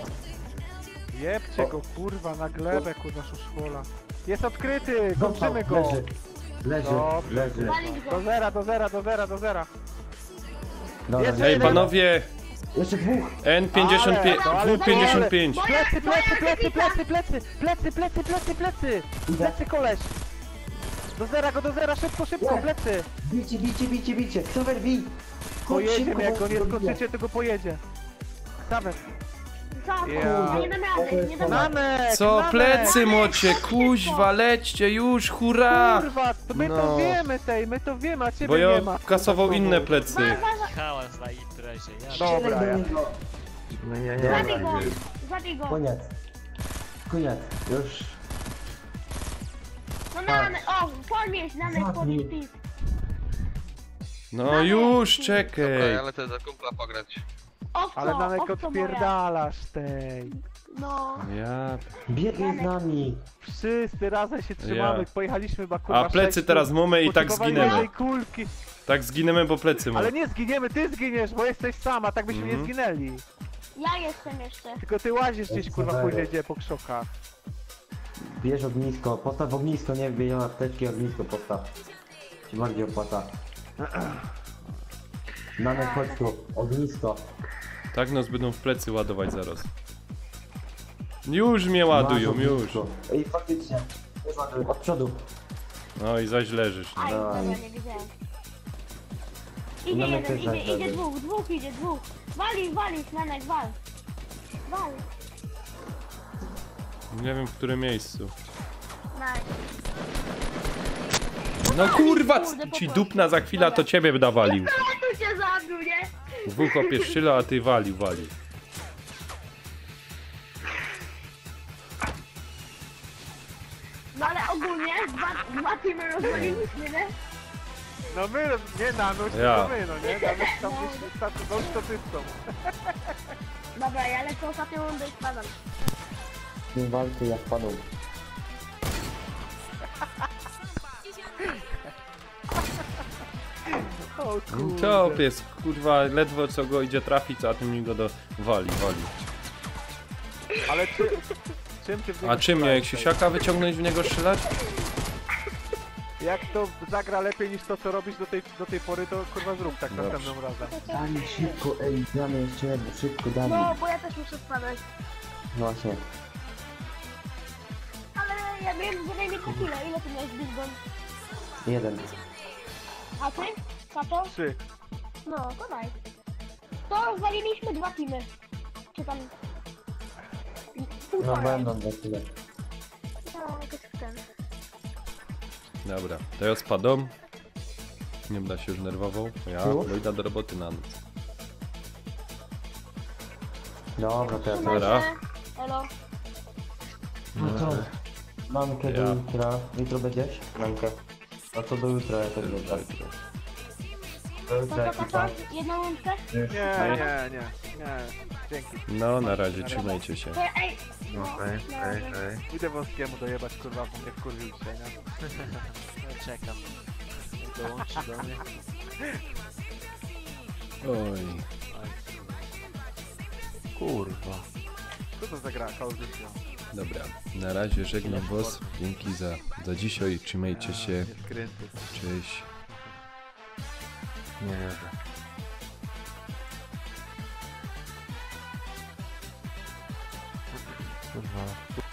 Jebcie go, kurwa, na glebę, kurwa, szuszwola. Jest odkryty, kończymy go. Leży. Walić go. Do zera. Dobra, Jest Ej, jeden. panowie! Jeszcze dwóch. N55, Ale- W55. Plecy, koleś. Do zera, szybko, plecy. Bicie. Ksawer, bij. Pojedziemy, jak go nie skoczycie, to go pojedzie. Stawek. Ja. Nie dam rady. Nanek, Co? Nanek. Plecy mocie, kuźwa, lećcie już, hurra! Kurwa, to my No. to wiemy, my to wiemy, a ciebie Bo nie ja ma. kasował inne plecy. Hałas na imprezie, ja Dobra, ja. Zabij go. Koniec. Już. No Nanek, podnieś pis. No już, czekaj. Dobra, ja lecę za kumpla pograć. Ale Nanek owco moja. odpierdalasz tej. No. Ja... Biegnie z nami. Wszyscy razem się trzymamy, Ja. pojechaliśmy chyba kurwa A plecy 6 teraz mamy i tak potrzebowali zginiemy. jednej kulki. Tak zginiemy, bo plecy Ale mamy. nie zginiemy, ty zginiesz, bo jesteś sama, tak byśmy nie zginęli. Ja jestem jeszcze. Tylko ty łazisz gdzieś kurwa chuj wie gdzie po krzokach. Bierz ognisko, postaw ognisko, nie wbij na apteczki, ognisko postaw. Ci bardziej opłaca. Nanek, chodź tu, ognisko. Tak nas będą w plecy ładować zaraz. Już mnie ładują, Masz już. ognisko. Ej, faktycznie. Od przodu. No i zaś leżysz. Aj, No. dobra, nie widziałem. Idzie Nanek jeden, też tak idzie leży. dwóch. Walić, Nanek, wal. Nie wiem w którym miejscu. Nice. No kurwa, ci dupna za chwilę to ciebie by dawalił. Tu cię zabił, nie? Dwóch opieszczyla, a ty walił. No ale ogólnie dwa teamy rozwaliliśmy, nie? No my, nie Nanuś, Ja. to my, no nie? Nanuś tam no statystą. Dobra, ja lecę ostatnią rundę i spadam. Nie walczy jak padł. O kurde. To pies, kurwa, ledwo co go idzie trafić, a tym mi go wali. Ale czym ty w niego A czym strzelałeś, jak się siaka wyciągnąć w niego strzelać? Jak to zagra lepiej niż to co robisz do tej pory, to kurwa zrób tak Dobrze. następnym razem. Dami szybko, ej, damy jeszcze jedno, szybko damy. No, bo ja też muszę spadać. Właśnie. Ale ja wiem, że najmniej to tyle. Ile ty miałeś Bilgon? 1. A ty? Kato? 3. No, to daj. To rozwaliliśmy dwa teamy. Czy tam... No Półtora. będą za chwilę. No, jakoś ten. Dobra, to ja spadam. Nie będę się już nerwował. Ja idę do roboty na noc. Dobra, to ja Trzymaj Dobra. się. Elo. No to mamkę do Ja. jutra. Jutro będziesz? Mamkę. A co do jutra ja też będę. Do jutra ekipa. Jedną rundkę? Nie. Dzięki. No, na razie, trzymajcie się. To, ej. Idę wąskiemu dojebać kurwa, bo mnie wkurwił dzisiaj, nie? Ja czekam. Dołączy do mnie. Oj. Kurwa. Co to za gra? Call of Duty? Dobra, na razie żegnam was. Dzięki za dzisiaj, trzymajcie się. Cześć. Nie wierzę. Kurwa.